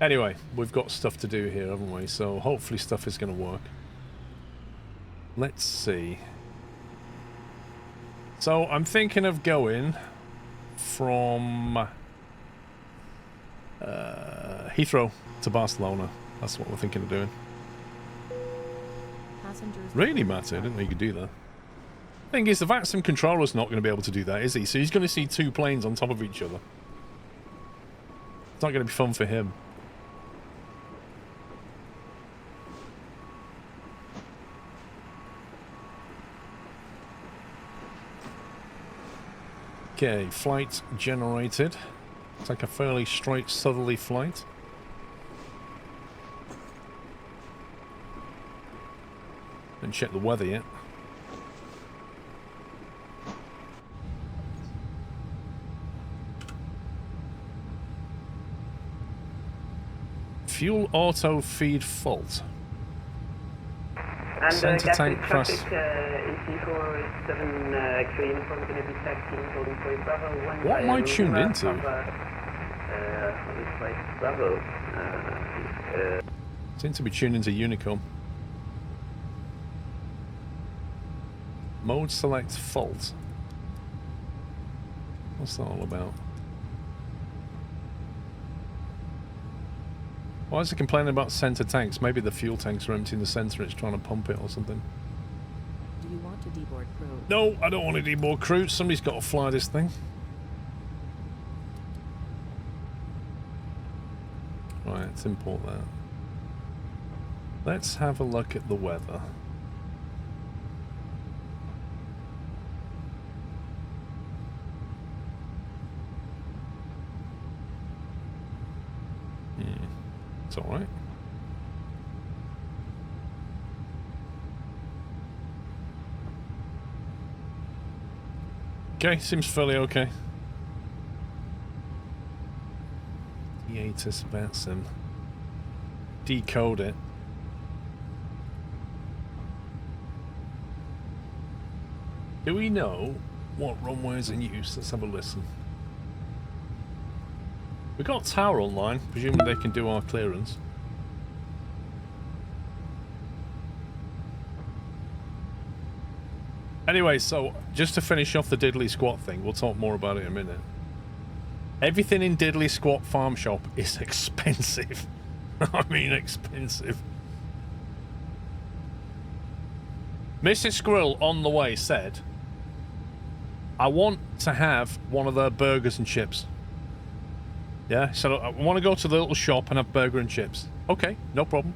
Anyway, we've got stuff to do here, haven't we? So hopefully stuff is going to work. Let's see. So I'm thinking of going from Heathrow to Barcelona. That's what we're thinking of doing. Really, Matt? I didn't know you could do that. Thing is, the VATSIM controller's not going to be able to do that, is he? So he's going to see two planes on top of each other. It's not going to be fun for him. Okay, flight generated. It's like a fairly straight southerly flight. Didn't check the weather yet. Fuel auto feed fault. And Center tank press. What am I tuned into? Seem to be tuned into Unicom. Mode select fault. What's that all about? Why is it complaining about center tanks? Maybe the fuel tanks are empty in the center and it's trying to pump it or something. Do you want to deboard crew? No, I don't want to deboard crew. Somebody's got to fly this thing. Right, let's import that. Let's have a look at the weather. It's alright. Okay, seems fairly okay. Hiatus VATSIM. Decode it. Do we know what runway is in use? Let's have a listen. We've got Tower online, presuming they can do our clearance. Anyway, so just to finish off the diddly squat thing, we'll talk more about it in a minute. Everything in diddly squat farm shop is expensive. I mean expensive. Mrs. Squirrel on the way said, I want to have one of their burgers and chips. Yeah, so I want to go to the little shop and have burger and chips. Okay, no problem.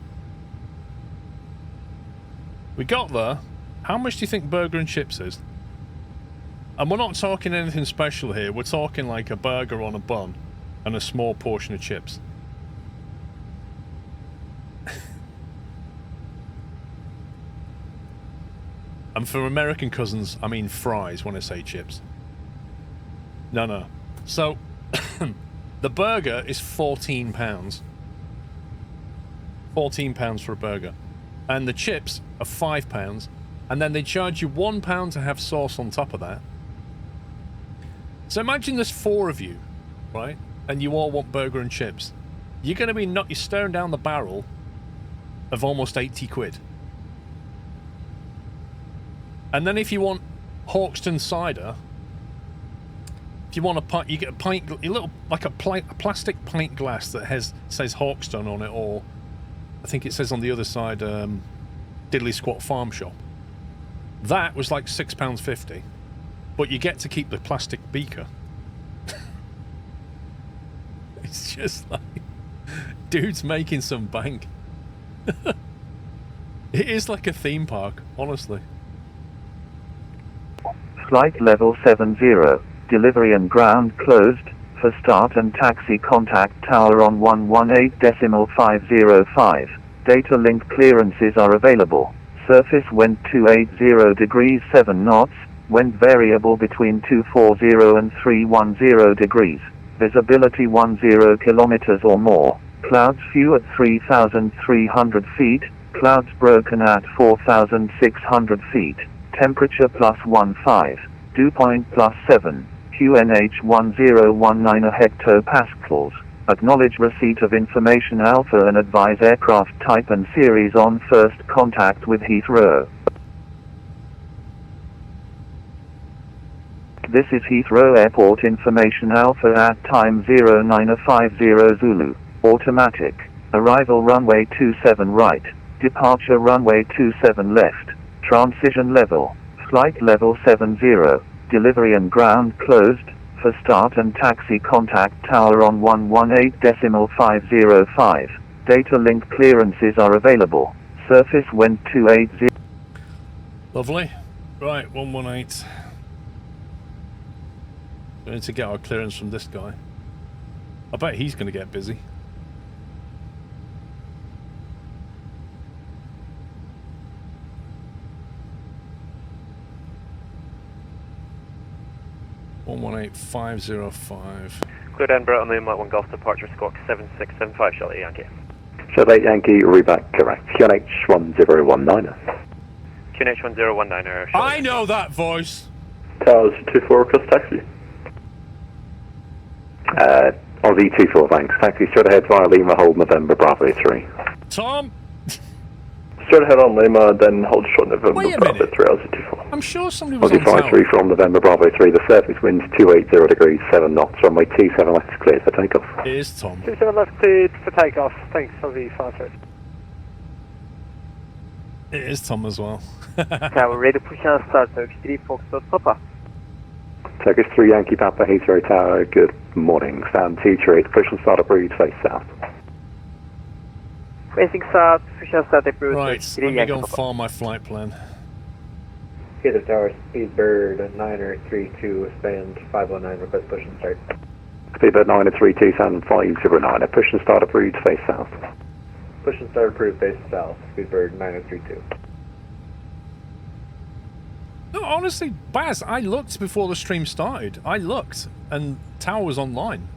We got there. How much do you think burger and chips is? And we're not talking anything special here. We're talking like a burger on a bun and a small portion of chips. And for American cousins, I mean fries when I say chips. No. So... the burger is £14. £14 for a burger. And the chips are £5. And then they charge you £1 to have sauce on top of that. So imagine there's 4 of you, right? And you all want burger and chips. You're going to be you're staring down the barrel of almost 80 quid. And then if you want Hawkston cider... If you want a pint, you get a pint, a little like a plastic pint glass that says Hawkston on it, or I think it says on the other side, Diddley Squat Farm Shop. That was like £6.50, but you get to keep the plastic beaker. It's just like, dude's making some bank. It is like a theme park, honestly. Flight level 70. Delivery and ground closed. For start and taxi contact tower on 118.505. Data link clearances are available. Surface wind 280 degrees 7 knots. Wind variable between 240 and 310 degrees. Visibility 10 kilometers or more. Clouds few at 3,300 feet. Clouds broken at 4,600 feet. Temperature +15. Dew point +7. QNH 1019 hectopascals. Acknowledge receipt of information Alpha and advise aircraft type and series on first contact with Heathrow. This is Heathrow Airport information Alpha at time 0950 Zulu. Automatic. Arrival runway 27 right. Departure runway 27 left. Transition level. Flight level 70. Delivery and ground closed. For start and taxi contact tower on 118.505. Data link clearances are available. Surface wind 280. Lovely. Right, 118. We need to get our clearance from this guy. I bet he's going to get busy. (118.505). Cleared Edinburgh on the Inlet 1 Golf departure, Squawk 7675, Charlie Yankee. Charlie Yankee, reback correct. QNH1019. QNH1019, I know that voice! Towers 24 request taxi. Aussie 24, thanks. Taxi straight ahead via Lima, hold November, Bravo 3. Tom! Straight ahead on Lima, then hold short November, Wait a Bravo minute. 3, Aussie 24. I'm sure somebody was Aussie on 53 tower. from November, Bravo 3. The surface winds 280 degrees, 7 knots. Runway 27 left is cleared for takeoff. It is Tom. 27 left cleared for takeoff. Thanks, Aussie 53. It is Tom as well. Tower ready to push on start, Turkish 3, Foxtrot Papa. Turkish 3 Yankee Papa, Heathrow Tower, good morning. Stand 238, push and start approved, face south. Facing south, push on start approved, Right, Turkish let 3 me Yankee go and Papa. farm my flight plan. Heathrow Tower, Speedbird 932, stand 509, request push and start. Speedbird 932, sound 509, push and start approved, face south. Push and start approved, base south, Speedbird 9032. No, honestly, Baz, I looked before the stream started. I looked, and Tower was online.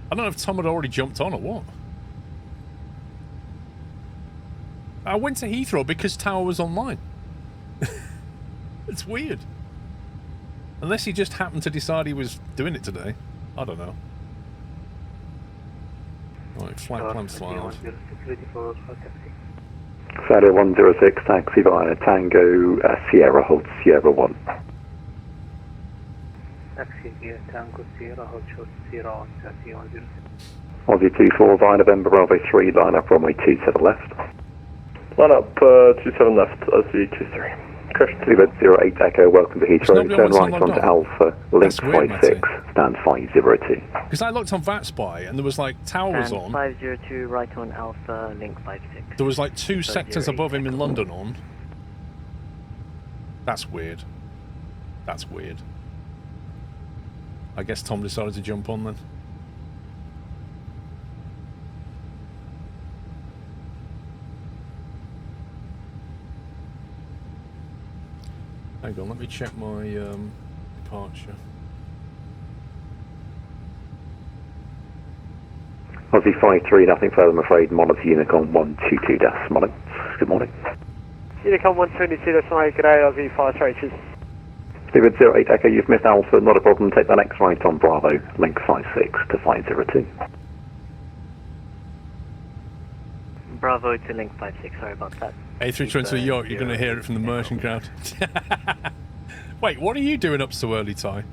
I don't know if Tom had already jumped on or what. I went to Heathrow because Tower was online. It's weird. Unless he just happened to decide he was doing it today. I don't know. Right, flight plan filed. Saturday 106, taxi via Tango, Sierra, hold Sierra 1. Taxi via Tango Sierra, hold short Sierra 1, taxi 106. Aussie 24 via November, Bravo 3, line up runway 27 left. Line up 27 left, Aussie 23. Crash Seabed 08 Echo, welcome to Heathrow. nobody Turn on what's right logged onto on? Alpha, link That's weird, 56, stand 502. Because I looked on VATSPY and there was like Tower was on. 502, right on Alpha, link 56. There was like 2 sectors above him in London on. That's weird. That's weird. I guess Tom decided to jump on then. Hang on, let me check my departure. Aussie 53, nothing further I'm afraid, monitor Unicorn 122 morning. Good morning. Unicom 122, that's my good day, Aussie 53. Seabed 08 Echo, you've missed Alpha, not a problem, take the next right on Bravo, link 56 to 502. Bravo to link 56, sorry about that. A320 to York, you're going to hear it from the merchant crowd. Wait, what are you doing up so early, Ty? Do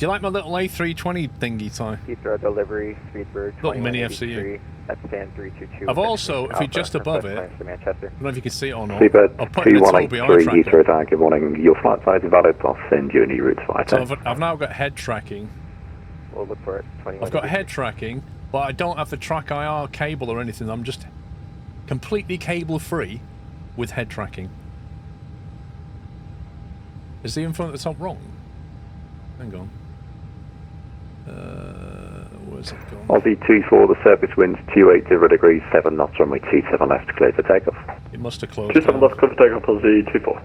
you like my little A320 thingy, Ty? Heathrow delivery, Speedbird Little mini 2183, FCU. that's stand 322. I've also, if you're just above it, I Manchester. don't know if you can see it or not, Seabed I'll put in a Tobii eye 2183, tracker. Heathrow Tower, good morning. Your flight size is valid, I'll send you a new route via So text. I've now got head tracking. We'll look for it. I've got head tracking, but I don't have the track IR cable or anything. I'm just completely cable free with head tracking. Is the info at the top wrong? Hang on. Where's it gone? Aussie 24, the surface winds 280 degrees, 7 knots, runway 27 left, clear for takeoff. It must have closed 27 down. left, clear for takeoff, Aussie 24.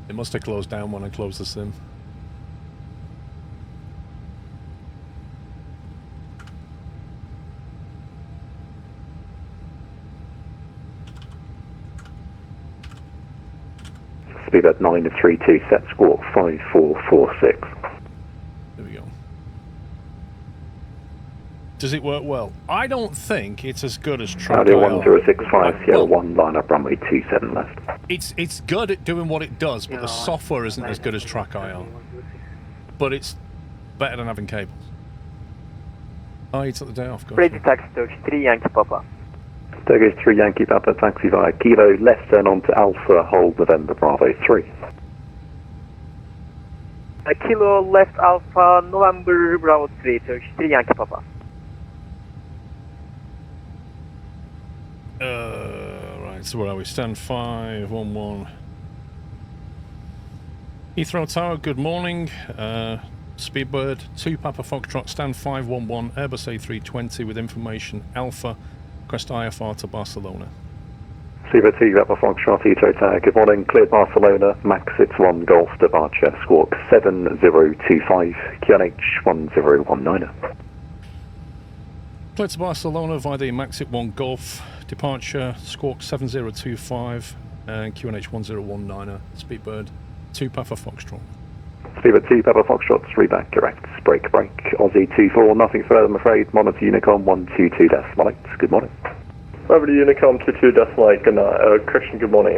It must have closed down when I closed the sim. Speedbird 932, set squawk 5446. There we go. Does it work well? I don't think it's as good as Truck Audio IR. 1065, Sierra Well, 1, line up runway 27 left. It's good at doing what it does, but the software isn't as good as Track IR. But it's better than having cables. Oh, you took the day off. Gotcha. Ready to taxi Turkish 3 Yankee Papa. Turkish 3 Yankee Papa, taxi via Kilo, left turn on to Alpha, hold November Bravo 3. Kilo left Alpha, November Bravo 3, Turkish 3 Yankee Papa. Right, so where are we? Stand 511. Heathrow Tower, good morning. Speedbird 2 Papa Foxtrot, stand 511, Airbus A320 with information Alpha, request IFR to Barcelona. Speedbird 2 Papa Foxtrot, Heathrow Tower, good morning, clear Barcelona, Max 61 Golf departure, squawk 7025, QNH 1019. Clear to Barcelona via the Maxit 1 Golf, departure squawk 7025 and QNH 1019, Speedbird 2 Papa Foxtrot. Speedbird 2 Papa Foxtrot, 3 back, correct, break, Aussie 24, nothing further I'm afraid, monitor Unicom 122.8, good morning. Over to Unicom 22.8, good night. Christian, good morning,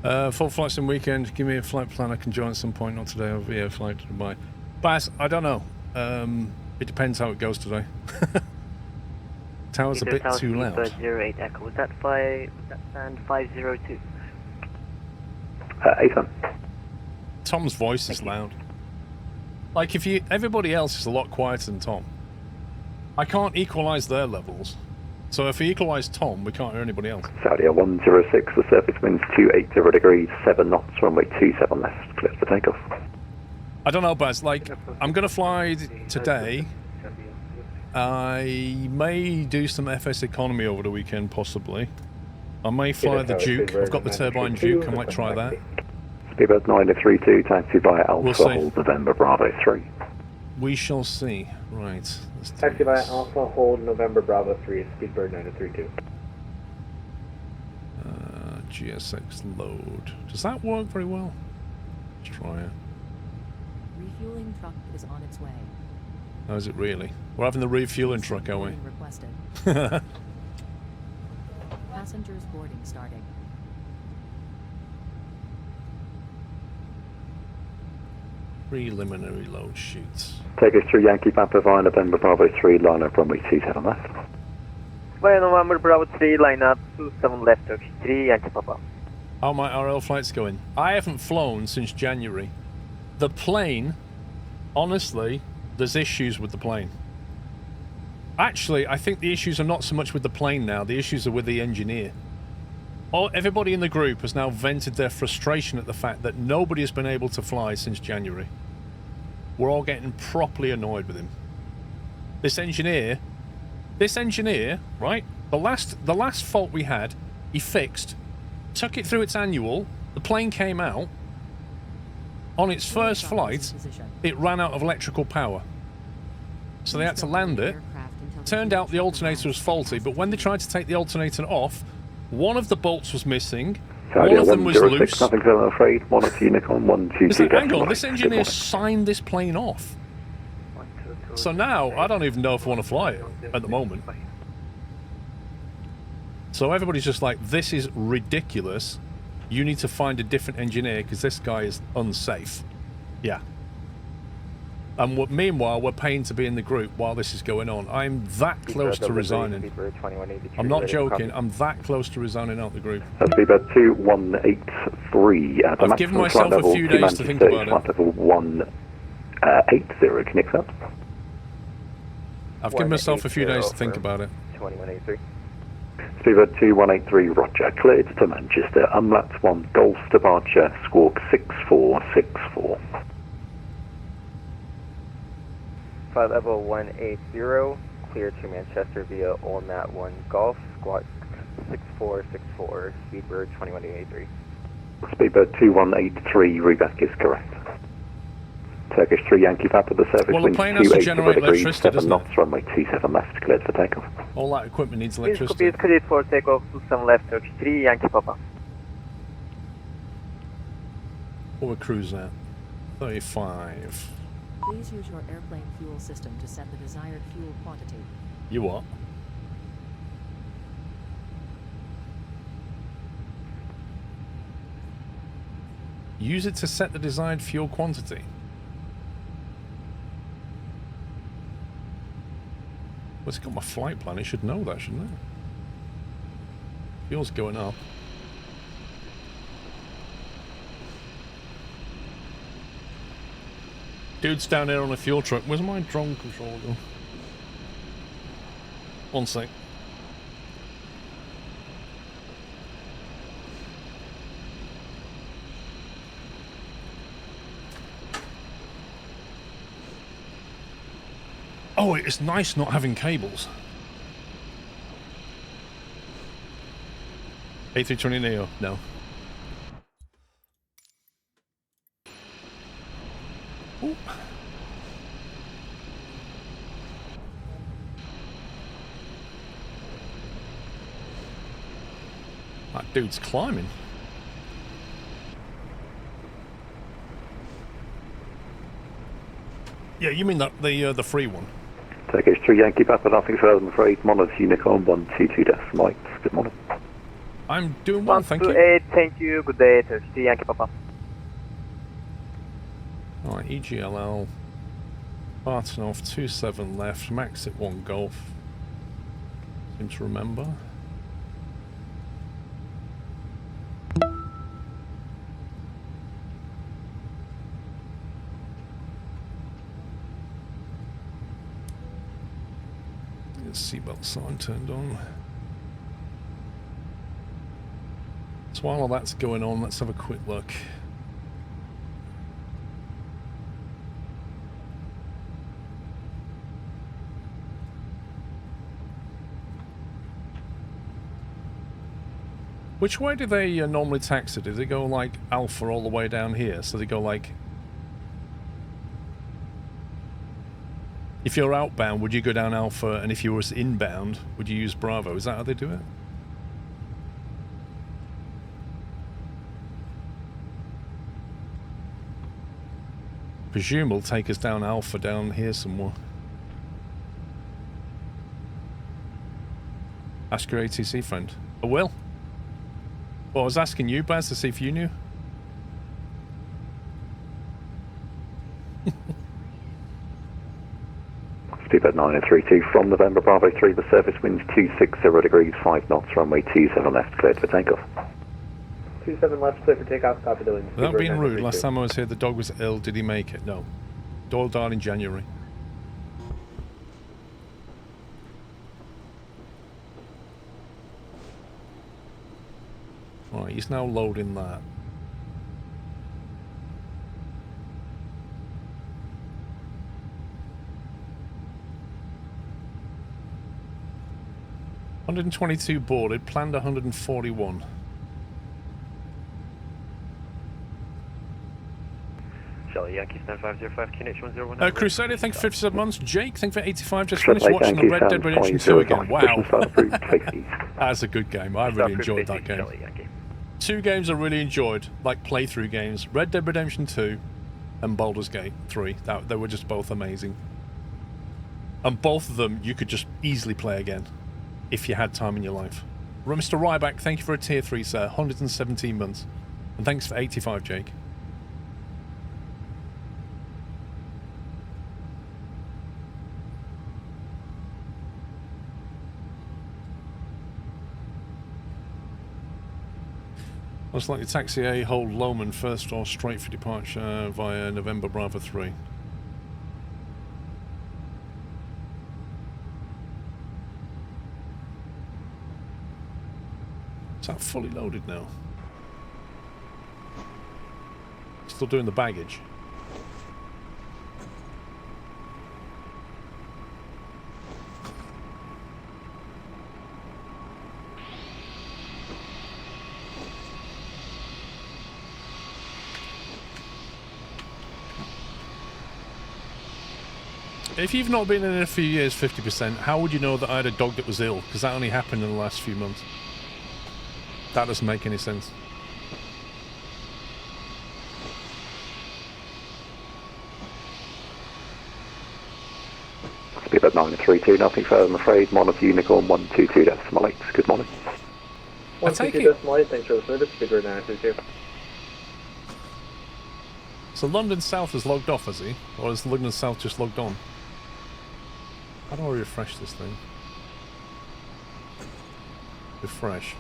LC24. Full flights in weekend, give me a flight plan, I can join at some point, not today, I'll be a flight to Dubai. Baz, I don't know, it depends how it goes today. Tower's a bit too loud. 08 Echo, was that stand 502? 8 on. Tom's voice is loud. Like everybody else is a lot quieter than Tom. I can't equalise their levels. So if we equalise Tom, we can't hear anybody else. Saudi 106, the surface winds 280 degrees, 7 knots, runway 27 left, clear for takeoff. I don't know, Baz, like, I'm going to fly today. I may do some FS economy over the weekend, possibly. I may fly the Duke. I've got the turbine Duke, I might try that. Speedbird 932, taxi via Alpha, We'll see. hold November Bravo 3. We shall see. Right. let's do Taxi via this. Alpha, hold November Bravo 3, Speedbird 932. GSX load. Does that work very well? Let's try it. Refueling truck is on its way. How is it really? We're having the refueling truck, are we? Boarding requested. Passengers boarding starting. Preliminary load sheets. Take us through Yankee Papa via November Bravo 3, line up runway 27 left. Via November Bravo 3, line up 27 left, Turkish 3 Yankee Papa. How are my RL flights going? I haven't flown since January. The plane, honestly, there's issues with the plane. Actually, I think the issues are not so much with the plane now, the issues are with the engineer. Everybody in the group has now vented their frustration at the fact that nobody has been able to fly since January. We're all getting properly annoyed with him. This engineer, right? The last fault we had, he fixed, took it through its annual, the plane came out. On its first flight, it ran out of electrical power. So they had to land it. Turned out the alternator was faulty, but when they tried to take the alternator off, one of the bolts was missing, one of them was loose. Nothing further, I'm afraid, monitor Unicom 122. Hang on, this engineer signed this plane off. So now, I don't even know if I want to fly it at the moment. So everybody's just like, this is ridiculous. You need to find a different engineer because this guy is unsafe. Yeah. And meanwhile, we're paying to be in the group while this is going on. I'm that close to resigning. I'm not joking. I'm that close to resigning out the group. That's Speedbird 2183. I've given myself a few days to think about it. Flight level 180, can you accept? I've given myself a few days to think about it. 2183. Speedbird 2183, roger. Cleared to Manchester. Umlaut 1, Golf departure, squawk 6464. Flight level 180, clear to Manchester via Olmat 1 Golf, squawk 6464, Speedbird 2183. Speedbird 2183, reback is correct. Turkish 3 Yankee Papa, the service Well, the winds plane has to 280 generate degrees, electricity, 7 doesn't it? knots, runway 27 left, cleared for takeoff. All that equipment needs Please copy electricity. is cleared for takeoff 27 left, Turkish 3 Yankee Papa. What we're cruising at? 35. Please use your airplane fuel system to set the desired fuel quantity. You what? Use it to set the desired fuel quantity. Well, it's got my flight plan. It should know that, shouldn't it? Fuel's going up. Dude's down here on a fuel truck. Where's my drone control go? One sec. Oh, it's nice not having cables. A320neo, no. Ooh. That dude's climbing. Yeah, you mean that the free one? Turkish 3 Yankee Papa, nothing further, I'm afraid. Monitor Unicorn 122 decimal. Good morning. I'm doing well, thank you. 128, thank you. Good day, Turkish 3 Yankee Papa. Alright, EGLL. Barton off, 27 left, max at 1 Golf. Seem to remember. Seatbelt sign turned on. So while all that's going on, let's have a quick look. Which way do they normally taxi? Do they go like Alpha all the way down here? So they go like... If you're outbound, would you go down Alpha, and if you were inbound, would you use Bravo? Is that how they do it? Presume it'll take us down Alpha down here somewhere. Ask your ATC friend. I will. Well, I was asking you, Baz, to see if you knew. Speedbird 932 from November Bravo 3, the service winds 260 degrees, 5 knots, runway 27 left, cleared for takeoff. 27 left, clear for takeoff, copy the wind. Without being rude, last time I was here the dog was ill. Did he make it? No. Doyle died in January. Right, he's now loading that. $122 boarded, planned 141. Charlie Yankee 9505, QNH 101. Crusader, thank you for 57 months. Jake, thank you for 85. Just Triple finished eight watching the Yankee Red Dead sounds Redemption 2 505, again. pushing Wow. start approved, face east. That's a good game. I really enjoyed that game. Two games I really enjoyed, like playthrough games. Red Dead Redemption 2 and Baldur's Gate 3. They were just both amazing. And both of them you could just easily play again if you had time in your life. Mr. Ryback, thank you for a tier 3, sir. 117 months. And thanks for 85, Jake. Most likely taxi A, hold Lowman first or straight for departure via November Bravo 3. Is that fully loaded now? Still doing the baggage. if you've not been in a few years 50%, how would you know that I had a dog that was ill? Because that only happened in the last few months. That doesn't make any sense. Speed at 932, nothing further, I'm afraid. Monitor Unicorn 122.8. Good morning. I take it. 122.8, thanks for the service, Speedbird 932. So London South has logged off, has he? Or has London South just logged on? How do I refresh this thing? Refresh.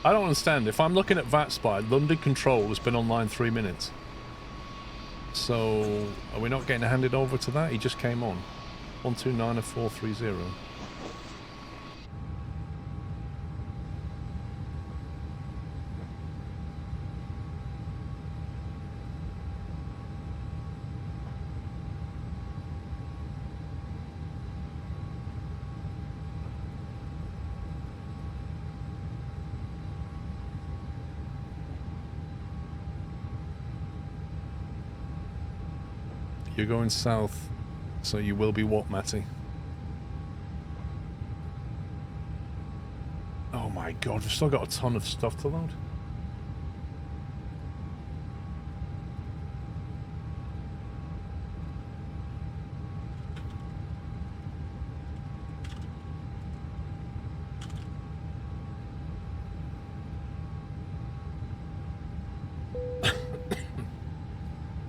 I don't understand. If I'm looking at VATSPI, London Control has been online 3 minutes. So, are we not getting handed over to that? He just came on. 1290430. You're going south, so you will be what, Matty? Oh my god, we've still got a ton of stuff to load.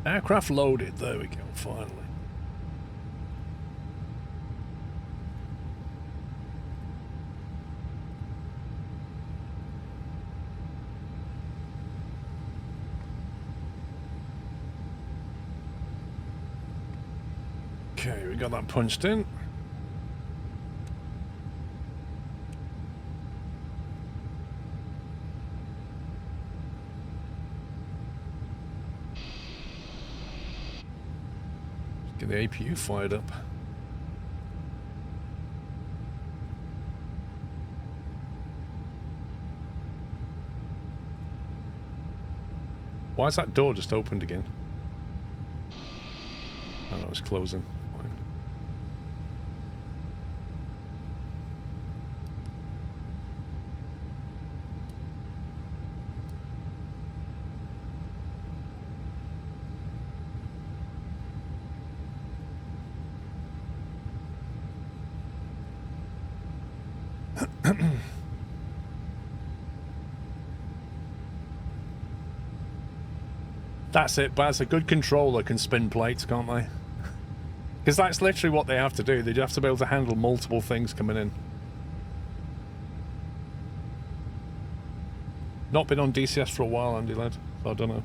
Aircraft loaded, there we go, finally. Okay, we got that punched in. Get the APU fired up. Why is that door just opened again? Oh, no, it's closing. Fine. That's it, Baz. A good controller can spin plates, can't they? Because that's literally what they have to do. They have to be able to handle multiple things coming in. Not been on DCS for a while, Andy lad. So I don't know.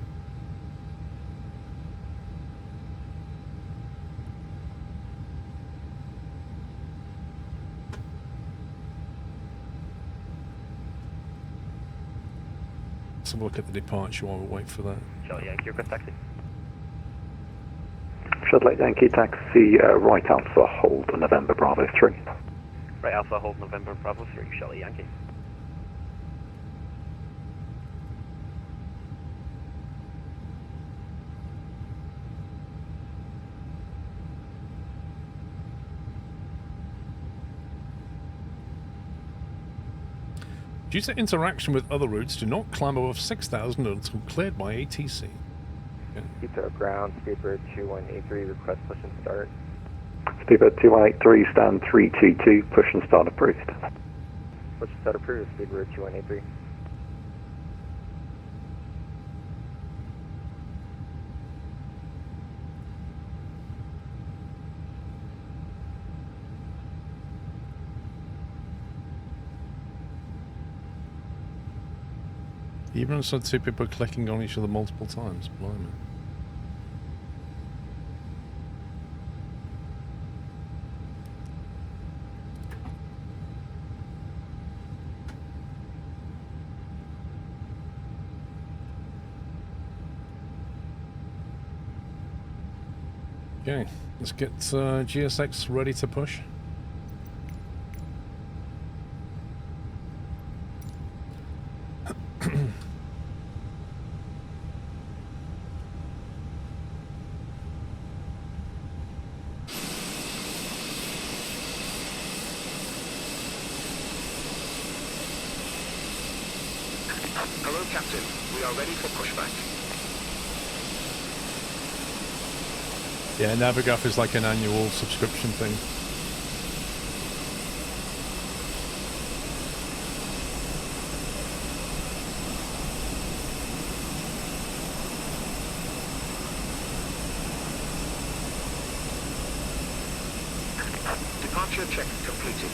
Let's have a look at the departure while we wait for that. Shell Yankee, request taxi. Shuttle Yankee taxi, right Alpha, hold November Bravo 3. Right Alpha, hold November Bravo 3, Shell Yankee. Due to interaction with other routes, do not climb above 6,000 until cleared by ATC. Okay. Heathrow ground, Speedbird 2183, request push and start. Speedbird 2183, stand 322, push and start approved. Push and start approved, Speedbird 2183. Even so, two people clicking on each other multiple times. Blimey. Okay, let's get GSX ready to push. Hello, Captain. We are ready for pushback. Yeah, Navigraph is like an annual subscription thing. Departure check completed.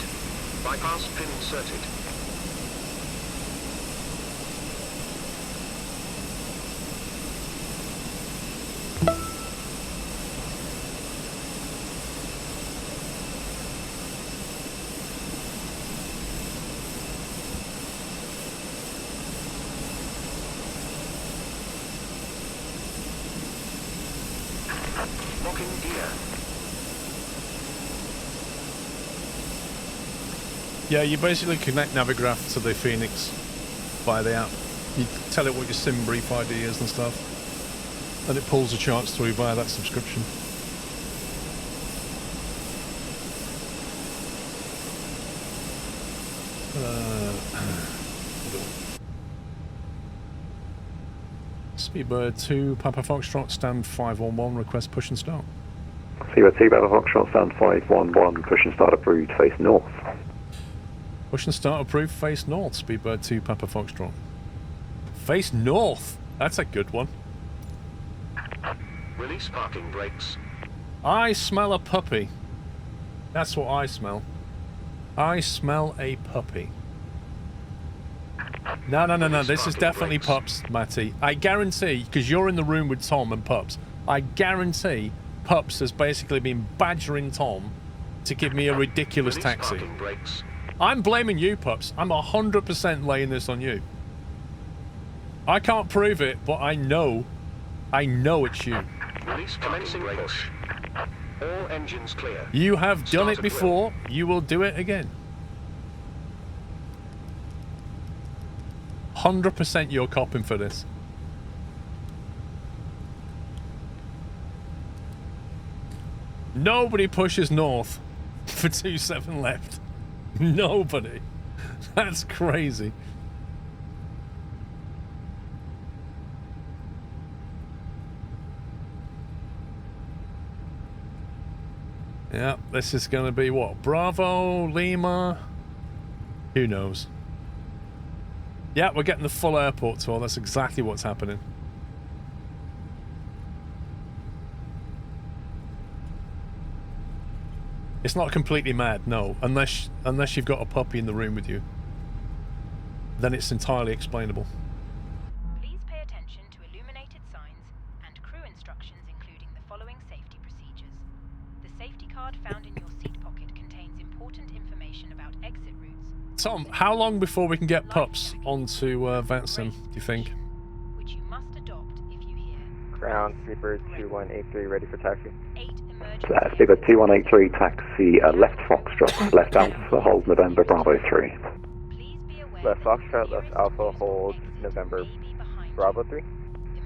Bypass pin inserted. Locking gear. Yeah, you basically connect Navigraph to the Phoenix via the app. You tell it what your sim brief ID is and stuff, and it pulls the charts through via that subscription. Speedbird 2, Papa Foxtrot, stand 511, request push and start. Speedbird 2, Papa Foxtrot, stand 511, push and start approved, face north. Push and start approved, face north. Speedbird 2, Papa Foxtrot. Face north! That's a good one. Release parking brakes. I smell a puppy. That's what I smell. I smell a puppy. No, this is definitely Pups, Matty. I guarantee, because you're in the room with Tom and Pups, I guarantee Pups has basically been badgering Tom to give me a ridiculous taxi. I'm blaming you, Pups. I'm 100% laying this on you. I can't prove it, but I know it's you. Release commencing push. All engines clear. You have done it before. You will do it again. 100% you're copping for this. Nobody pushes north for 27 left. Nobody. That's crazy. Yeah, this is going to be what? Bravo, Lima? Who knows? Yeah, we're getting the full airport tour. That's exactly what's happening. It's not completely mad, no. Unless you've got a puppy in the room with you. Then it's entirely explainable. Please pay attention to illuminated signs and crew instructions including the following safety procedures. The safety card found in your seat pocket contains important information about exit routes. Tom, how long before we can get Pups onto VATSIM, do you think? Which you must adopt if you hear. Ground, Speedbird 2183, ready for taxi. 8 emergency Speedbird 2183, taxi left Foxtrot, left Alpha, hold November, Bravo 3. Please be aware Left that Foxtrot, the left nearest Alpha, police hold exit November, may be behind Bravo you. 3.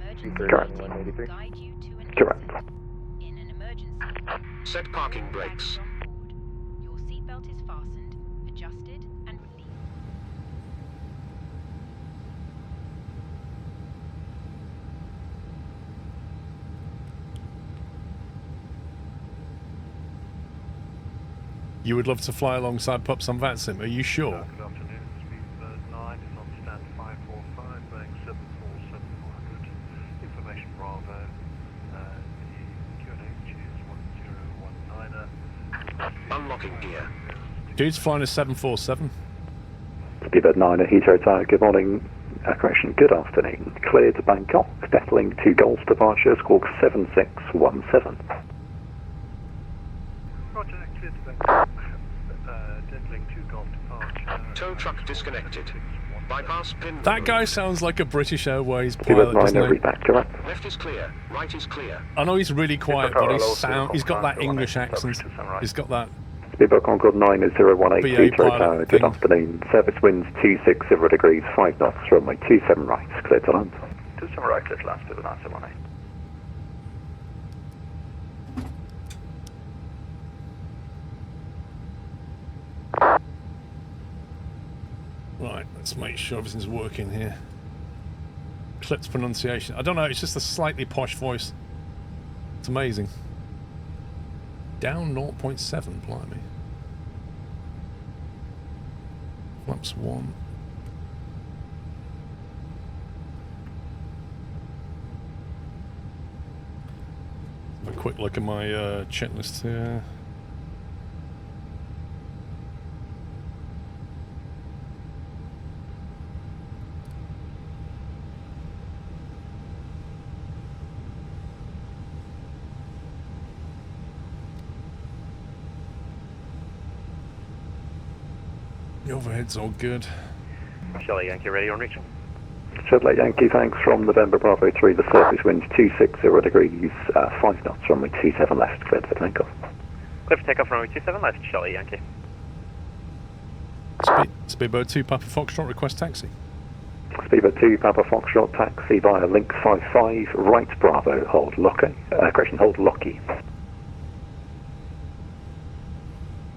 Emergency Correct. exit will 183. guide you to an Correct. exit. In an emergency, Set parking brakes. on board. Your seatbelt is fastened, adjusted, and released. You would love to fly alongside Pups on VATSIM, are you sure? Good afternoon, Speedbird 9 is on stand 545, Boeing 747-400. Information Bravo, the QNH is 1019er. Unlocking gear. Dude's flying a 747. Speedbird 9 at Heathrow Tower, good morning. Correction, good afternoon. Clear to Bangkok, Deathling 2 Golf departure, squawk 7617. Roger, clear to Bangkok. Deadling 2 Golf departure. Tow truck disconnected. Bypass pin. That guy sounds like a British Airways Speedbird pilot, 9 doesn't at he? reback, correct. Left is clear. Right is clear. I know he's really quiet, but he's got that English accent. He's got that. Speedbird Concord 9 is 018 BA Heathrow pilot Tower, good thing. afternoon. Service winds 260 degrees, 5 knots, runway 27 right, clear to land. 27 right, clear to land, Speedbird 9, 718. Right, let's make sure everything's working here. Clip's pronunciation. I don't know, it's just a slightly posh voice. It's amazing. Down 0.7, blimey. Flaps 1. Have a quick look at my checklist here. The overhead's all good. Charlie Yankee ready on reaching. Chevrolet Yankee, thanks, from November Bravo 3, the surface wind 260 degrees, 5 knots, runway 27 left, cleared for takeoff. Clear for takeoff, runway 27 left, Charlie Yankee. Speedboat 2, Papa Foxtrot, request taxi. Speedboat 2, Papa Foxtrot, taxi via link 55, right Bravo, hold Locky, correction, hold Locky.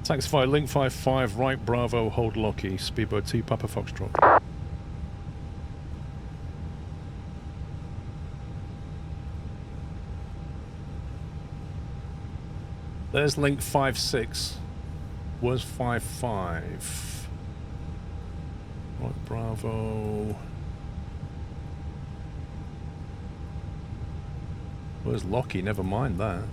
Taxi via link 55, right Bravo, hold Locky, Speedboat 2, Papa Foxtrot. There's link 56. Was 55. Right, Bravo. Where's Locky? Never mind that.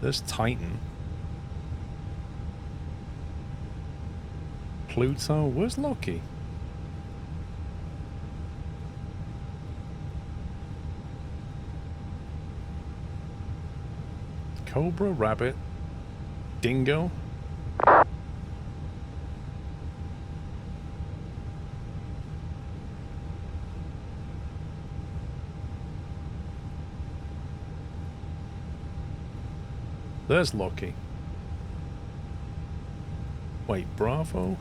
There's Titan. Pluto. Where's Locky? Cobra, Rabbit, Dingo. There's Locky. Wait, Bravo?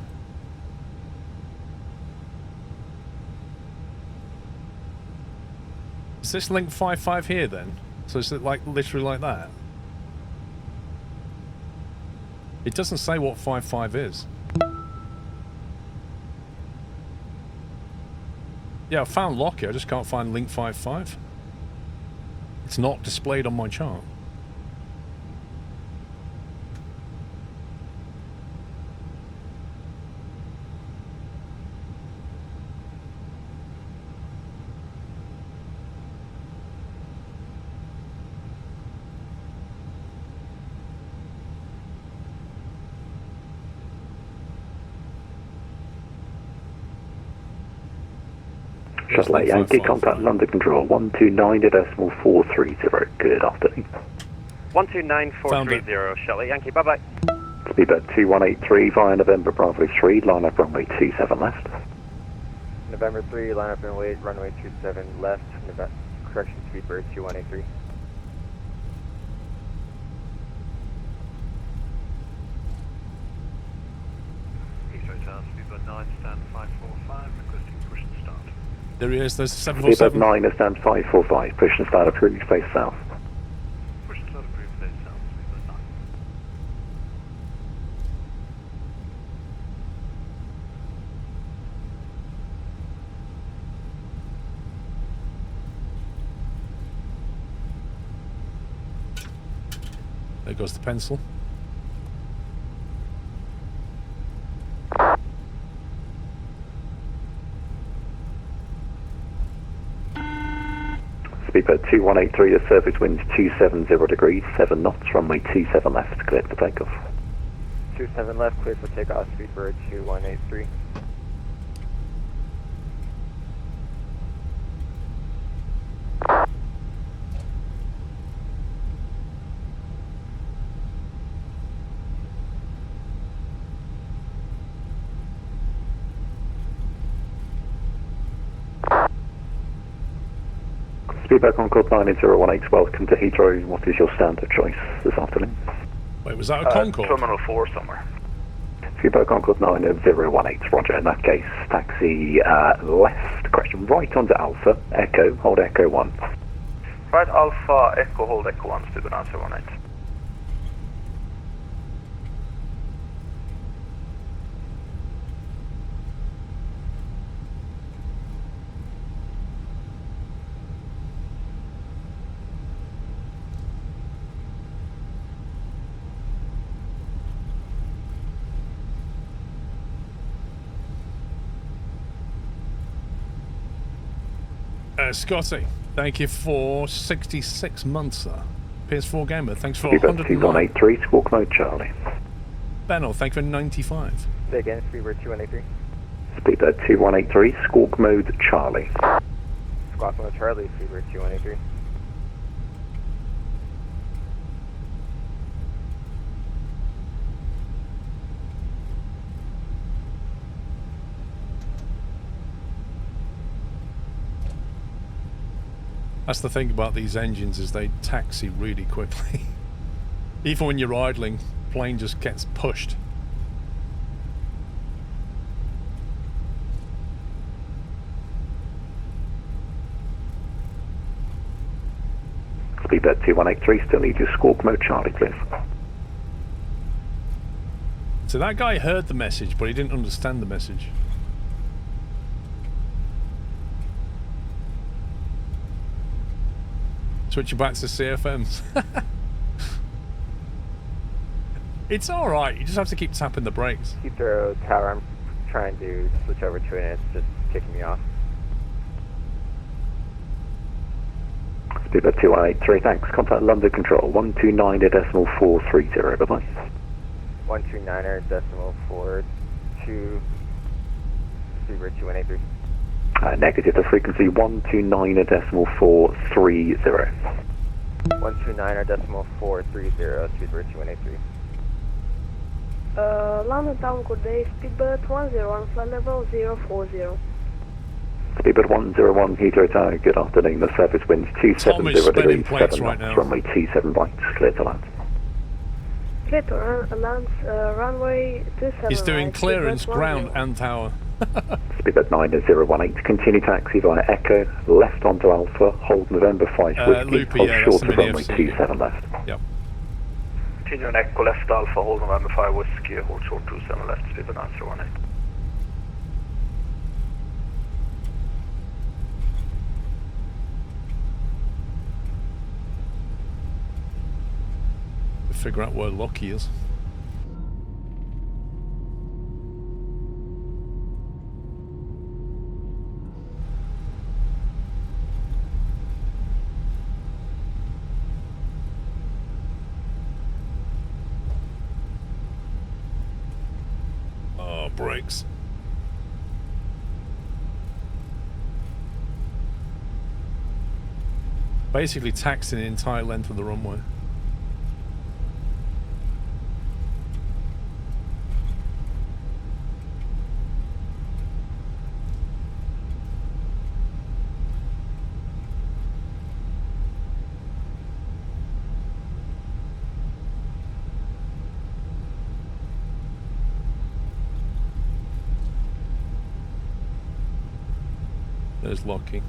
Is this link 55 here then? So is it like literally like that? It doesn't say what 55 is. Yeah, I found Locky, I just can't find link 55. It's not displayed on my chart. Chevrolet Yankee, contact London Control 129.430. Good afternoon. 129.430, Charlie Yankee, bye bye. Speedboat 2183 via November Bravo 3, line up runway 27 left. November 3, line up and wait, runway 27 left, correction, Speedbird 2183. Heathrow Tower, Speedbird 9, stand 545, requesting push and start. There he is, there's Speedbird 747. 9 is stand 545, push and start approved, face south. Push and start approved, face south, Speedbird 9. There goes the pencil. Speedbird 2183, the surface wind 270 degrees, 7 knots, runway 27 left, cleared for takeoff. 27 left, clear for takeoff, Speedbird 2183. Speedbird Concord 90118, welcome to Heathrow. What is your standard choice this afternoon? Wait, was that a Concorde? Terminal 4 somewhere. Speedbird Concord 90118, roger. In that case, taxi left, correction, right onto Alpha, Echo, hold Echo 1. Right Alpha, Echo, hold Echo 1, Speedbird 918. Scotty, thank you for 66 months, sir. PS4 Gamer, thanks for Speedbird 109. 2183, squawk mode Charlie. Benno, thank you for 95. Say again, Speedbird 2183. Speedbird 2183, squawk mode Charlie. Squawk mode Charlie, Speedbird 2183. That's the thing about these engines is they taxi really quickly. Even when you're idling, plane just gets pushed. Speedbird 2183, still need your squawk mode Charlie, please. So that guy heard the message, but he didn't understand the message. Switching back to CFMs. It's alright, you just have to keep tapping the brakes. Heathrow Tower, I'm trying to switch over to it and it's just kicking me off. Speedbird 2183, thanks. Contact London Control, 129.430, bye-bye. 129.42, Speedbird 2183. Negative, the frequency 129.430. 129.430, Speedbird 2183. London Town, good day, Speedbird 101, flight level 040. Speedbird 101, Heathrow Tower, good afternoon. The surface winds 270 degrees, 7 right knots, now. runway 27 right, clear to land. Clear to land, runway 27 He's doing right, clearance, Speedbird ground 10. and tower. Speedbird 9018, continue taxi via Echo, left onto Alpha, hold November 5 whiskey, Loopy, hold yeah, short that's of the runway FC. 27 left. Yep. Continue on Echo left Alpha, hold November 5 whiskey, hold short 27 left, Speedbird answer 18. Figure out where Lockie is. Oh, brakes. Basically taxing the entire length of the runway. There's Lockie.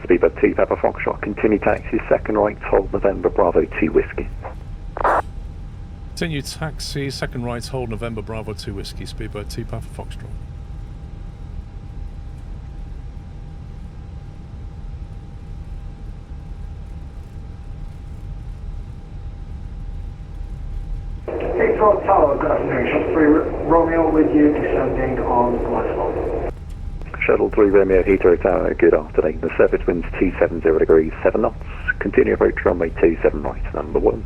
Speedbird 2 Pepper Foxtrot, continue taxi, second right, hold November Bravo 2 whiskey. Continue taxi, second right, hold November Bravo 2 whiskey, Speedbird 2 Papa Foxtrot. Heathrow Tower, good afternoon. Shuttle 3 Romeo with you, descending on Glasgow. Shuttle 3 Romeo Heathrow Tower, good afternoon. The surface winds 270 degrees, 7 knots. Continue approach runway 27 right, number 1.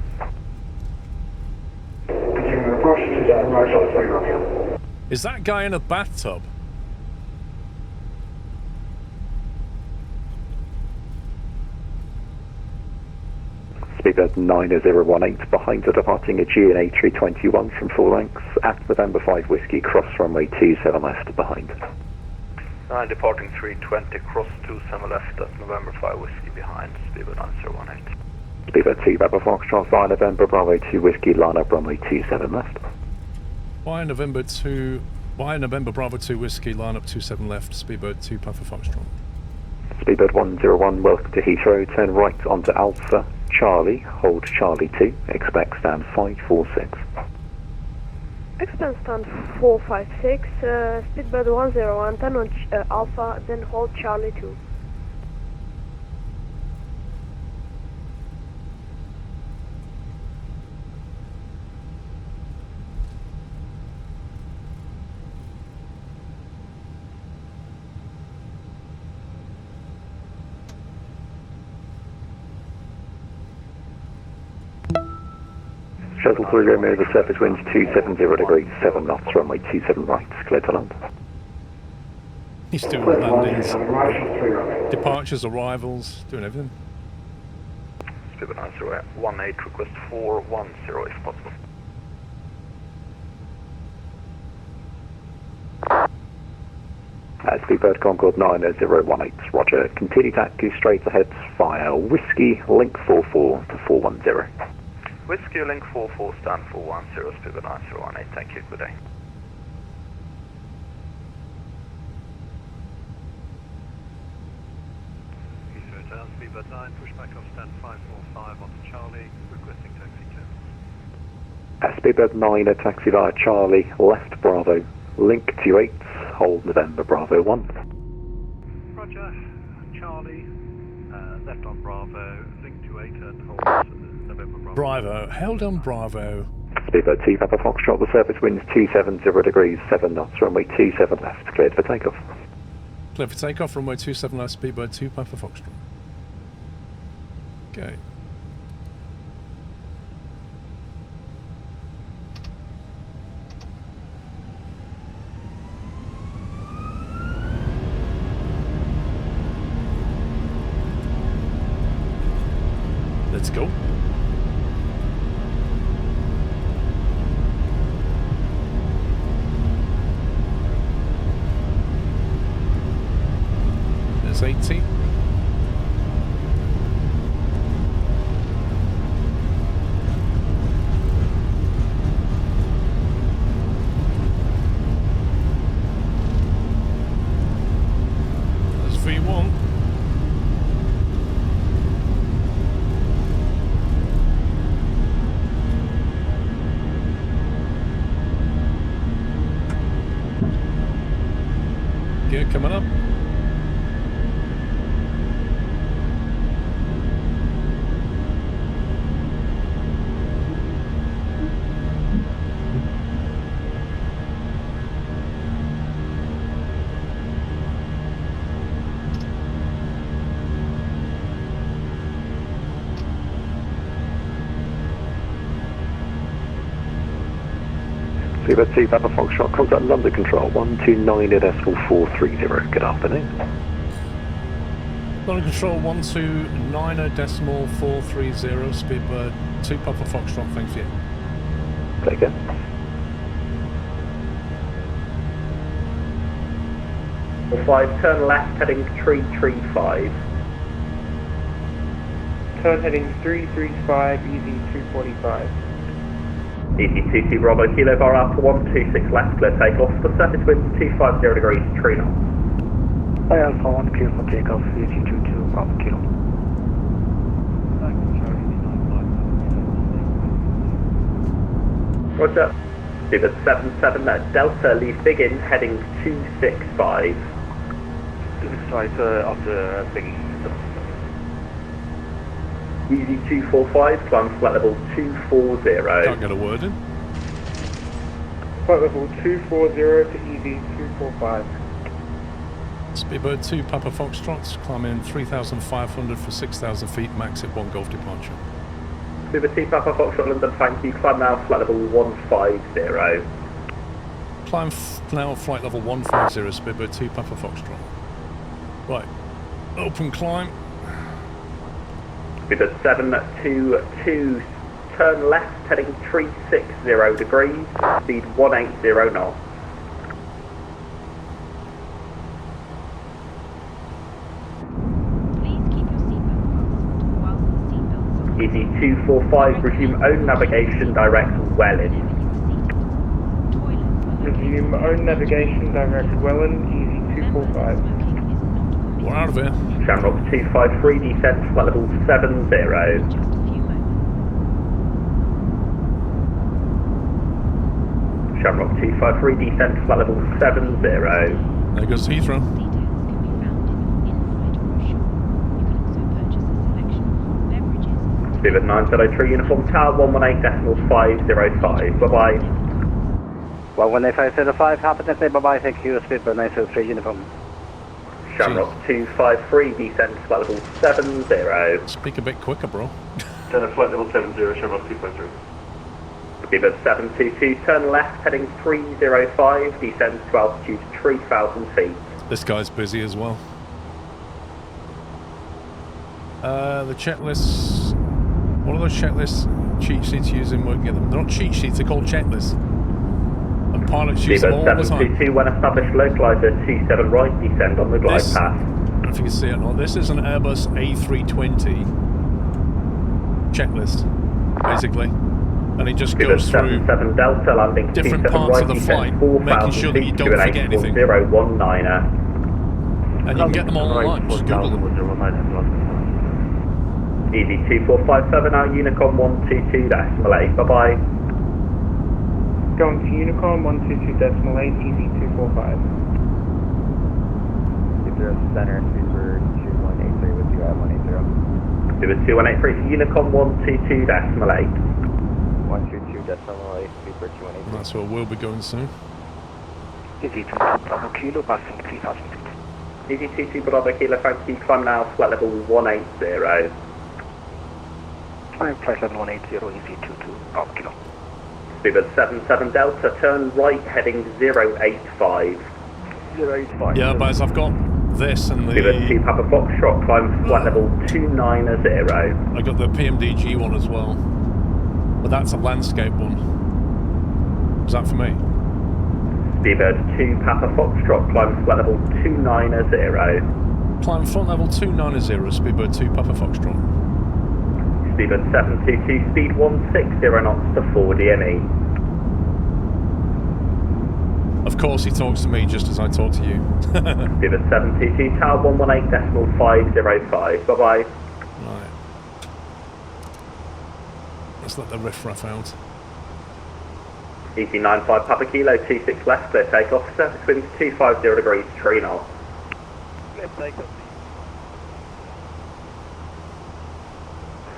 Continuing approach, 27 right, Shuttle 3 Romeo. Is that guy in a bathtub? Speedbird 9018, behind the departing Aegean A321 from full ranks, at November 5 whiskey, cross runway 27 left behind. Departing 320, cross 27 left at November 5 whiskey behind, Speedbird answer 18. Speedbird 2 Papa Foxtrot via November Bravo 2 whiskey, line up runway 27 left. Why November Bravo 2 whiskey, line up 27 left, Speedbird 2 Papa Foxtrot. Speedbird 101, welcome to Heathrow. Turn right onto Alpha Charlie, hold Charlie 2, expect stand 546. Expand stand 456, Speedbird 101, turn on Alpha, then hold Charlie 2. Shuttle 3 Romeo, the surface winds 270 degrees, 7 knots, runway 27 right, clear to land. He's doing landings, departures, arrivals, doing everything. Speedbird 908, request 410 if possible. Speedbird Concorde 9018, roger. Continue taxi straight ahead via Whiskey, link 44 to 410. Whiskey link 44, stand 410, Speedbird 9018, thank you, good day. Heathrow Town, Speedbird 9, pushback off stand 545 onto Charlie, requesting taxi turns. Speedbird 9, a taxi via Charlie, left Bravo, link 28, hold November Bravo 1. Roger, Charlie, left on Bravo, link 28 and hold November Bravo. Bravo, held on Bravo. Speedbird 2 Papa Foxtrot, the surface winds 270 degrees, 7 knots, runway 27 left, cleared for takeoff. Clear for takeoff, runway 27 left, Speedbird 2 Papa Foxtrot. Okay. Let's go. There's 80. There's V1. Gear coming up. Speedbird 2 Papa Foxtrot, contact London Control 129 at Escort 430. Good afternoon. London Control 129.430, Speedbird 2 Papa Foxtrot, thank you. Take care. Number 5, turn left heading 335. Turn heading 335, easy 245. Easy 22 Bravo Kilo bar Alpha 126 left, clear takeoff. The surface winds 250 degrees, 3 knots. Hi Alpha 1, clear for takeoff, easy 22 Bravo Kilo. Roger. Speedbird 77 Delta, leave begin heading 265. 265 after beginning. Easy 245, climb flight level 240. Can't get a word in. Flight level 240 to easy 245. Speedbird 2 Papa Foxtrot, climbing 3,500 for 6,000 feet, max at 1 Golf departure. Speedbird 2 Papa Foxtrot London, thank you. Climb now flight level 150. Climb now flight level 150, Speedbird 2 Papa Foxtrot. Right, open climb. Speedbird 722, turn left heading 360 degrees, speed 180 knots. Easy 245, resume own navigation direct Welland. Resume own navigation direct Welland, easy 245. We're out of here. Shamrock 253, descent flight level 70. Shamrock 253, descent flight level 70. There goes Heathrow. Speedbird 903, uniform tower 118.505. Bye-bye. 118.505, happy to say bye-bye, thank you, Speedbird 903, uniform. Shamrock 253, descent flight level 70. Speak a bit quicker, bro. Turn flight level 70, Shamrock 253. Speedbird 722, turn left, heading 305, descend to altitude 3,000 feet. This guy's busy as well. The checklists. What are those checklists cheat sheets using working at them? They're not cheat sheets, they're called checklists. And pilots use them all the time. 722, when established, localizer 27 right, descend on the glide path. I don't know if you can see it or not. This is an Airbus A320 checklist, basically. And it just goes through Delta, landing different parts of the flight, making sure that you don't forget anything. 019er. And you can get them all online, just Google them. Easy 2457, now Unicom 122.8, bye-bye. Going to Unicom 122.8, easy 245. Heathrow Center, Speedbird 2183 with you at 180. Speedbird 2183 to Unicom 122.8. 122.8, Speedbird 218. That's where we'll be going soon. Easy 22 Bravo Kilo, passing 3,000 feet. Easy 22 Bravo Kilo, thank you, climb now, flight level 180. Climb flight level 180, easy 22 Bravo Kilo. Speedbird 77 Delta, turn right, heading 085. 085. Yeah, Baz, I've got this and the... Speedbird 2 Papa Foxtrot, climb flight level 290. I got the PMDG one as well. But that's a landscape one. Is that for me? Speedbird 2 Papa Foxtrot, climb flight level 290. Climb front level 290, Speedbird 2 Papa Foxtrot. Speedbird 722, speed 160 knots to 4 DME. Of course he talks to me just as I talk to you. Speedbird 722, tower 118.505, bye-bye. Right. Let's let the riff-raff out. Easy 95 Papa Kilo, 26 left, clear takeoff, surface winds 250 degrees, 3 knots. Clear takeoff.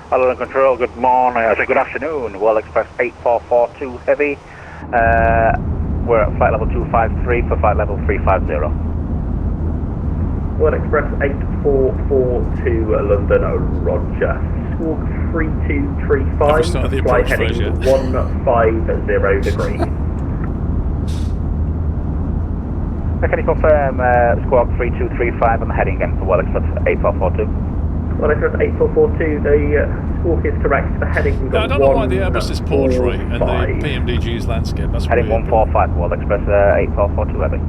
Hello, control, good morning, good afternoon, World Express 8442 Heavy. We're at flight level 253 for flight level 350. World Express 8442 London, Roger. Squawk 3235, flight heading 150 degrees. Can you confirm squawk 3235 and heading again for World Express 8442? World Express 8442, the squawk is correct, the heading I don't know why the Airbus is portrait and the PMDG is landscape, that's heading weird. 145 World Express 8442 Heavy.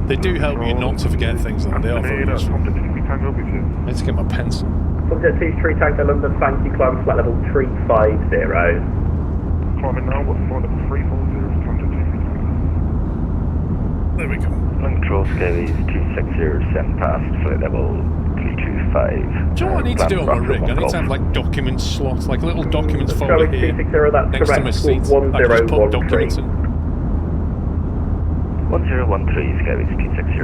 They do help you not to forget things though, they are very useful. I need to get my pencil. Subject 23 Tango London, thank you, climb flight level 350. Climbing now, what's flight level 340, contact 233. There we go. Control scale is 260, send past flight level 325. Do you know what I need to do on my rig? I need to have like document slots, like little documents folder here next to my seat. I can just put documents in. 1013, Sky is 260.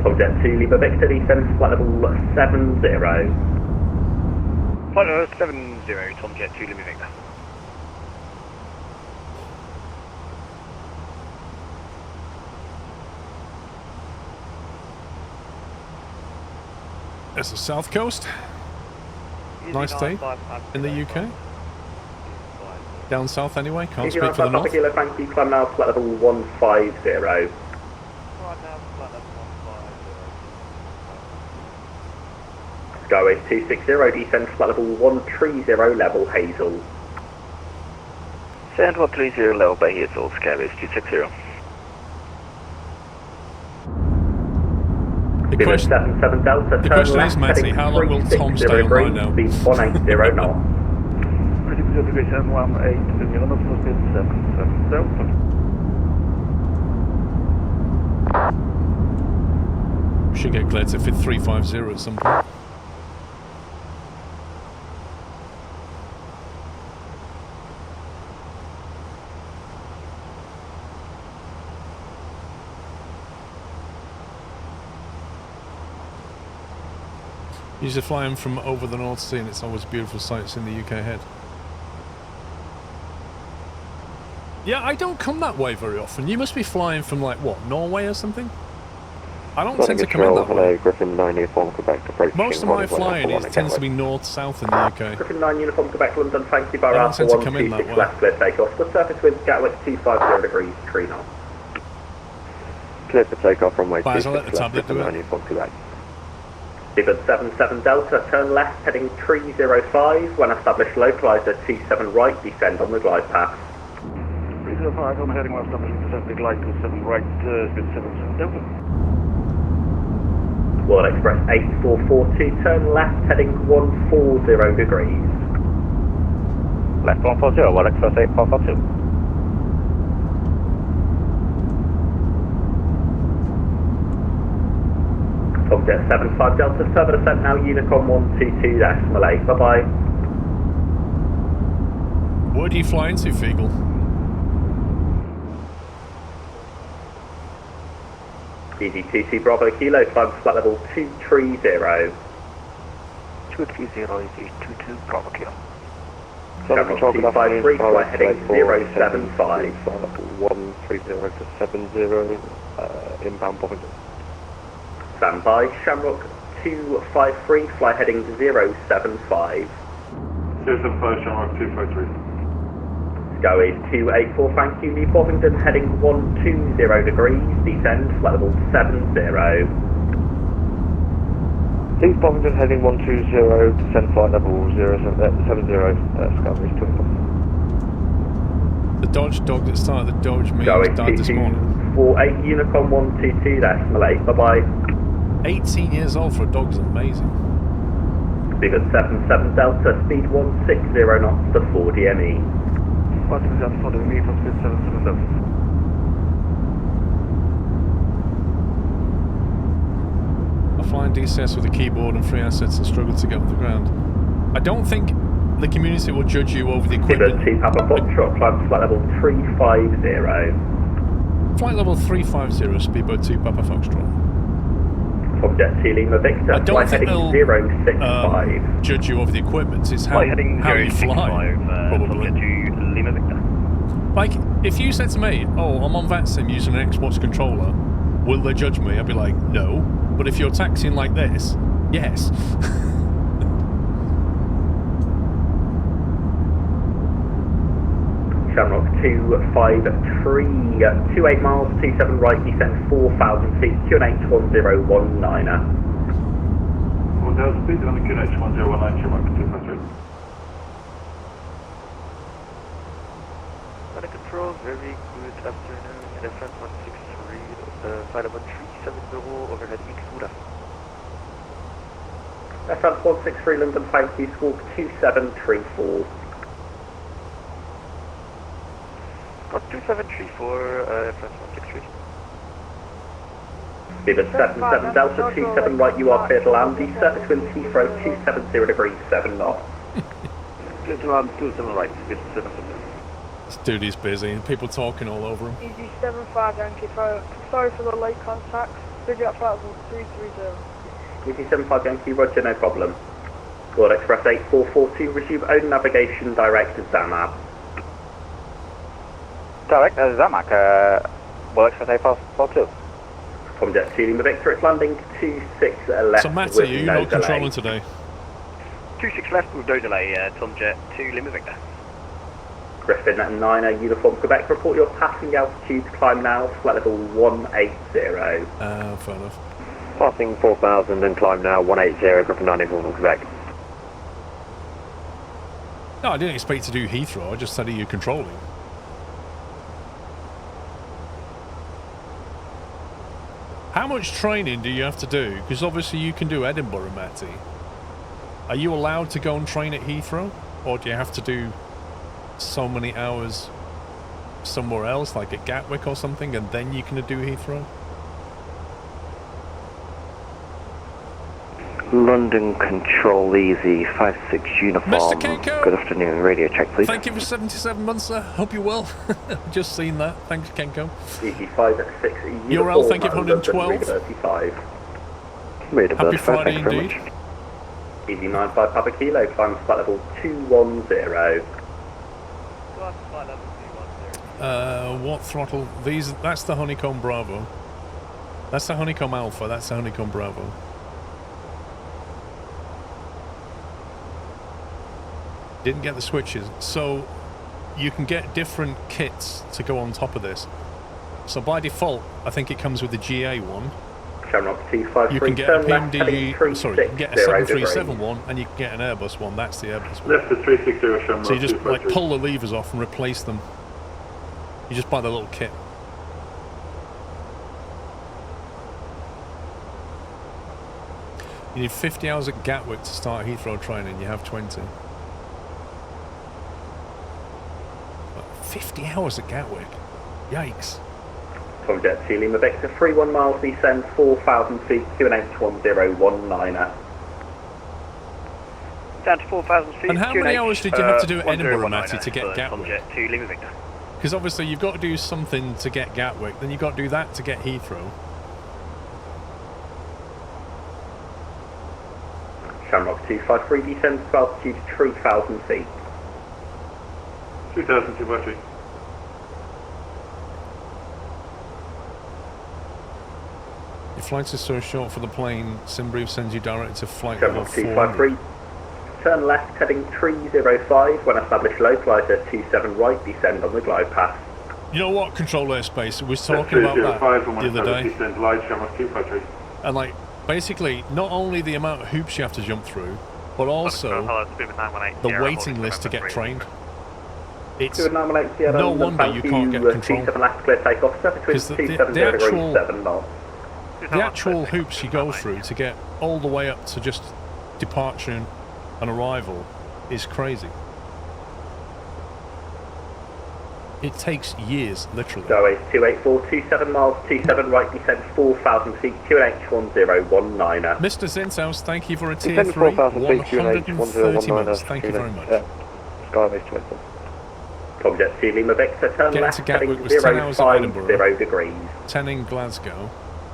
Subject 2 Lima Victor, descend flight level 70. Flight level 70, Tom Jet 2 Lima Victor. There's the South Coast. Nice day in the UK. Down south anyway, can't speak for the north. Kilo, thank you, climb now flight level 150. Skyway 260, descend flight level 130, level Hazel. Send 130 level by Hazel, Skyway 260. The question, 77 Delta, the question is, Matty, how long will Tom stay on right now? Speed 180 knots. degree 718, and you're not supposed to be 770. We should get cleared to fit 350 at some point. Used to fly in from over the North Sea, and it's always beautiful sights in the UK ahead. Yeah, I don't come that way very often. You must be flying from, like, what, Norway or something? I don't tend to come in that way. Griffin 9 Uniform Quebec approaching. Most of my flying tends to be north-south in the UK. Griffin 9 Uniform Quebec London, thank you, I Barra don't for tend to come in that 126 way. left, clear takeoff. The surface wind Gatwick 250 degrees, 3 knots. Clear for takeoff runway Guys, I'll let the 26 left, tablet do Griffin 9 it. Uniform Quebec. Seabird 77 Delta, turn left, heading 305. When established, localize at 27 right, descend on the glide path. 305, I'm heading west, establishing descent, glide to 7 right, Seabird 77 Delta. World Express 8442, turn left, heading 140 degrees. Left 140, World Express 8442. Tomjet 75 Delta, further descent now, Unicom 122.8, bye-bye. Where do you fly into, Fiegel? DG2C Bravo Kilo, climb to flight level 230. 230 is 22 Bravo Kilo. Channel 253, flight heading 075. 130 to 70, inbound Bovington. Standby, Shamrock 253, fly heading 075. 075, Shamrock 253. Go is 284, thank you, New Bovington, heading 120 degrees, descend, flight level 70. East Bovington heading 120, descend flight level 70, Discovery 24. The Dodge dog that started the Dodge me Go is died this morning. 2248, Unicom 122.8, bye-bye. 18 years old for a dog is amazing. Seabird 77 Delta, speed 160 knots to 4 DME. 160 Delta, 4 DME from speed 77 Delta. I fly in DCS with a keyboard and 3 assets and struggle to get off the ground. I don't think the community will judge you over the equipment. Seabird 2 Papa Foxtrot, climb to flight level 350. Flight level 350, Speedboat 2 Papa Foxtrot. Tomjet 2 Lima Victor, I don't flight think heading they'll 065. judge you over the equipment. It's how you fly, probably. Lima Victor. Like, if you said to me, oh, I'm on VATSIM using an Xbox controller, will they judge me? I'd be like, no. But if you're taxiing like this, yes. Shamrock 253, 28 miles, 27 right, descend 4,000 feet, QNH 1019er. 1000 feet on the QNH 1019, Shamrock 253. Under control, very good afternoon, NFN 163, flight level 370, overhead Ikura. France 163 London, thank you, squawk 2734. Got 2734, France 163. Seabird 77 Delta, 27 right, you are clear to land, the surface wind Heathrow 270 degrees, 7 knots. Clear to land, 27 right, Seabird 77. This dude is busy. People talking all over him. Easy 75 Yankee, sorry for the late contact. Figure out flight level 330. Easy 75 Yankee, roger, no problem. World Express 8442, resume own navigation direct to Zamab. Direct, Zamak, World Express 8442. Tomjet 2 Lima Victor, it's landing 26 left. So, Matty, with are you no not delay. controlling today? 26 left with no delay, Tomjet 2 Lima Victor. Griffin 9er, Uniform Quebec, report your passing altitude, climb now, flight level 180. Fair enough. Passing 4,000 and climb now, 180, Griffin 9 Uniform Quebec. No, I didn't expect to do Heathrow. I just said, are you controlling? How much training do you have to do? Because obviously you can do Edinburgh, Matty. Are you allowed to go and train at Heathrow? Or do you have to do so many hours somewhere else, like at Gatwick or something, and then you can do Heathrow? London Control Easy 56 Uniform. Mr. Kenko! Good afternoon, radio check please. Thank you for 77 months, sir. Hope you're well. Just seen that. Thanks, Kenko. Easy 56 Uniform. You're well, thank you for 112. Happy Friday indeed. Easy 95 Papa Kilo, climb flight level 210. What throttle? These, that's the Honeycomb Bravo. That's the Honeycomb Alpha, that's the Honeycomb Bravo. Didn't get the switches. So you can get different kits to go on top of this. So by default, I think it comes with the GA one. You can get a PMDG, sorry, you can get a 737 one, and you can get an Airbus one. That's the Airbus one. Left to 360 Shamrock. So you just like pull the levers off and replace them. You just buy the little kit. You need 50 hours at Gatwick to start Heathrow training. You have 20. 50 hours at Gatwick? Yikes. From Jet 2 Lima Victor, 31 miles descend, 4,000 feet, QNH 1019er. Down to 4,000 feet. And how many hours did you have to do at Edinburgh, Matty, to get Gatwick? Jet 2 Lima Victor. Because obviously you've got to do something to get Gatwick, then you've got to do that to get Heathrow. Shamrock 253 descends to altitude 3,000 feet. 2,000 battery. Your flight is so short for the plane, SimBrief sends you direct to flight level Shamrock 4. 253. Turn left heading 305, when established localizer 27 right, descend on the glide path. You know what, Control Airspace, we was talking about that the other day. And like, basically, not only the amount of hoops you have to jump through, but also the waiting list to get trained. It's no wonder you can't get control. Because the actual hoops you go through to get all the way up to just departure and arrival is crazy. It takes years, literally. Go is 284, 27 miles, 27 right, descend 4,000 feet, QNH 1019er. Mr. Zinshaus, thank you for a tier 3, 130 minutes. Thank you very much. Skybase 20. Tom Jet 2 Lima Victor, turn Getting left to Gatwick heading was 10 hours at Edinburgh, 050 degrees. 10 in Glasgow,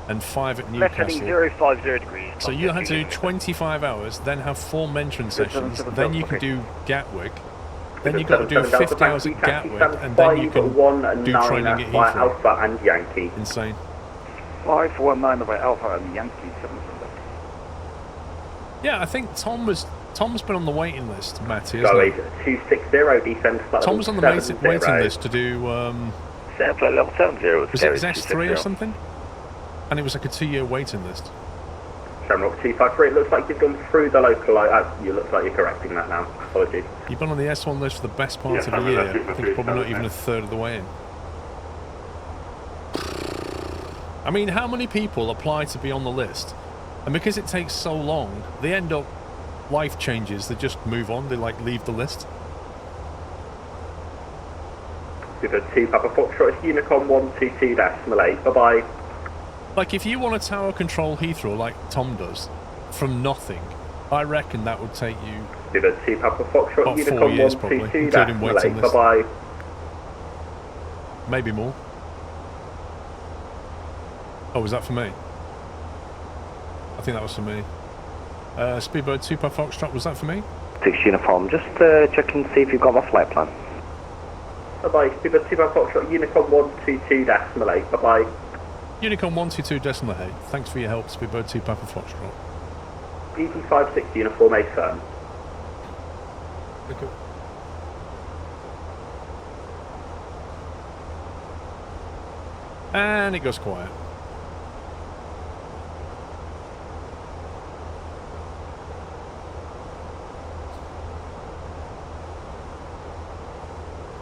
and 5 at Left heading Newcastle. 050 degrees. So you had to do 25 hours, then have 4 mentoring sessions, then you can do Gatwick, then you've got to do 50 hours at Gatwick, and then you can do training at Heathrow. Alpha and Yankee. Insane. 519 by Alpha and Yankee 77. Yeah, I think Tom's been on the waiting list, Matty, Go isn't he? 260, descend flight Tom was on the waiting list to do level 70 was it his S3 or something? And it was like a 2-year waiting list. Shamrock 253, it looks like you've gone through the local... you look like you're correcting that now. Apologies. You've been on the S1 list for the best part of the year. I think you're probably not even a third of the way in. I mean, how many people apply to be on the list? And because it takes so long, they end up... life changes, they just move on, they like leave the list. We've got 2 Papa Foxtrot, Unicorn 122-8, bye-bye. Like, if you want to tower control Heathrow like Tom does, from nothing, I reckon that would take you... We've got 2 Papa Foxtrot, about 4 Unicorn years probably, including waiting 122-8, list. bye-bye. Maybe more. Oh, was that for me? I think that was for me. Speedbird 2 per Foxtrot, was that for me? 6 Uniform, just check and see if you've got my flight plan. Bye-bye, Speedbird 2 per Foxtrot, Unicorn 122-8, bye-bye. Unicorn 122.8, thanks for your help, Speedbird 2 Papa Foxtrot. PT56 Uniform A firm. Okay. And it goes quiet.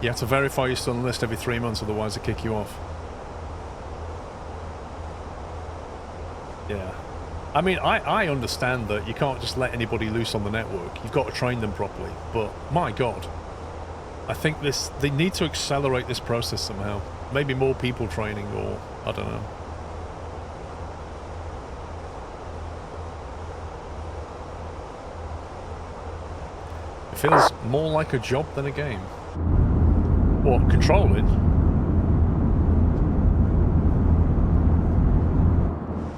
You have to verify you're still on the list every 3 months, otherwise they kick you off. Yeah. I mean, I understand that you can't just let anybody loose on the network. You've got to train them properly. But, my God. I think they need to accelerate this process somehow. Maybe more people training, or I don't know. It feels more like a job than a game. What, controlling?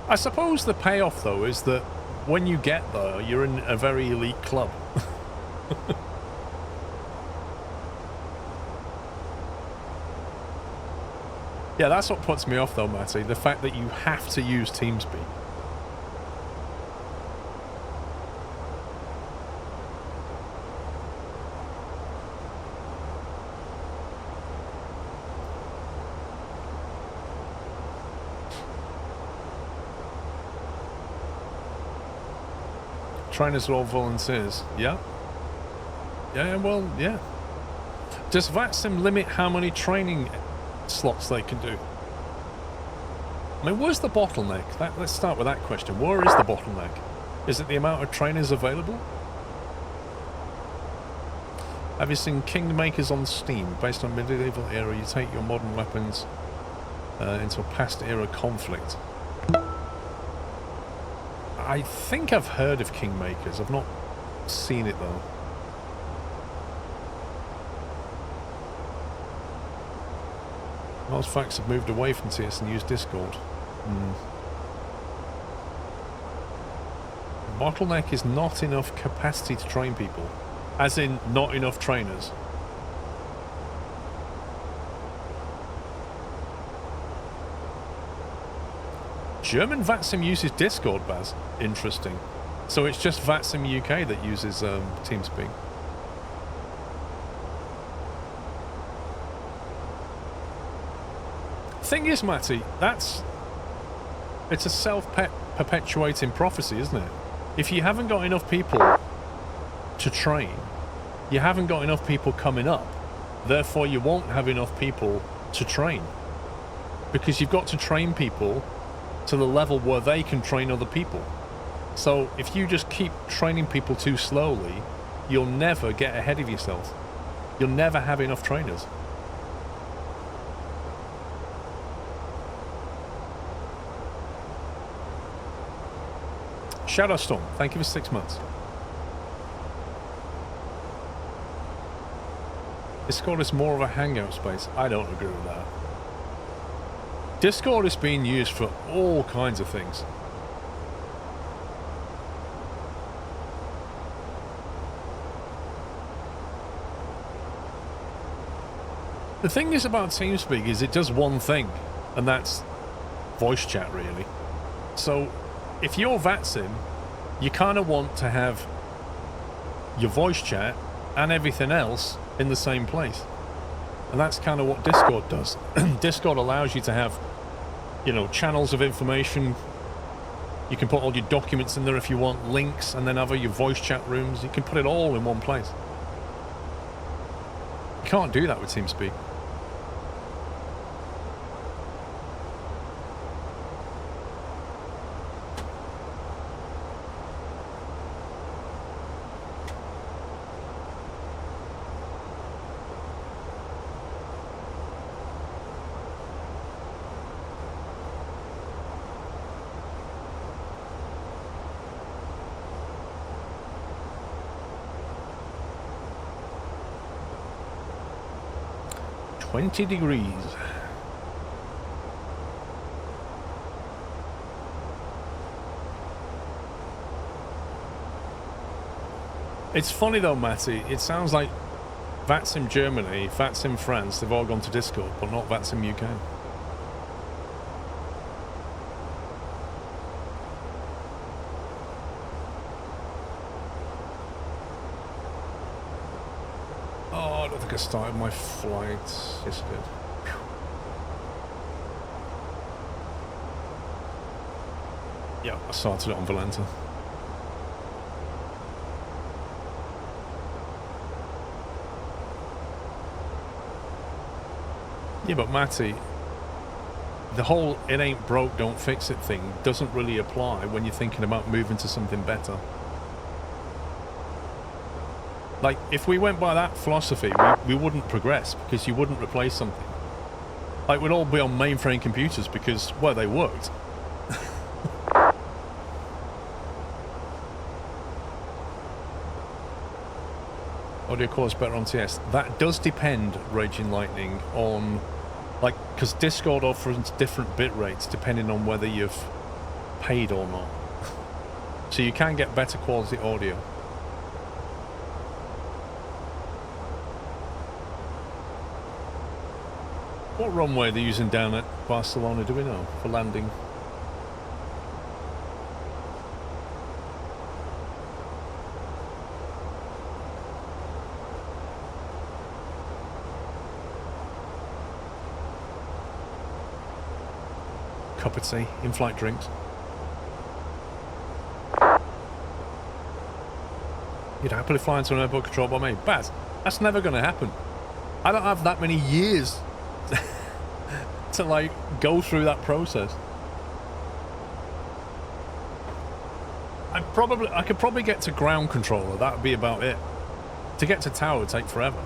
I suppose the payoff, though, is that when you get there, you're in a very elite club. Yeah, that's what puts me off, though, Matty. The fact that you have to use TeamSpeak. Trainers are all volunteers. Yeah. Yeah, well, yeah. Does VATSIM limit how many training slots they can do? I mean, where's the bottleneck? Let's start with that question. Where is the bottleneck? Is it the amount of trainers available? Have you seen Kingmakers on Steam? Based on medieval era, you take your modern weapons into a past era conflict. I think I've heard of Kingmakers. I've not seen it though. Most facts have moved away from TS and used Discord. Bottleneck is not enough capacity to train people. As in, not enough trainers. German VATSIM uses Discord, Baz. Interesting. So it's just VATSIM UK that uses TeamSpeak. Thing is, Matty, it's a self-perpetuating prophecy, isn't it? If you haven't got enough people to train, you haven't got enough people coming up, therefore you won't have enough people to train. Because you've got to train people to the level where they can train other people. So if you just keep training people too slowly, you'll never get ahead of yourself. You'll never have enough trainers. Shadowstorm, thank you for 6 months. Discord is more of a hangout space. I don't agree with that. Discord is being used for all kinds of things. The thing is about TeamSpeak is it does one thing, and that's voice chat, really. So if you're VATSIM, you kind of want to have your voice chat and everything else in the same place. And that's kind of what Discord does. Discord allows you to have, you know, channels of information. You can put all your documents in there if you want, links, and then have your voice chat rooms. You can put it all in one place. You can't do that with TeamSpeak. $20 degrees. It's funny though, Matty. It sounds like VATSIM Germany, VATSIM France, they've all gone to Discord, but not VATSIM UK. I started my flight. Yes, I did. Yeah, I started it on Valenta. Yeah, but Matty, the whole "it ain't broke, don't fix it" thing doesn't really apply when you're thinking about moving to something better. Like, if we went by that philosophy, we wouldn't progress, because you wouldn't replace something. Like, we'd all be on mainframe computers because, well, they worked. Audio course better on TS. That does depend, Raging Lightning, on, like, because Discord offers different bit rates depending on whether you've paid or not. So you can get better quality audio. What runway are they using down at Barcelona, do we know, for landing? Cup of tea, in-flight drinks. You'd happily fly into an airport controlled by me. Baz, that's never going to happen. I don't have that many years to, like, go through that process. I could probably get to ground controller. That would be about it. To get to tower would take forever.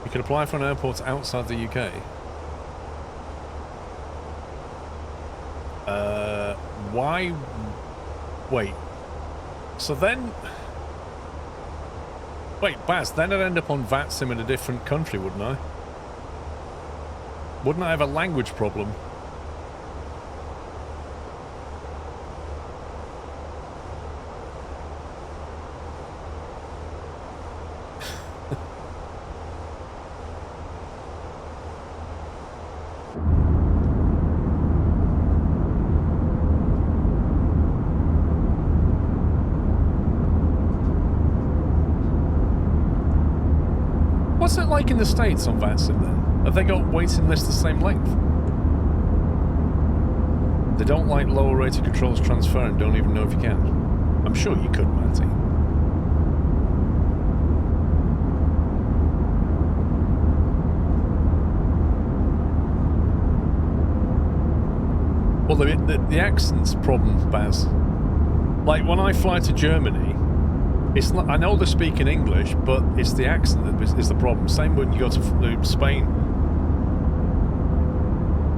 You could apply for an airport outside the UK. Why? Wait. So then... Wait, Baz, then I'd end up on VATSIM in a different country, wouldn't I? Wouldn't I have a language problem? What's it like in the States on VATSIM then? Have they got waiting lists the same length? They don't like lower rated controls transfer and don't even know if you can. I'm sure you could, Matty. Well, the accent's problem, Baz. Like, when I fly to Germany, it's not, I know they're speaking English, but it's the accent that is the problem. Same when you go to Spain.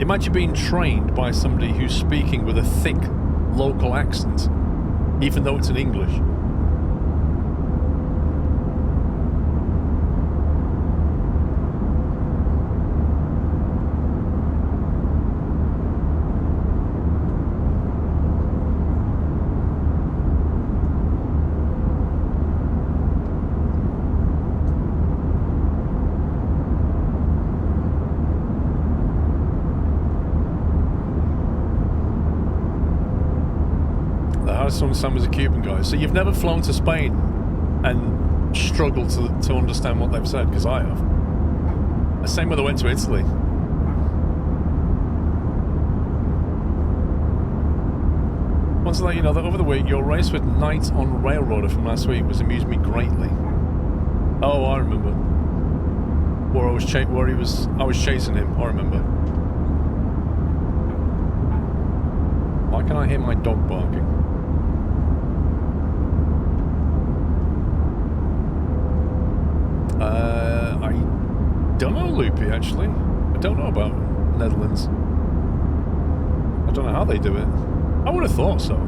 Imagine being trained by somebody who's speaking with a thick local accent, even though it's in English. To understand was a Cuban guy. So you've never flown to Spain and struggled to understand what they've said, because I have. The same when I went to Italy. Want to let you know that over the week, your race with Knight on Railroader from last week was amused me greatly. Oh, I remember. Where I was chasing him. I remember. Why can I hear my dog barking? I don't know, Loopy, actually. I don't know about Netherlands. I don't know how they do it. I would have thought so.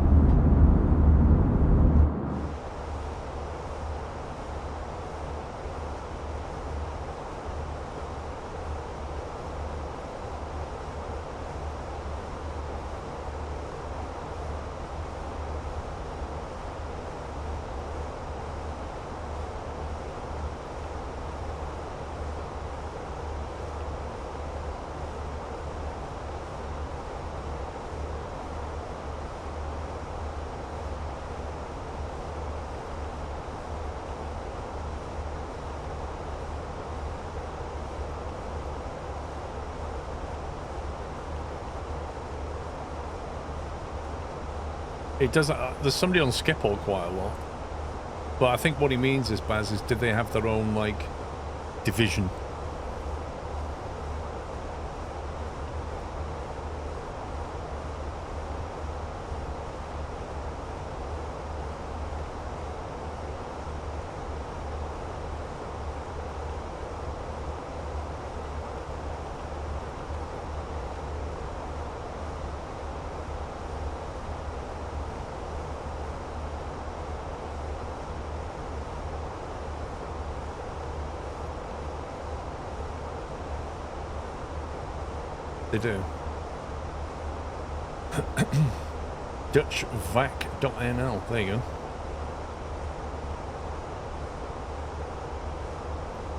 It does. There's somebody on Schiphol quite a lot. But I think what he means is, Baz, is did they have their own, like, division? They do. DutchVac.nl. There you go.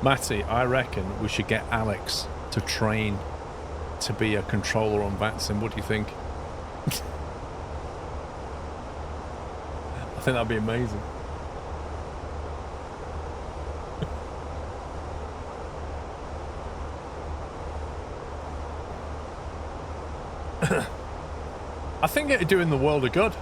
Matty, I reckon we should get Alex to train to be a controller on VATSIM. What do you think? I think that'd be amazing. I think it'd do in the world a good.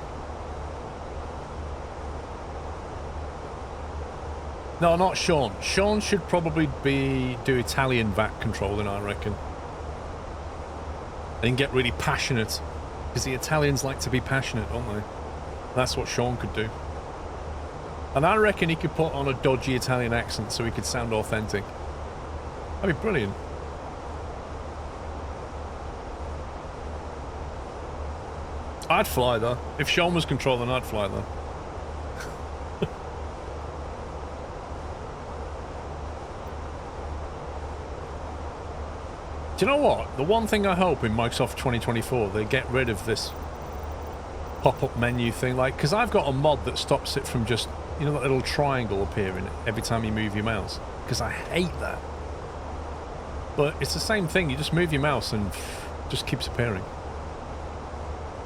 No, not Sean. Sean should probably do Italian VAT controlling, I reckon. And get really passionate. Because the Italians like to be passionate, don't they? That's what Sean could do. And I reckon he could put on a dodgy Italian accent so he could sound authentic. That'd be brilliant. I'd fly though. If Sean was controlling, I'd fly though. Do you know what? The one thing I hope in Microsoft 2024, they get rid of this pop-up menu thing. Like, because I've got a mod that stops it from just, you know, that little triangle appearing every time you move your mouse. Because I hate that. But it's the same thing. You just move your mouse and it just keeps appearing.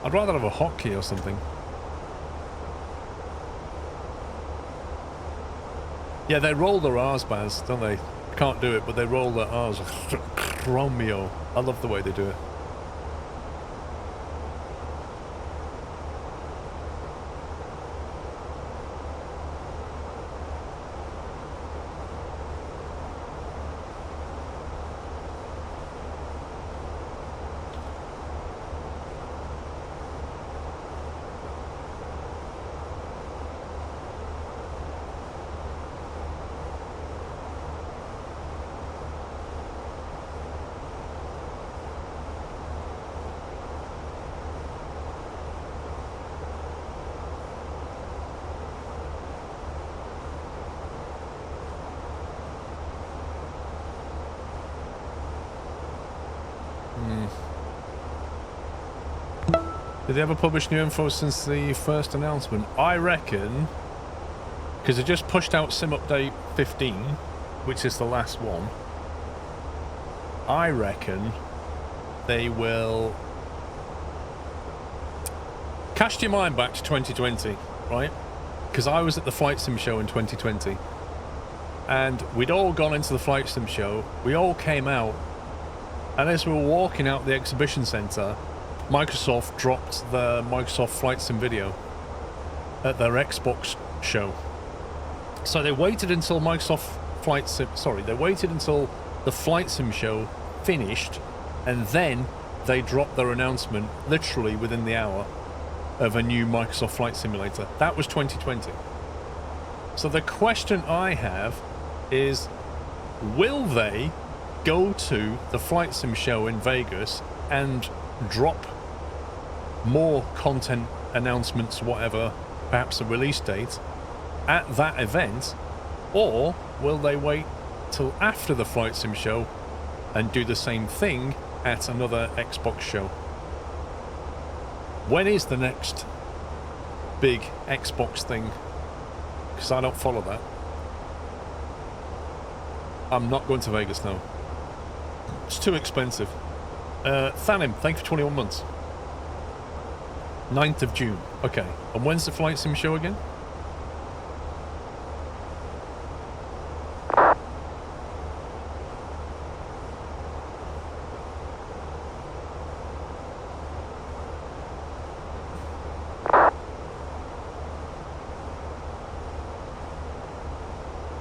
I'd rather have a hotkey or something. Yeah, they roll their R's, Baz, don't they? Can't do it, but they roll their R's. Romeo. I love the way they do it. Did they ever publish new info since the first announcement? I reckon, because they just pushed out Sim Update 15, which is the last one. I reckon they will cast your mind back to 2020, right? Because I was at the Flight Sim show in 2020, and we'd all gone into the Flight Sim show. We all came out, and as we were walking out the exhibition center, Microsoft dropped the Microsoft Flight Sim video at their Xbox show. So they waited until they waited until the Flight Sim show finished, and then they dropped their announcement literally within the hour of a new Microsoft Flight Simulator. That was 2020. So the question I have is, will they go to the Flight Sim show in Vegas and drop more content announcements, whatever, perhaps a release date at that event, or will they wait till after the Flight Sim show and do the same thing at another Xbox show? When is the next big Xbox thing? Because I don't follow that. I'm not going to Vegas now. It's too expensive. Thanim, thank you for 21 months. 9th of June. Okay. And when's the Flight Sim show again?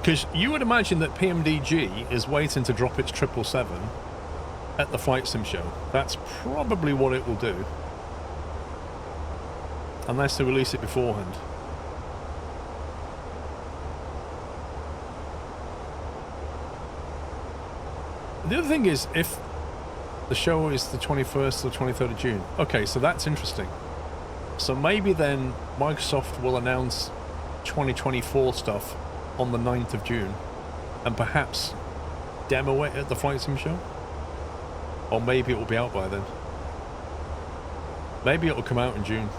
Because you would imagine that PMDG is waiting to drop its 777 at the Flight Sim show. That's probably what it will do. Unless they release it beforehand. The other thing is, if the show is the 21st or 23rd of June. Okay, so that's interesting. So maybe then Microsoft will announce 2024 stuff on the 9th of June and perhaps demo it at the Flight Sim show. Or maybe it will be out by then. Maybe it will come out in June.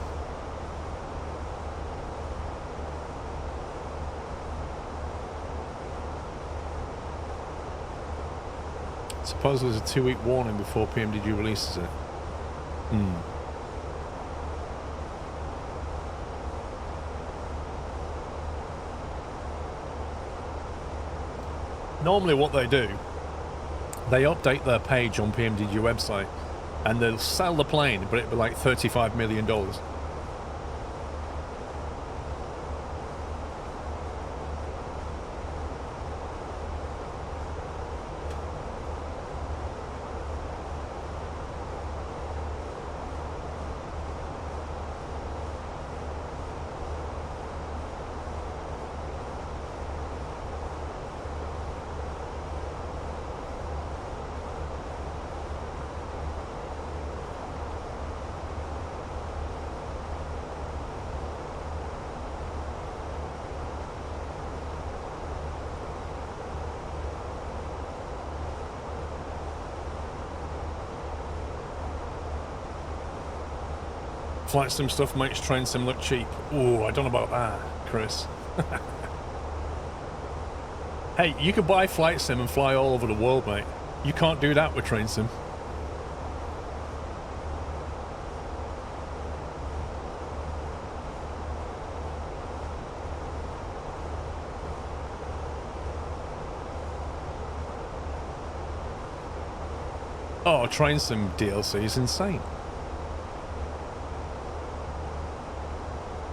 Suppose there's a 2-week warning before PMDG releases it. Normally what they do, they update their page on PMDG website and they'll sell the plane, but it'll be like $35 million. Flight Sim stuff makes Train Sim look cheap. Ooh, I don't know about that, Chris. Hey, you could buy Flight Sim and fly all over the world, mate. You can't do that with Train Sim. Oh, Train Sim DLC is insane.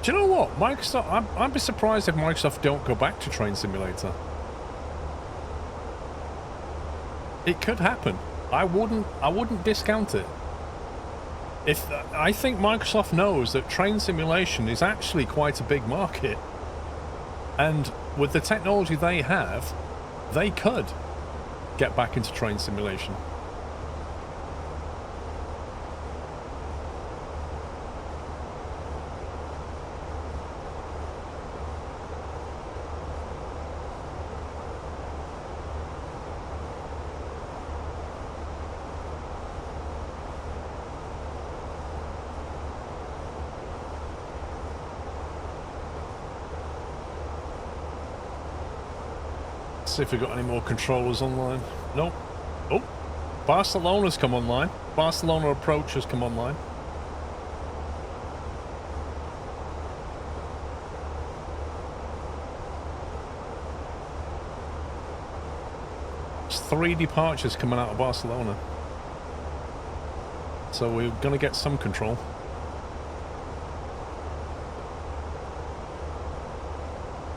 Do you know what? Microsoft, I'd be surprised if Microsoft don't go back to Train Simulator. It could happen. I wouldn't discount it. I think Microsoft knows that train simulation is actually quite a big market. And with the technology they have, they could get back into train simulation. See if we've got any more controllers online. Nope. Oh, Barcelona's come online. Barcelona Approach has come online. There's 3 departures coming out of Barcelona. So we're going to get some control.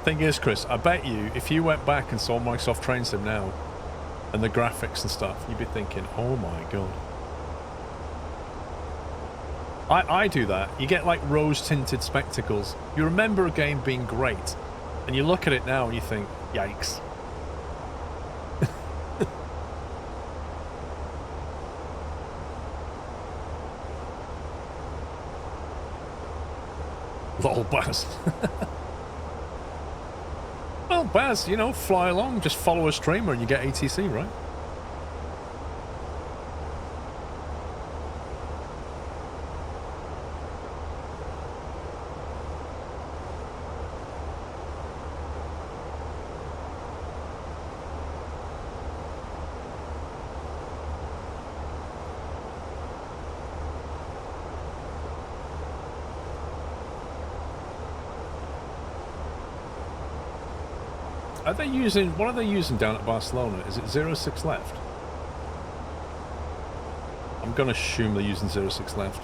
Thing is, Chris, I bet you if you went back and saw Microsoft Train Sim now and the graphics and stuff, you'd be thinking, oh my god. I do that. You get like rose-tinted spectacles. You remember a game being great and you look at it now and you think, yikes. Lol, Baz. Well, Baz, you know, fly along, just follow a streamer and you get ATC, right? Are they using, what are they using down at Barcelona? Is it 06 left? I'm going to assume they're using 06 left.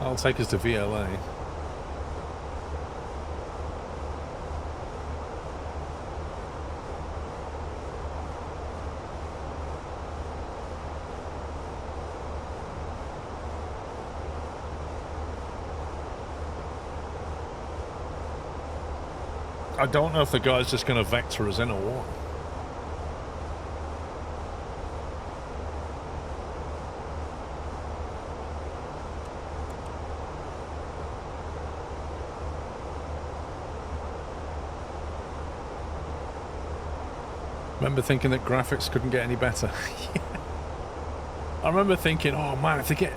I'll take us to VLA. I don't know if the guy's just going to vector us in or what. Remember thinking that graphics couldn't get any better. Yeah. I remember thinking, oh man, if they get...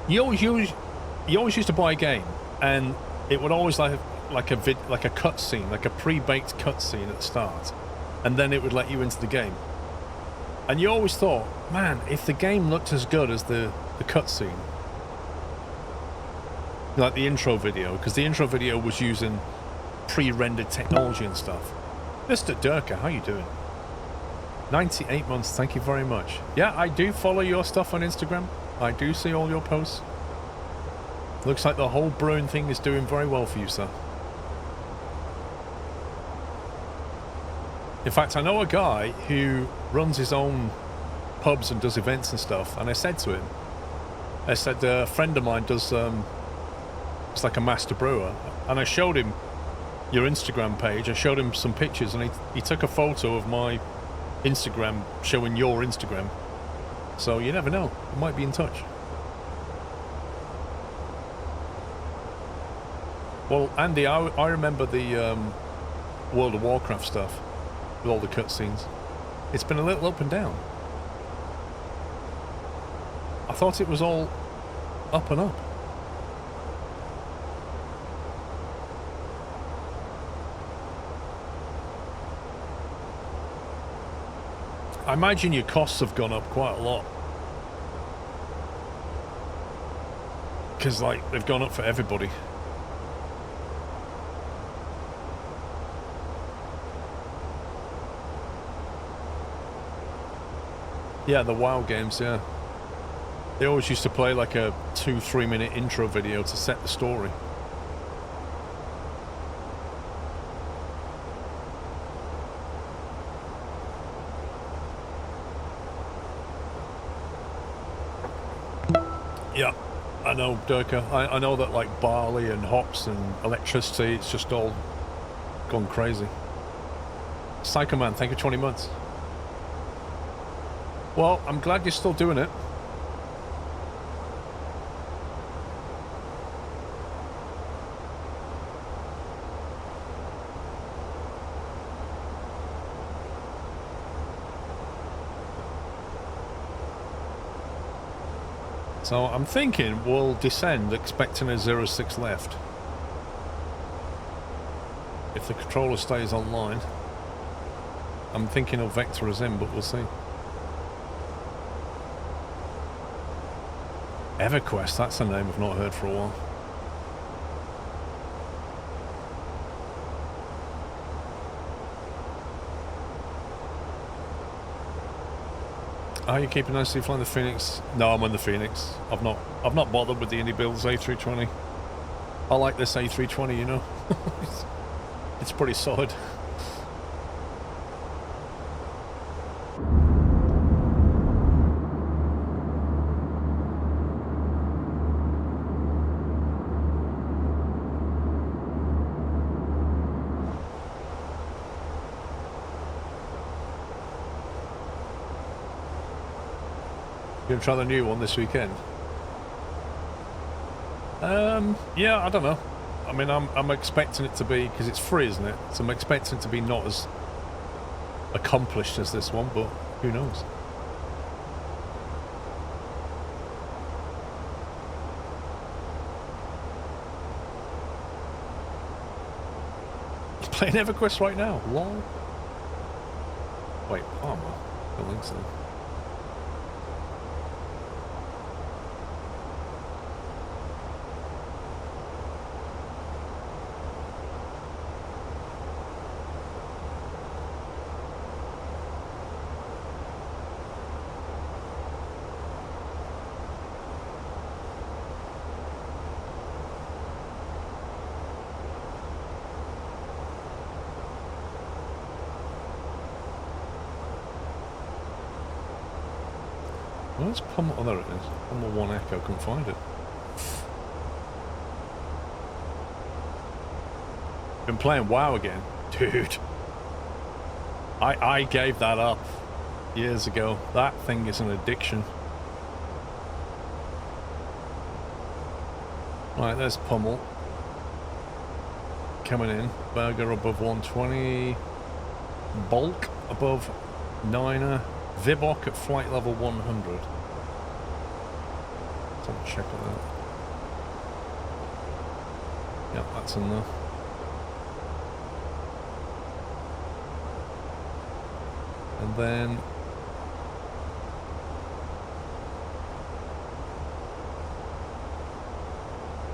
You always used to buy a game and it would always like a cutscene, like a pre-baked cutscene at the start, and then it would let you into the game. And you always thought, man, if the game looked as good as the cutscene, like the intro video, because the intro video was using pre-rendered technology and stuff. Mr. Durka, how you doing? 98 months, thank you very much. Yeah, I do follow your stuff on Instagram. I do see all your posts. Looks like the whole brewing thing is doing very well for you, sir. In fact, I know a guy who runs his own pubs and does events and stuff, and I said to him, a friend of mine does, it's like a master brewer, and I showed him your Instagram page, I showed him some pictures, and he took a photo of my Instagram showing your Instagram. So you never know, I might be in touch. Well, Andy, I remember the World of Warcraft stuff with all the cutscenes. It's been a little up and down. I thought it was all up and up. I imagine your costs have gone up quite a lot. Because, like, they've gone up for everybody. Yeah, the WoW games, yeah. They always used to play like a 2-3 minute intro video to set the story. Yeah, I know, Durka. I know that like barley and hops and electricity, it's just all gone crazy. Psycho Man, thank you 20 months. Well, I'm glad you're still doing it. So I'm thinking we'll descend expecting a 06 left. If the controller stays online. I'm thinking he'll vector us in, but we'll see. EverQuest, that's a name I've not heard for a while. Are you keeping nicely flying the Phoenix? No, I'm on the Phoenix. I've not bothered with the Indy builds A320. I like this A320, you know. It's pretty solid. You gonna try the new one this weekend? Yeah, I don't know. I mean, I'm expecting it to be, because it's free, isn't it? So I'm expecting it to be not as accomplished as this one, but who knows? He's playing EverQuest right now. Lol. Wait, Palmer? I don't think so. Where's Pummel? Oh, there it is. Pummel 1 Echo. Couldn't find it. Been playing WoW again. Dude. I gave that up years ago. That thing is an addiction. Right, there's Pummel. Coming in. Burger above 120. Bulk above 9er. Vibok at flight level 100. Let's have a check on that. Yep, that's in there. And then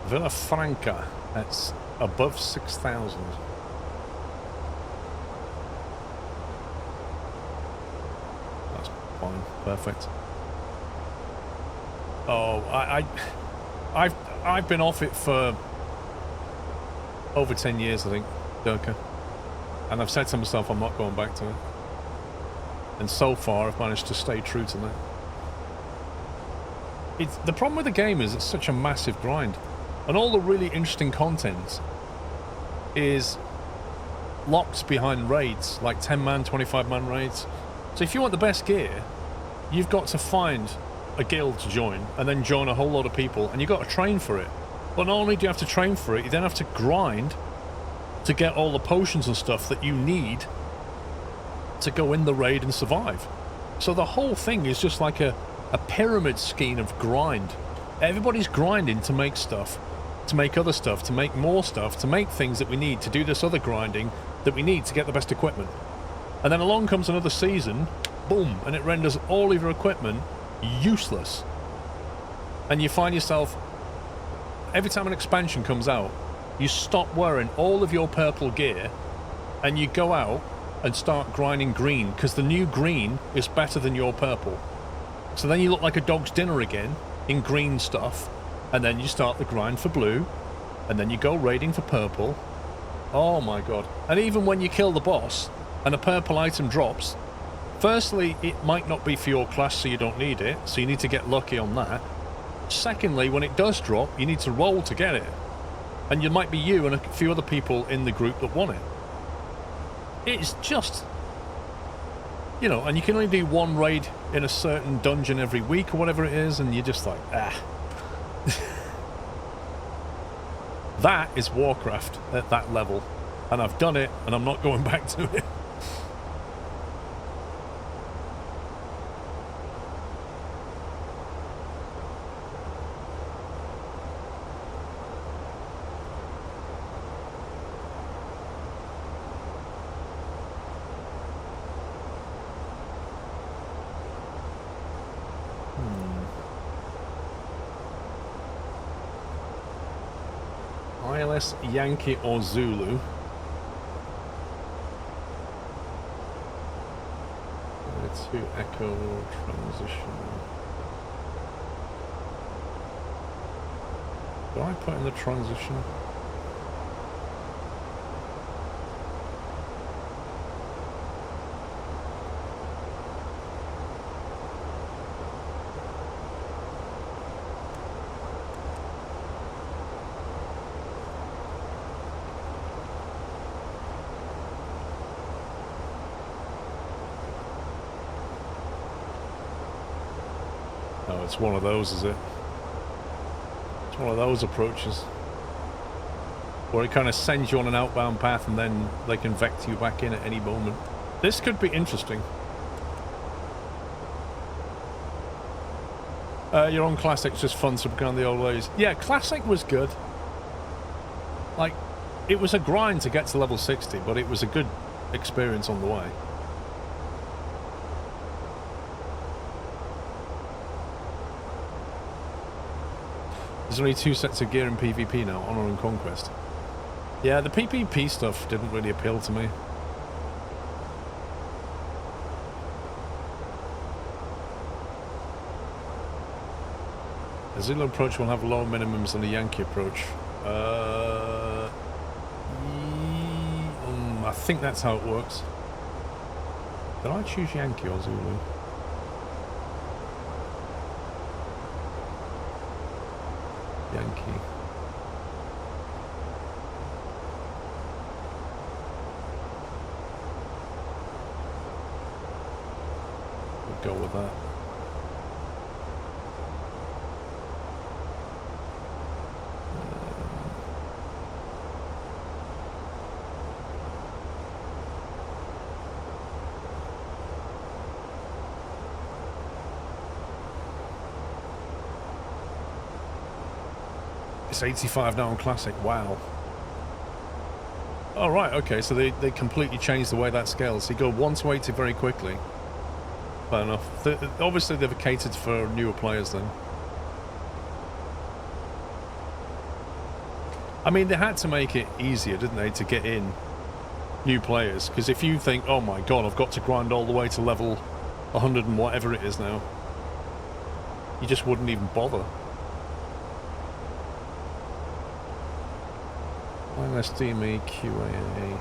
Villafranca, that's above 6,000. That's fine, perfect. Oh, I've been off it for over 10 years, I think, Durka. And I've said to myself I'm not going back to it. And so far I've managed to stay true to that. The problem with the game is it's such a massive grind. And all the really interesting content is locked behind raids, like 10-man, 25-man raids. So if you want the best gear, you've got to find a guild to join, and then join a whole lot of people, and you've got to train for it. But not only do you have to train for it, you then have to grind to get all the potions and stuff that you need to go in the raid and survive. So the whole thing is just like a pyramid scheme of grind. Everybody's grinding to make stuff, to make other stuff, to make more stuff, to make things that we need to do this other grinding that we need to get the best equipment. And then along comes another season, boom, and it renders all of your equipment useless. And you find yourself, every time an expansion comes out, you stop wearing all of your purple gear and you go out and start grinding green, because the new green is better than your purple. So then you look like a dog's dinner again in green stuff, and then you start the grind for blue, and then you go raiding for purple. Oh my god. And even when you kill the boss and a purple item drops, firstly, it might not be for your class, so you don't need it, so you need to get lucky on that. Secondly, when it does drop, you need to roll to get it. And you might be you and a few other people in the group that want it. It's just, you know, and you can only do one raid in a certain dungeon every week or whatever it is, and you're just like, ah. That is Warcraft at that level. And I've done it, and I'm not going back to it. ILS Yankee or Zulu. To Echo transition. Do I put in the transition? It's one of those, is it? It's one of those approaches where it kind of sends you on an outbound path and then they can vector you back in at any moment. This could be interesting. Your own Classic's just fun to become the old ways. Yeah, Classic was good. Like, it was a grind to get to level 60, but it was a good experience on the way. There's only 2 sets of gear in PvP now, Honor and Conquest. Yeah, the PvP stuff didn't really appeal to me. The Zulu approach will have lower minimums than the Yankee approach. I think that's how it works. Did I choose Yankee or Zulu? Yankee. We'll go with that. It's 85 now on Classic. Wow. Oh, right, okay, so they completely changed the way that scales. So you go 1 to 80 very quickly. Fair enough. Obviously, they've catered for newer players then. I mean, they had to make it easier, didn't they, to get in new players? Because if you think, oh my god, I've got to grind all the way to level 100 and whatever it is now, you just wouldn't even bother. LSDME QAA.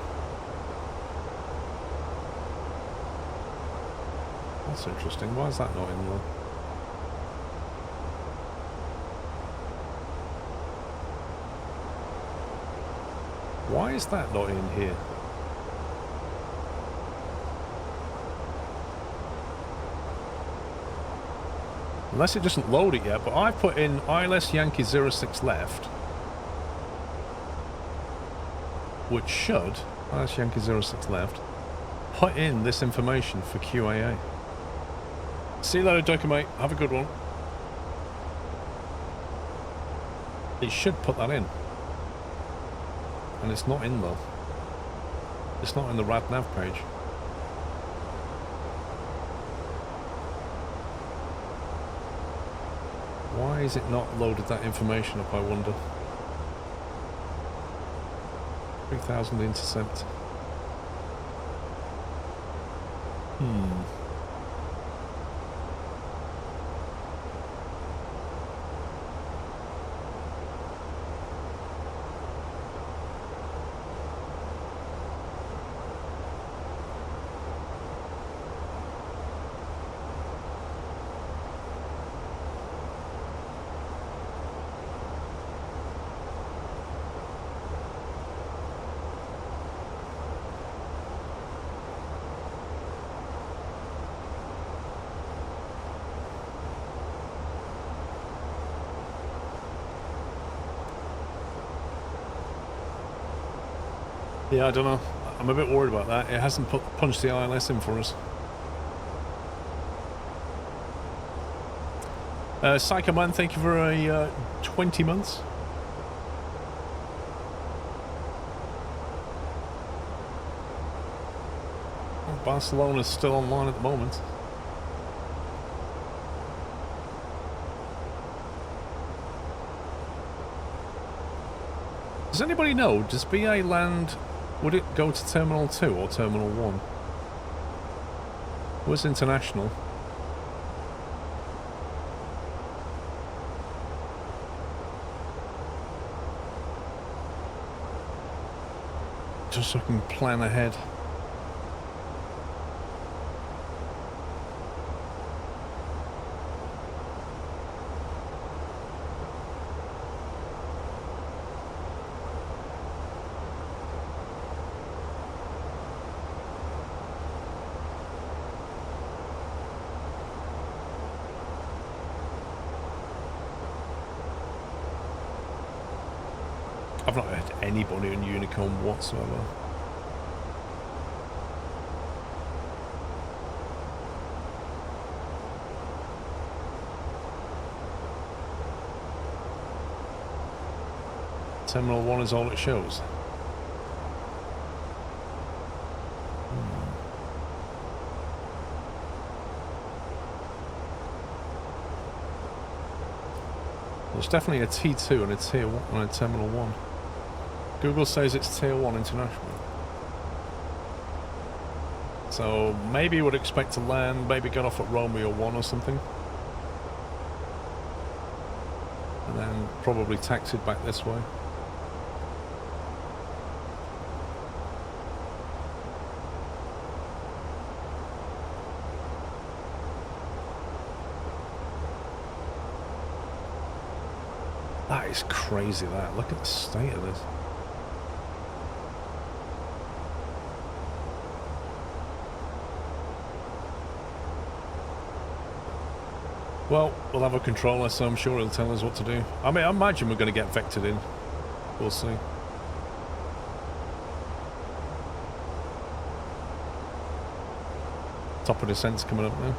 That's interesting. Why is that not in there? Why is that not in here? Unless it doesn't load it yet, but I've put in ILS Yankee 06 left. Which should, ILS Yankee 06 left, put in this information for QAA. See you later, Doka, mate. Have a good one. It should put that in. And it's not in though. It's not in the RAD nav page. Why is it not loaded that information up, I wonder? 3000 intercept. Yeah, I don't know. I'm a bit worried about that. It hasn't punched the ILS in for us. Psycho Man, thank you for a 20 months. Well, Barcelona's still online at the moment. Does anybody know, does BA land, would it go to Terminal 2 or Terminal 1? Was international? Just so I can plan ahead. I've not heard anybody on Unicorn whatsoever. Terminal 1 is all it shows. There's definitely a T2 and a Tier 1 and a Terminal 1. Google says it's Tier 1 international. So maybe you would expect to land, maybe get off at Romeo 1 or something. And then probably taxi back this way. That is crazy, that. Look at the state of this. Well, we'll have a controller, so I'm sure it'll tell us what to do. I mean, I imagine we're going to get vectored in. We'll see. Top of descent's coming up now.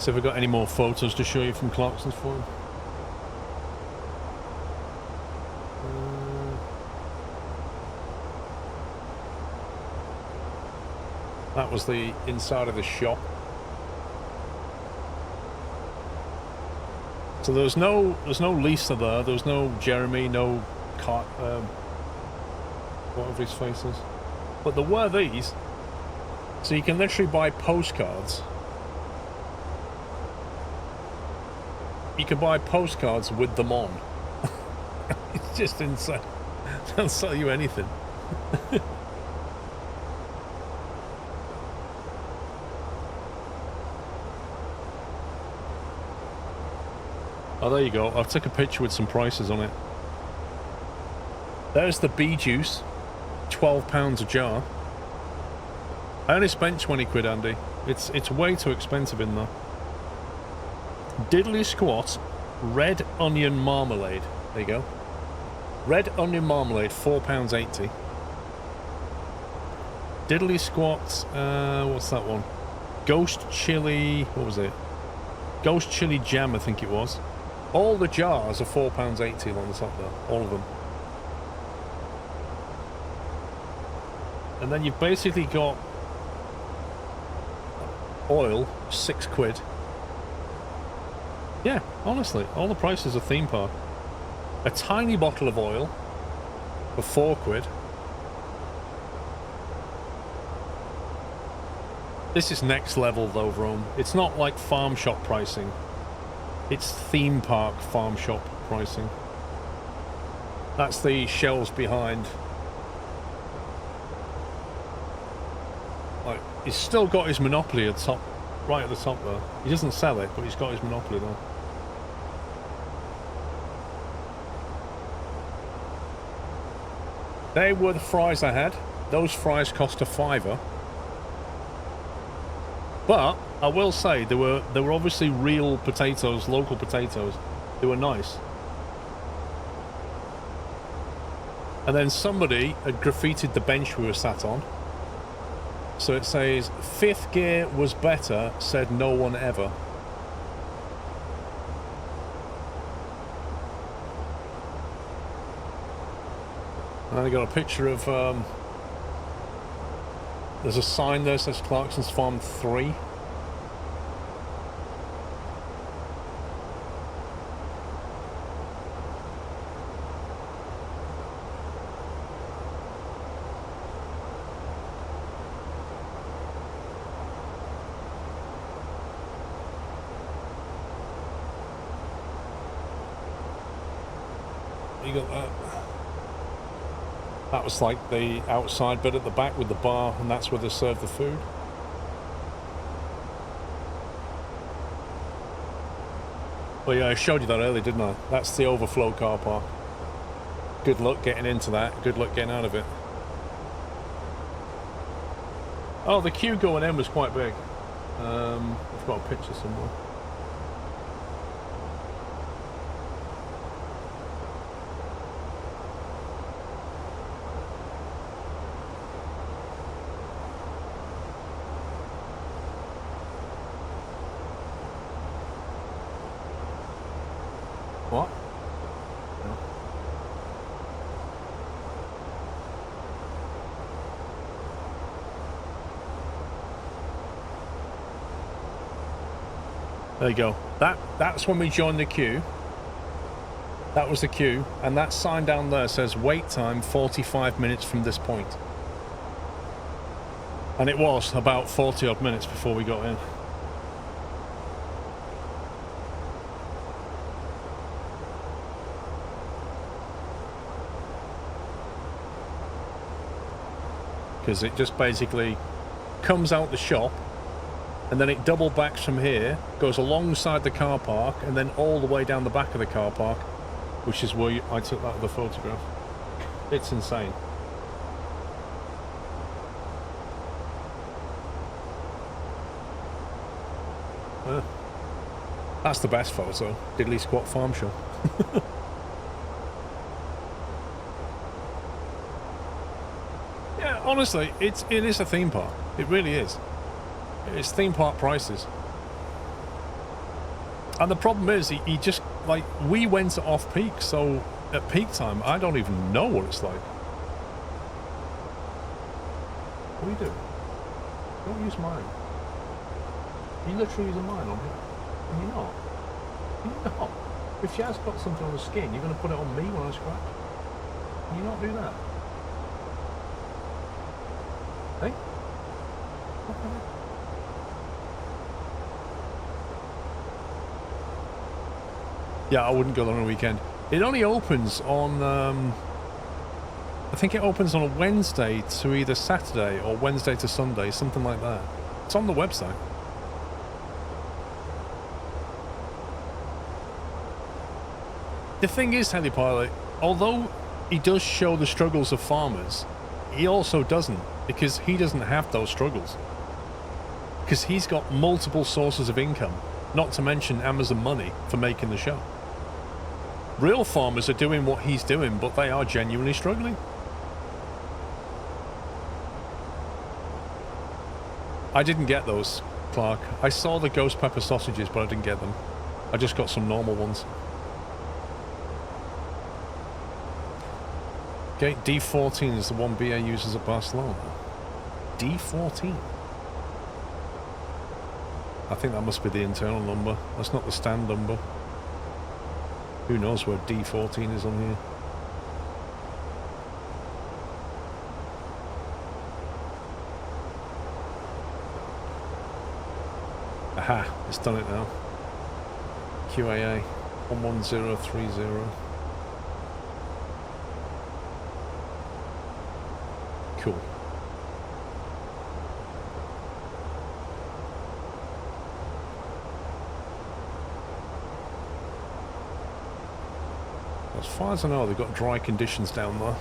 So have we got any more photos to show you from Clarkson's phone? That was the inside of the shop. So there's no Lisa there. There was no Jeremy, no whatever his face is. But there were these. So you can literally buy postcards. You can buy postcards with them on. It's just insane. They'll sell you anything. Oh, there you go. I took a picture with some prices on it. There's the bee juice. £12 a jar. I only spent 20 quid, Andy. It's way too expensive in there. Diddly squat red onion marmalade. There you go. Red onion marmalade, £4.80. Diddly squat, what's that one? Ghost chili, what was it? Ghost chili jam, I think it was. All the jars are £4.80 on the top there. All of them. And then you've basically got oil, 6 quid. Yeah, honestly, all the prices are theme park. A tiny bottle of oil for 4 quid. This is next level though, Rome. It's not like farm shop pricing. It's theme park farm shop pricing. That's the shelves behind. Like, he's still got his Monopoly at the top, right at the top there. He doesn't sell it, but he's got his Monopoly there. They were the fries I had. Those fries cost a £5. But I will say they were obviously real potatoes, local potatoes. They were nice. And then somebody had graffitied the bench we were sat on. So it says, "Fifth gear was better, said no one ever." And I got a picture of, there's a sign there that says Clarkson's Farm 3. You got that. That was like the outside bit at the back with the bar, and that's where they serve the food. Well, yeah, I showed you that earlier, didn't I? That's the overflow car park. Good luck getting into that. Good luck getting out of it. Oh, the queue going in was quite big. I've got a picture somewhere. What? No. There you go. That's when we joined the queue. That was the queue, and that sign down there says wait time 45 minutes from this point. And it was about 40 odd minutes before we got in. Because it just basically comes out the shop, and then it double backs from here, goes alongside the car park, and then all the way down the back of the car park, which is where I took that other photograph. It's insane. That's the best photo. Diddley Squat Farm Show. Yeah, honestly, it is a theme park. It really is. It's theme park prices. And the problem is, he just, like, we went off peak, so at peak time, I don't even know what it's like. What are you doing? Don't use mine. You literally using mine on here. Can you not? Can you not? If she has got something on the skin, you're going to put it on me when I scratch? Can you not do that? Hey? Okay. Yeah, I wouldn't go there on a weekend. It only opens on, I think it opens on a Wednesday to either Saturday or Wednesday to Sunday, something like that. It's on the website. The thing is, Helipilot, although he does show the struggles of farmers, he also doesn't, because he doesn't have those struggles. Because he's got multiple sources of income, not to mention Amazon money for making the show. Real farmers are doing what he's doing, but they are genuinely struggling. I didn't get those, Clark. I saw the ghost pepper sausages, but I didn't get them. I just got some normal ones. Okay, D14 is the one BA uses at Barcelona. D14? I think that must be the internal number. That's not the stand number. Who knows where D14 is on here? Aha, it's done it now. QAA 11030. Cool. As far as I know, they've got dry conditions down there.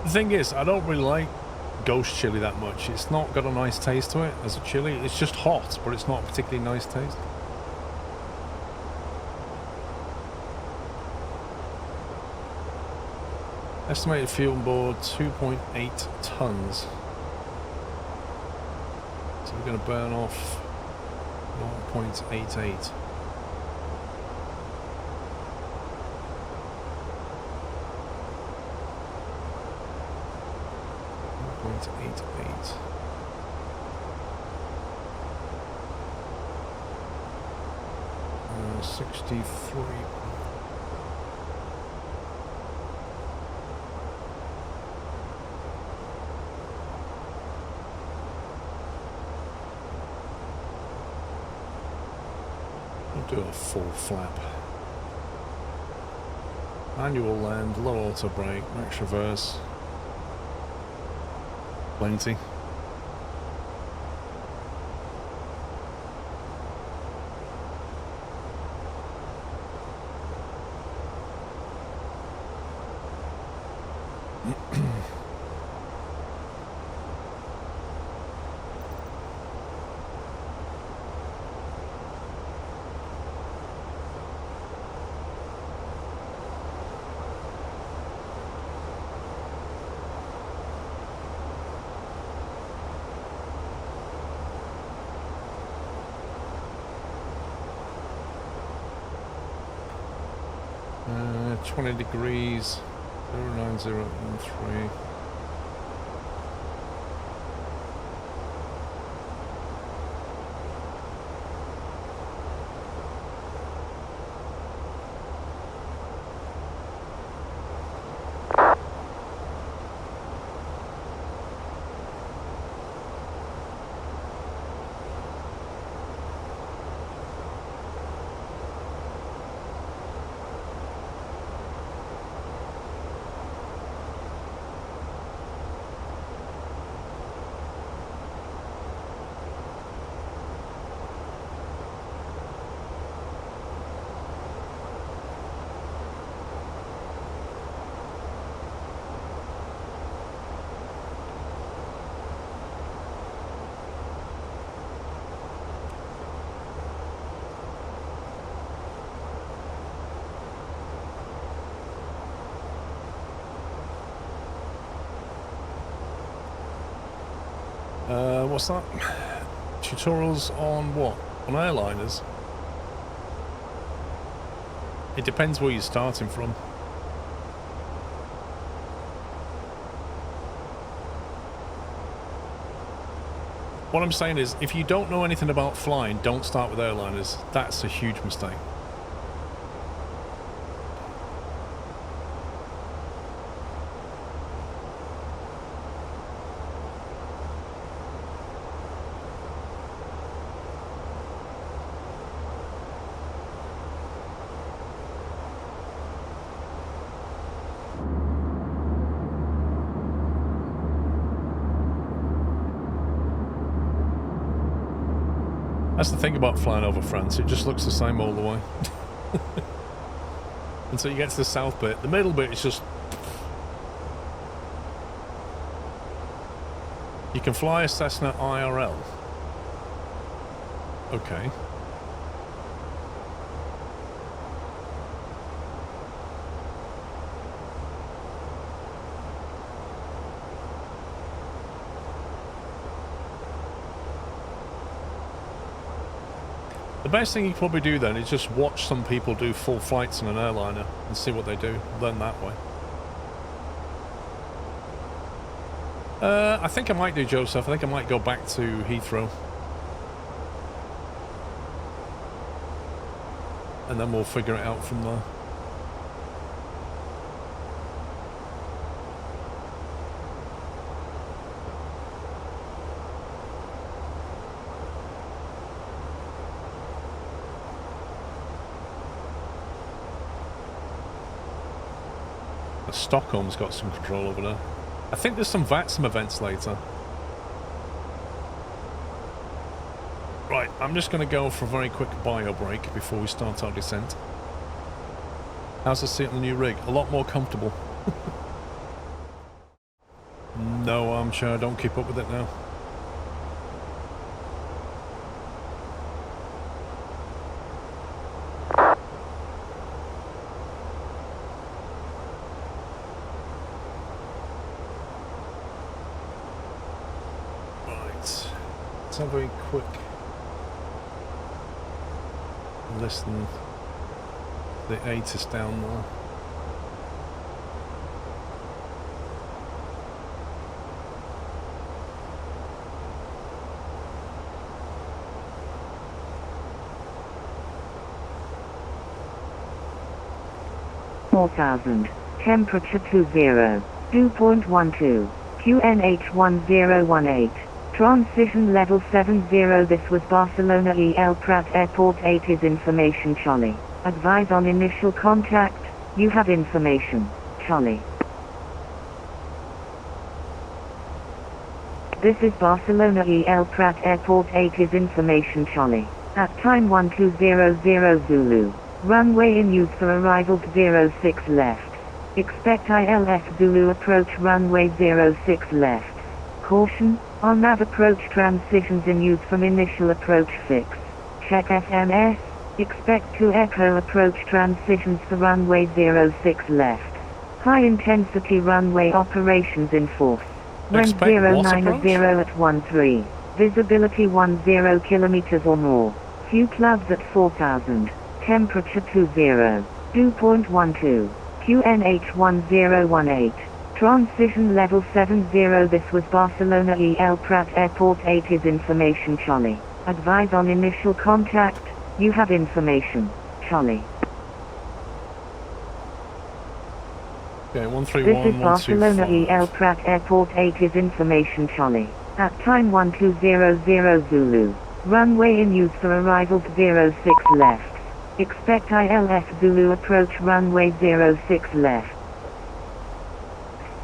The thing is, I don't really like ghost chili that much. It's not got a nice taste to it as a chili. It's just hot, but it's not a particularly nice taste. Estimated fuel on board 2.8 tons. So we're going to burn off 0.88. Uh, 63. We'll do a full flap. Manual land, low auto brake, max reverse. Plenty. 20 degrees, 09013. What's that? Tutorials on what? On airliners? It depends where you're starting from. What I'm saying is, if you don't know anything about flying, don't start with airliners. That's a huge mistake. That's the thing about flying over France, it just looks the same all the way. Until you get to the south bit. The middle bit is just... You can fly a Cessna IRL. Okay. The best thing you can probably do then is just watch some people do full flights in an airliner and see what they do. Learn that way. I think I might do, Joseph. I think I might go back to Heathrow. And then we'll figure it out from there. Stockholm's got some control over there. I think there's some VATSIM events later. Right, I'm just going to go for a very quick bio break before we start our descent. How's the seat on the new rig? A lot more comfortable. No armchair, don't keep up with it now. Let's have a quick listen. The 8 is down there. Temperature 20, 2.12, QNH 1018. Transition level 70. This was Barcelona EL Prat Airport 8 is information Charlie. Advise on initial contact. You have information, Charlie. This is Barcelona EL Prat Airport 8 is information Charlie. At time 1200 Zulu. Runway in use for arrival 06 left. Expect ILS Zulu approach runway 06 left. Caution, on nav approach transitions in use from initial approach fix. Check FMS. Expect to echo approach transitions for runway 06 left. High intensity runway operations in force. Wind Expect what 090 approach? at 13. Visibility 10 kilometers or more. Few clouds at 4000. Temperature 20. Dew point 12. QNH 1018. Transition level 70. This was Barcelona El Prat Airport 8 is information Charlie. Advise on initial contact. You have information, Charlie. Okay, This 131, is Barcelona 125. El Prat Airport 8 is information Charlie. At time 1200 Zulu. Runway in use for arrivals 06 left. Expect ILS Zulu approach runway 06 left.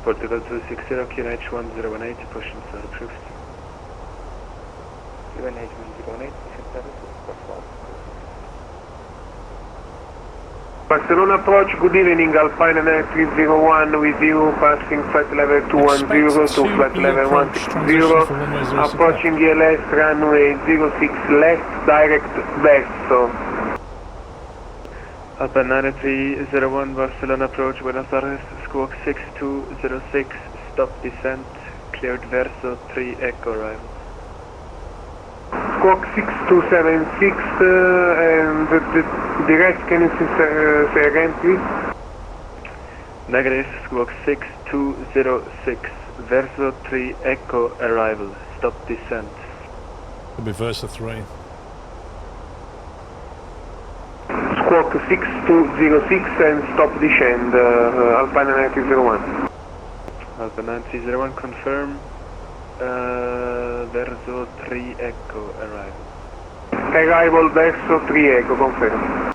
Portugal 260, QNH 1018, push inside approved. QNH 1018, push inside approved. Barcelona approach, good evening, Alpine 301 with you, passing flight level 210 to flight level 160, approaching ELS runway 06 left, direct verso. Alpine 9301, Barcelona approach, Buenos Aires, squawk 6206, stop descent, cleared verso 3 echo arrival. Squawk 6276, and the rest, can you say again, please? Negative, squawk 6206, verso 3 echo arrival, stop descent. It'll be Versa 3. Squawk 6206 and stop descend, Alpine 9301. Alpine 9301, confirm, verso 3 echo arrival. Arrival verso 3 echo, confirm.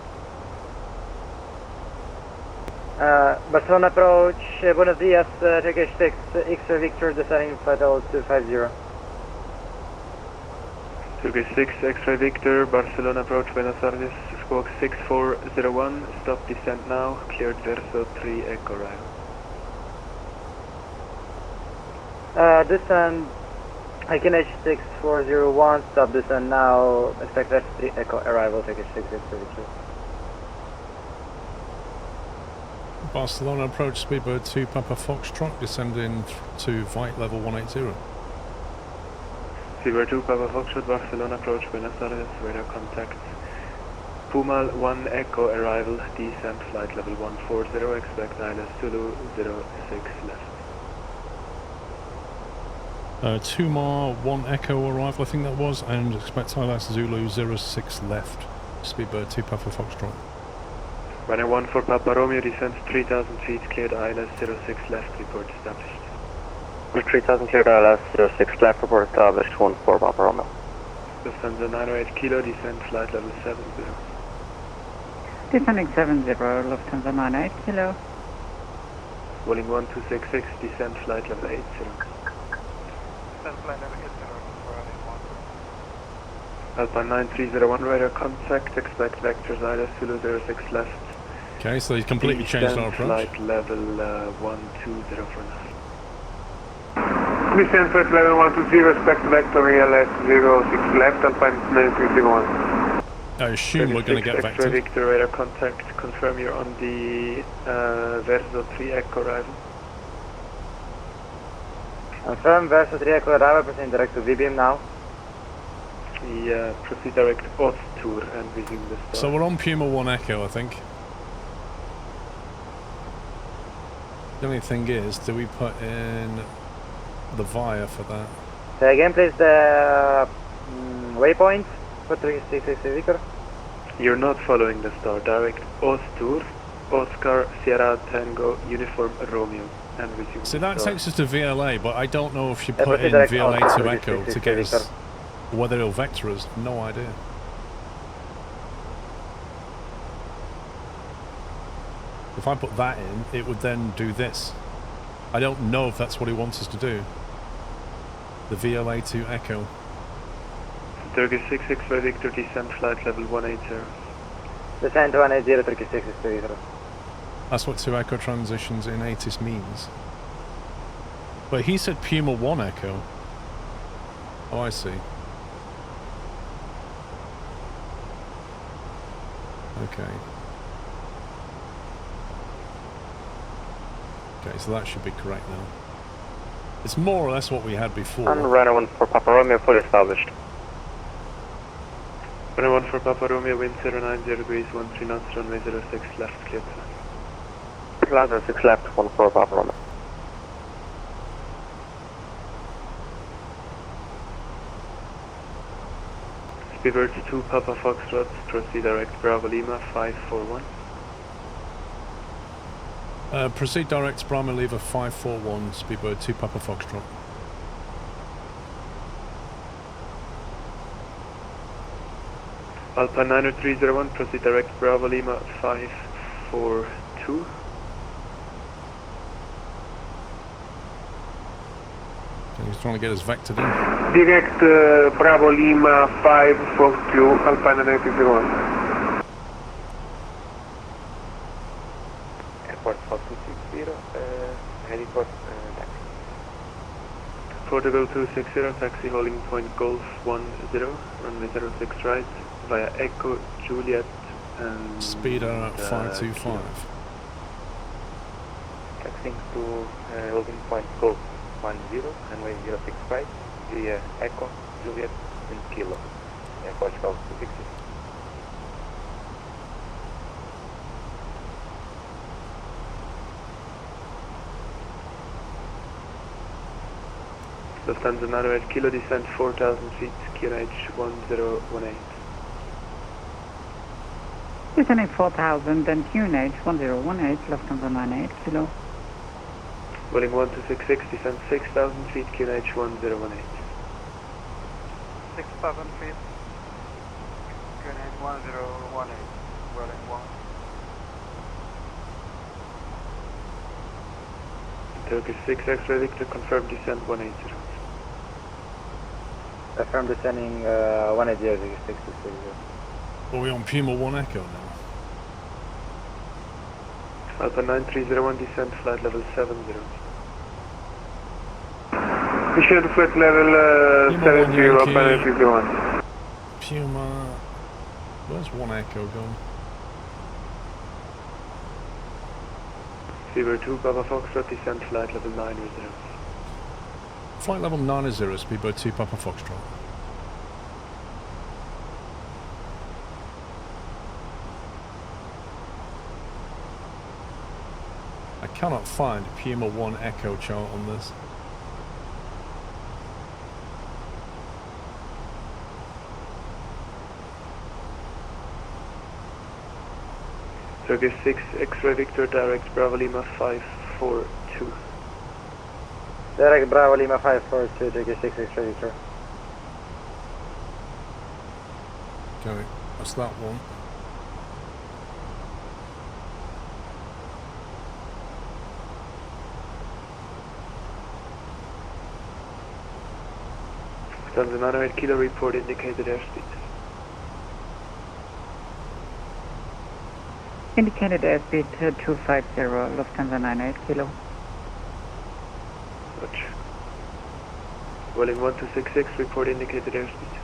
Barcelona approach, buenos dias, Turkish 6, X-ray Victor descending flight level 250. Turkish 6, X-ray Victor, Barcelona approach, Buenos Aires, squawk 6401, stop descent now, cleared verso 3 echo arrival. Descend, QNH 6401, stop descent now, expect verso 3 echo arrival, Turkish 6, X-ray Victor. Barcelona approach, Speedbird 2, Papa Foxtrot, descending to flight level 180. Speedbird 2, Papa Foxtrot, Barcelona approach, Buenos Aires, radar contact. Pumal 1 echo arrival, descent flight level 140, expect ILS Zulu 06 left. 2 Mar, 1 Echo arrival, I think that was, and expect ILS Zulu 06 left. Speedbird 2, Papa Foxtrot. Runner 1 for Papa Romeo, descent 3000 feet, cleared ILS 06 left, report established. 3000 cleared ILS 06 left, report established, 1 for Papa Romeo. Lufthansa 908 kilo, descent flight level 70. Descending 70, Lufthansa 98 kilo. Rolling 1266, descent flight level 80. Alpine 9301, radar contact, expect vectors ILS Zulu 06 left. Okay, so he's completely changed our approach. Flight level 120 for now. Descent flight level 120, expect vector ELS 06 left, Alpine 9301. I assume we're going to get X-ray vectored. Victor, radar contact, confirm you're on the Verso 3 echo arrival. Confirm Verso 3 echo arrival, proceed direct to VBM now. Yeah, proceed direct Oth tour and resume the start. So we're on Puma 1 Echo, I think. The only thing is, do we put in the VIA for that? Say again, please, the waypoint for 366 Victor. You're not following the star. Direct Oth tour, Oscar, Sierra, Tango, Uniform, Romeo, and resume. So that the start. takes us to VLA, but I don't know if you Yeah, put in direct VLA Oscar to Echo to 366 get us Victor. whether it'll vector us. No idea. If I put that in, it would then do this. I don't know if that's what he wants us to do. The VLA to Echo. Turkish 66 by Victor, descent flight level 180. Descent 180, Turkish 66 Victor. That's what 2 echo transitions in ATIS means. But he said Puma 1 echo. Oh, I see. Okay. Okay, so that should be correct now. It's more or less what we had before. And runway 1 for Papa Romeo, fully established. Runway 1 for Papa Romeo, wind 090 degrees, 13 knots, runway 06 left, clear to land. Land 06 left, 1 for Papa Romeo. Speedbird 2 Papa Foxtrot, proceed direct Bravo Lima 541. Proceed direct Brahma Lever 541, Speedbird 2 Papa Foxtrot. Alpine 90301, proceed direct Bravo Lima 542. He's trying to get us vectored in. Direct Bravo Lima 542, Alpine 90301. Airport 4260, heliport taxi. Portugal 260, taxi holding point Golf 10, runway 06 right, via Echo, Juliet, and... Speeder 525. Taxiing to holding point Golf 10, runway 06 right, via Echo, Juliet, and Kilo. Portugal 260. Lufthansa Norway Kilo descent 4,000 feet, QNH 1018. Descending 4,000, then QNH 1018, Lufthansa 98 Kilo. Welling 1266, descent 6,000 feet, QNH 1018. 6,000 feet, QNH 1018, Welling 1. Turkish 6 X-ray Victor, confirm descent 180. Affirm descending 180, 66. Are we on Puma 1 echo now? Alpha 9301, descent flight level 70. Mission to flight level 70, Alpine 9301. Puma... Where's 1 echo gone? Fever 2, Papa Foxtrot, descent flight level 90. Flight level 90, Speedbird 2 Papa Foxtrot. I cannot find Puma 1 echo chart on this. Turkish 6 X-ray Victor, direct Bravo Lima 542. Direct Bravo Lima 542, Turkish 6 X-ray Victor. Okay, that's that one. Lufthansa 98 Kilo report indicated airspeed. Indicated airspeed 250, Lufthansa 98 Kilo. Roger. Welling 1266, report indicated airspeed.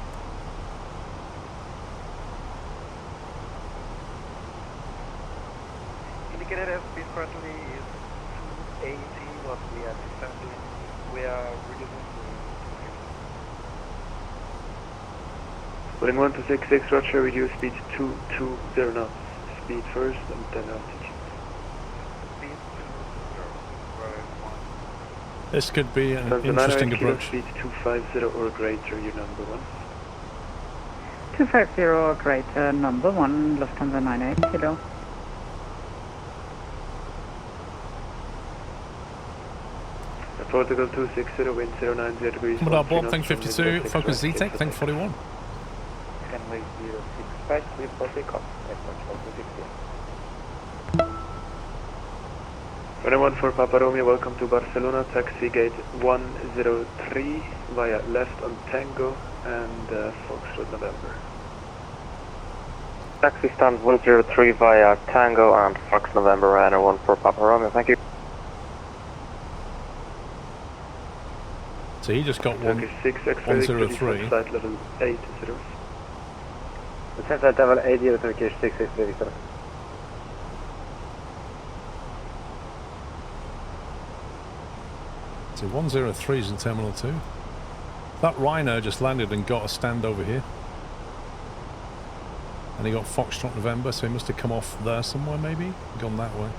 Indicated airspeed currently is 280, what we are descending. We are reducing Welling 1266, Roger, reduce speed 220 knots. Speed first and then altitude. speed 2 This could be an Lufthansa interesting 98 Kilo, approach. speed 250 or greater, your number 1. 250 or greater, number 1, Lufthansa 98 Kilo. Portugal 260, wind 090 degrees. Commodore Bob, thing 52, Focus Z-Tech, thing 41. Runway 065, clear for takeoff. Airport 260. Runway 1 for Papa Romeo, welcome to Barcelona, taxi gate 103 via left on Tango and Foxtrot November. Taxi stand 103 via Tango and Fox November Ryanair 1 for Papa Romeo, thank you. So he just got Turkish 6 X-ray, 103. flight level 80. Descent flight level 80, Turkish 6 X-ray, Victor. So 103 is in Terminal 2. That Ryanair just landed and got a stand over here. And he got Foxtrot November, so he must have come off there somewhere maybe? Gone that way.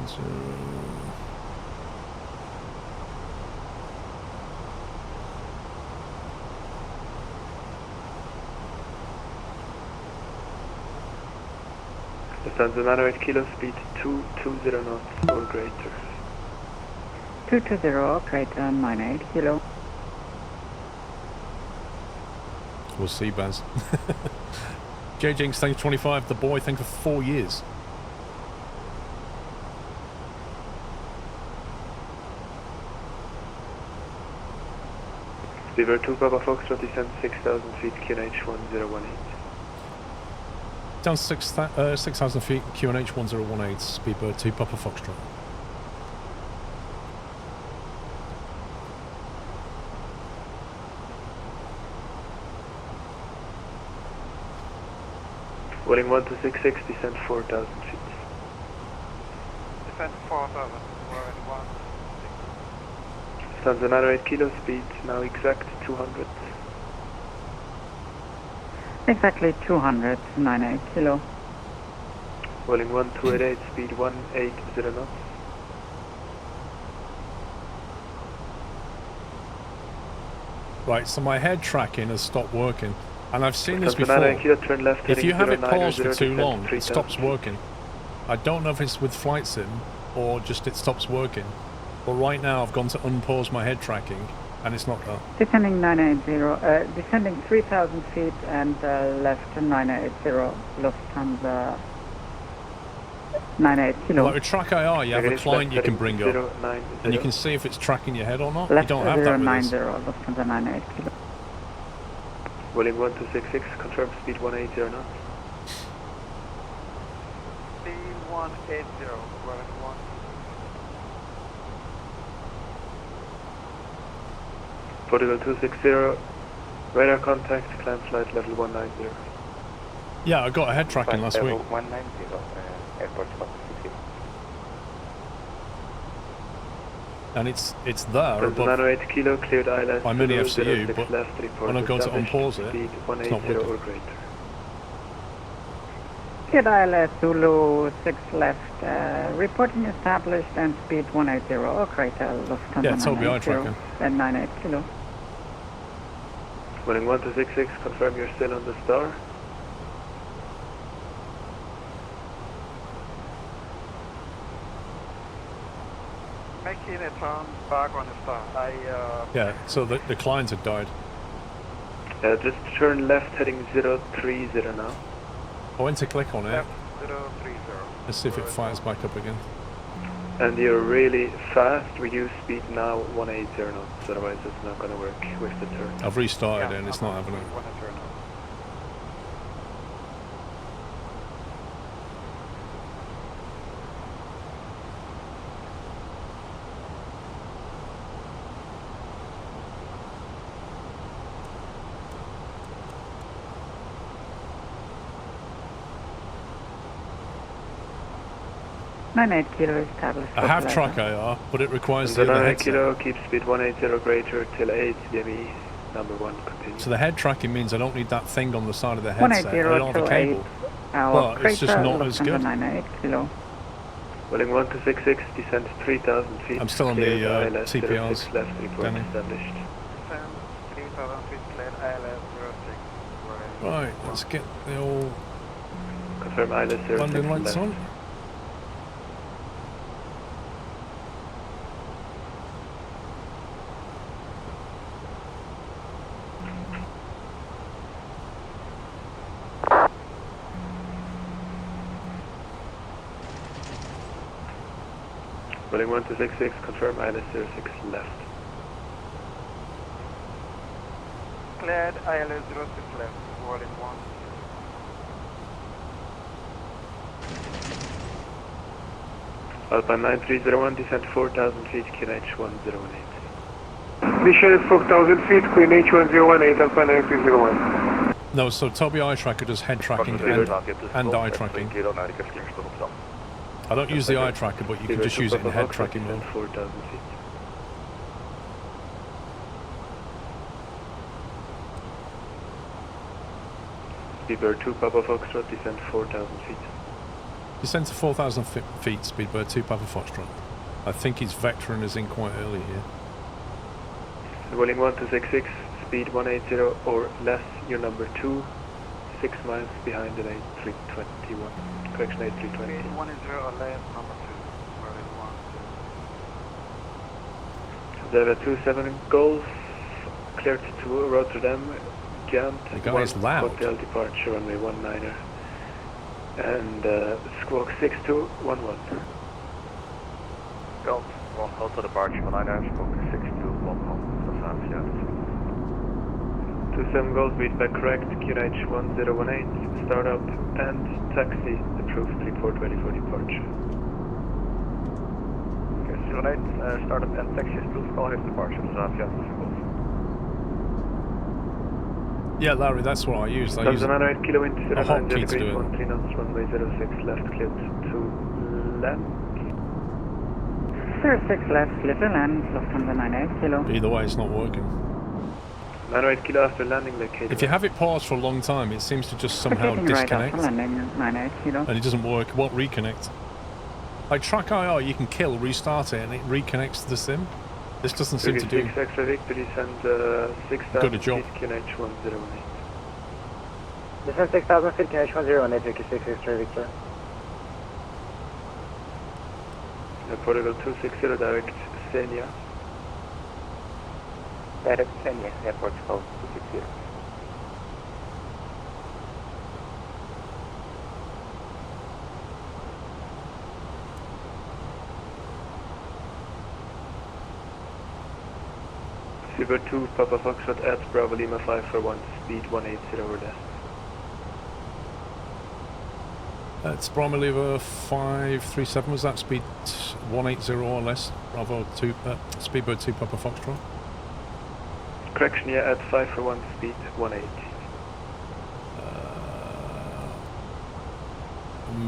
So... Lufthansa 98 kilo, speed 220 knots or greater. 220, greater 98 kilo. We'll see, Baz. J Jinx, thanks 25. The boy, thanks for 4 years. Beaver 2 Papa Foxtrot, descend 6,000 feet, QNH 1018. Down 6,000 feet, QNH 1018, Speedbird 2 Papa Foxtrot. Welling 1266, descend 4,000 feet. Descend 4,000, we're at 1. Lufthansa 98 kilo, speed now exact 200. Exactly 200, 98 kilo. Welling 1288, speed 180 knots. Right, so my head tracking has stopped working. And I've seen this Lufthansa before. 98 kilo, turn left, If you heading have it 09 paused for too descend long, it 3,000 stops feet. working. I don't know if it's with Flight Sim or just it stops working. But right now I've gone to unpause my head tracking and it's not there. Descending 980, descending 3,000 feet and left 980, Lufthansa 98 kilo. Like with Track IR, you have a client you can bring up and you can see if it's tracking your head or not. Left You don't have that with 090, this. Lufthansa 98 kilo. Welling 1266, confirm speed 180 knots. Speed 180, we're at 1. Portugal 260, radar contact, climb flight level 190. Yeah, I got a head tracking last week. 190, airport spot 60. And it's there, Lufthansa 98 kilo, cleared ILS. I'm in the 006 FCU, but left, report when I go to established, unpause it, speed it's not 180 or working. greater. Good ILS Zulu 6 left, reporting established and speed 180 or greater, Lufthansa Yeah, it's OBI 980 tracking. and 98 kilo. Welling 1266, confirm you're still on the star. Making a turn back on the star. Yeah, so the clients had died. Just turn left, heading 030 now. I went to click on it. Left 030. Let's see if it fires back up again. And you're really fast, reduce speed now 180 knots, otherwise it's not going to work with the turn. I've restarted it and it's not having it. 180 knots. Nine kilo established. I have track IR, but it requires And the other 9 headset. kilo, keep speed 180 or greater till 8, DME number 1, continue. So the head tracking means I don't need that thing on the side of the headset. I 180 don't have a till 8. cable. But it's just not as good. 98 kilo. Welling 1266, descend 3,000 feet. I'm still on cleared the ILS TPRs, 06 left, report Danny. established. Descend 3,000 feet, cleared ILS 06. We're at Right, let's get the old Confirm ILS 06 landing lights left. on. Welling 1266, confirm ILS 06 left. cleared, ILS 06 left, rolling 1. Alpine 9301, descent 4,000 feet, QNH 1018. Descent 4,000 feet, Queen H1018, Alpine 9301. No, so Toby eye tracker does head tracking and eye tracking. I don't use the eye tracker, but you can just use it in head tracking mode. 4,000 feet. Speedbird 2 Papa Foxtrot, descent 4,000 feet. Descent to 4,000 feet, Speedbird 2 Papa Foxtrot. I think he's vectoring us in quite early here. Rolling 1266, speed 180 or less, your number 2, 6 miles behind the 8321. Correction 8320. Speed 180 or less, number 2, rolling 1. There were 27 Golf, cleared to Rotterdam, Ghent, The guy is loud. Hotel departure, runway 19er, and squawk 6211. Golf, 1 hotel departure, 19er, squawk 6211. 27 Golf, read back correct, QNH 1018, start up and taxi, approved, report ready for departure. Okay, 08, start up and taxi, approved, call his departure, Yeah, Larry, that's what I use. I use a hotkey to do it. 13 knots, runway 06 left, cleared to land. 06 left, clear to land, Lufthansa 98 kilo. Either way, it's not working. 98 kilo after landing, located. If you have it paused for a long time, it seems to just somehow disconnect. Right after landing, 98 kilo. And it doesn't work, it won't reconnect. Like Track IR, you can kill, restart it, and it reconnects to the sim. This doesn't seem to do. 36 extra Victory, send 6,000 feet, QNH 1018. Descend 6,000 feet, QNH 1018, 36 extra Victor. Protocol 260, direct Senia. Direct Senia, airport code 260. Silver 2, Papa Foxtrot at Bravo Lima 541, speed 180 or less. That's Bravo Lima 537, was that speed 180 or less? Bravo 2, Speedbird 2 Papa Foxtrot. Correction, yeah, at 541, speed 180.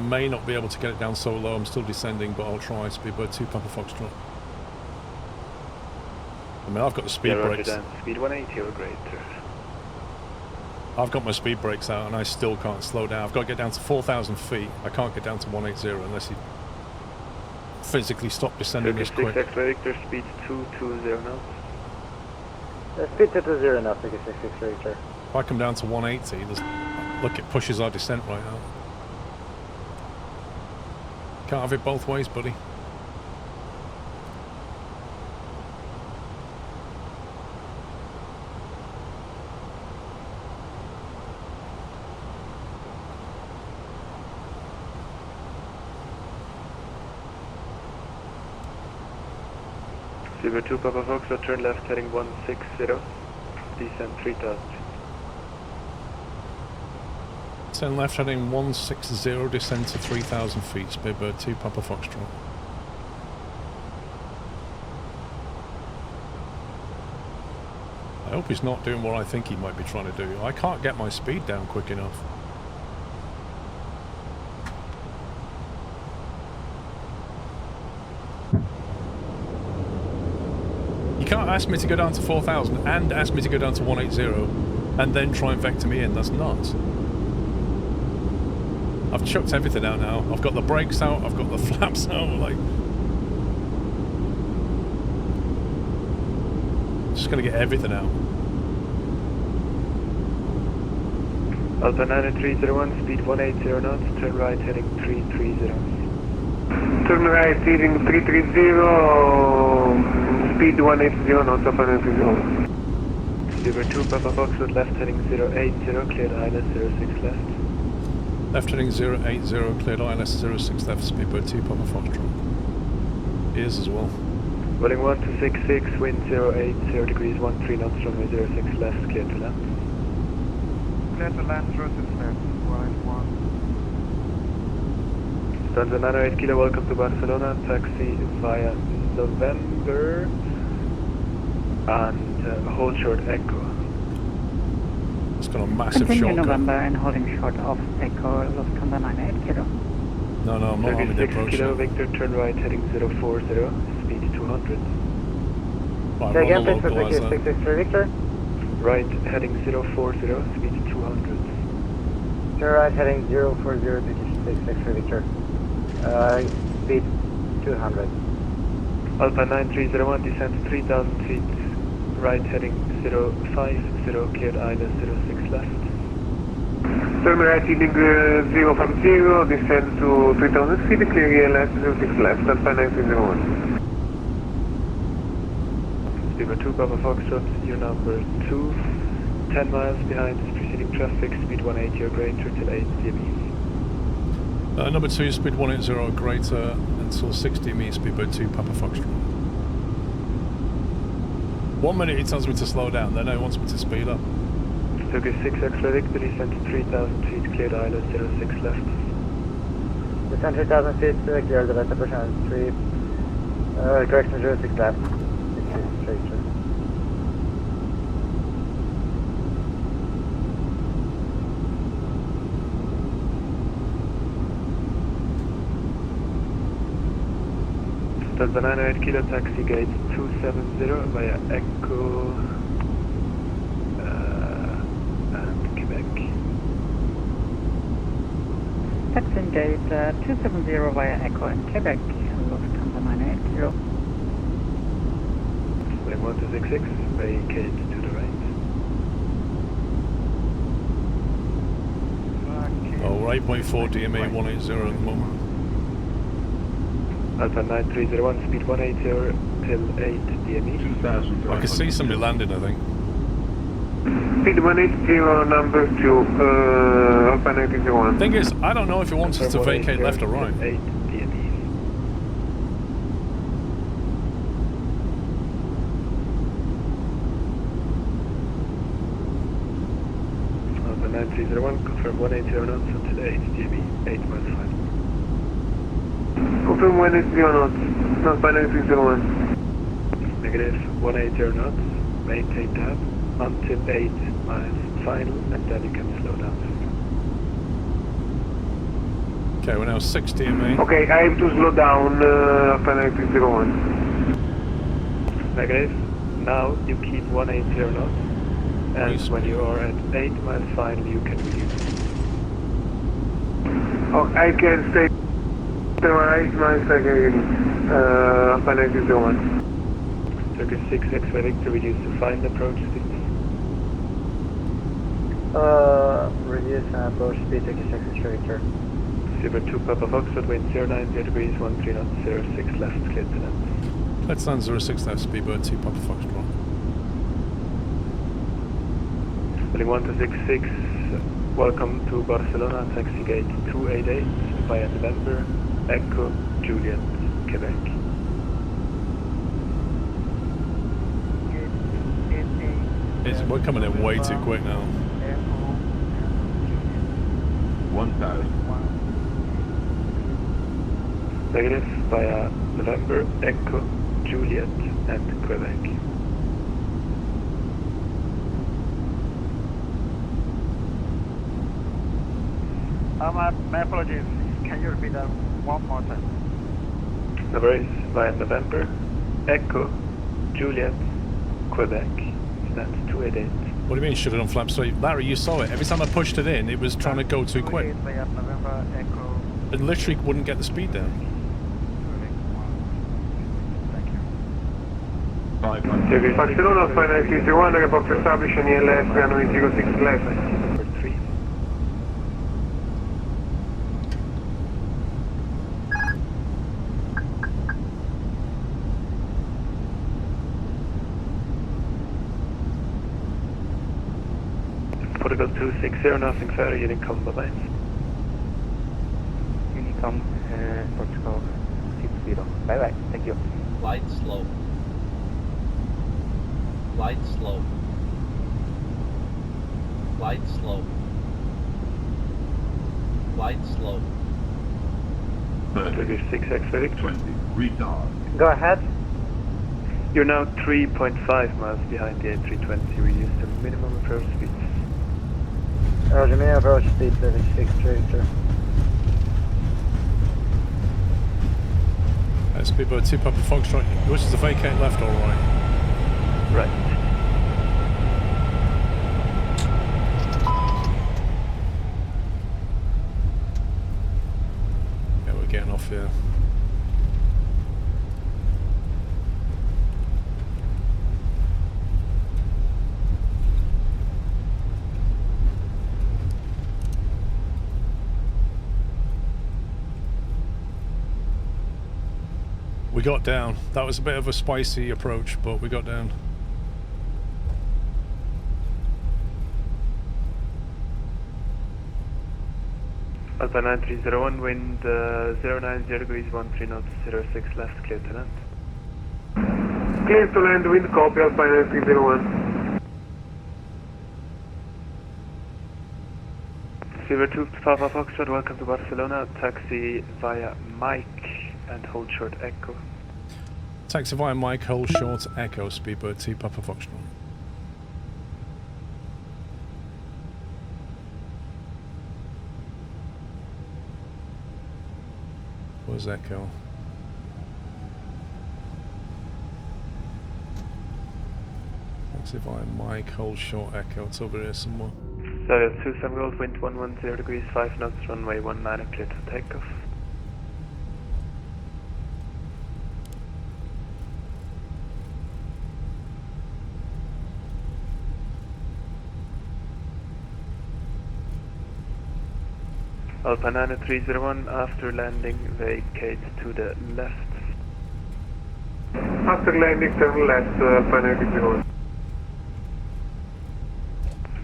May not be able to get it down so low, I'm still descending, but I'll try. Speedbird 2 Papa Foxtrot. I mean, I've got the speed brakes. Speed 180 or greater. I've got my speed brakes out and I still can't slow down. I've got to get down to 4,000 feet. I can't get down to 180 unless you physically stop descending this quick. 36 Victor, speed 220 knots. Speed 220 knots, 36 Victor. If I come down to 180, look, it pushes our descent right out. Can't have it both ways, buddy. Silver 2 Papa Foxtrot, turn left heading 160, descend 3,000 feet. Turn left heading 160, descend to 3,000 feet, Speedbird 2 Papa Foxtrot. I hope he's not doing what I think he might be trying to do. I can't get my speed down quick enough. You can't ask me to go down to 4,000 and ask me to go down to 180 and then try and vector me in. That's nuts. I've chucked everything out now. I've got the brakes out, I've got the flaps out, like... Just gonna get everything out. Alpha 9301, speed 180 knots, turn right heading 330. Turn right heading 330, speed 180 knots, Alpha 930. Silver 2 Papa Foxtrot, left heading 080, cleared ILS 06 left. Left heading 080, cleared ILS 06 left, Speedbird 2 Papa Foxtrot. Ears as well. Rolling 1266, wind 080 degrees, 13 knots, runway 06 left, clear to land. Clear to land, 06 left, right 1. Stanza 908 Kilo, welcome to Barcelona, taxi via November and hold short Echo. It's got a massive Continue shortcut. November and holding short of Echo, Lufthansa 98 Kilo. No, I'm not having the 36 approach. Kilo, Victor, turn right, heading 040, speed 200. Right, Say again, we'll please, for localise that. 663 Victor. Right, heading 040, speed 200. Turn right, heading 040, 663 Victor. Speed 200. Alpha 9301, descend 3000 feet, right, heading 050, cleared island 06 left. Turn right, heading 050, descend to 3000 feet, clear left, 06 left, Alpha 9301. Speedbird 2, Papa Foxtrot, your number 2, 10 miles behind preceding traffic, speed 180 or greater till 8 dB. Number 2, speed 180 or greater until 60 me, Speedbird 2, Papa Foxtrot. 1 minute he tells me to slow down, then he wants me to speed up. Turkish 6 X-ray Victor, descend 3000 feet, cleared island 06 left. Descend 3000 feet, clear the left approach 3, correction 06 left. Straight. Delta 908 Kilo, taxi gate 270 via Echo and Quebec. Taxi gate 270 via Echo in Quebec, Lufthansa 98 Kilo. Runway 1266, vacate to the right. Oh, 8.4 DMA 180 at the moment. Alpha 9301, speed 180 till 8 DME. I can see somebody landing, I think. Speed 180, number 2, Alpha 9301. Thing is, I don't know if he wants us to vacate left or right. 8 DME. Alpha 9301, confirm 180 knots until 8 DME, 8 miles 5. Confirm 180 knots, Alpha 9301. Negative, 180 knots, maintain tab until 8 miles final, and then you can slow down. Okay, we're now 6 DMA. Okay, I have to slow down, Alpha 9301. Negative, now you keep 180 knots, and when you are at 8 miles final, you can reduce. Oh, I can stay to 8 miles again, Alpha 9301. Turkish 6 X-ray Victor, reduce to final approach speed. Reduce approach speed, Turkish 6 Victor. Speedbird 2 Papa Foxtrot, wind 090 degrees, 13 knots, 06 left, clear to land. Let's land 06 left, Speedbird 2, Papa Foxtrot. Rolling 1266, welcome to Barcelona, taxi gate 288 via November, Echo, Juliet, Quebec. We're coming in way too quick now. 1000. Negative via November, Echo, Juliet, and Quebec. My apologies. Can you repeat that one more time? Number is via November, Echo, Juliet, Quebec. That's 288. What do you mean should have done flap straight? Larry, you saw it. Every time I pushed it in, it was trying to go too quick. November, Echo. It literally wouldn't get the speed down. Barcelona, Alpha 9301, report established on ELS, runway 06 left. Number 3. Portugal 260, nothing further, Unicom, bye-bye. Unicom, Portugal 60. Bye bye, thank you. Light slow. Glide slow. Glide slow. Glide slow. 30, 6X Felix. 20, retard. Go ahead. You're now 3.5 miles behind the A320. Reduce the minimum approach speed. Roger, minimum approach speed 36 Victor. Speedboat 2 Papa Foxtrot, which is the vacate left or right? Right. Yeah, we're getting off here. We got down. That was a bit of a spicy approach, but we got down. Alpha 9301, wind 090 degrees, 13 knots, 06 left, clear to land. Clear to land, wind copy, Alpha 9301. Silver 2 Papa Foxtrot, welcome to Barcelona. Taxi via Mike and hold short echo. Taxi via Mike, hold short echo, Speedboat 2 Papa Foxtrot. Where's echo? Taxi via Mike, hold short echo, it's over here somewhere. Sorry, 27 Gold, wind 110 degrees, 5 knots, runway 19, clear to takeoff. Alpha 9301, after landing, vacate to the left. After landing, turn left, Alpha 9301.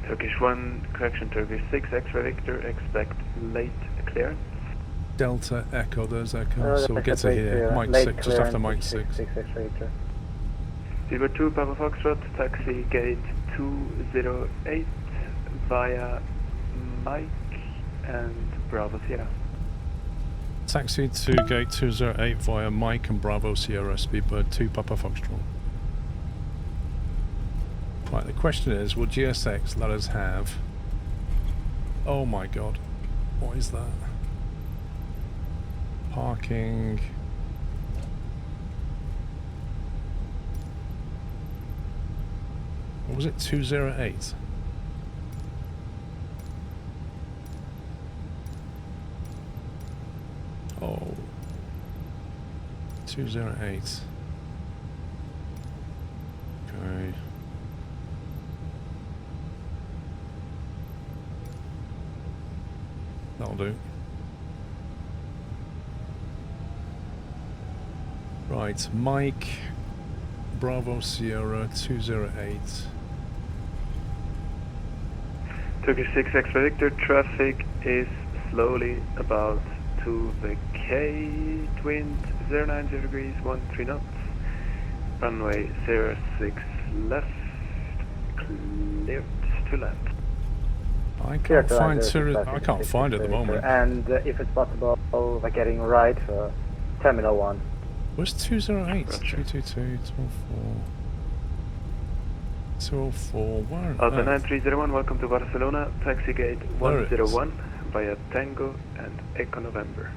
Turkish 1, correction, Turkish 6, X-ray Victor, expect late clearance. Delta Echo, there's Echo, so we'll get to here. Mike 6, just after Mike 6. 6 X-ray Victor. Silver 2, Papa Foxtrot, taxi gate 208 via Mike and Bravo Sierra. Taxi to gate 208 via Mike and Bravo Sierra, Speedbird 2 Papa Foxtrot. Right, the question is, will GSX let us have... Oh my god, what is that? Parking... What was it, 208? Oh, 208. Okay. That'll do. Right, Mike, Bravo Sierra 208. Turkish 6 X-ray Victor, traffic is slowly about to vacate, wind 090 degrees, 13 knots, runway 06 left, cleared to land. I can't find I can't find it at the moment. And if it's possible, vacating right for Terminal 1. Where's 208? 222, 204. 204, where? Alpha 9301, welcome to Barcelona, taxi gate 101 via Tango and Echo November.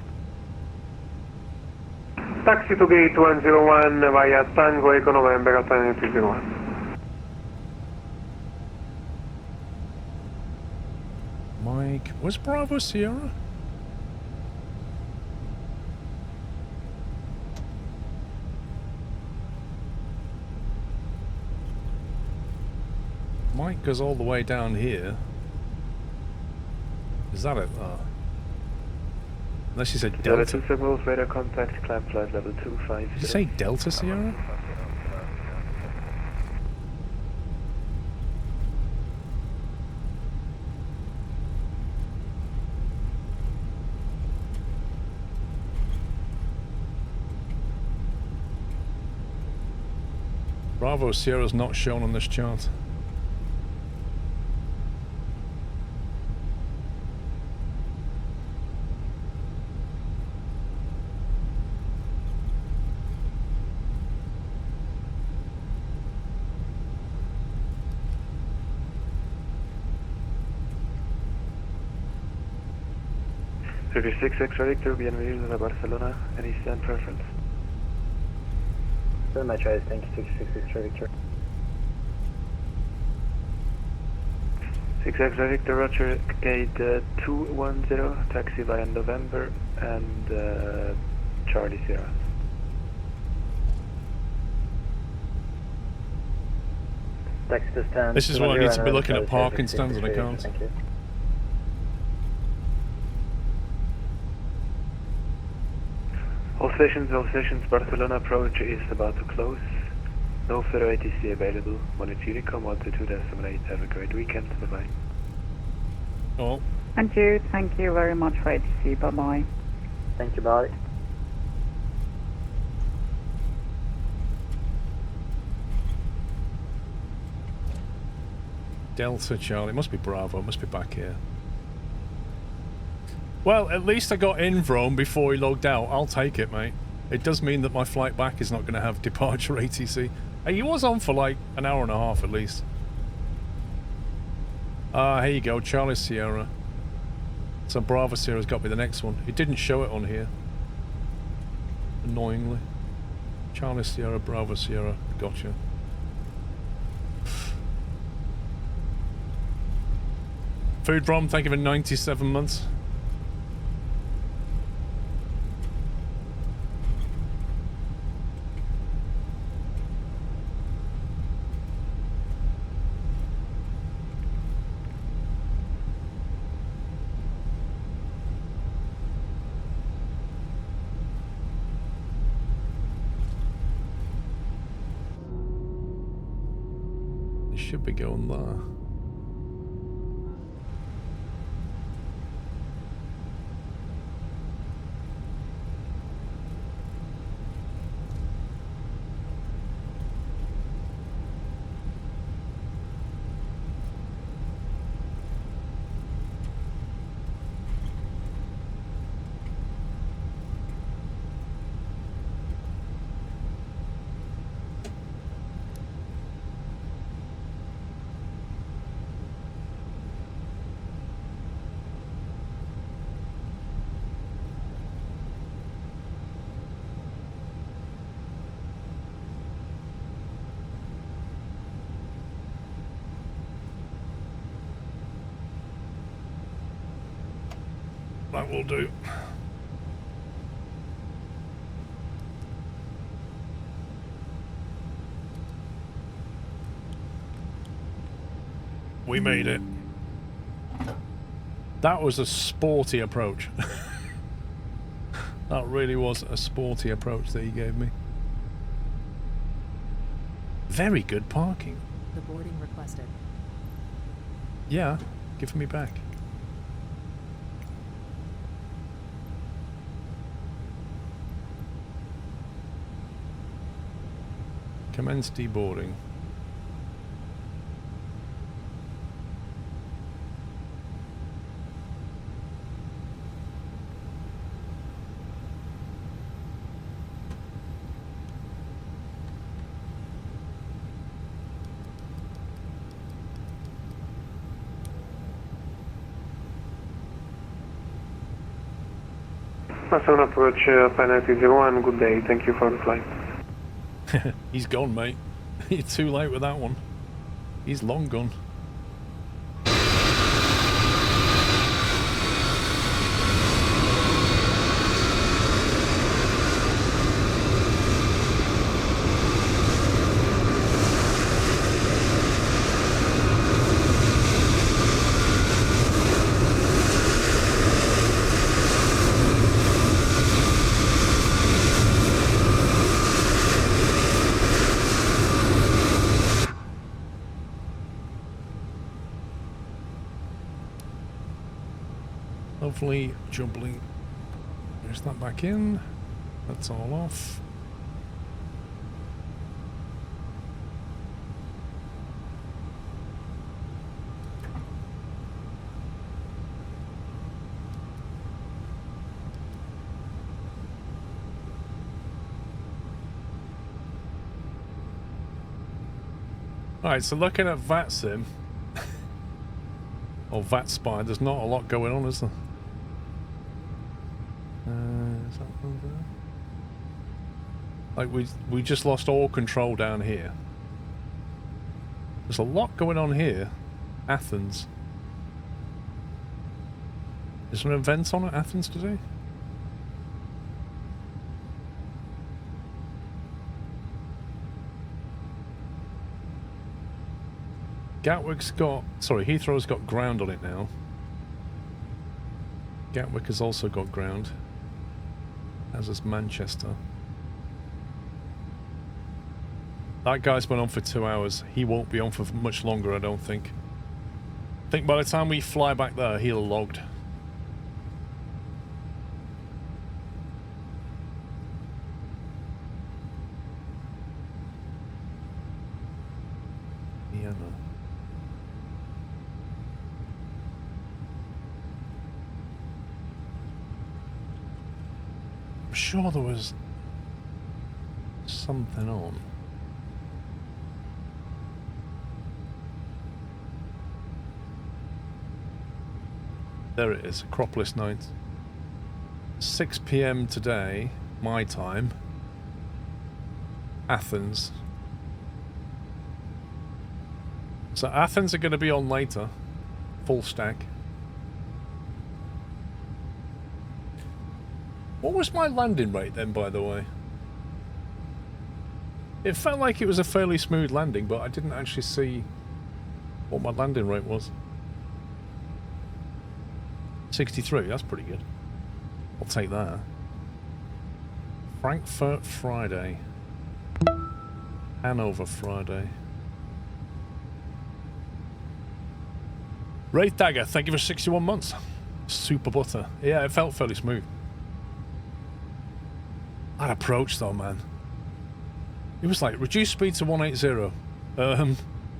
Taxi to gate 101 via Tango Echo November, Alpha 9301. Mike, where's Bravo Sierra? Mike goes all the way down here. Is that it? Unless you said Delta. Delta Wolf, radar contact, climb flight level 250. Did you say Delta Sierra? Bravo Sierra's not shown on this chart. Turkish 6 Extra Victor, bienvenido a Barcelona. Any stand preference? Send my choice, thank you, 6 Extra Victor. 6 Extra Victor, Roger, gate 210, taxi via November and Charlie Sierra. Taxi to stand. This is why I need to be looking at parking stands and I can't. Thank you. All stations, Barcelona approach is about to close. No further ATC available. Monitor Unicom 122.8. Have a great weekend. Bye-bye. Oh. And you, thank you very much for ATC. Bye-bye. Thank you, bye. Delta Charlie, it must be Bravo, it must be back here. Well, at least I got in Rome before he logged out. I'll take it, mate. It does mean that my flight back is not going to have departure ATC. Hey, he was on for like an hour and a half at least. Here you go, Charlie Sierra. So Bravo Sierra's got me the next one. It didn't show it on here. Annoyingly. Charlie Sierra, Bravo Sierra, gotcha. Food Rom, thank you for 97 months. It should be going there. That will do. We made it. That was a sporty approach. That really was a sporty approach that he gave me. Very good parking. Deboarding requested. Yeah, give me back. Commence deboarding. Barcelona approach, penalty 01, good day, thank you for the flight. He's gone, mate. You're too late with that one. He's long gone. Hopefully jumbling. There's that back in. That's all off. Alright, so looking at VATSIM, or VATSPY, there's not a lot going on, is there? Is that one there? Like, we just lost all control down here. There's a lot going on here. Athens. Is there an event on at Athens today? Heathrow's got ground on it now. Gatwick has also got ground, as has Manchester. That guy's been on for 2 hours. He won't be on for much longer, I don't think. I think by the time we fly back there, he'll have logged. Vienna. I'm sure there was something on. There it is, Acropolis night. 6 PM today, my time. Athens. So Athens are going to be on later. Full stack. What was my landing rate then, by the way? It felt like it was a fairly smooth landing, but I didn't actually see what my landing rate was. 63, that's pretty good. I'll take that. Frankfurt Friday. Hanover Friday. Wraith Dagger, thank you for 61 months. Super butter. Yeah, it felt fairly smooth. That approach though, man. It was like, reduce speed to 180.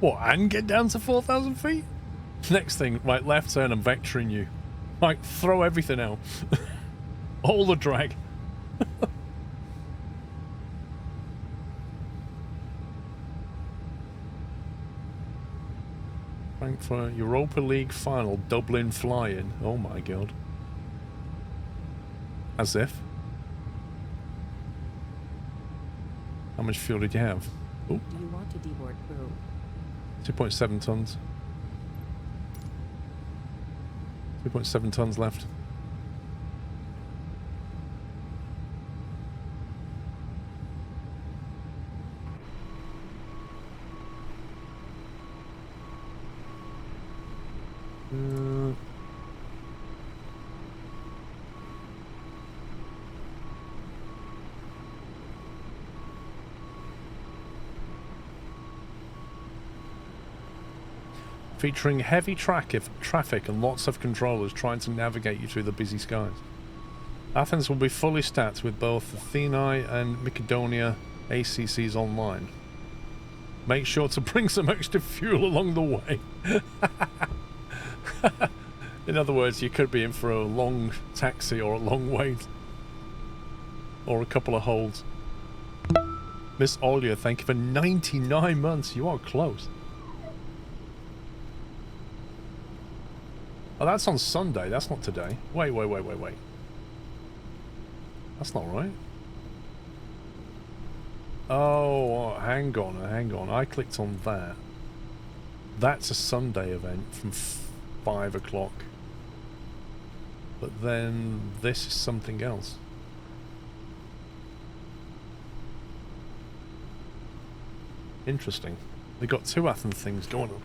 What, and get down to 4,000 feet? Next thing, right, left turn and vectoring you. Like, throw everything out. All the drag. Frankfurt Europa League final, Dublin fly-in. Oh my god. As if. How much fuel did you have? Oh. You want to deboard crew. 2.7 tons. 2.7 tons left. Featuring heavy traffic and lots of controllers trying to navigate you through the busy skies. Athens will be fully stacked with both Athenae and Macedonia ACCs online. Make sure to bring some extra fuel along the way. In other words, you could be in for a long taxi or a long wait. Or a couple of holds. Miss Olia, thank you for 99 months. You are close. Oh, that's on Sunday. That's not today. Wait. That's not right. Oh, hang on. I clicked on that. That's a Sunday event from 5 o'clock. But then this is something else. Interesting. They got two Athens things going on.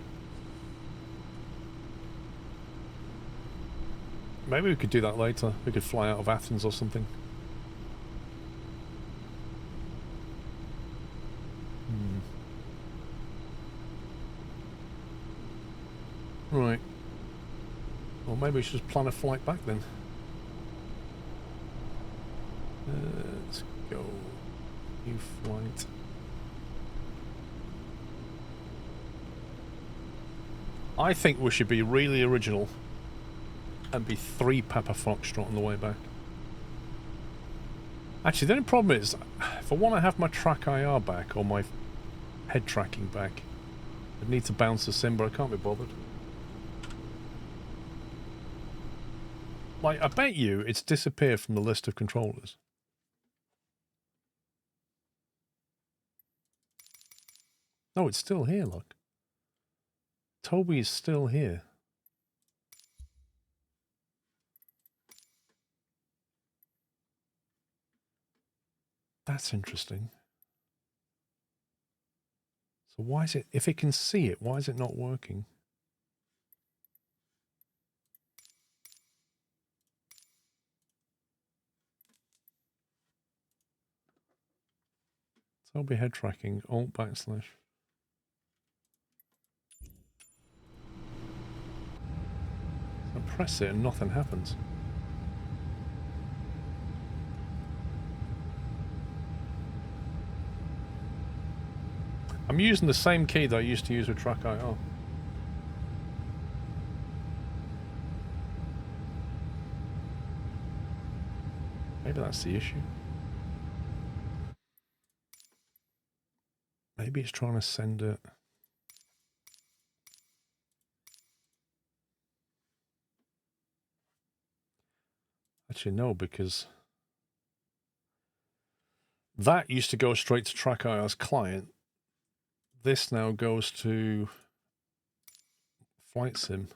Maybe we could do that later. We could fly out of Athens or something. Right. Well, maybe we should just plan a flight back then. Let's go. New flight. I think we should be really original and be 3 Papa Foxtrot on the way back. Actually, the only problem is, if I want to have my track IR back, or my head tracking back, I'd need to bounce the sim, but I can't be bothered. Like, I bet you it's disappeared from the list of controllers. No, it's still here, look. Toby is still here. That's interesting. So why is it, if it can see it, why is it not working? Toby head tracking, alt backslash. I press it and nothing happens. I'm using the same key that I used to use with Track.io. Maybe that's the issue. Maybe it's trying to send it. Actually, no, because that used to go straight to Track.io's client. This now goes to Flight Sim.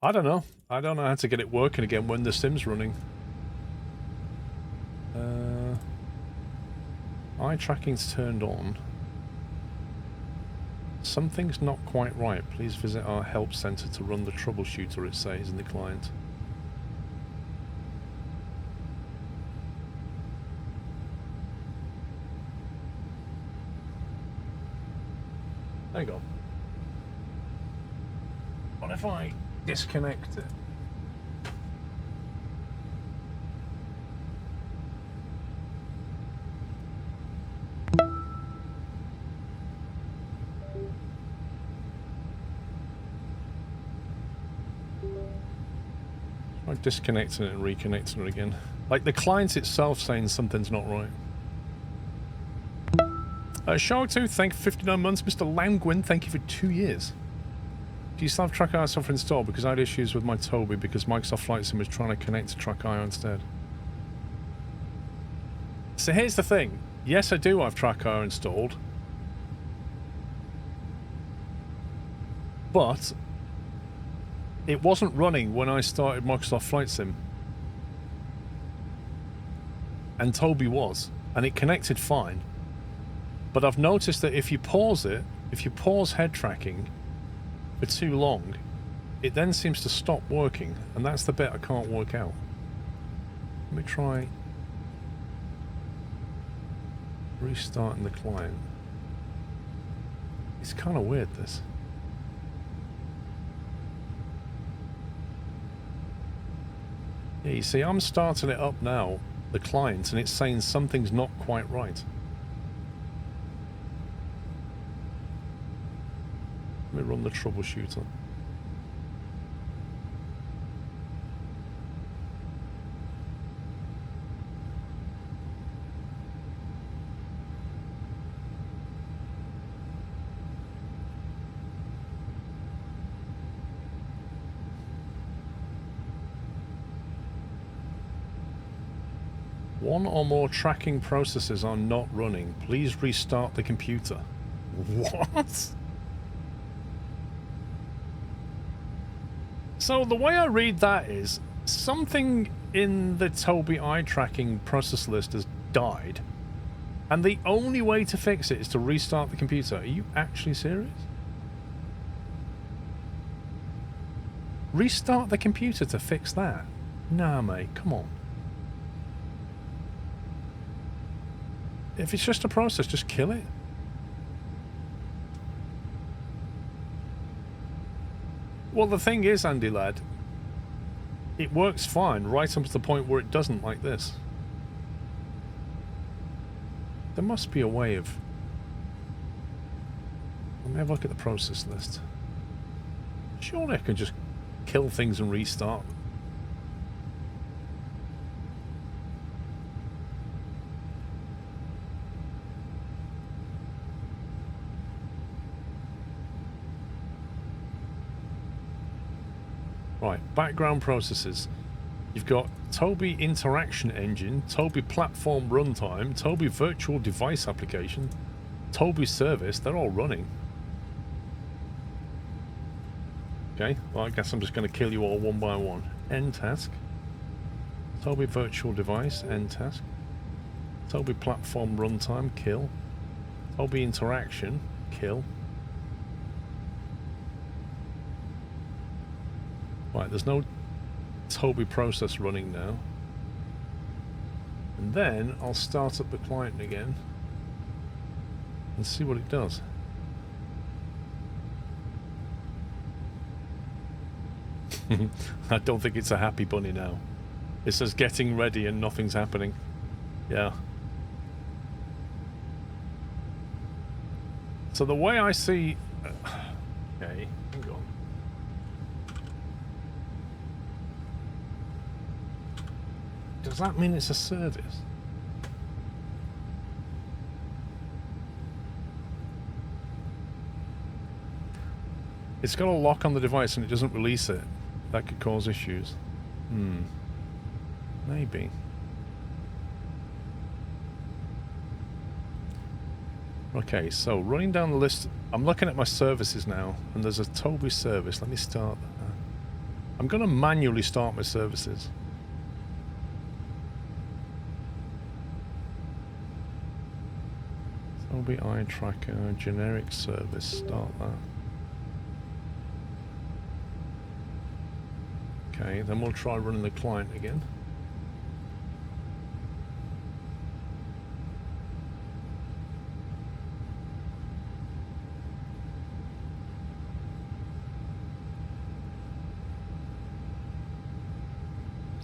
I don't know. I don't know how to get it working again when the sim's running. Eye tracking's turned on. Something's not quite right. Please visit our help center to run the troubleshooter, it says in the client. There you go. What if I disconnect it? Try disconnecting it and reconnecting it again. Like the client itself saying something's not right. Shark2, thank you for 59 months. Mr. Langwin, thank you for 2 years. Do you still have Track.io software installed? Because I had issues with my Toby because Microsoft Flight Sim was trying to connect to Track.io instead. So here's the thing. Yes, I do have Track.io installed. But it wasn't running when I started Microsoft Flight Sim. And Toby was. And it connected fine. But I've noticed that if you pause it, if you pause head tracking for too long, it then seems to stop working, and that's the bit I can't work out. Let me try restarting the client. It's kind of weird, this. Yeah, you see, I'm starting it up now, the client, and it's saying something's not quite right. Let me run the troubleshooter. One or more tracking processes are not running. Please restart the computer. What? So the way I read that is, something in the Toby eye tracking process list has died, and the only way to fix it is to restart the computer. Are you actually serious? Restart the computer to fix that? Nah, mate, come on. If it's just a process, just kill it. Well, the thing is, Andy lad, it works fine right up to the point where it doesn't, like this. There must be a way of... Let me have a look at the process list. Surely I can just kill things and restart. Right, background processes. You've got Toby Interaction Engine, Toby Platform Runtime, Toby Virtual Device Application, Toby Service. They're all running. Okay, well, I guess I'm just going to kill you all one by one. End task. Toby Virtual Device, end task. Toby Platform Runtime, kill. Toby Interaction, kill. Right, there's no Toby process running now. And then I'll start up the client again and see what it does. I don't think it's a happy bunny now. It says getting ready and nothing's happening. Yeah. So the way I see... okay, hang on. Does that mean it's a service? It's got a lock on the device and it doesn't release it. That could cause issues. Maybe. Okay, so running down the list, I'm looking at my services now, and there's a Toby service. Let me start that. I'm going to manually start my services. Toby Eye Tracker, generic service, start that. Okay, then we'll try running the client again.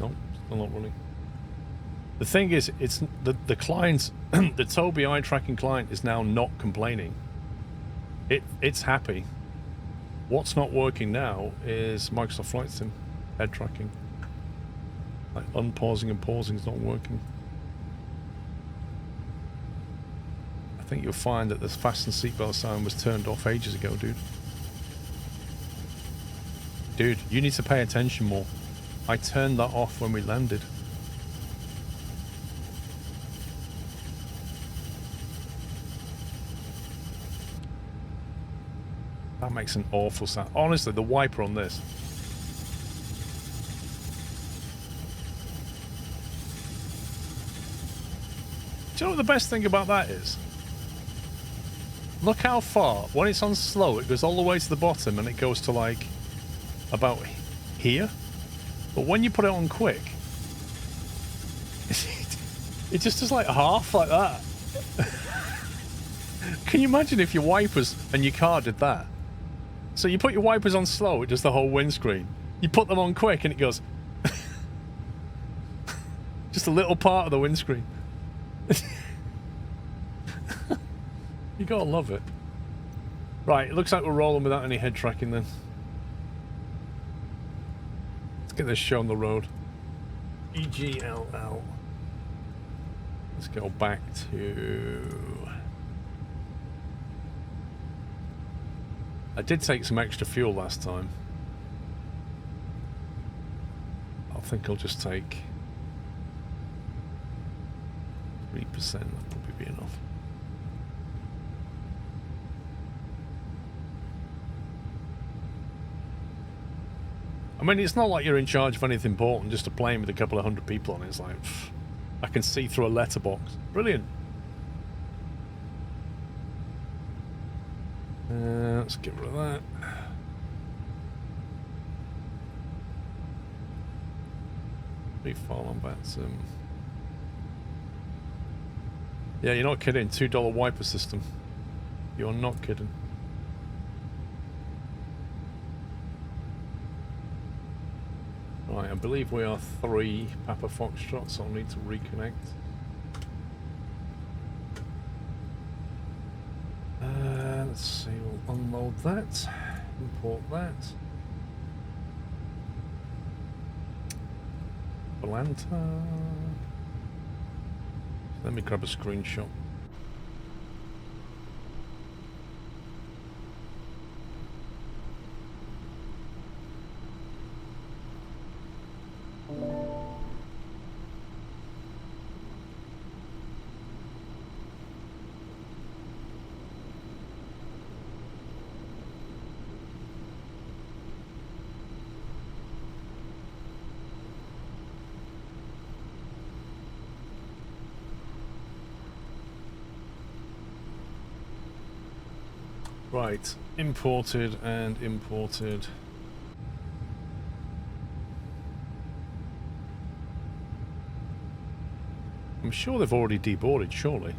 Nope, still not running. The thing is, it's the client's the Toby eye tracking client is now not complaining. It's happy. What's not working now is Microsoft Flight Sim head tracking. Like unpausing and pausing is not working. I think you'll find that the fasten seatbelt sign was turned off ages ago, dude. Dude, you need to pay attention more. I turned that off when we landed. That makes an awful sound. Honestly, the wiper on this. Do you know what the best thing about that is? Look how far, when it's on slow, it goes all the way to the bottom and it goes to like about here. But when you put it on quick, it just does like half like that. Can you imagine if your wipers and your car did that? So you put your wipers on slow, it does the whole windscreen. You put them on quick and it goes just a little part of the windscreen. You gotta love it. Right, it looks like we're rolling without any head tracking then. Let's get this show on the road. EGLL. Let's go back to... I did take some extra fuel last time. I think I'll just take 3%, that'll probably be enough. I mean, it's not like you're in charge of anything important, just a plane with a couple of hundred people on it. It's like, pff, I can see through a letterbox. Brilliant. Let's get rid of that. Refile on VATSIM. Yeah, you're not kidding. $2 wiper system. You're not kidding. Right, I believe we are 3 Papa Foxtrot, so I'll need to reconnect. Let's see, we'll grab that. Import that. Atlanta. Let me grab a screenshot. Right, imported and imported. I'm sure they've already deboarded, surely.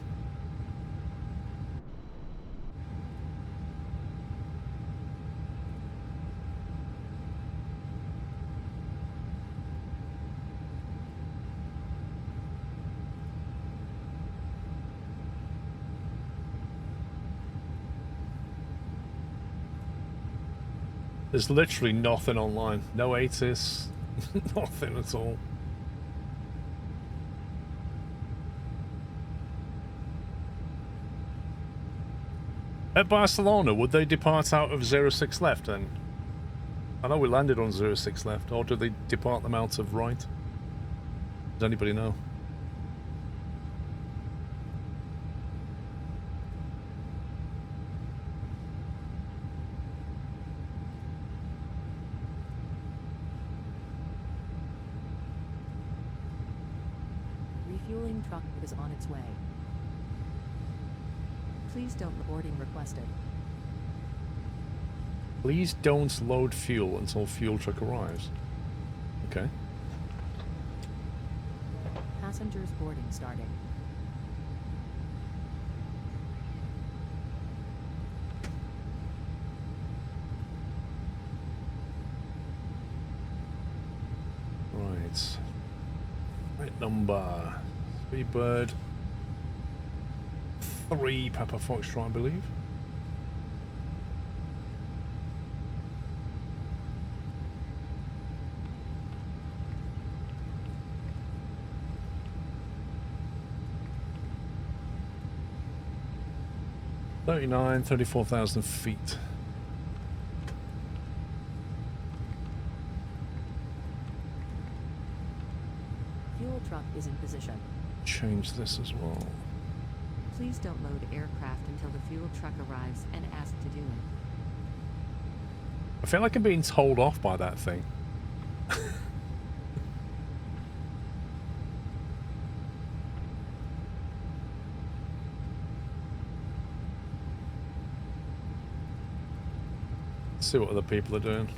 There's literally nothing online. No ATIS, nothing at all. At Barcelona, would they depart out of 06 left then? I know we landed on 06 left, or do they depart them out of right? Does anybody know? Refueling truck is on its way. Please don't boarding requested. Please don't load fuel until fuel truck arrives. Okay. Passengers boarding starting. Right. Right number. Speedbird. 3 Papa Foxtrot, I believe. $39,000, 34,000 feet. Fuel truck is in position. Change this as well. Please don't load aircraft until the fuel truck arrives and ask to do it. I feel like I'm being told off by that thing. Let's see what other people are doing.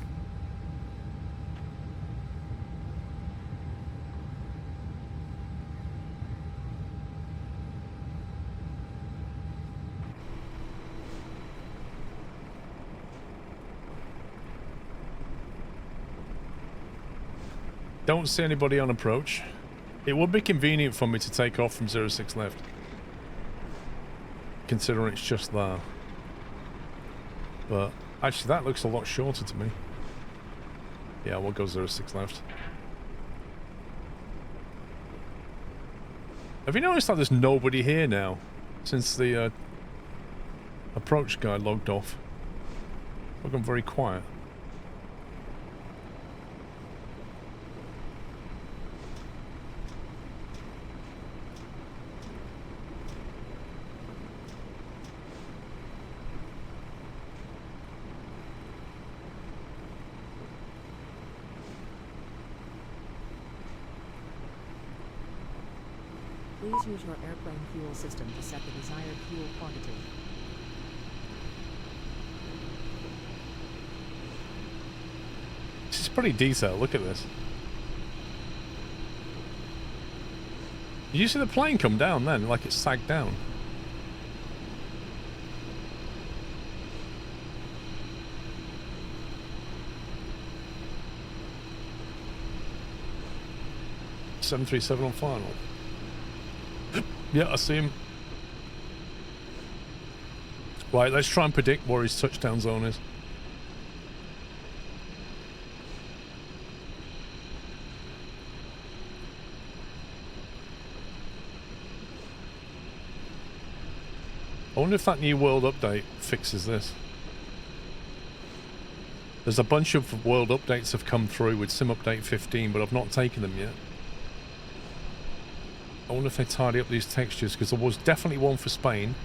Don't see anybody on approach. It would be convenient for me to take off from 06 left, considering it's just there. But actually that looks a lot shorter to me. Yeah, we'll go 06 left. Have you noticed that there's nobody here now since the approach guy logged off? I've gone very quiet. Please use your airplane fuel system to set the desired fuel quantity. This is pretty detailed, look at this. Did you see the plane come down then, like it sagged down? .737 on final. Yeah, I see him. Right, let's try and predict where his touchdown zone is. I wonder if that new world update fixes this. There's a bunch of world updates have come through with Sim Update 15, but I've not taken them yet. I wonder if they tidy up these textures, because there was definitely one for Spain,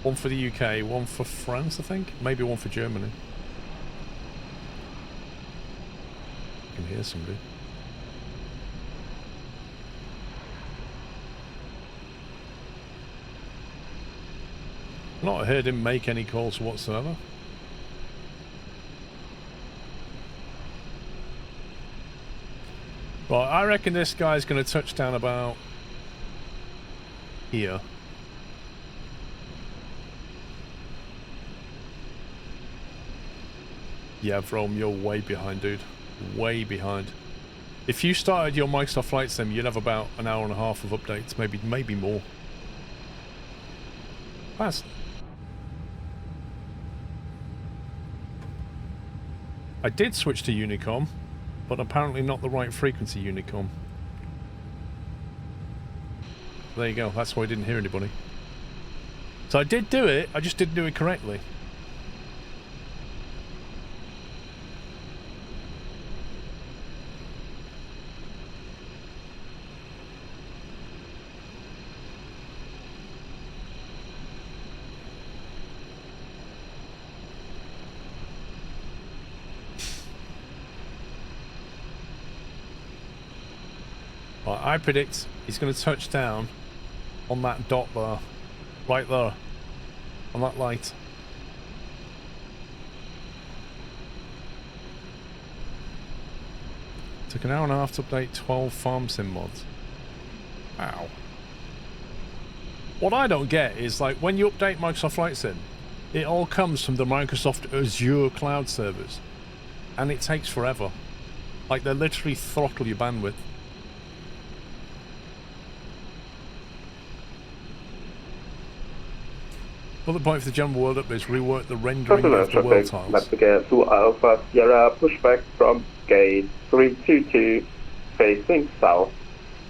one for the UK, one for France, I think, maybe one for Germany. I can hear somebody. Not heard him make any calls whatsoever. Right, I reckon this guy's going to touch down about here. Yeah, Vrome, you're way behind, dude. Way behind. If you started your Microsoft Flight Sim, you'd have about an hour and a half of updates, maybe more. Fast. I did switch to Unicom, but apparently not the right frequency Unicom. There you go, that's why I didn't hear anybody. So I did do it, I just didn't do it correctly. I predict he's going to touch down on that dot there, right there, on that light. Took an hour and a half to update 12 farm sim mods. Wow. What I don't get is, like, when you update Microsoft Flight Sim, it all comes from the Microsoft Azure cloud servers, and it takes forever. Like, they literally throttle your bandwidth. Bullet point for the general world update is rework the rendering of the world tiles. Navigate to Alpha Sierra, pushback from gate 322, facing south.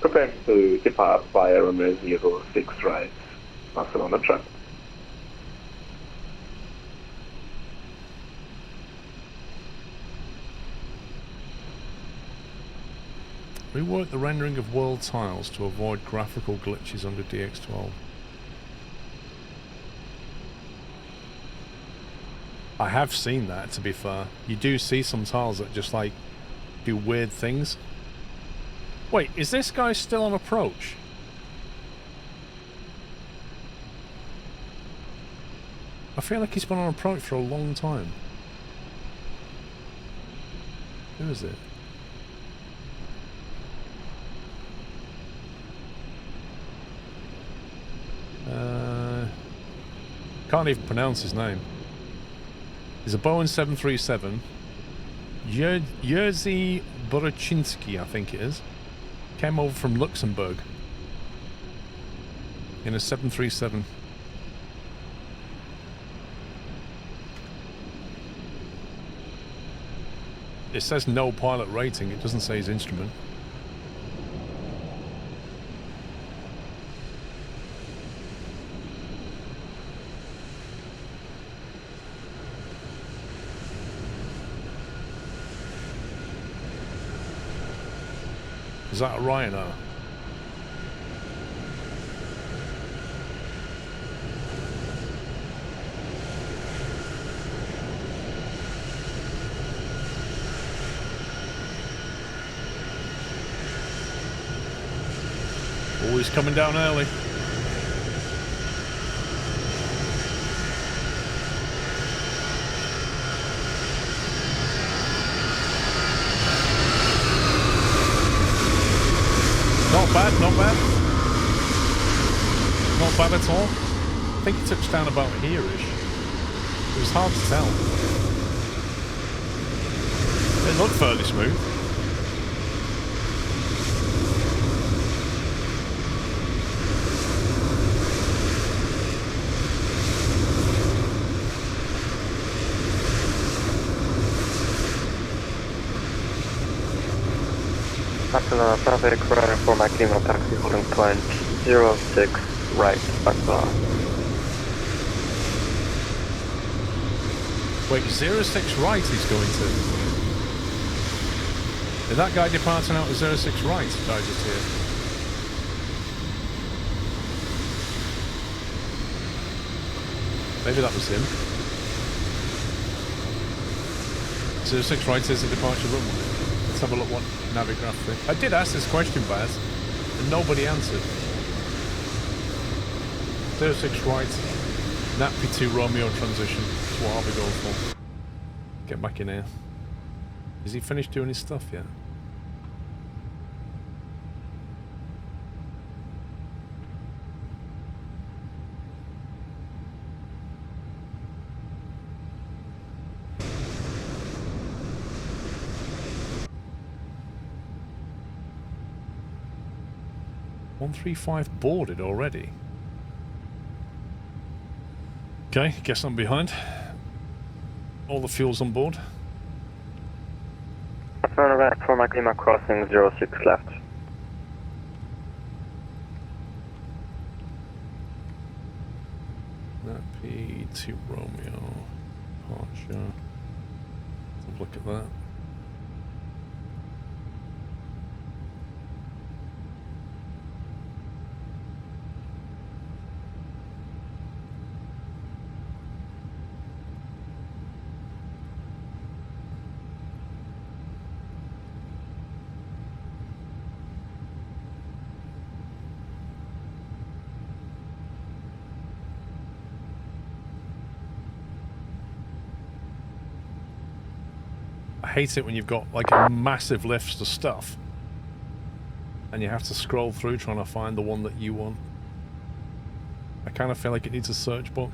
Prepare to depart via runway 06 right, Barcelona track. Rework the rendering of world tiles to avoid graphical glitches under DX12. I have seen that, to be fair. You do see some tiles that just, like, do weird things. Wait, is this guy still on approach? I feel like he's been on approach for a long time. Who is it? Can't even pronounce his name. He's a Boeing 737. Jerzy Borochinski, I think it is. Came over from Luxembourg in a 737. It says no pilot rating, it doesn't say his instrument. Is that a Ryanair? Always coming down early. Not bad, not bad. Not bad at all. I think he touched down about here-ish. It was hard to tell. It looked fairly smooth. Barcelona traffic, running for my Lima taxi holding point 06 right, Barcelona. Wait, 06 right he's going to. Is that guy departing out of 06 right? Did I just hear? Maybe that was him. 06 right is the departure runway. Let's have a look what Navigraph thing. I did ask this question, Baz, and nobody answered. 06 right, NAP 2 Romeo transition. That's what I'll be going for. Get back in here. Is he finished doing his stuff yet? $135 boarded already. Okay, guess I'm behind. All the fuel's on board. Barcelona right for my Lima crossing 06 left. That P2 Romeo departure. Let's have a look at that. I hate it when you've got like a massive list of stuff and you have to scroll through trying to find the one that you want. I kind of feel like it needs a search box.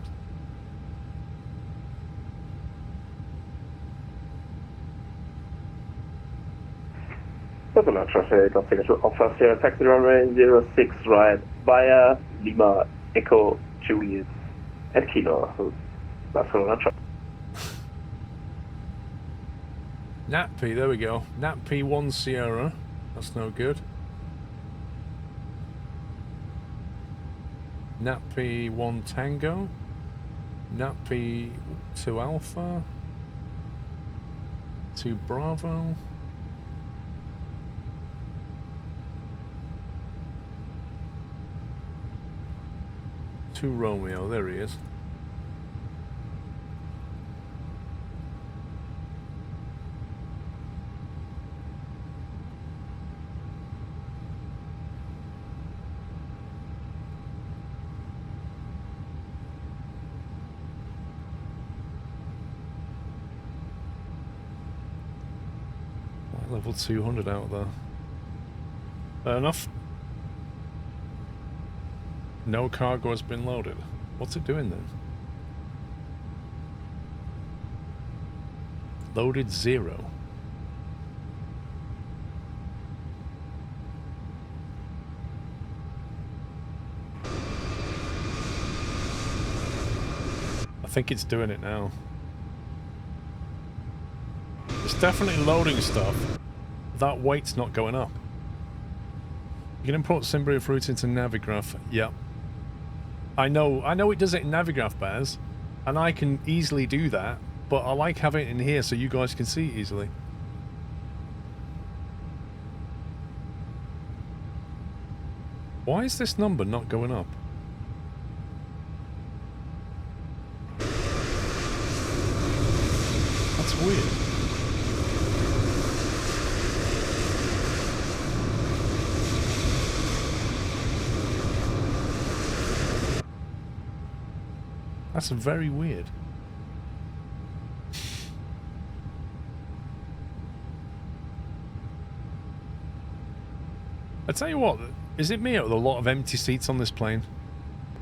Barcelona traffic, configuration Alpha Sierra taxi runway 06 right via Lima Echo Juliet and Kilo. Barcelona traffic. NatP, there we go. NatP 1 Sierra. That's no good. NatP 1 Tango. NatP 2 Alpha. 2 Bravo. Two Romeo, there he is. Level 200 out there. Fair enough. No cargo has been loaded. What's it doing then? Loaded 0. I think it's doing it now. It's definitely loading stuff. That weight's not going up. You can import SimBrief route into Navigraph. Yep. I know it does it in Navigraph, Baz, and I can easily do that, but I like having it in here so you guys can see it easily. Why is this number not going up? That's weird. That's very weird. I tell you what, is it me or a lot of empty seats on this plane?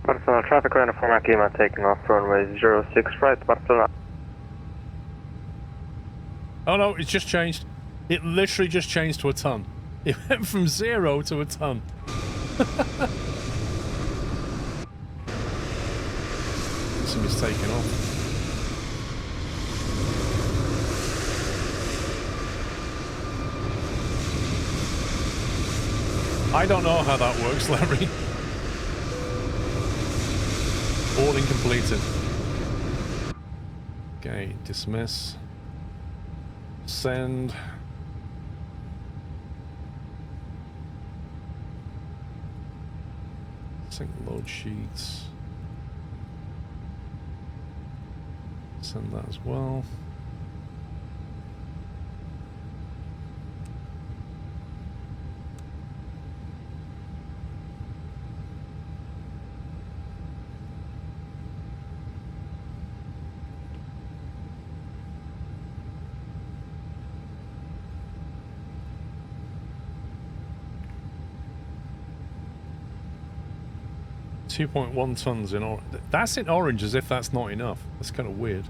Barcelona traffic running for my Lima taking off runway 06 right, Barcelona. Oh no, it's just changed. It literally just changed to a ton. It went from 0 to a ton. Is taken off. I don't know how that works, Larry. Boarding completed. Okay, dismiss. Send. Sync load sheets. Send that as well. .1 tons in orange. That's in orange as if that's not enough. That's kind of weird.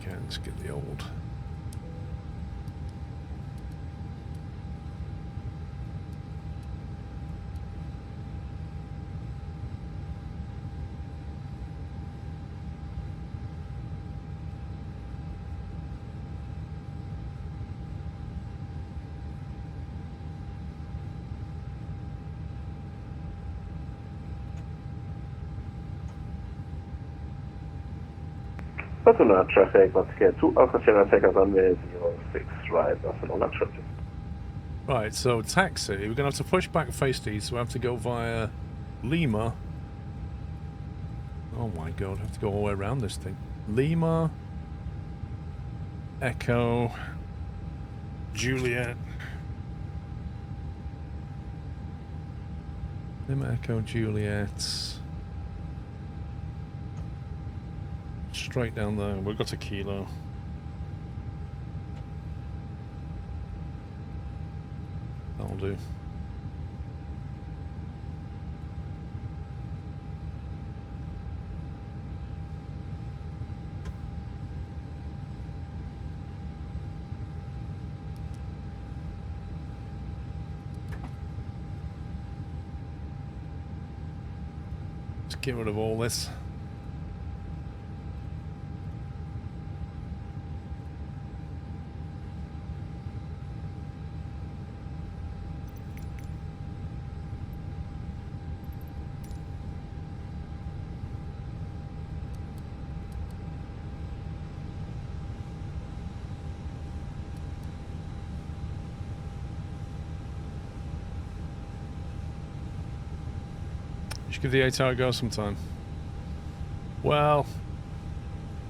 Okay, let's get the old. Barcelona traffic, once again, 2 Alpha Sierra Takeoff runway 06 right, Barcelona traffic. Right, so taxi, we're going to have to push back face east, so we have to go via Lima. Oh my god, I have to go all the way around this thing. Lima, Echo, Juliet. Lima, Echo, Juliet. Straight down there, we've got a kilo. That'll do. Let's get rid of all this. Give the 8 hour go sometime. Well,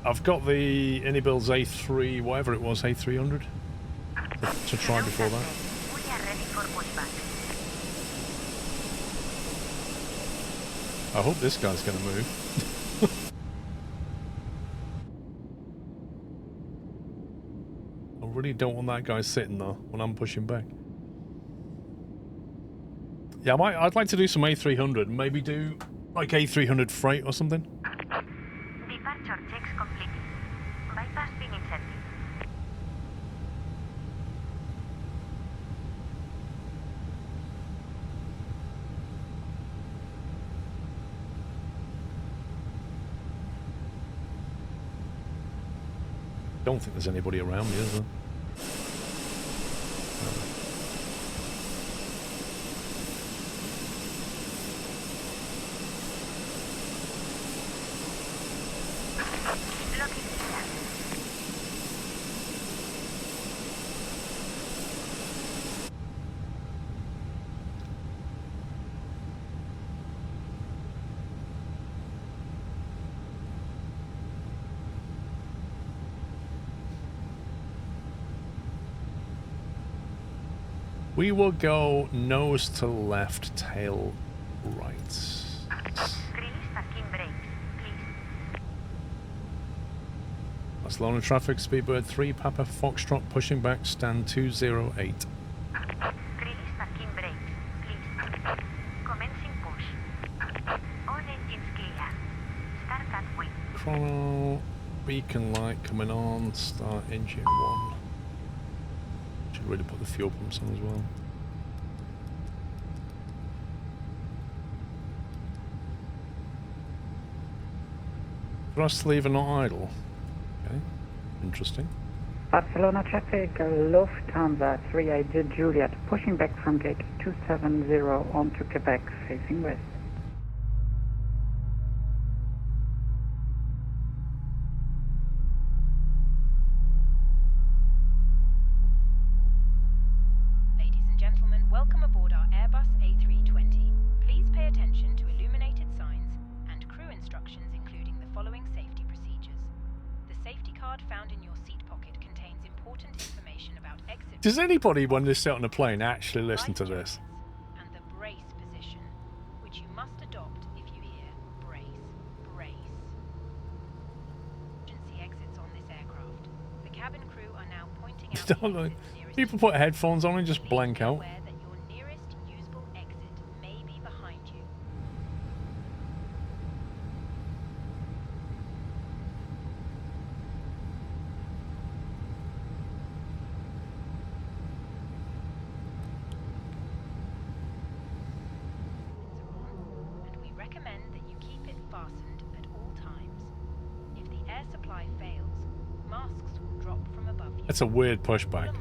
I've got the Anybuilds A3, whatever it was, A300 to try before that. We are ready for pushback. I hope this guy's going to move. I really don't want that guy sitting though when I'm pushing back. Yeah, I'd like to do some A300, maybe do like A300 freight or something. Departure checks completed. Bypass being inserted. Don't think there's anybody around me, is there? We will go nose to left, tail right. Barcelona traffic, Speedbird 3, Papa Foxtrot pushing back, stand 208. Chrono, beacon light coming on, start engine 1. Should really put the fuel pumps on as well. Thrust lever not idle. Okay, interesting. Barcelona traffic, Lufthansa 38 Juliet, pushing back from gate 270 onto Quebec, facing west. Ladies and gentlemen, welcome aboard our Airbus A320. Please pay attention to illuminated signs and crew instructions, including the following safety procedures. The safety card found in your seat pocket contains important information about exit. Does anybody, when they sit on a plane, actually listen to this? And the brace position, which you must adopt if you hear brace, brace. Emergency exits on this aircraft. The cabin crew are now pointing out Don't know. People put headphones on and just blank out. aware that your nearest usable exit may be behind you. And we recommend that you keep it fastened at all times. If the air supply fails, masks will drop from above you. That's a weird pushback.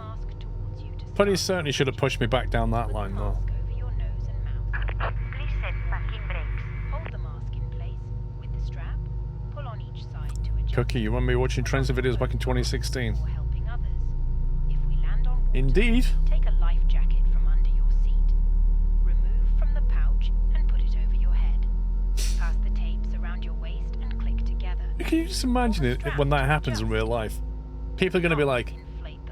But he certainly should have pushed me back down that line, though. Please set backing brakes. Hold the mask in place with the strap. Pull on each side to adjust. Cookie, you remember me watching transit videos back in 2016? Helping others. If we land on water, Indeed. take a life jacket from under your seat. Remove from the pouch and put it over your head. Pass the tapes around your waist and click together. Can you just imagine it when that happens in real life? People are going to be like,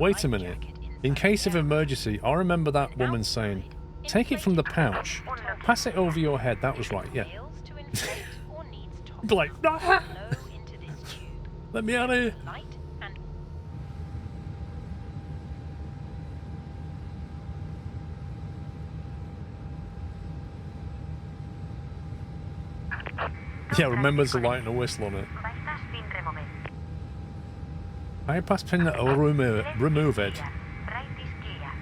wait a minute. In case of emergency, I remember that woman saying, take it from the pouch, pass it over your head. That was right, yeah. Be like, ah! Let me out of here. Yeah, remember to lighten a whistle on it. Bypass pin removed. Bypass pin that will remove it. Right is clear.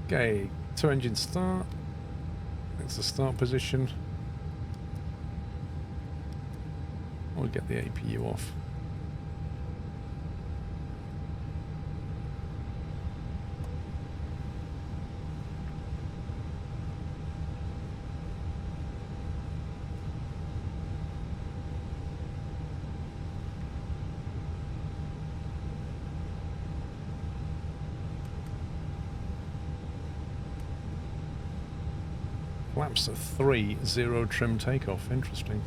Okay, two engine start. That's the start position. We'll get the APU off. Flaps 3, 0 trim takeoff. Interesting.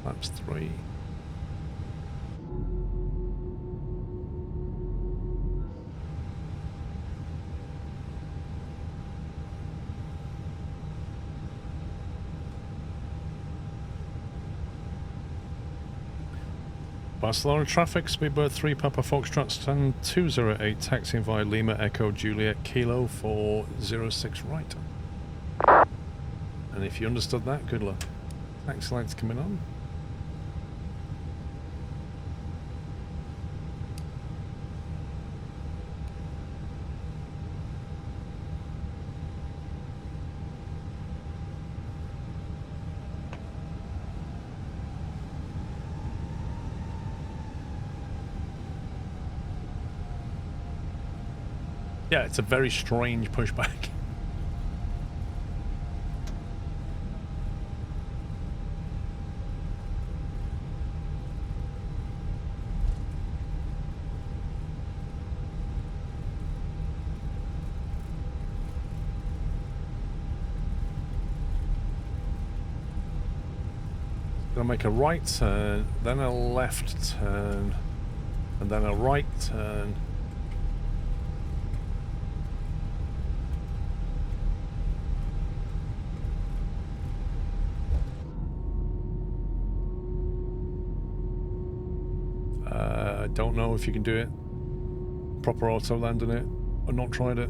Flaps 3. Barcelona traffic, speedbird 3 Papa Foxtrot stand 208, taxiing via Lima Echo Juliet Kilo 406 right. And if you understood that, good luck. Taxi lights coming on. Yeah, it's a very strange pushback. Gonna make a right turn, then a left turn, and then a right turn. Don't know if you can do it. Proper auto landing it. I've not tried it.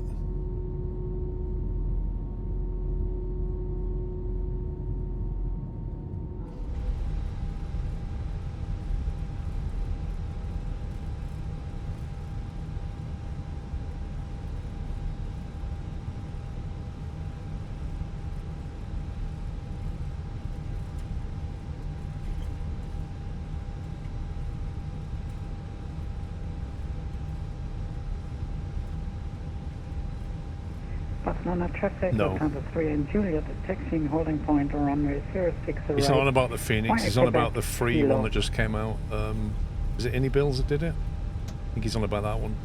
Barcelona traffic, No. Lufthansa 38 Juliet, taxiing holding point runway 06 He's not right. on about the Phoenix, he's on about the free Kilo. one that just came out. Is it Any Bills that did it? I think he's on about that one.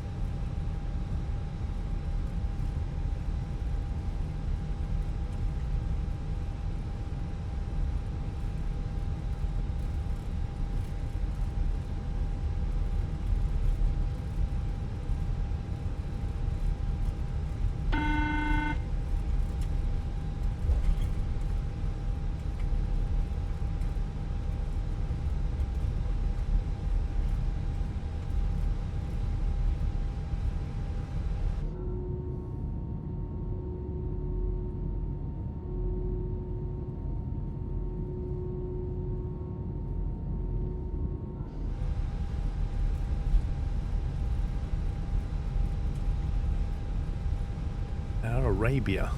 Arabia.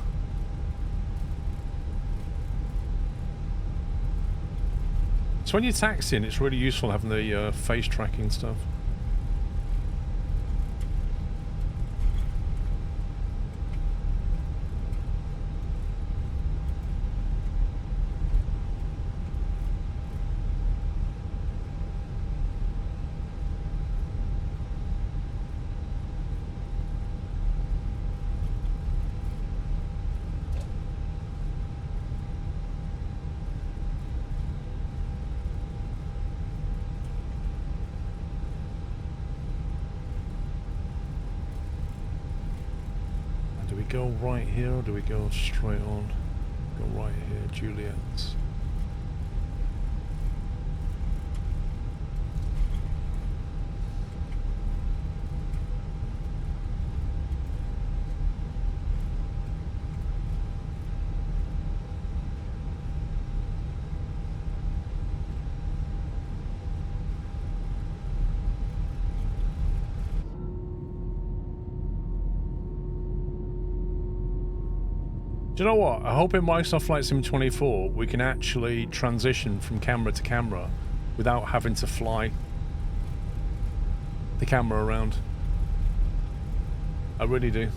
So when you're taxiing, it's really useful having the face tracking stuff. Go right here, or do we go straight on? Go right here, Juliet's. Do you know what? I hope in Microsoft Flight Sim 24 we can actually transition from camera to camera without having to fly the camera around. I really do.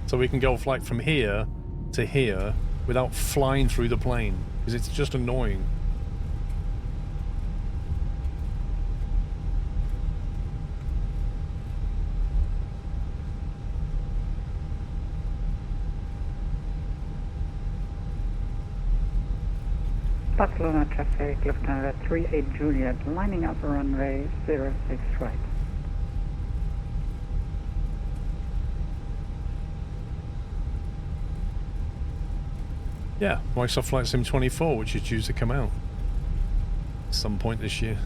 So we can go like from here to here without flying through the plane, because it's just annoying. Barcelona traffic, Lufthansa 38 Juliet, lining up runway 06 right. Yeah, Microsoft Flight Sim 24, which is due to come out at some point this year.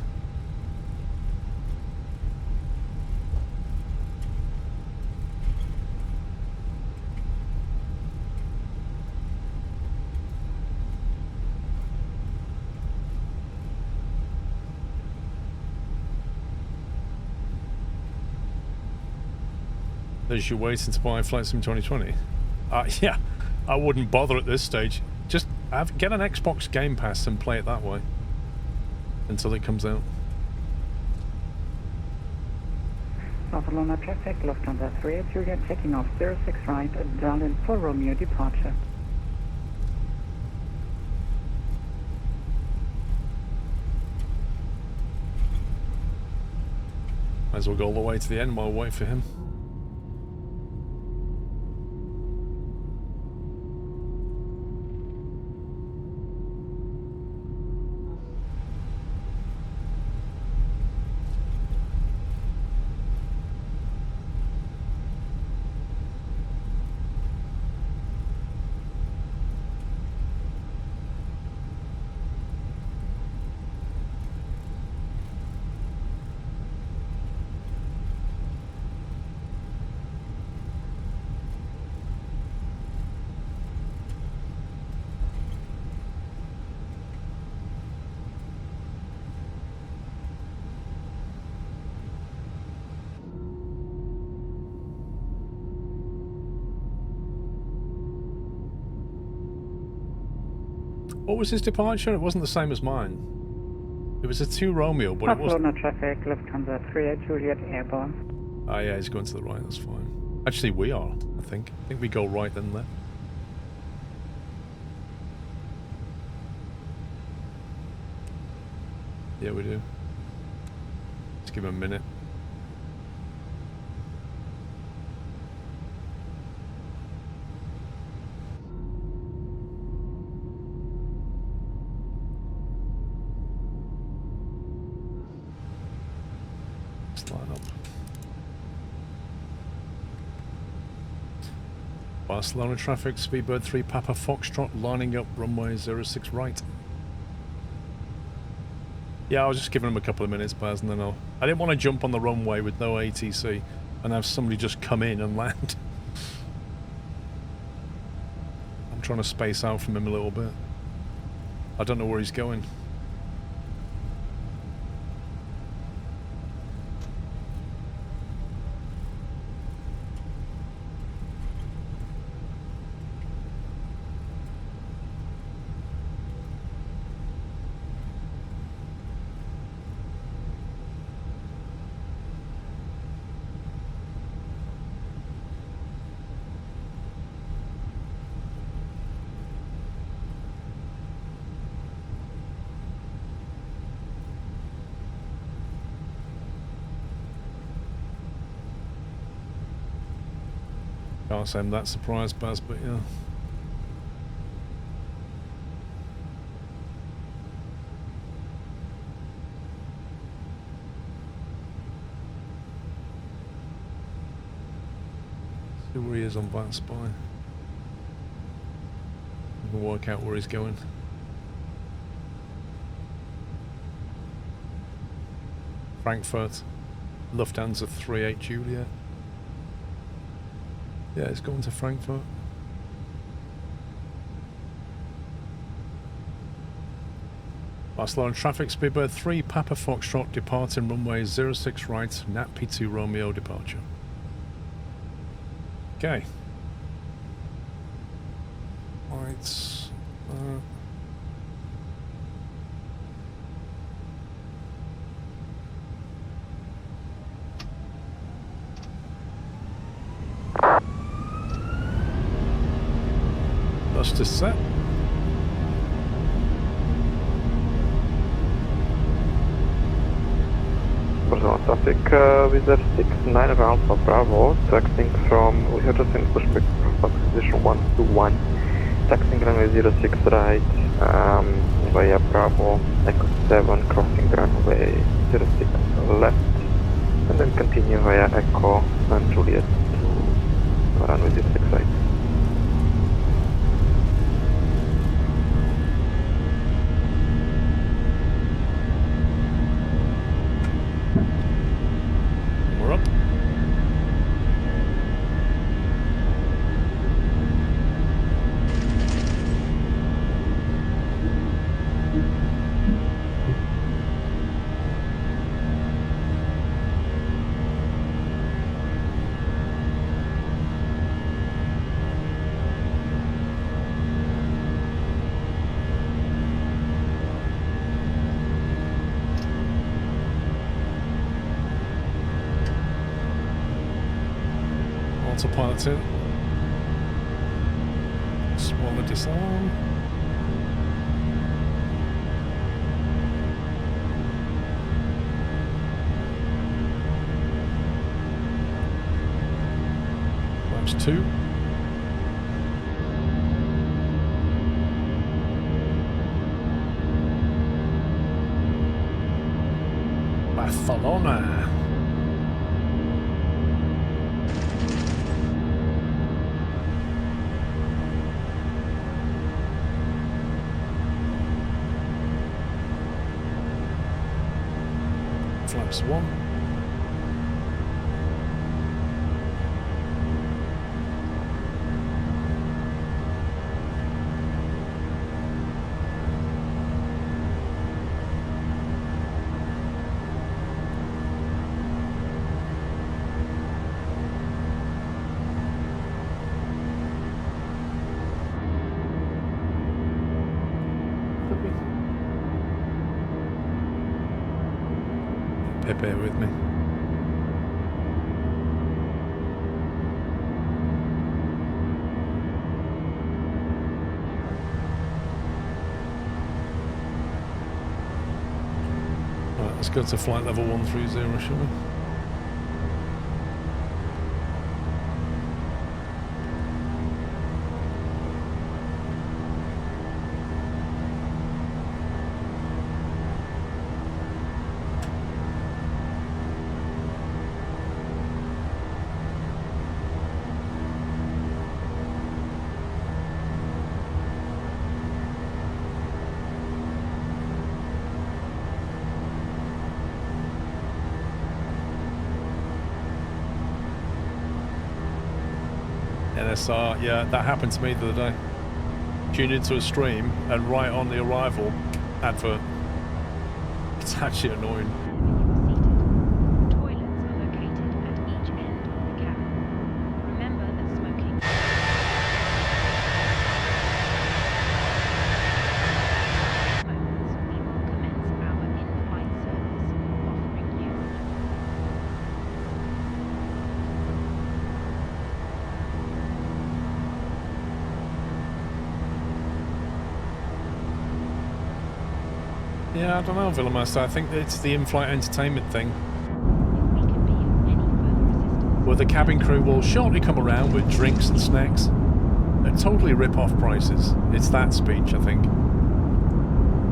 As you're waiting to buy Flight Sim 2020? Yeah, I wouldn't bother at this stage. Just get an Xbox Game Pass and play it that way until it comes out. Barcelona traffic, Lufthansa 38 Juliet, taking off 06 right, Berlin for Romeo departure. Might as well go all the way to the end while we wait for him. What was his departure? It wasn't the same as mine. It was a 2 Romeo, but it wasn't. Barcelona traffic, Lufthansa 38 Juliet airborne. Oh yeah, he's going to the right, that's fine. Actually, we are, I think. I think we go right then there. Yeah, we do. Let's give him a minute. Let's line up. Barcelona traffic, Speedbird 3 Papa Foxtrot, lining up runway 06 right. Yeah, I was just giving him a couple of minutes, Baz, and then I didn't want to jump on the runway with no ATC and have somebody just come in and land. I'm trying to space out from him a little bit. I don't know where he's going. Can't say I'm that surprised, Baz, but yeah. See where he is on that spy. We can work out where he's going. Frankfurt, Lufthansa 38 Juliet. Yeah, it's going to Frankfurt. Barcelona traffic, Speedbird 3 Papa Foxtrot departing runway 06 right, Nat P2 Romeo departure. Okay. Right. Dust is set. Barcelona traffic, Wizard 69 of Alpha Bravo, taxiing from, we have just seen pushback from position 121, taxiing runway 06 right, via Bravo, Echo 7, crossing runway 06 left, and then continue via Echo and Juliet to runway 06 right. We're up. Autopilot in. Smaller disarm. Flaps 2. Barcelona. Flaps 1. Bear with me. Let's go to flight level 130, shall we? NSR, yeah, that happened to me the other day. Tuned into a stream and right on the arrival advert. It's actually annoying. Toilets are located at each end of the cabin. Remember that smoking... moments, we will commence our in-flight service, offering you... Yeah, I don't know, Villamaster. I think it's the in-flight entertainment thing. Where the cabin crew will shortly come around with drinks and snacks at totally rip-off prices. It's that speech, I think.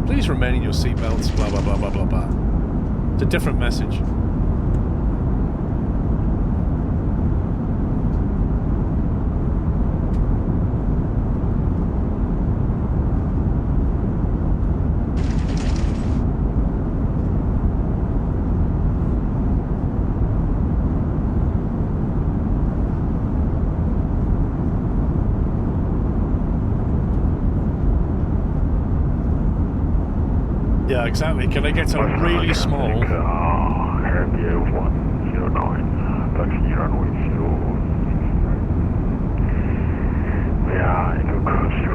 Please remain in your seatbelts, blah, blah, blah, blah, blah, blah. It's a different message. Yeah, exactly. Can I get to a really small... Heathrow 109, taxi runway 0. Yeah, it will cross 02,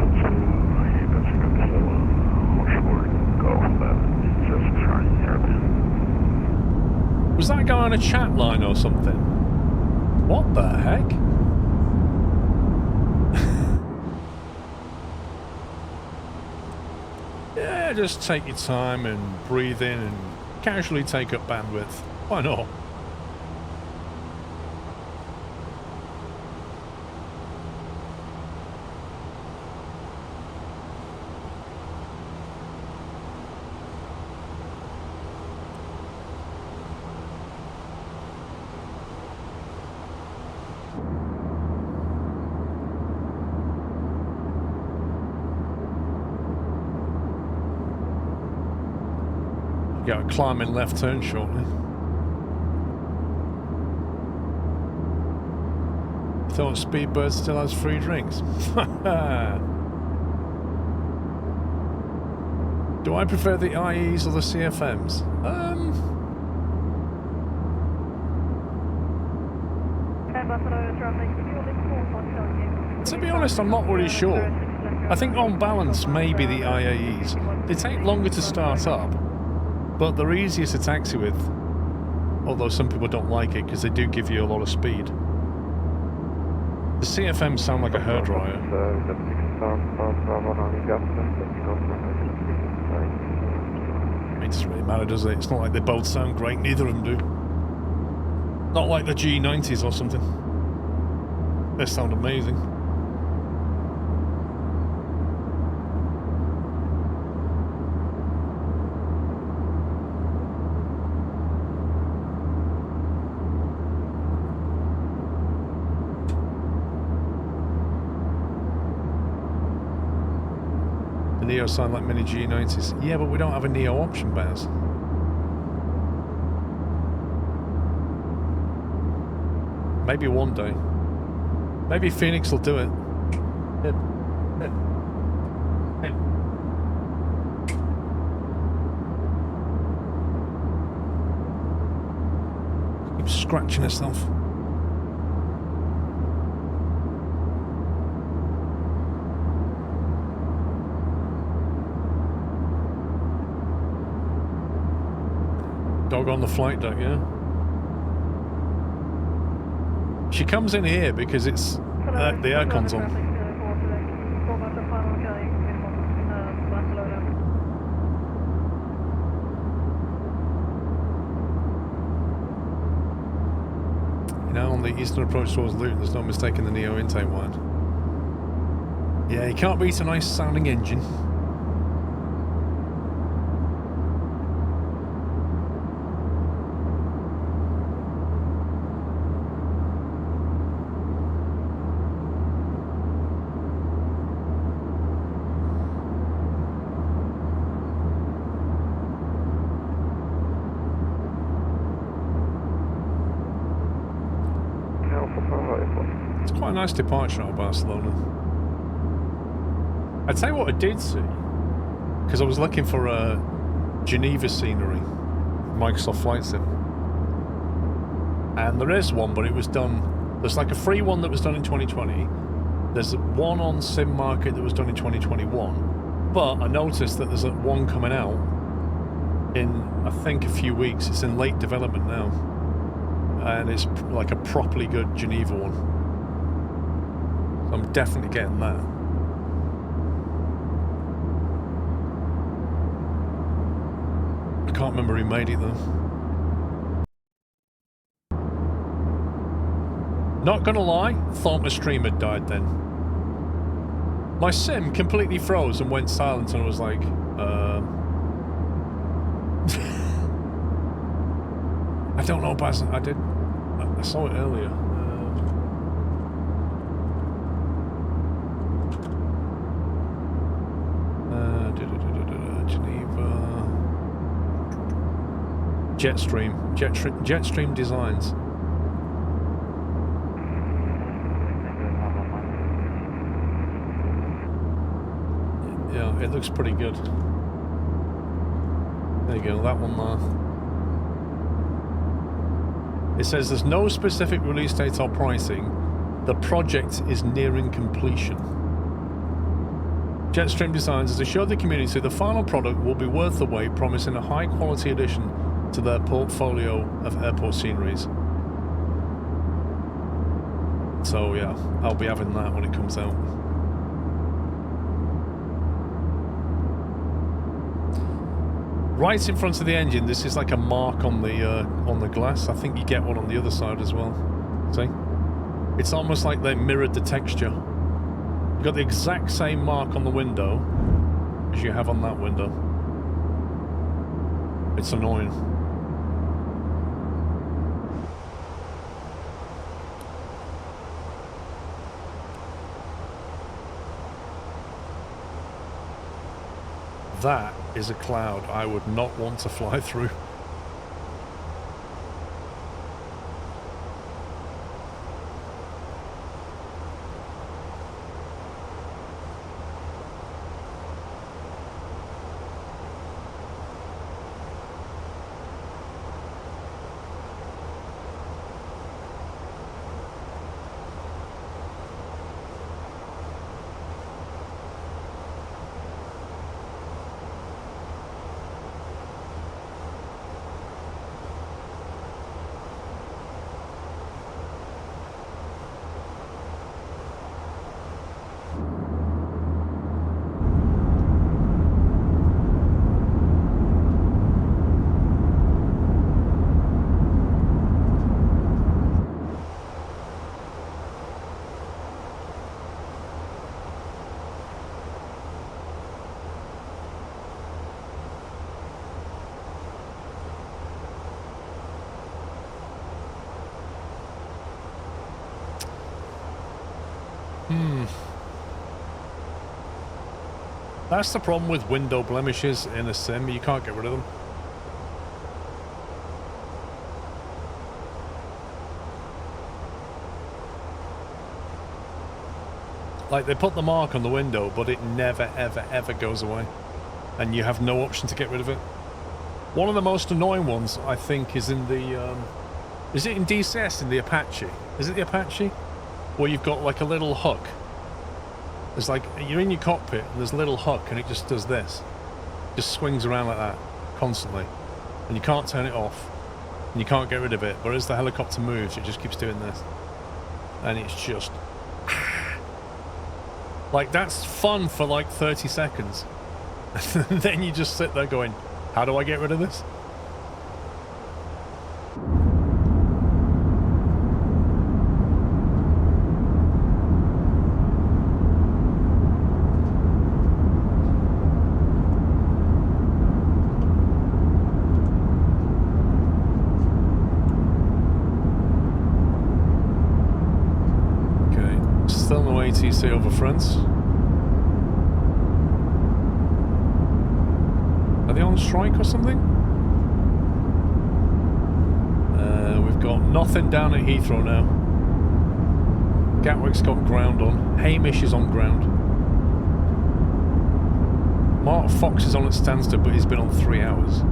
Pacific 7, Oxford, Golf 11, just trying airplane. Was that guy on a chat line or something? What the heck? Yeah, just take your time and breathe in and casually take up bandwidth. Why not? Got a climbing left turn shortly. Thought Speedbird still has free drinks. Do I prefer the IEs or the CFMs? To be honest, I'm not really sure. I think on balance, maybe the IAEs. They take longer to start up, but they're easier to taxi with, although some people don't like it because they do give you a lot of speed. The CFMs sound like a hairdryer. It doesn't really matter, does it? It's not like they both sound great, neither of them do. Not like the G90s or something. They sound amazing. Neo sound like mini G90s. Yeah, but we don't have a Neo option, Baz. Maybe one day. Maybe Phoenix will do it. Keep scratching herself. Dog on the flight deck, yeah? She comes in here because it's the aircon's on. now on the eastern approach towards Luton. There's no mistaking the Neo intake wide. Yeah, you can't beat a nice sounding engine. It's quite a nice departure out of Barcelona. I'd tell you what I did see, because I was looking for Geneva scenery, Microsoft Flight Sim. And there is one, but it was done, there's like a free one that was done in 2020. There's one on Sim Market that was done in 2021. But I noticed that there's one coming out in, I think, a few weeks. It's in late development now. And it's like a properly good Geneva one. So I'm definitely getting that. I can't remember who made it though. Not gonna lie, thought my stream had died then. My sim completely froze and went silent, and I was like, I don't know, Baz. I saw it earlier. Geneva. Jetstream Designs. Yeah, it looks pretty good. There you go, that one there. It says there's no specific release date or pricing. The project is nearing completion. Jetstream Designs has assured the community the final product will be worth the wait, promising a high-quality addition to their portfolio of airport sceneries. So yeah, I'll be having that when it comes out. Right in front of the engine, this is like a mark on the glass. I think you get one on the other side as well. See? It's almost like they mirrored the texture. You've got the exact same mark on the window as you have on that window. It's annoying. That is a cloud I would not want to fly through. That's the problem with window blemishes in a sim. You can't get rid of them. Like, they put the mark on the window, but it never, ever, ever goes away. And you have no option to get rid of it. One of the most annoying ones, I think, is in the... is it in DCS, in the Apache? Is it the Apache? Where you've got, like, a little hook. It's like, you're in your cockpit, and there's a little hook, and it just does this. Just swings around like that, constantly. And you can't turn it off. And you can't get rid of it. But as the helicopter moves, it just keeps doing this. And it's just... like, that's fun for like 30 seconds. And then you just sit there going, how do I get rid of this? ATC over France. Are they on strike or something? We've got nothing down at Heathrow now. Gatwick's got ground on. Hamish is on ground. Mark Fox is on at Stansted, but he's been on 3 hours.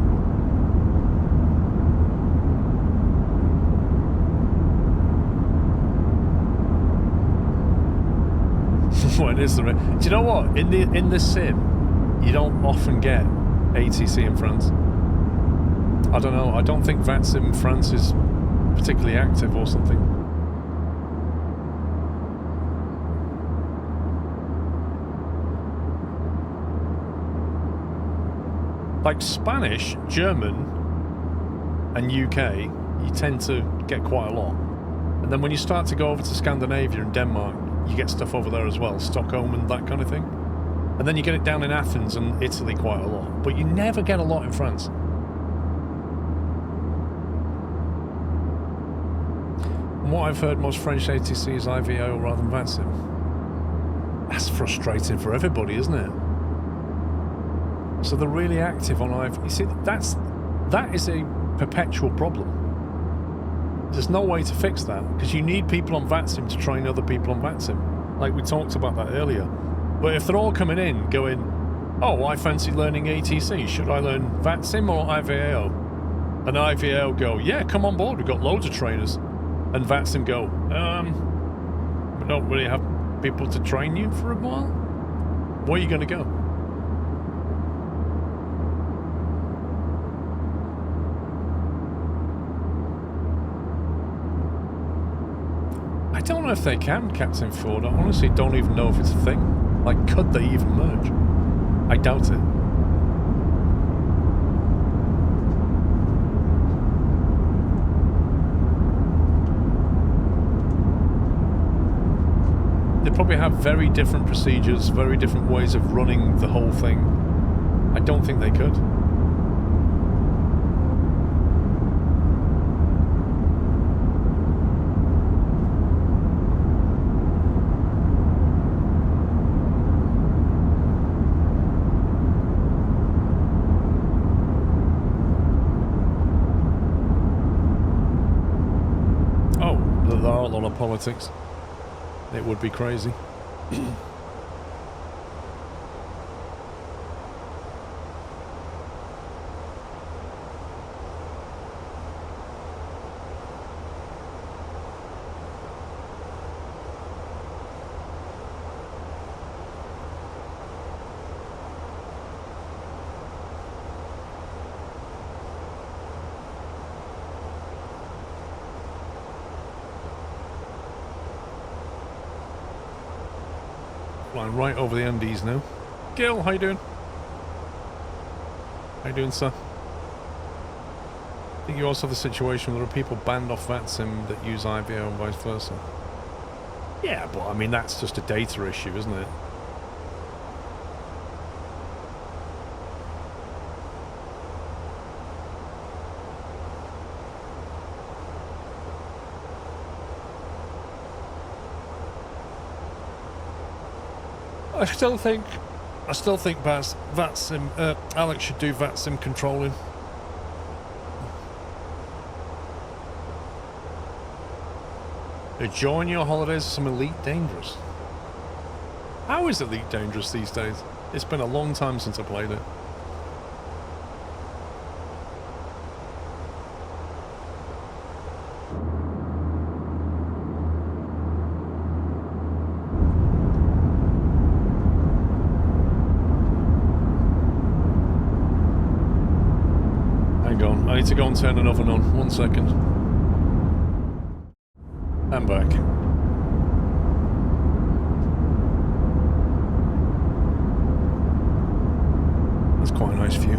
When is there? Do you know what? In the sim, you don't often get ATC in France. I don't know. I don't think VATSIM France is particularly active or something. Like Spanish, German, and UK, you tend to get quite a lot. And then when you start to go over to Scandinavia and Denmark, you get stuff over there as well, Stockholm and that kind of thing. And then you get it down in Athens and Italy quite a lot. But you never get a lot in France. From what I've heard, most French ATC is IVO rather than VATSIM. That's frustrating for everybody, isn't it? So they're really active on IV. You see, that is a perpetual problem. There's no way to fix that, because you need people on VATSIM to train other people on VATSIM. Like we talked about that earlier. But if they're all coming in going, oh, I fancy learning ATC, should I learn VATSIM or IVAO? And IVAO go, yeah, come on board, we've got loads of trainers. And VATSIM go, we don't really have people to train you for a while? Where are you going to go? I don't know if they can, Captain Ford. I honestly don't even know if it's a thing. Like, could they even merge? I doubt it. They probably have very different procedures, very different ways of running the whole thing. I don't think they could. There are a lot of politics. It would be crazy. Flying right over the Andes now. Gil, how you doing? How you doing, sir? I think you also have the situation where there are people banned off VATSIM that use IVO and vice versa. Yeah, but I mean, that's just a data issue, isn't it? I still think VATSIM, Alex should do VATSIM controlling. Enjoying your holidays with some Elite Dangerous. How is Elite Dangerous these days? It's been a long time since I played it. I need to go and turn an oven on. 1 second. I'm back. That's quite a nice view.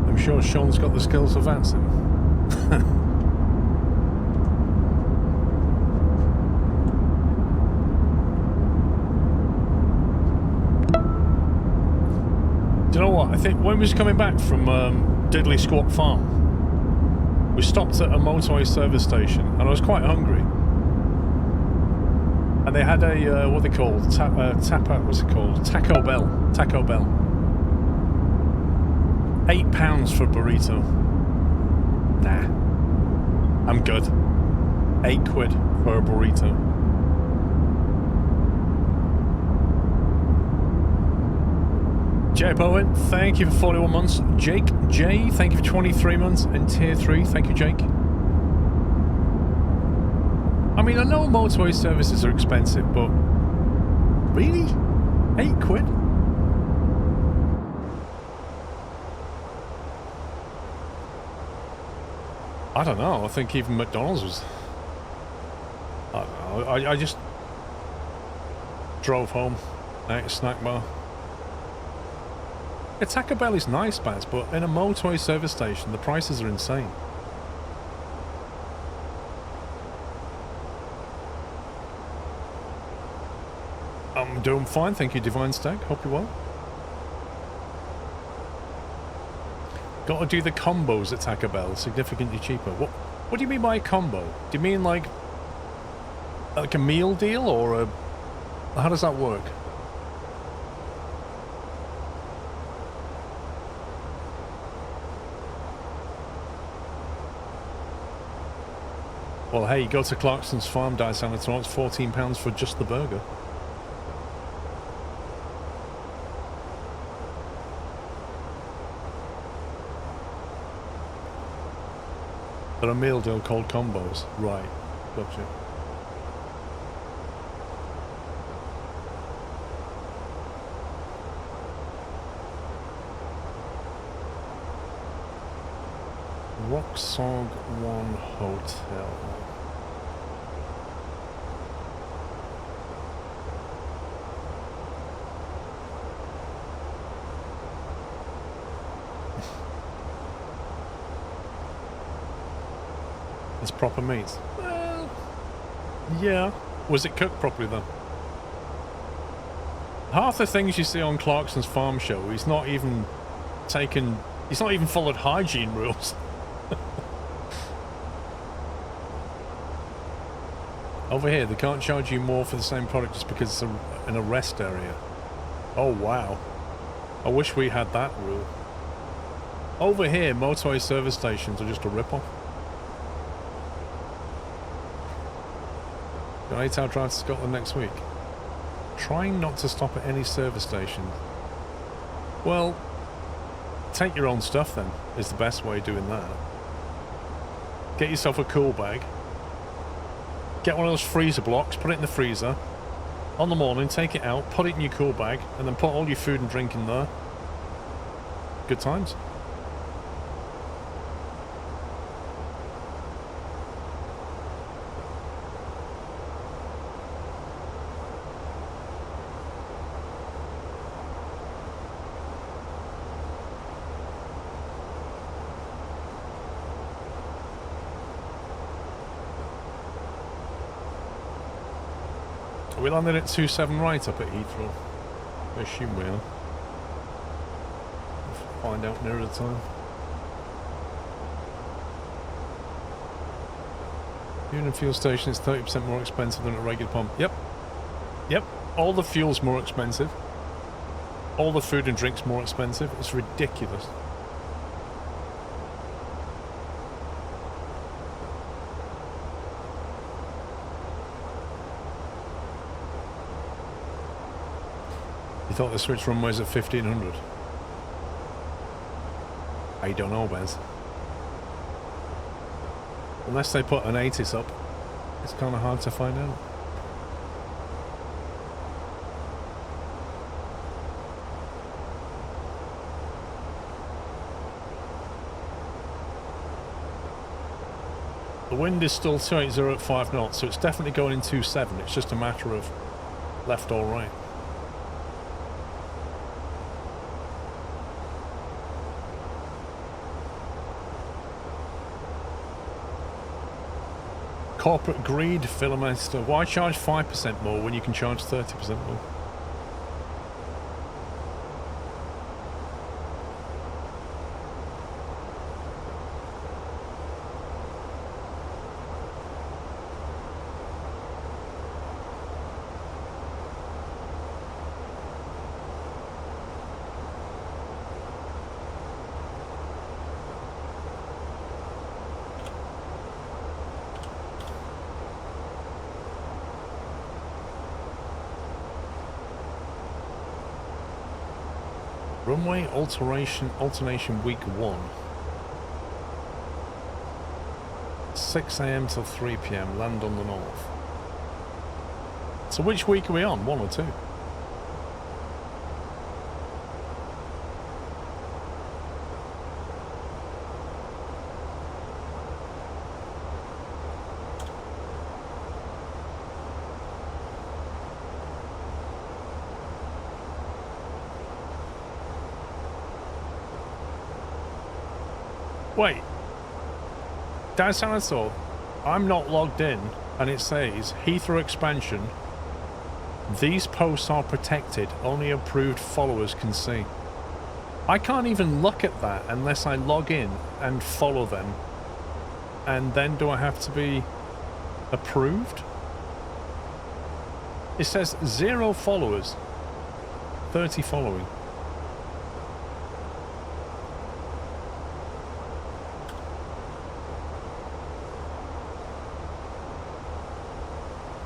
I'm sure Sean's got the skills for VATSIM. Do you know what? I think when we was coming back from Diddley Squat Farm, We stopped at a motorway service station, and I was quite hungry. And they had a what they called what's it called? Taco Bell. Taco Bell. £8 for a burrito. Nah, I'm good. £8 for a burrito. Jay Bowen, thank you for 41 months. Jake J, thank you for 23 months. And Tier 3, thank you, Jake. I mean, I know motorway services are expensive, but really? £8? I don't know. I think even McDonald's was... I don't know. I just drove home, ate a snack bar. A Taco Bell is nice, Baz, but in a motorway service station, the prices are insane. I'm doing fine, thank you, Divine Stack. Hope you're well. Got to do the combos at Taco Bell, significantly cheaper. What do you mean by a combo? Do you mean like a meal deal, or a... How does that work? Well, hey, go to Clarkson's Farm, Dice Anatol, it's £14 for just the burger. But a meal deal called combos. Right, gotcha. Rocksog 1 Hotel. It's proper meat. Well, yeah. Was it cooked properly then? Half the things you see on Clarkson's Farm Show, he's not even followed hygiene rules. Over here, they can't charge you more for the same product just because it's an arrest area. Oh, wow. I wish we had that rule. Over here, motorway service stations are just a rip-off. Got an 8-hour drive to Scotland next week. Trying not to stop at any service station. Well, take your own stuff then, is the best way of doing that. Get yourself a cool bag. Get one of those freezer blocks, put it in the freezer. On the morning, take it out, put it in your cool bag, and then put all your food and drink in there. Good times. We landed at 27 right up at Heathrow. I assume we are. We'll find out nearer the time. Union fuel station is 30% more expensive than a regular pump. Yep. Yep. All the fuel's more expensive. All the food and drink's more expensive. It's ridiculous. You thought the switch runway's at 1500? I don't know, Bez. Unless they put an 80s up, it's kind of hard to find out. The wind is still 280 at 5 knots, so it's definitely going in 27. It's just a matter of left or right. Corporate greed, Philomester. Why charge 5% more when you can charge 30% more? Runway alternation week 1. 6 AM till 3 PM, land on the north. So which week are we on? 1 or 2? Wait. Dan Sanator, I'm not logged in, and it says Heathrow expansion. These posts are protected. Only approved followers can see. I can't even look at that unless I log in and follow them. And then do I have to be approved? It says 0 followers. 30 following.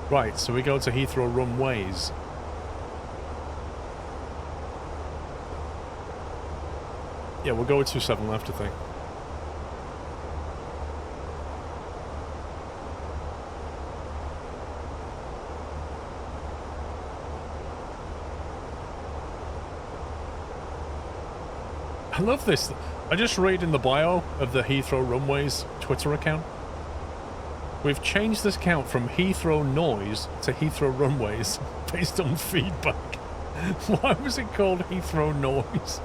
Right, so we go to Heathrow runways. Yeah, we'll go with 27 left, I think. I love this. I just read in the bio of the Heathrow Runways Twitter account. We've changed this account from Heathrow Noise to Heathrow Runways based on feedback. Why was it called Heathrow Noise?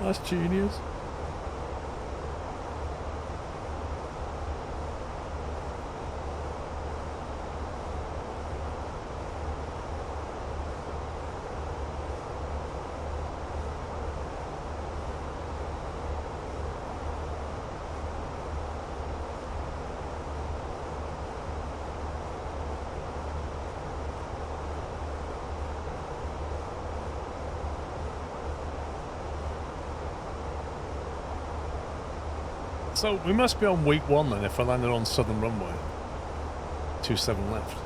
That's genius. So we must be on week 1 then if I landed on Southern Runway. 27 left.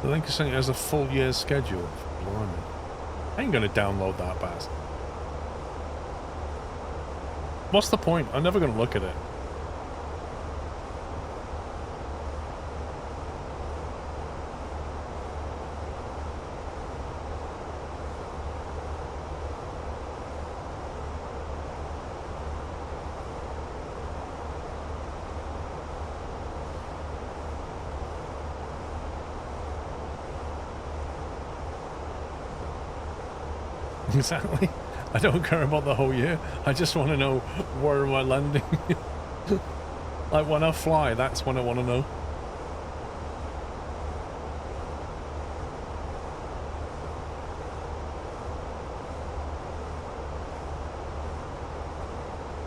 The link is saying it has a full year's schedule. Blimey. I ain't gonna download that bastard. What's the point? I'm never gonna look at it. Exactly. I don't care about the whole year. I just want to know where am I landing. Like when I fly, that's when I want to know.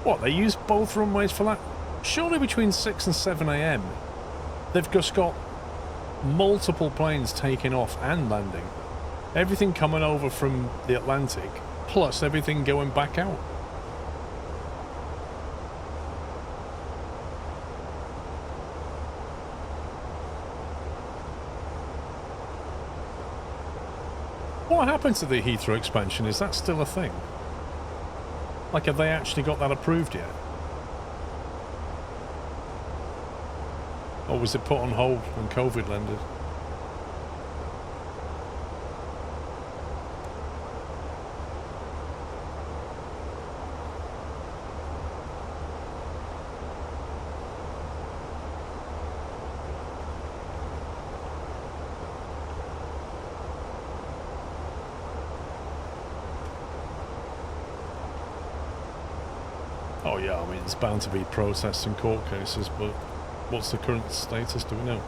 What, they use both runways for that? Surely between 6 and 7 AM, they've just got multiple planes taking off and landing. Everything coming over from the Atlantic, plus everything going back out. What happened to the Heathrow expansion? Is that still a thing? Like, have they actually got that approved yet? Or was it put on hold when COVID landed? Oh yeah, I mean, it's bound to be protests and court cases, but what's the current status, do we know?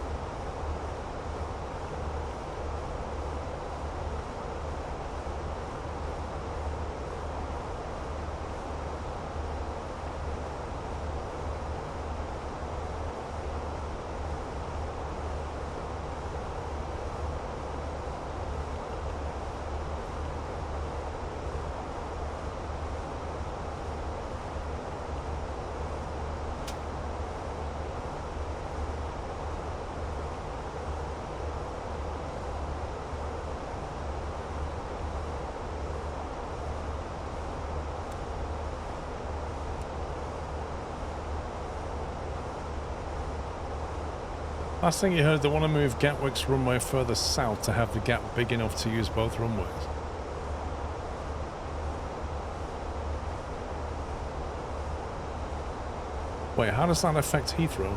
Last thing you heard, they want to move Gatwick's runway further south to have the gap big enough to use both runways. Wait, how does that affect Heathrow?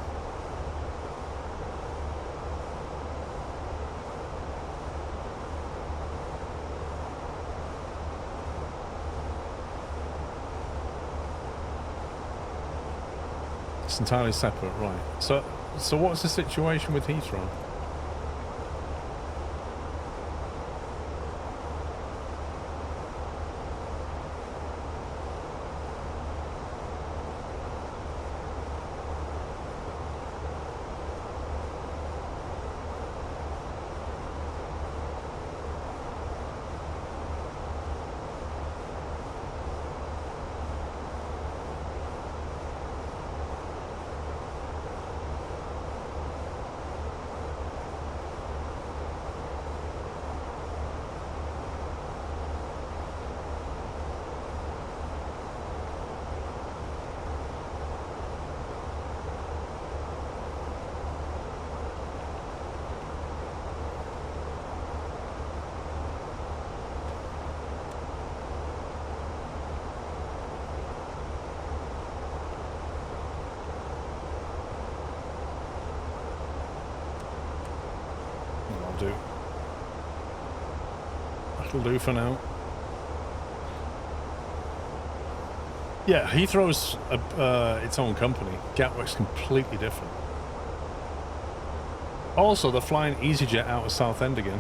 It's entirely separate, right. So what's the situation with Heathrow? That'll do for now. Yeah, Heathrow's its own company. Gatwick's completely different. Also, they're flying EasyJet out of Southend again.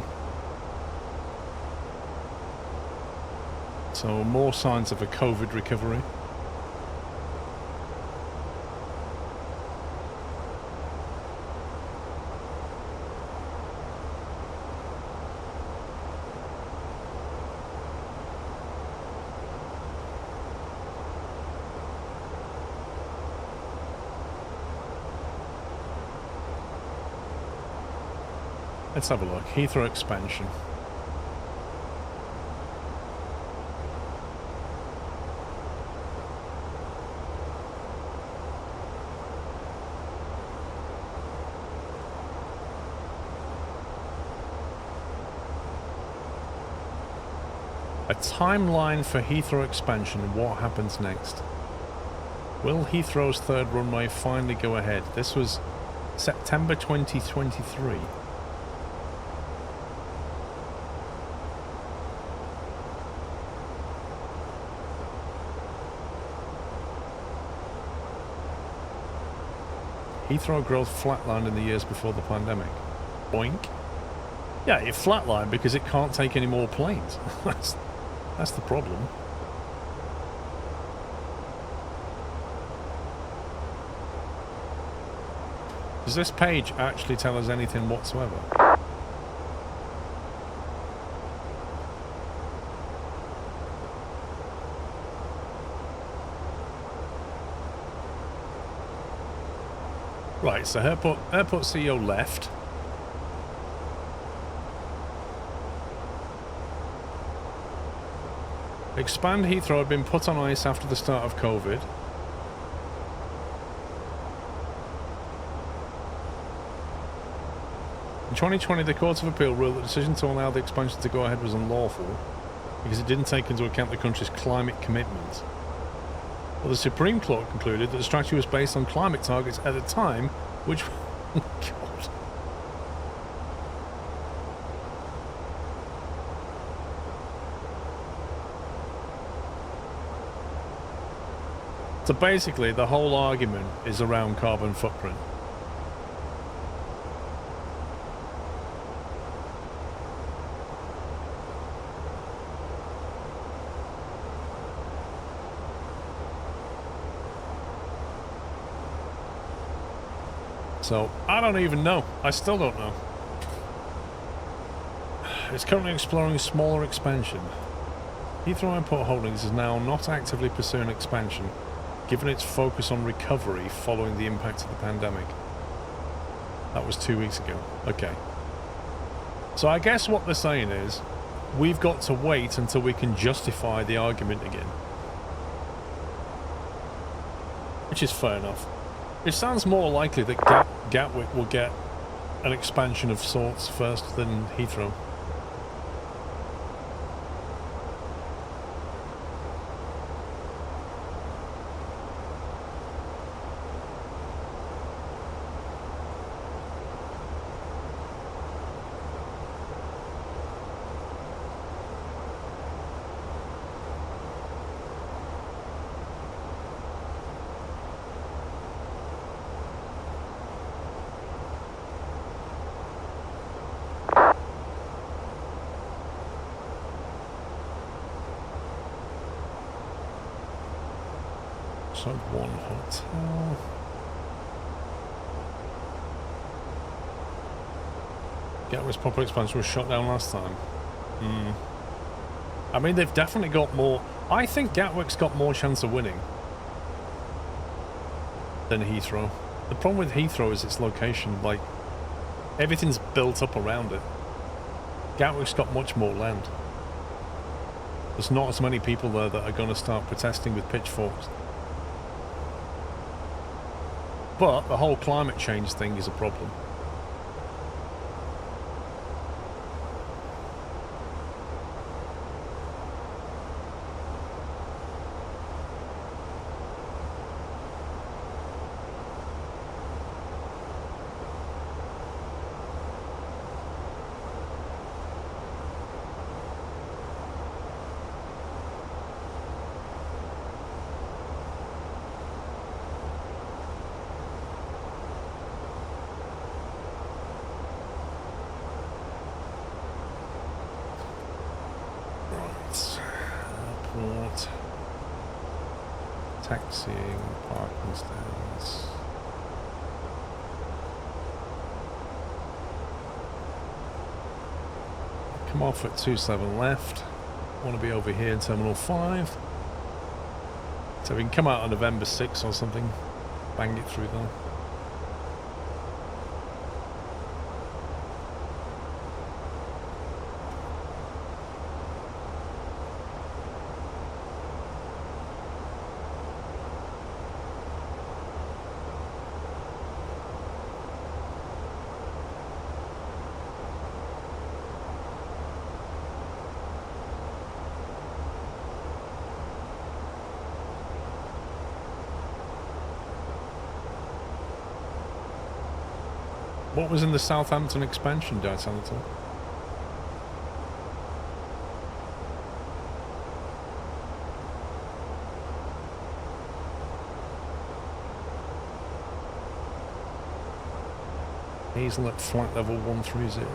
So more signs of a COVID recovery. Let's have a look. Heathrow expansion. A timeline for Heathrow expansion. What happens next? Will Heathrow's third runway finally go ahead? This was September 2023. Heathrow growth flatlined in the years before the pandemic. Boink. Yeah, it flatlined because it can't take any more planes. That's the problem. Does this page actually tell us anything whatsoever? Right, so airport CEO left. Expand Heathrow had been put on ice after the start of COVID. In 2020, the Court of Appeal ruled that the decision to allow the expansion to go ahead was unlawful because it didn't take into account the country's climate commitments. Well, the Supreme Court concluded that the strategy was based on climate targets at the time, which... God. So basically, the whole argument is around carbon footprint. So, I don't even know. I still don't know. It's currently exploring smaller expansion. Heathrow Airport Holdings is now not actively pursuing expansion, given its focus on recovery following the impact of the pandemic. That was 2 weeks ago. Okay. So I guess what they're saying is, we've got to wait until we can justify the argument again. Which is fair enough. It sounds more likely that Gatwick will get an expansion of sorts first than Heathrow. Sub 1 hotel. Gatwick's proper expansion was shot down last time. I mean, they've definitely got more. I think Gatwick's got more chance of winning than Heathrow. The problem with Heathrow is its location. Like, everything's built up around it. Gatwick's got much more land. There's not as many people there that are going to start protesting with pitchforks. But the whole climate change thing is a problem. Taxiing, parking stands. Come off at 27 left. Want to be over here in Terminal 5. So we can come out on November 6 or something. Bang it through there. What was in the Southampton expansion, Senator? Hazel at flight level 130.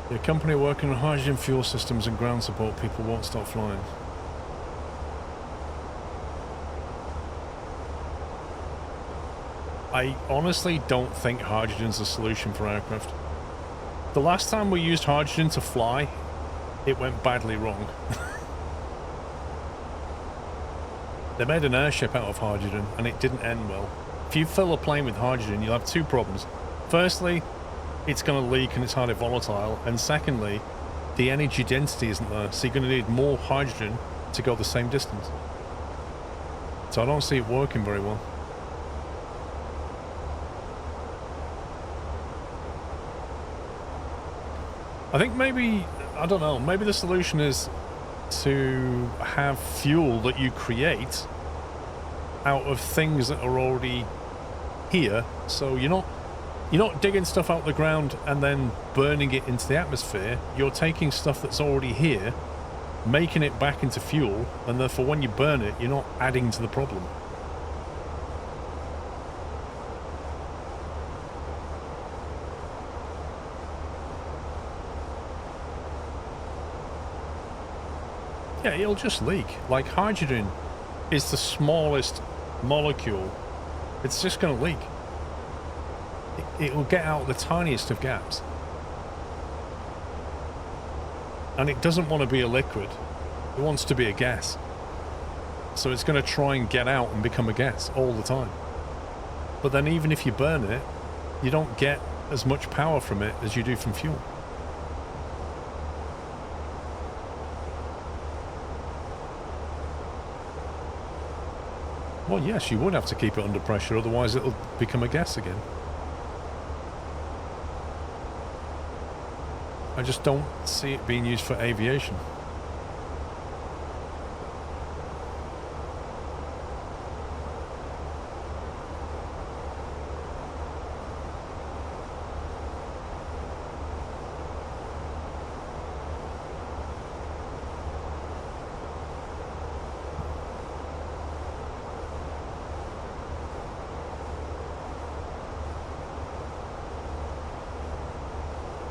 Your company working on hydrogen fuel systems and ground support people won't stop flying. I honestly don't think hydrogen's a solution for aircraft. The last time we used hydrogen to fly, it went badly wrong. They made an airship out of hydrogen and it didn't end well. If you fill a plane with hydrogen, you'll have two problems. Firstly, it's going to leak and it's highly volatile, and secondly, the energy density isn't there, so you're going to need more hydrogen to go the same distance. So I don't see it working very well. I think maybe, I don't know, maybe the solution is to have fuel that you create out of things that are already here, so you're not digging stuff out the ground and then burning it into the atmosphere. You're taking stuff that's already here, making it back into fuel, and therefore when you burn it, you're not adding to the problem. Yeah, it'll just leak. Like, hydrogen is the smallest molecule. It's just going to leak. It will get out the tiniest of gaps. And it doesn't want to be a liquid. It wants to be a gas. So it's going to try and get out and become a gas all the time. But then even if you burn it, you don't get as much power from it as you do from fuel. Well, yes, you would have to keep it under pressure, otherwise it'll become a gas again. I just don't see it being used for aviation.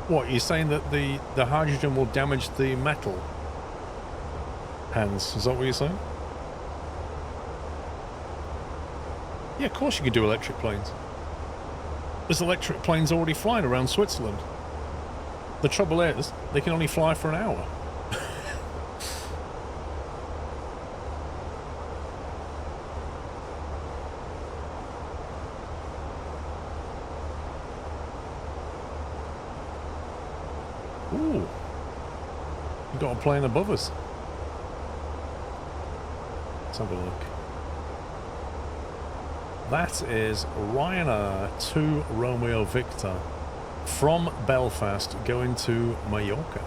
What, you're saying that the hydrogen will damage the metal? Hands, is that what you're saying? Yeah, of course you can do electric planes. There's electric planes already flying around Switzerland. The trouble is, they can only fly for an hour. Ooh. We've got a plane above us. Let's have a look. That is Ryanair 2 Romeo Victor from Belfast going to Mallorca.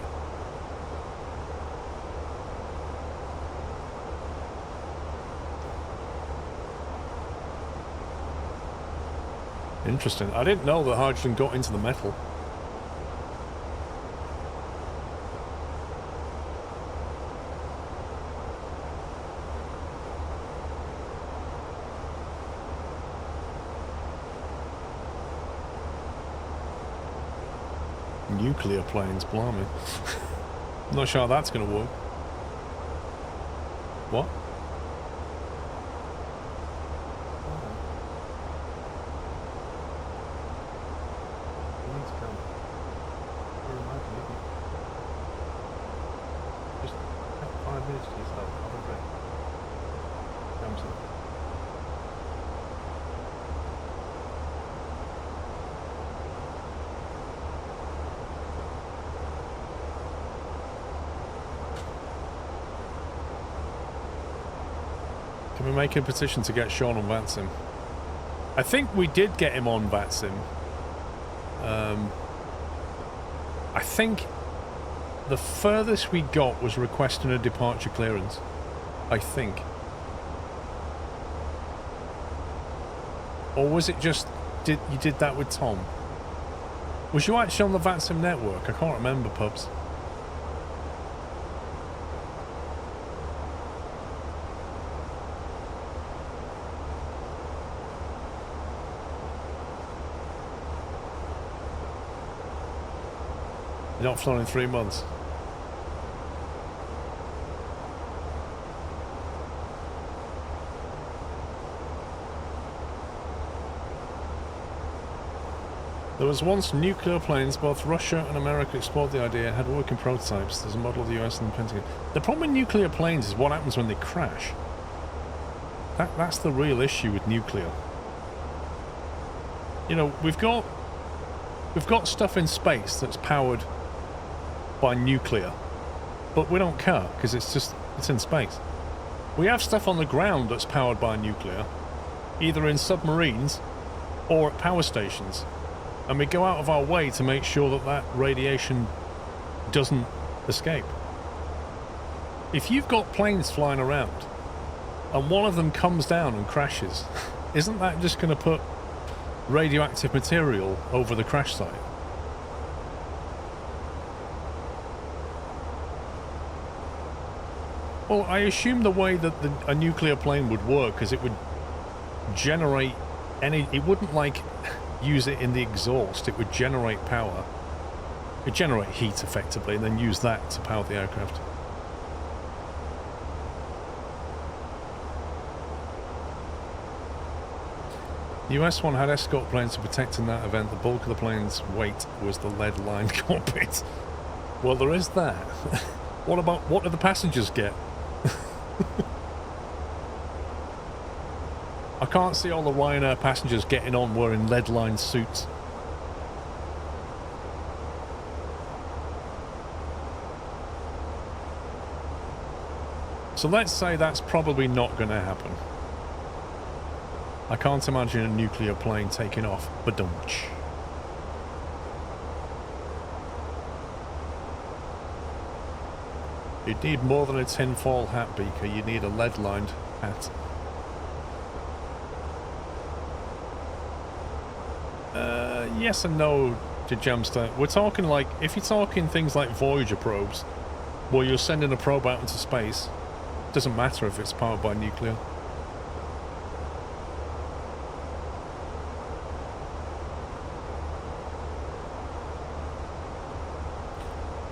Interesting. I didn't know that hydrogen got into the metal. Nuclear planes, blimey. I'm not sure how that's going to work. What? Just take 5 minutes to yourself. Have a break. Can we make a petition to get Sean on VATSIM? I think we did get him on VATSIM. I think the furthest we got was requesting a departure clearance. I think. Or was it just you did that with Tom? Was you actually on the VATSIM network? I can't remember, Pubs. You're not flown in 3 months. There was once nuclear planes. Both Russia and America explored the idea, had working prototypes. There's a model of the US and the Pentagon. The problem with nuclear planes is what happens when they crash. That's the real issue with nuclear. You know, we've got stuff in space that's powered by nuclear, but we don't care because it's in space. We have stuff on the ground that's powered by nuclear, either in submarines or at power stations, and we go out of our way to make sure that that radiation doesn't escape. If you've got planes flying around and one of them comes down and crashes, isn't that just going to put radioactive material over the crash site? Well, I assume the way that a nuclear plane would work is it would generate it wouldn't like use it in the exhaust, it would generate power. It would generate heat effectively and then use that to power the aircraft. The US one had escort planes to protect in that event. The bulk of the plane's weight was the lead-lined cockpit. Well, there is that. What do the passengers get? I can't see all the Ryanair passengers getting on wearing lead-lined suits. So let's say that's probably not going to happen. I can't imagine a nuclear plane taking off. Badumch. You'd need more than a tinfoil hat, Beaker. You need a lead-lined hat. Yes and no to Jamster. We're talking like, if you're talking things like Voyager probes, where you're sending a probe out into space, doesn't matter if it's powered by nuclear.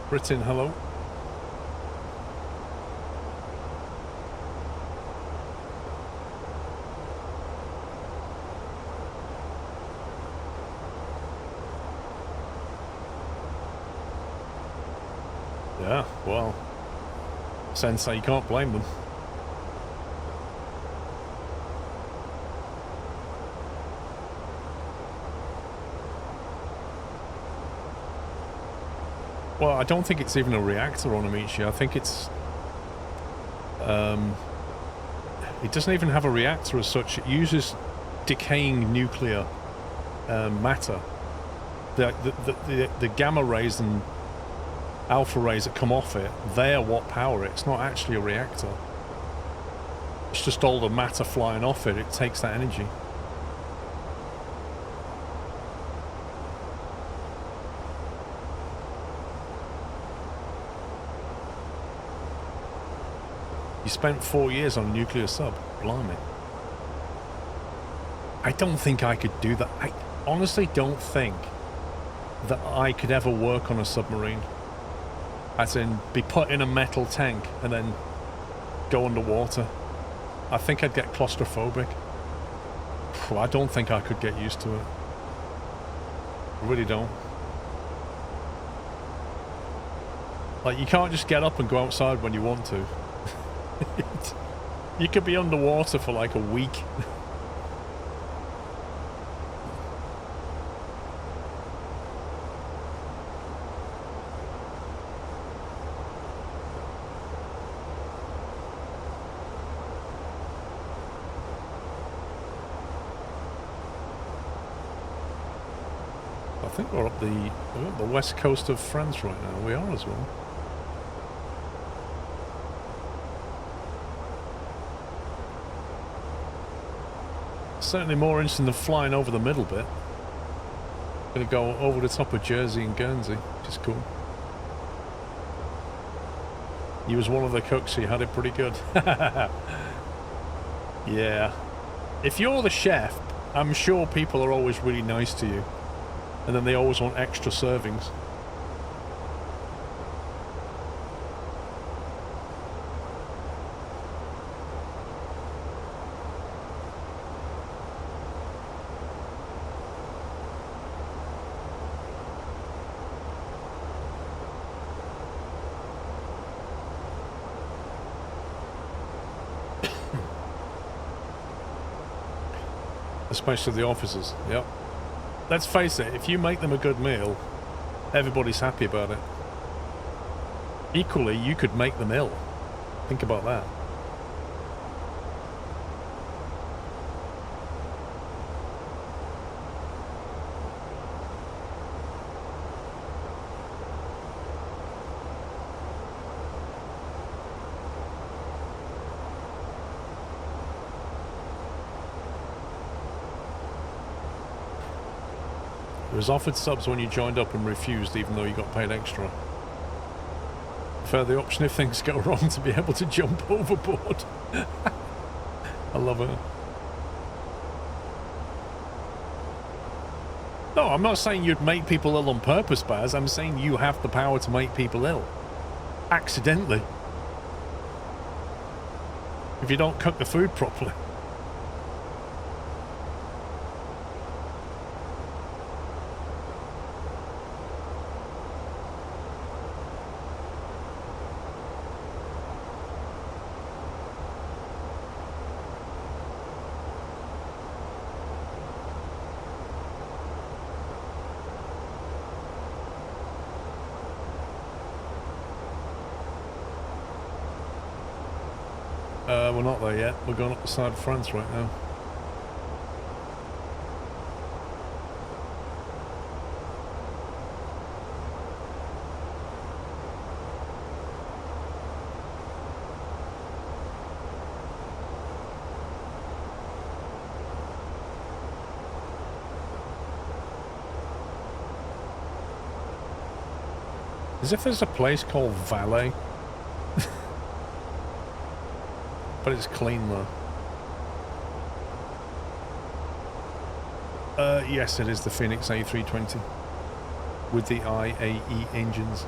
Britain, hello. Yeah, well, Sensei, you can't blame them. Well, I don't think it's even a reactor on Amici. I think it's... it doesn't even have a reactor as such. It uses decaying nuclear matter. The gamma rays and alpha rays that come off it, they're what power it. It's not actually a reactor. It's just all the matter flying off it. It takes that energy. You spent 4 years on a nuclear sub. Blimey. I don't think I could do that. I honestly don't think that I could ever work on a submarine. As in, be put in a metal tank and then go underwater. I think I'd get claustrophobic. I don't think I could get used to it. I really don't. Like, you can't just get up and go outside when you want to. You could be underwater for like a week. I think we're up the west coast of France right now. We are as well. Certainly more interesting than flying over the middle bit. Gonna go over the top of Jersey and Guernsey, which is cool. You was one of the cooks, so you had it pretty good. Yeah. If you're the chef, I'm sure people are always really nice to you. And then they always want extra servings. Especially the officers, yep. Let's face it, if you make them a good meal, everybody's happy about it. Equally, you could make them ill. Think about that. It was offered subs when you joined up and refused, even though you got paid extra. Prefer the option if things go wrong to be able to jump overboard. I love it. No, I'm not saying you'd make people ill on purpose, Baz. I'm saying you have the power to make people ill. Accidentally. If you don't cook the food properly. We're not there yet. We're going up the side of France right now. As if there's a place called Valet. But it's clean though. Yes, it is the Phoenix A320 with the IAE engines.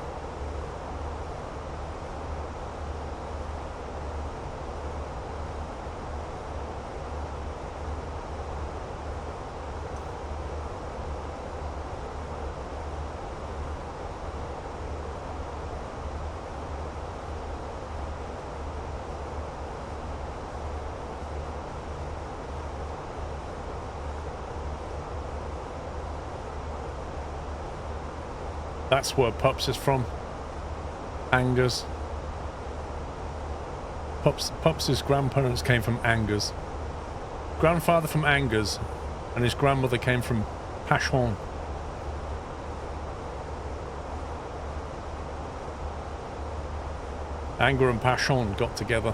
That's where Pups is from. Angers. Pups' grandparents came from Angers. Grandfather from Angers, and his grandmother came from Pachon. Anger and Pachon got together.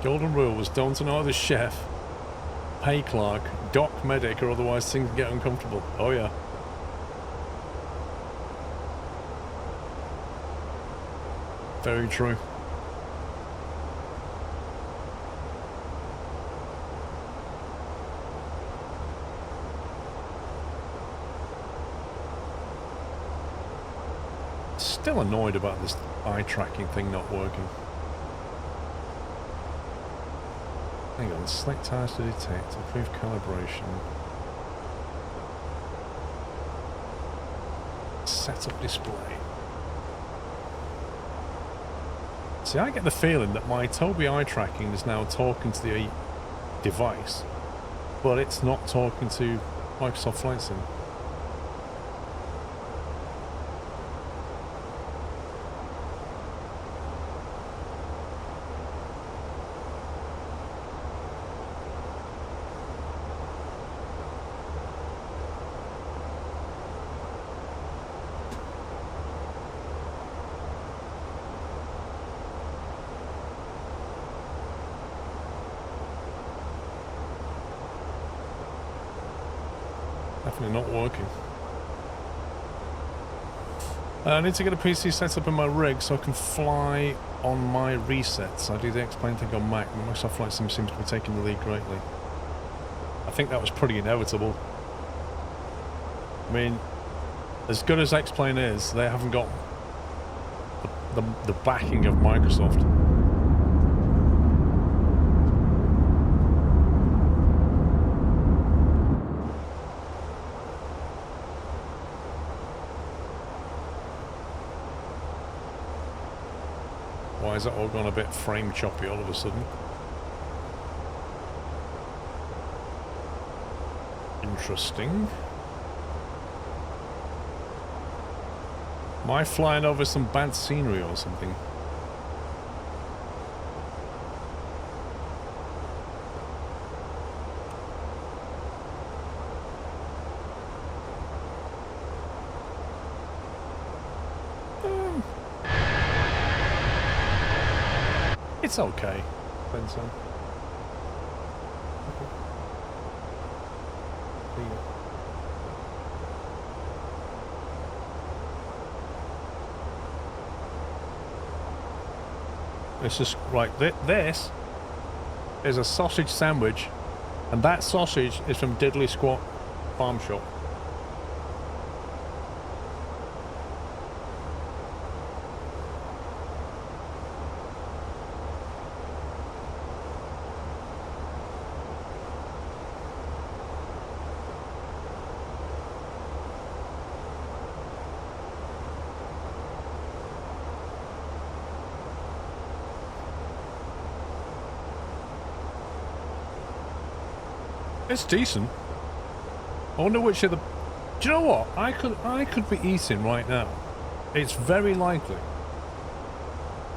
Golden rule was don't annoy the chef, pay clerk, dock medic, or otherwise things get uncomfortable. Oh yeah. Very true. Still annoyed about this eye tracking thing not working. Hang on, select tires to detect, improve calibration. Setup display. See, I get the feeling that my Tobii eye tracking is now talking to the device, but it's not talking to Microsoft Flight Sim. Not working. I need to get a PC set up in my rig so I can fly on my resets. I do the X-Plane thing on Mac, but Microsoft Flight Sim seems to be taking the lead greatly. I think that was pretty inevitable. I mean, as good as X-Plane is, they haven't got the backing of Microsoft. Why is that all gone a bit frame choppy all of a sudden? Interesting. Am I flying over some bad scenery or something? It's okay, Benson. It's just right. This is a sausage sandwich, and that sausage is from Diddley Squat Farm Shop. It's decent. I wonder which of the... Do you know what? I could be eating right now. It's very likely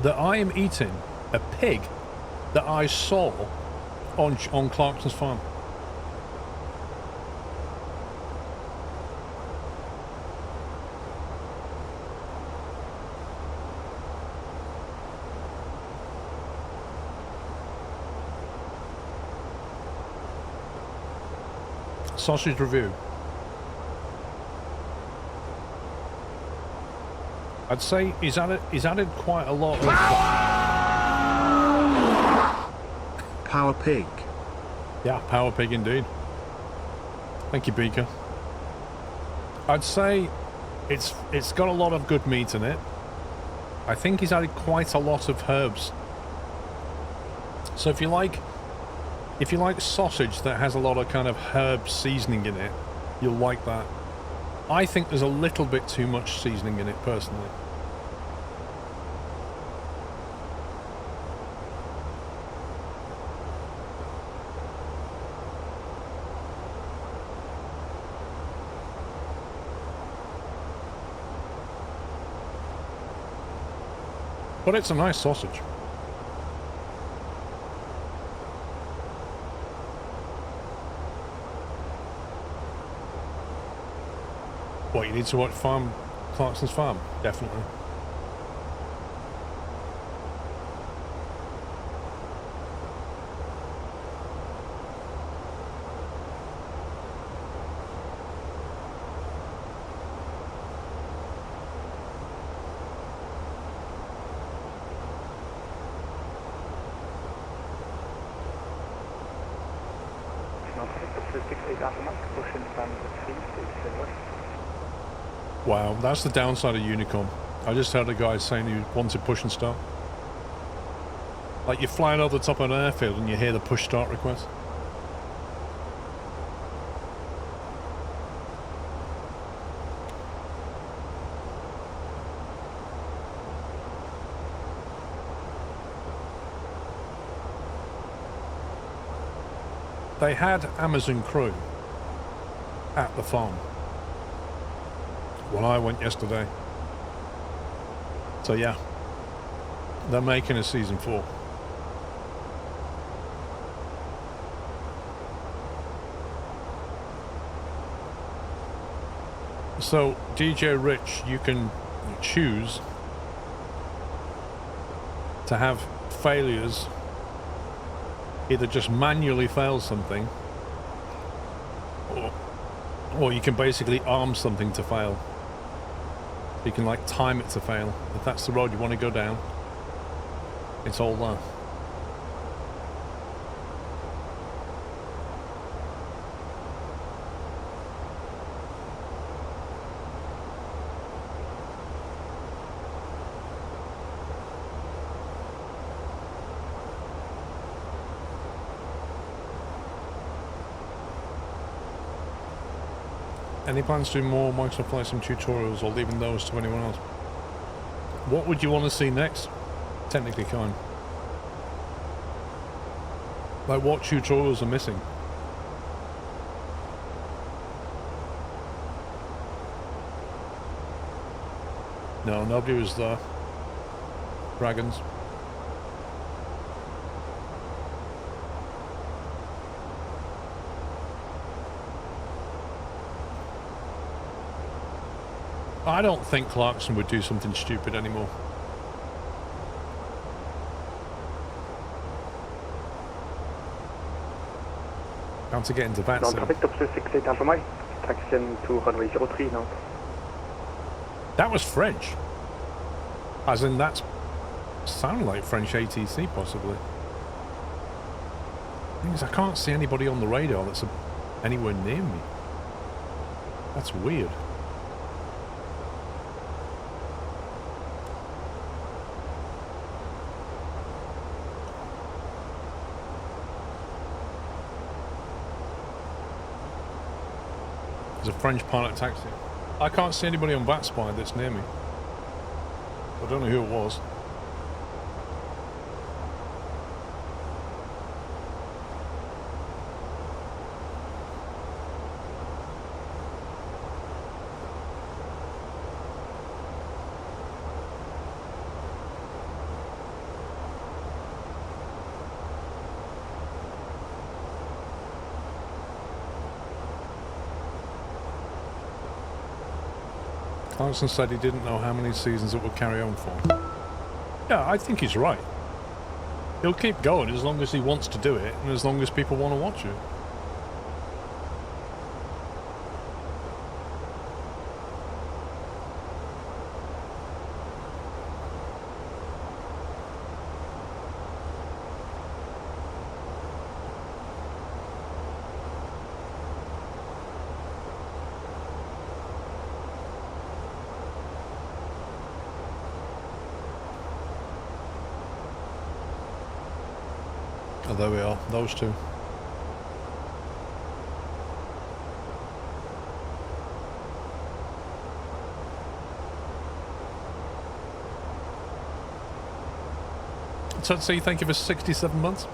that I am eating a pig that I saw on Clarkson's farm. Sausage review. I'd say he's added quite a lot of... Power pig. Yeah, power pig indeed. Thank you, Beaker. I'd say it's got a lot of good meat in it. I think he's added quite a lot of herbs. So if you like sausage that has a lot of kind of herb seasoning in it, you'll like that. I think there's a little bit too much seasoning in it, personally. But it's a nice sausage. What, you need to watch Clarkson's Farm? Definitely. Wow, that's the downside of Unicom. I just heard a guy saying he wanted push and start. Like you're flying over the top of an airfield and you hear the push start request. They had Amazon crew at the farm when I went yesterday. So yeah, they're making a season 4. So DJ Rich, you can choose to have failures, either just manually fail something, or you can basically arm something to fail. You can like time it to fail. If that's the road you want to go down, it's all there. Any plans to do more Microsoft Flight Sim tutorials, or leaving those to anyone else? What would you want to see next? Technically kind. Like what tutorials are missing? No, nobody was there. Dragons. I don't think Clarkson would do something stupid anymore. How to get into VATSIM. Traffic top 68 Alpha Mike, traction to runway 03 now. That was French. As in, that's sound like French ATC, possibly. The thing is, I can't see anybody on the radar that's anywhere near me. That's weird. There's a French pilot taxi. I can't see anybody on VATSPY that's near me. I don't know who it was. Clarkson said he didn't know how many seasons it would carry on for. Yeah, I think he's right. He'll keep going as long as he wants to do it and as long as people want to watch it. Oh, there we are, those two. So thank you for 67 months.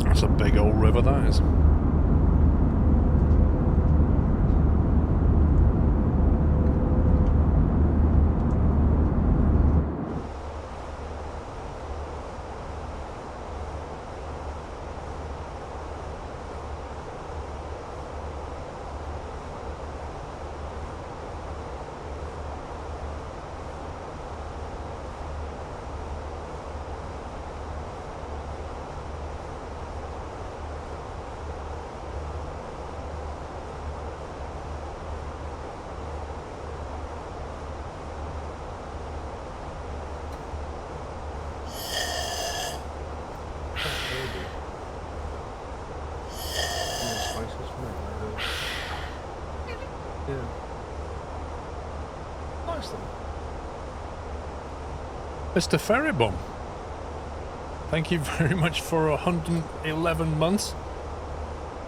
That's a big old river, that is. Mr. Ferrybomb, thank you very much for 111 months.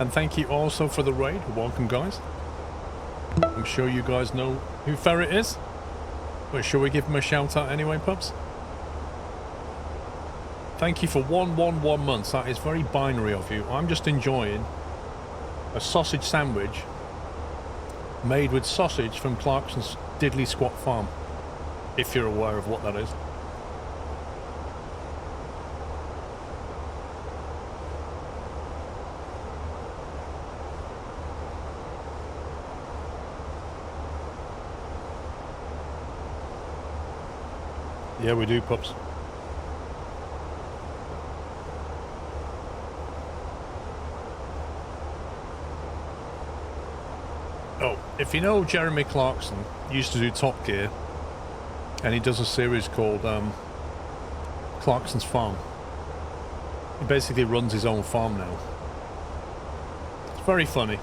And thank you also for the raid. Welcome, guys. I'm sure you guys know who Ferret is. But shall we give him a shout out anyway, pups? Thank you for 111 months. That is very binary of you. I'm just enjoying a sausage sandwich made with sausage from Clarkson's Diddley Squat Farm. If you're aware of what that is. Yeah, we do, pups. Oh, if you know Jeremy Clarkson, used to do Top Gear, and he does a series called Clarkson's Farm. He basically runs his own farm now. It's very funny.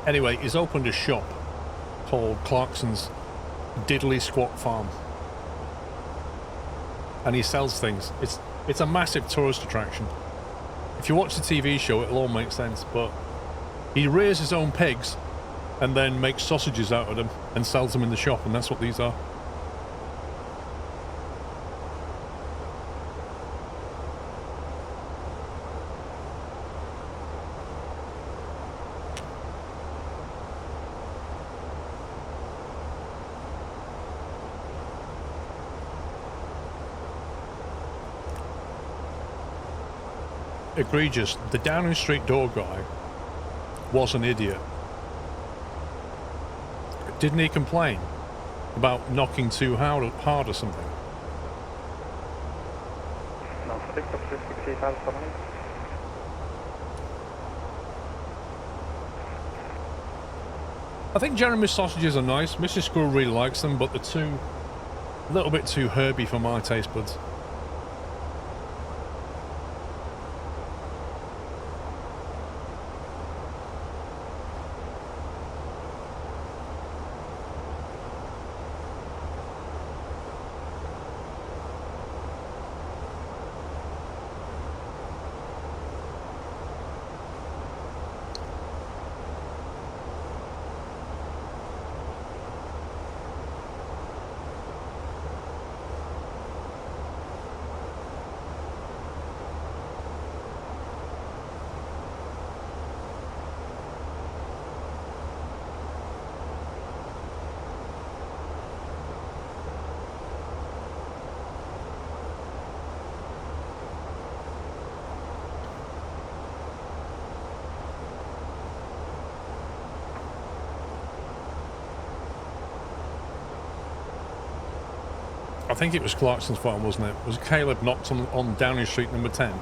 Anyway, he's opened a shop called Clarkson's Diddley Squat Farm. And he sells things. It's a massive tourist attraction. If you watch the TV show, it'll all make sense, but he rears his own pigs and then makes sausages out of them and sells them in the shop, and that's what these are. Egregious. The Downing Street door guy was an idiot. Didn't he complain about knocking too hard or something? No, I think Jeremy's sausages are nice. Mrs. Squirrel really likes them, but they're a little bit too herby for my taste buds. think it was Clarkson's farm, wasn't it? Was Caleb knocked on Downing Street number 10?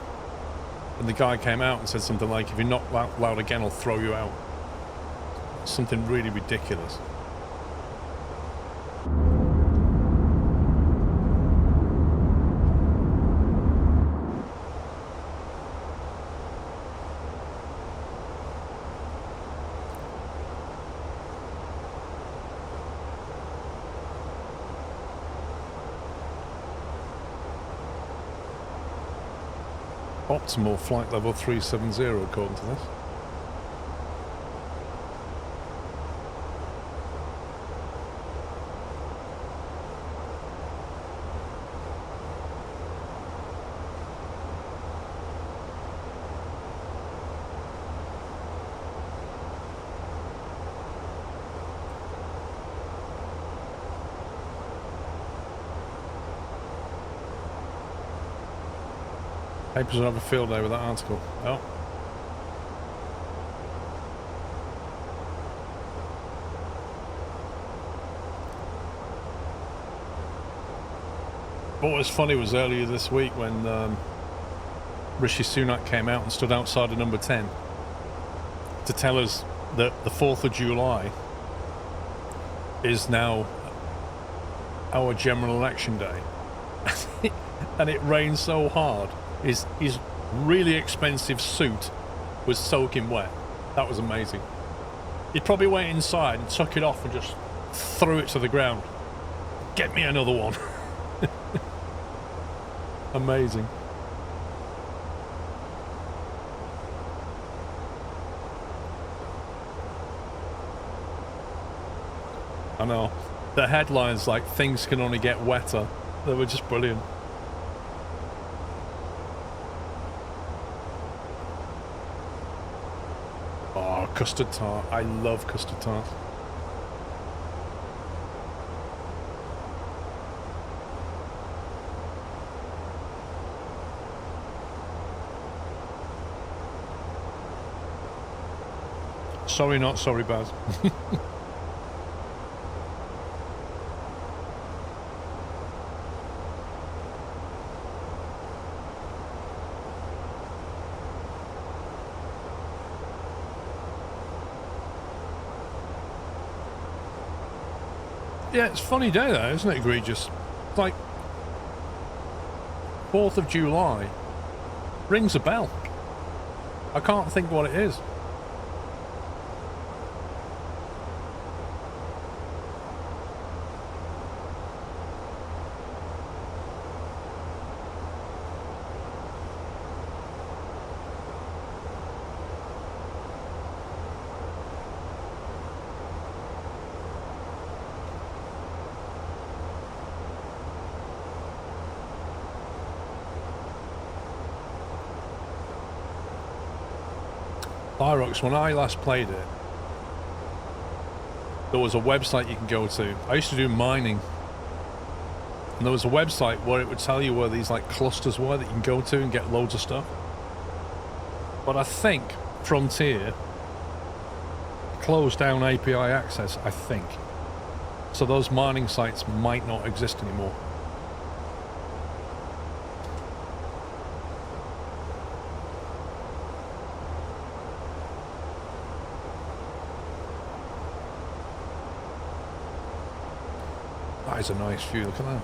And the guy came out and said something like, if you knock loud again, I'll throw you out. Something really ridiculous. Optimal flight level 370 according to this. Papers will have a field day with that article. Oh. What was funny was earlier this week when Rishi Sunak came out and stood outside of number 10 to tell us that the 4th of July is now our general election day. And it rained so hard. His really expensive suit was soaking wet. That was amazing. He probably went inside and took it off and just threw it to the ground. Get me another one. Amazing. I know. The headlines like things can only get wetter. They were just brilliant. Custard tart. I love custard tart. Sorry, not sorry, Baz. Yeah, it's a funny day though, isn't it, egregious? It's like 4th of July rings a bell. I can't think what it is. Pyrox, when I last played it, there was a website you can go to. I used to do mining, and there was a website where it would tell you where these like clusters were that you can go to and get loads of stuff. But I think Frontier closed down API access, I think. So those mining sites might not exist anymore. That is a nice view, look at that.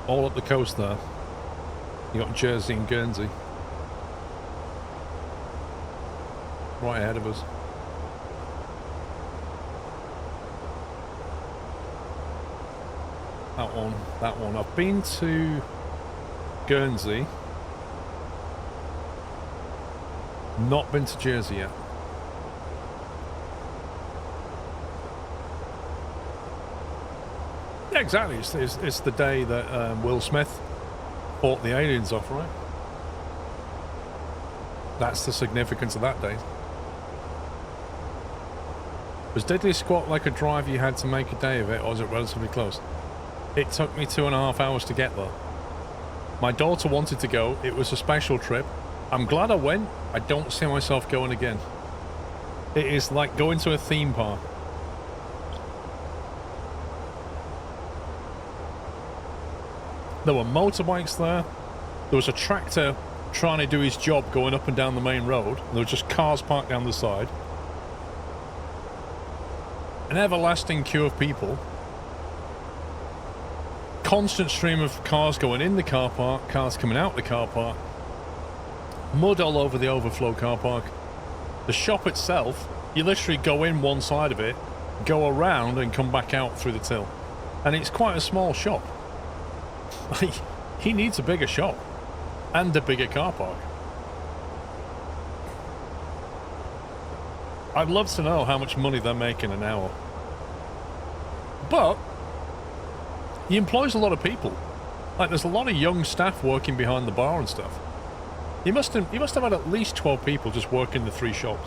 All up the coast there. You got Jersey and Guernsey. Right ahead of us. That one, that one. I've been to Guernsey. Not been to Jersey yet. Yeah, exactly. It's the day that Will Smith fought the aliens off, right? That's the significance of that day. Was Deadly Squat like a drive you had to make a day of it, or was it relatively close? It took me 2.5 hours to get there. My daughter wanted to go. It was a special trip. I'm glad I went. I don't see myself going again. It is like going to a theme park. There were motorbikes there. There was a tractor trying to do his job going up and down the main road. There were just cars parked down the side. An everlasting queue of people. Constant stream of cars going in the car park, cars coming out the car park. Mud all over the overflow car park. The shop itself, you literally go in one side of it, go around and come back out through the till. And it's quite a small shop. He needs a bigger shop. And a bigger car park. I'd love to know how much money they're making an hour. But he employs a lot of people. Like, there's a lot of young staff working behind the bar and stuff. He must have had at least 12 people just working the 3 shops.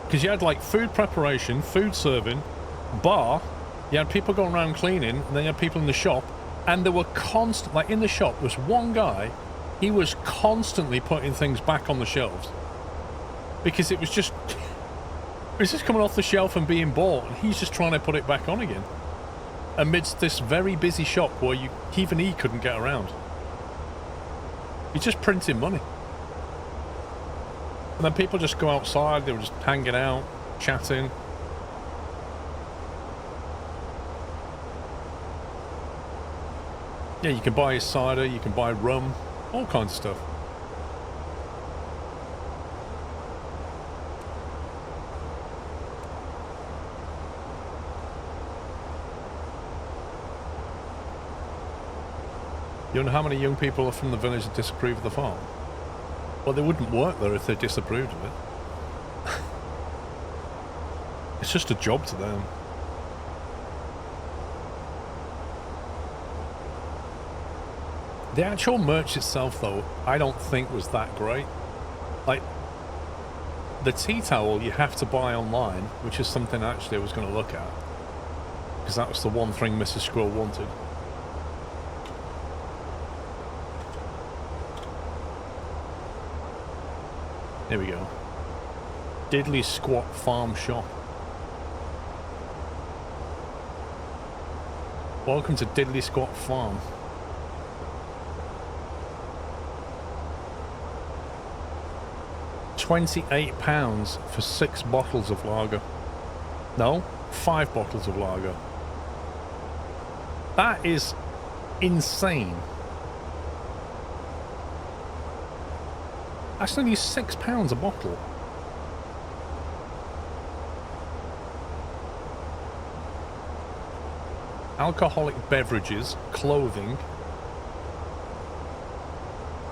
Because you had like food preparation, food serving, bar, you had people going around cleaning, and then you had people in the shop, and there were constant, like in the shop, there was one guy, he was constantly putting things back on the shelves. Because it was just coming off the shelf and being bought, and he's just trying to put it back on again. Amidst this very busy shop where even he couldn't get around. He's just printing money. And then people just go outside, they were just hanging out, chatting. Yeah, you can buy his cider, you can buy rum, all kinds of stuff. You know how many young people are from the village that disapprove of the farm? Well, they wouldn't work there if they disapproved of it. It's just a job to them. The actual merch itself, though, I don't think was that great. Like, the tea towel you have to buy online, which is something actually I was going to look at. Because that was the one thing Mrs. Squirrel wanted. Here we go. Diddley Squat Farm Shop. Welcome to Diddley Squat Farm. £28 for 6 bottles of lager. No, 5 bottles of lager. That is insane. That's only £6 a bottle. Alcoholic beverages, clothing.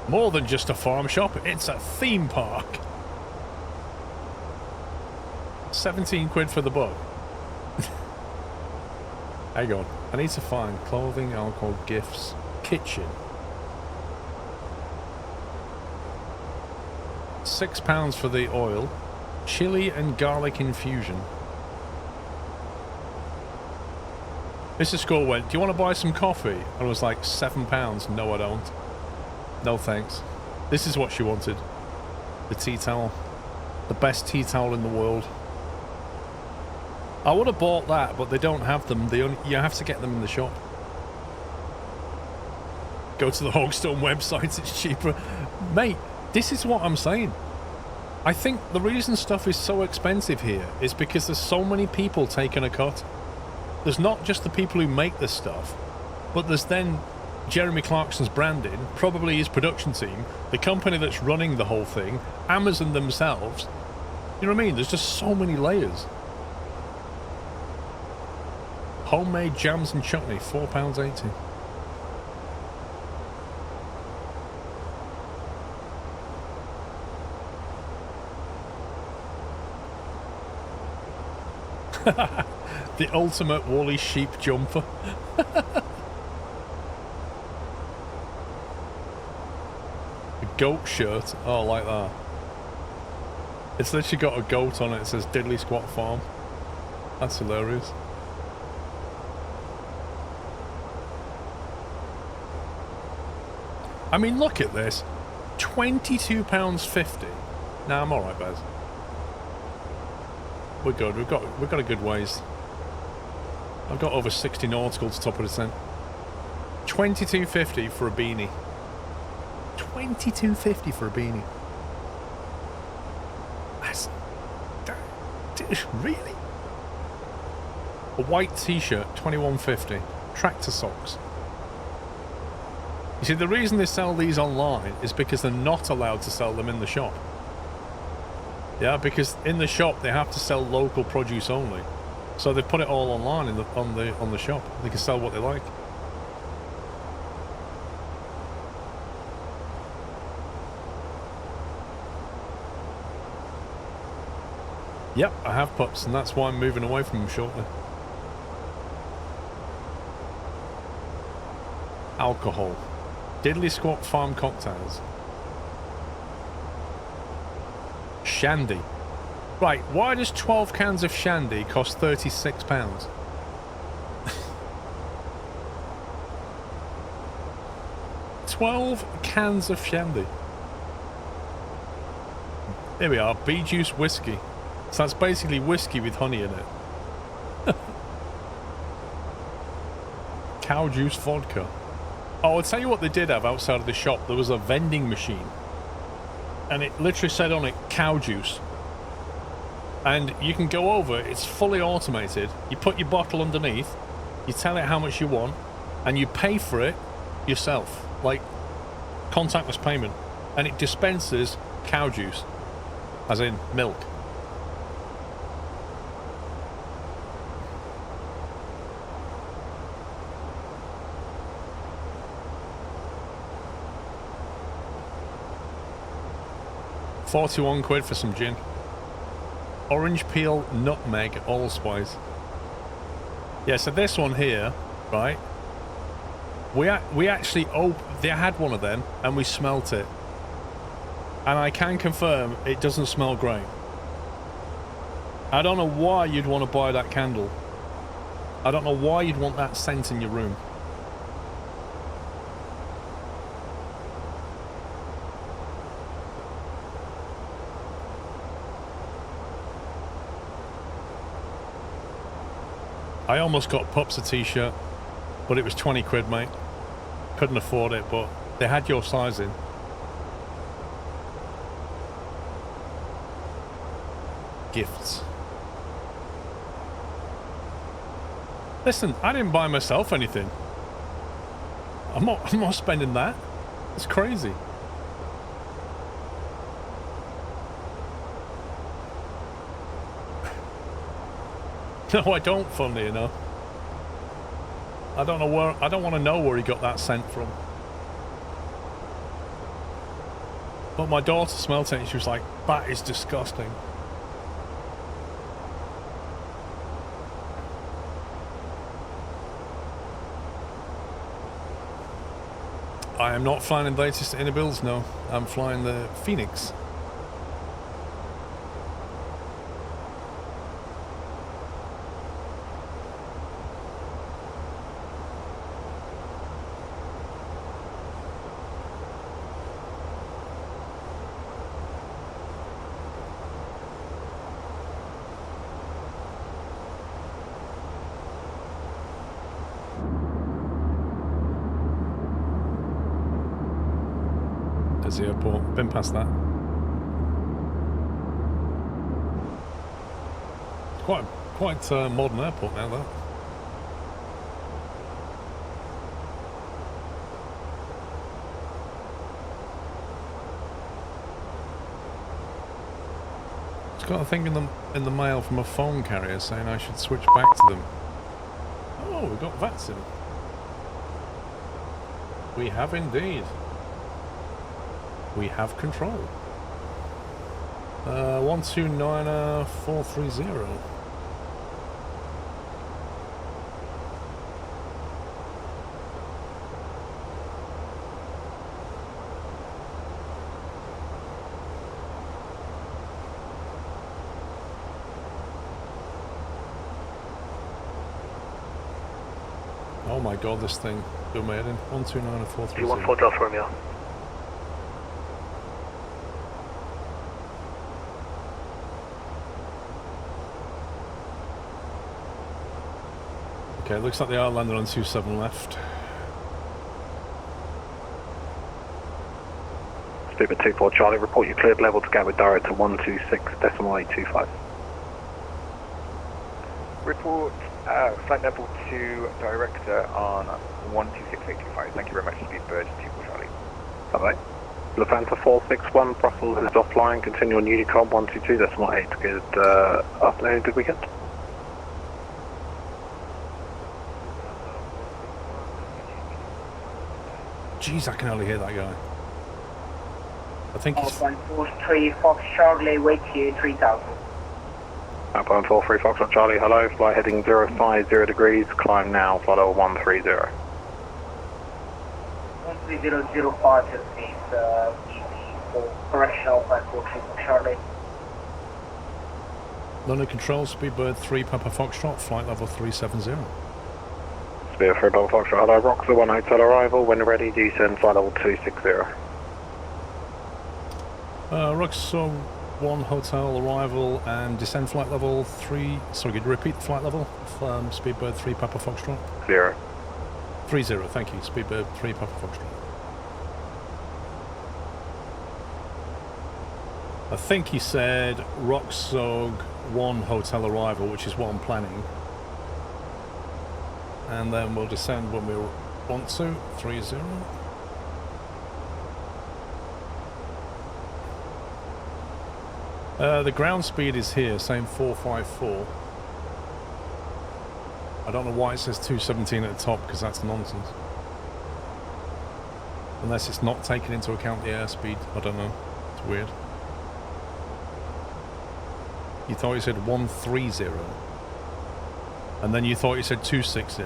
More than just a farm shop, it's a theme park. 17 quid for the book. Hang on, I need to find clothing, alcohol, gifts, kitchen. £6 for the oil, chili and garlic infusion. Mrs. Squirrel went, do you want to buy some coffee? And I was like, £7. No, I don't. No thanks. This is what she wanted. The tea towel. The best tea towel in the world. I would have bought that, but they don't have them. You have to get them in the shop. Go to the Hogstone website, it's cheaper. Mate, this is what I'm saying. I think the reason stuff is so expensive here is because there's so many people taking a cut. There's not just the people who make this stuff, but there's then Jeremy Clarkson's branding, probably his production team, the company that's running the whole thing, Amazon themselves. You know what I mean? There's just so many layers. Homemade jams and chutney, £4.80. The ultimate woolly sheep jumper. A goat shirt. Oh, I like that. It's literally got a goat on it. It says Diddley Squat Farm. That's hilarious. I mean, look at this. £22.50 Nah, I'm alright, Bez. We're good. We've got a good ways. I've got over 60 nautical to top of the descent. 22.50 for a beanie. 22.50 for a beanie. That's really? A white t-shirt, 21.50. Tractor socks. You see, the reason they sell these online is because they're not allowed to sell them in the shop. Yeah, because in the shop they have to sell local produce only. So they put it all online on the shop. They can sell what they like. Yep, I have pups, and that's why I'm moving away from them shortly. Alcohol. Diddly squat farm cocktails. Shandy. Right, why does 12 cans of shandy cost £36? 12 cans of shandy. Here we are, bee juice whiskey. So that's basically whiskey with honey in it. Cow juice vodka. Oh, I'll tell you what they did have outside of the shop. There was a vending machine. And it literally said on it, cow juice. And you can go over, it's fully automated. You put your bottle underneath, you tell it how much you want, and you pay for it yourself. Like, contactless payment. And it dispenses cow juice. As in, milk. £41 for some gin. Orange peel, nutmeg, allspice. Yeah, so this one here, right? We actually they had one of them and we smelt it, and I can confirm it doesn't smell great. I don't know why you'd want to buy that candle. I don't know why you'd want that scent in your room. I almost got Pups a t-shirt, but it was £20, mate. Couldn't afford it, but they had your size in. Gifts. Listen, I didn't buy myself anything. I'm not spending that. It's crazy. No, I don't, funnily enough. I don't want to know where he got that scent from. But my daughter smelled it and she was like, that is disgusting. I am not flying the latest Innobills, no. I'm flying the Phoenix. The airport. Been past that. Quite a modern airport now, that. Just got a thing in the mail from a phone carrier saying I should switch back to them. Oh, we've got VATSIM. We have indeed. We have control. 129430. Oh my god, this thing. Go made in 129430. Do you want 4 Delta Romeo? Okay, looks like they are landing on 27 left. Speedbird 24 Charlie, report you cleared level to Gatwick direct to 126.825. Report flight level to director on 126.825. Thank you very much, Speedbird 24 Charlie. Bye-bye. Lufthansa 461, Brussels is offline, continue on Unicom 122.8. Good afternoon, good weekend. Jeez, I can only hear that guy. I think he's... 143 Fox Charlie, wait you 3000. Outbound 43 Foxtrot Charlie, hello, flight heading 050 degrees, climb now, flight level 130. 13005 is easy for correctional 143 Fox Charlie. London Control, Speedbird 3 Papa Foxtrot, flight level 370. Speedbird 3 Papa Foxtrot, hello, Roxer 1 hotel arrival, when ready, descend flight level 260. Roxor 1 hotel arrival and descend flight level 3. Sorry, could you repeat the flight level? Speedbird 3 Papa Foxtrot? 30, thank you. Speedbird 3 Papa Foxtrot. I think he said Roxog 1 hotel arrival, which is what I'm planning. And then we'll descend when we want to. 30. The ground speed is here, same 454. I don't know why it says 217 at the top, because that's nonsense. Unless it's not taking into account the airspeed, I don't know. It's weird. You thought you said 130. And then you thought you said 260.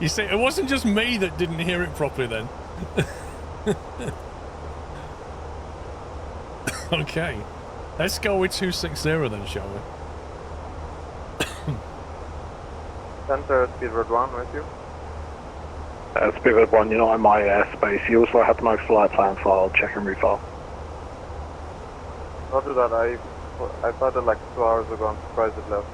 You see, it wasn't just me that didn't hear it properly then. Okay, let's go with 260 then, shall we? Center, Speedbird 1 with you. Speedbird 1, you're not in my airspace. You also have no flight plan file, check and refile. After that, I started like 2 hours ago, I'm surprised it left.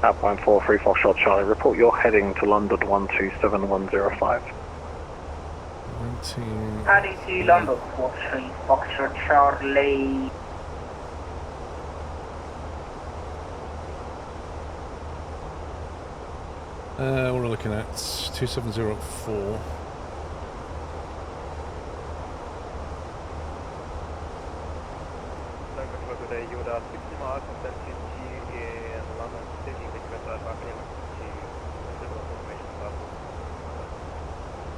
Outbound 43 Foxtrot Charlie, report you're heading to London 127105. Heading to London 43 Foxtrot Charlie. What are we looking at? 2704. Today, you would have 60 miles from San Francisco in London City, request that back in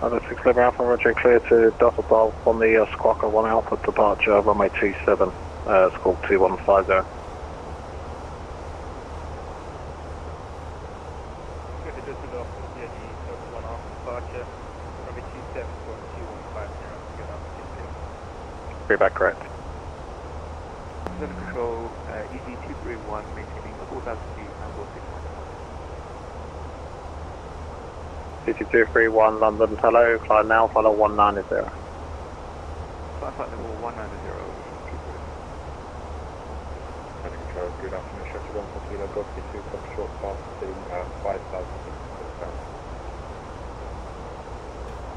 Other 611 Alpha, Roger, clear to Dusseldorf on the Squawker 1 Alpha departure, runway 27, squawk 2150. Feedback correct. London Control, EG 231, maintaining full altitude and will 6231 London, hello, climb now, follow 190. Flight level 190. London Control, good afternoon, Shutter 1 for Kilo, Golf 2, short path to 5,000.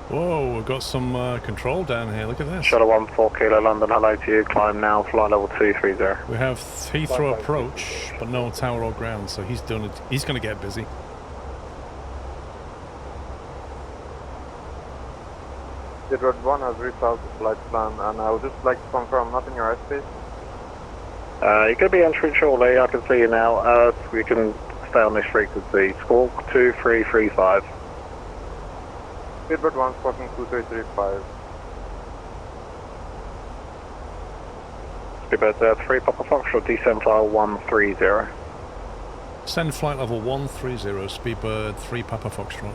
Whoa, we've got some control down here. Look at this. Shuttle 1 4 Kilo London, hello to you, climb now, flight level 230. We have Heathrow approach, but no tower or ground, so he's doing it. He's going to get busy. Speedbird 1 has reached out the flight plan, and I would just like to confirm, not in your airspace. You're going to be entering shortly, I can see you now. We can stay on this frequency. Squawk 2335. Speedbird 1 squawking 2335. Speedbird 3 Papa Foxtrot, descend file 130. Send flight level 130, Speedbird 3 Papa Foxtrot.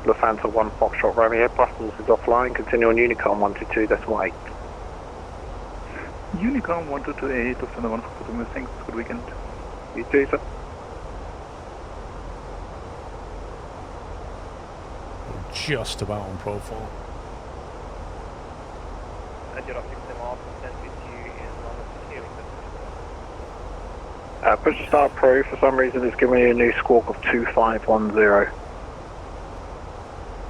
Lufthansa 1 Foxtrot Romeo, Brussels is offline, continue on Unicom 122.8. Unicom 1228, Lufthansa 1 Foxtrot Romeo, thanks, good weekend. You too, sir. Just about on profile. Push to start Pro, for some reason it's giving me a new squawk of 2510.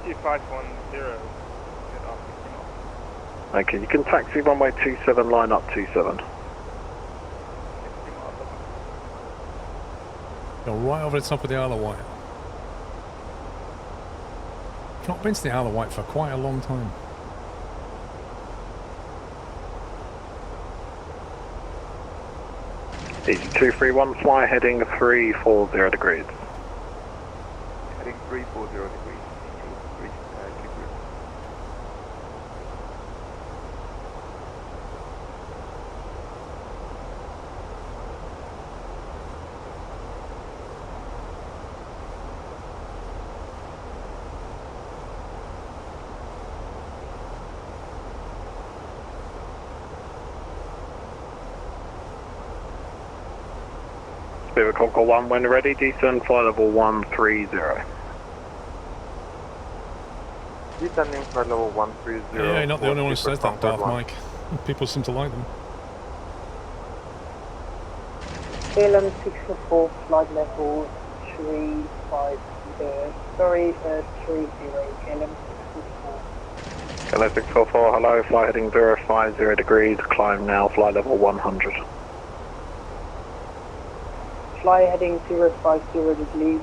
2510. Okay, you can taxi runway 27, line up 27. Go right over the top of the Isle of Wight. I've not been to the Isle of Wight for quite a long time. Easy 231, fly heading 340 degrees. Heading 340 degrees. Spirit Concord 1 when ready, descend fly level 130. Descending flight level 130. Yeah, you're not the only one who says that, Darth Mike. People seem to like them. KLM 604, flight level 30, KLM 604. KLM 644, hello, fly heading 050 degrees, climb now, fly level 100. Fly heading 050 degrees,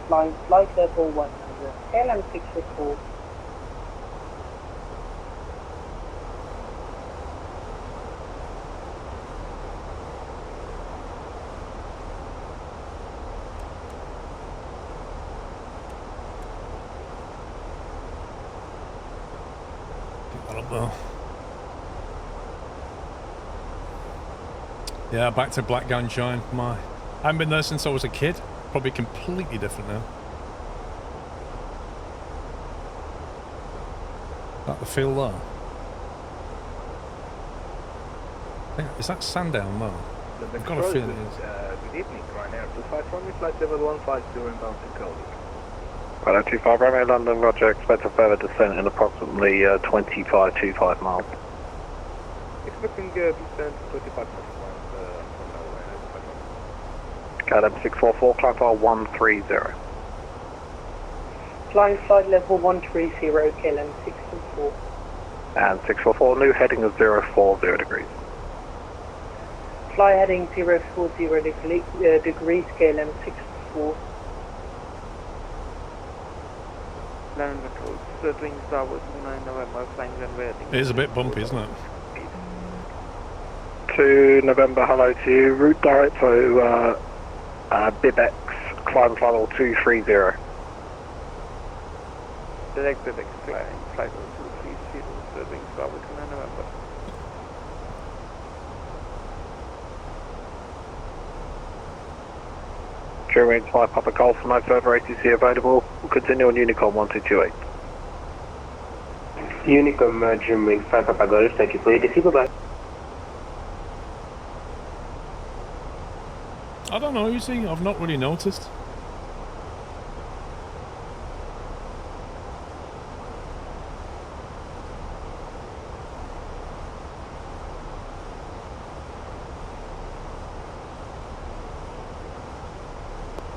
flight level 100. KLM 604. Yeah, back to Black Gang Shine. I haven't been there since I was a kid. Probably completely different now. That the feel there? Is that Sandown there? I've got a feeling it is. Good evening, Ryanair 251, flight level 150 inbound to Cody. Well, 25 Romeo London, roger, expect a further descent in approximately 25 miles. Expecting descent 25 miles. KLM 644, climb file 130. Flying flight level 130, KLM 624. And 644, new heading of 040 degrees. Fly heading 040 degrees, KLM 624. Land control, circling starboard 9 November, flying runway. It is a bit bumpy, isn't it? 2 November, hello to you, route direct to Bibex, climb flight level 230. Direct Bibex, flying flight level 230, circling starboard 9 November. Germany 5 Papa Golf, no further ATC available. We'll continue on Unicom 1228. Unicom Germany 5 Papa Golf, thank you for your ATC, bye-bye. I don't know, you see, I've not really noticed.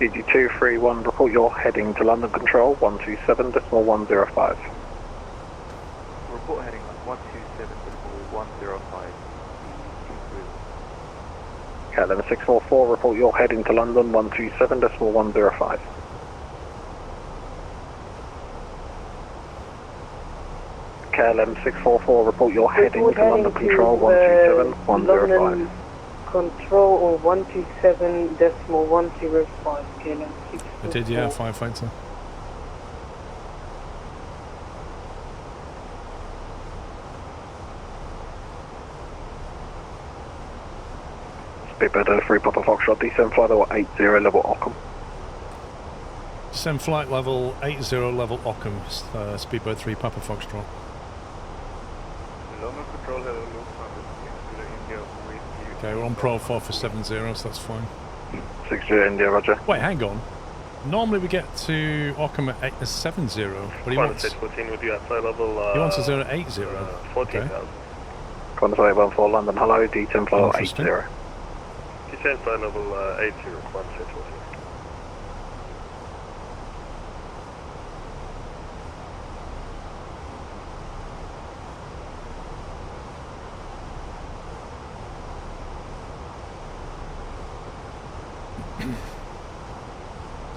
DG231, report your heading to London Control, 127.105. Report heading on 127.105. KLM 644, report your heading to London, 127.105. KLM 644, report your heading to London Control, 127.105. Control on 127.105, KLM 644. I did, yeah, firefighter. Speedbird 3 Papa Foxtrot, descend flight level 80, level Ockham. Descend flight level 80 level Ockham, speedbird 3 Papa Foxtrot. London Control, hello, Lufthansa, India with you. Okay, we're on profile for 70, so that's fine. 60 India, roger. Wait, hang on. Normally we get to Ockham at 70, but he wants... 14 with you at flight level... he wants a 080. 14,000. Okay. Contact 14 London, hello, D10 flight 80. Descend flight level 80, Contact 14.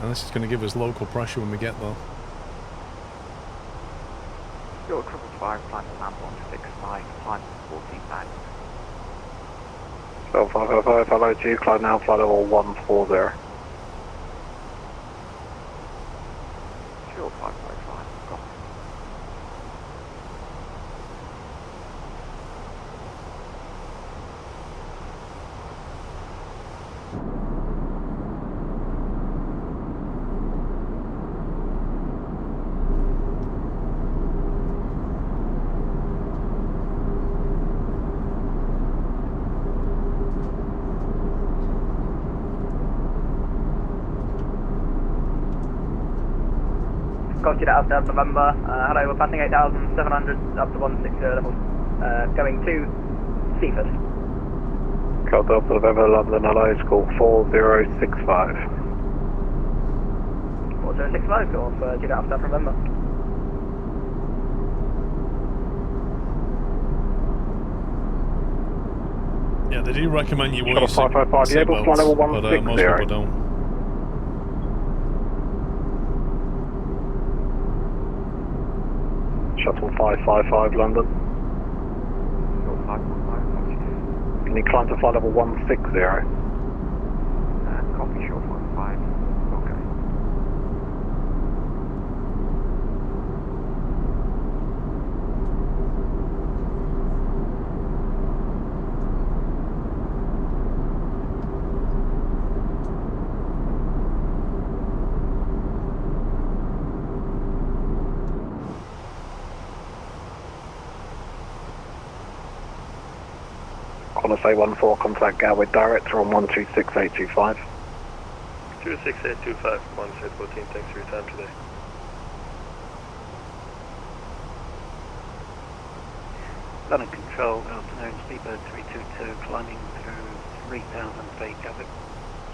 And this is going to give us local pressure when we get there. Your 555, climb to land 165, climb 14 back. 555, hello to you, climb now, flight level 140. Sure, 555, copy. Got you out of November. Hello, we're passing 8,700 up to 160 level. Going to Seaford. Cal Delta November, London, hello, school 4065. 4065, go off, Jet out of November. Yeah, they do recommend you wear your Shuttle 555, you able to fly level seatbelts, but most people don't. Shuttle 555 London. Short 555, Can you climb to flight level 160? copy, short 55, okay. Qantas A14, contact Gatwick Director on 126825. 26825, Contact 14, thanks for your time today. London Control, good afternoon, Speedbird 322, climbing through 3,000 feet, Gatwick.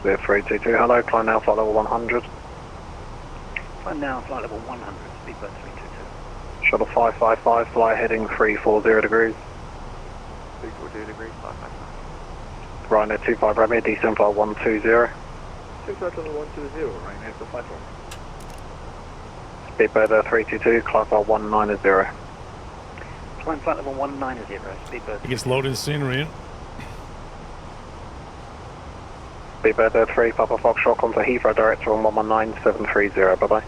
Clear 322, hello, climb now, flight level 100. Climb now, flight level 100, Speedbird 322. Shuttle 555, fly heading 340 degrees. 340 degrees, 555. Ryanair 25 Romeo, descent flight 120. Flight level 120, Ryanair for platform. Speedbird 322, climb flight 190. Climb flight level 190, Speedbird. It gets loading scenery in. Speedbird 3, Papa Foxtrot, contact Heathrow Director on 119730, bye bye.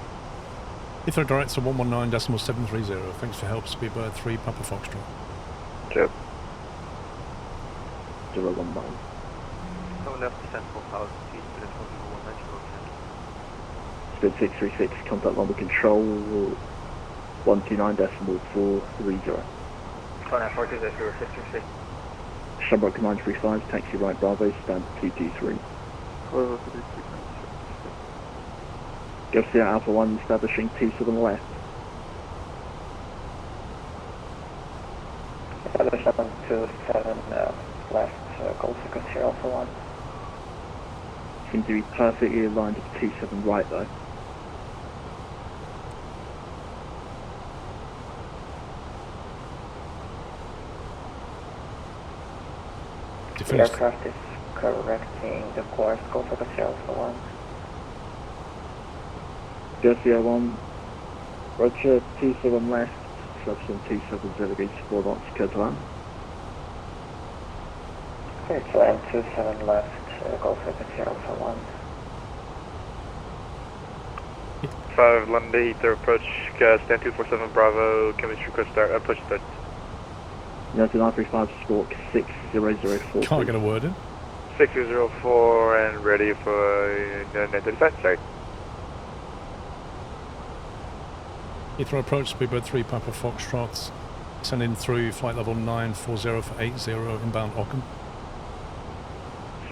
Heathrow Director 119.730. Thanks for help, Speedbird 3 Papa Foxtrot. Cheers. 019. No left descent 4,000 feet, but it's only 190. Spin 636, contact London Control 129.430. Contact 420, Shamrock 935, taxi right Bravo, stand 223. Garcia Alpha 1, establishing 27 left. Establishing 27 left, Golf Garcia Alpha 1. Seems to be perfectly aligned to 27 right though. The aircraft is correcting the course, Golf Garcia Alpha 1. Garcia 1, Roger 27 left, Subson 270 degrees 4 knots, clear to land. Clear to land 27 left, Golf Garcia Alpha 1. 5 London, Heathrow approach, stand 247 Bravo, chemistry request start, approach start. United 935, squawk 60040. Can't get a word in. 6004 and ready for 935, sorry. Heathrow approach, speedbird 3 Papa Foxtrot, sending through flight level 940 for 80 inbound Ockham.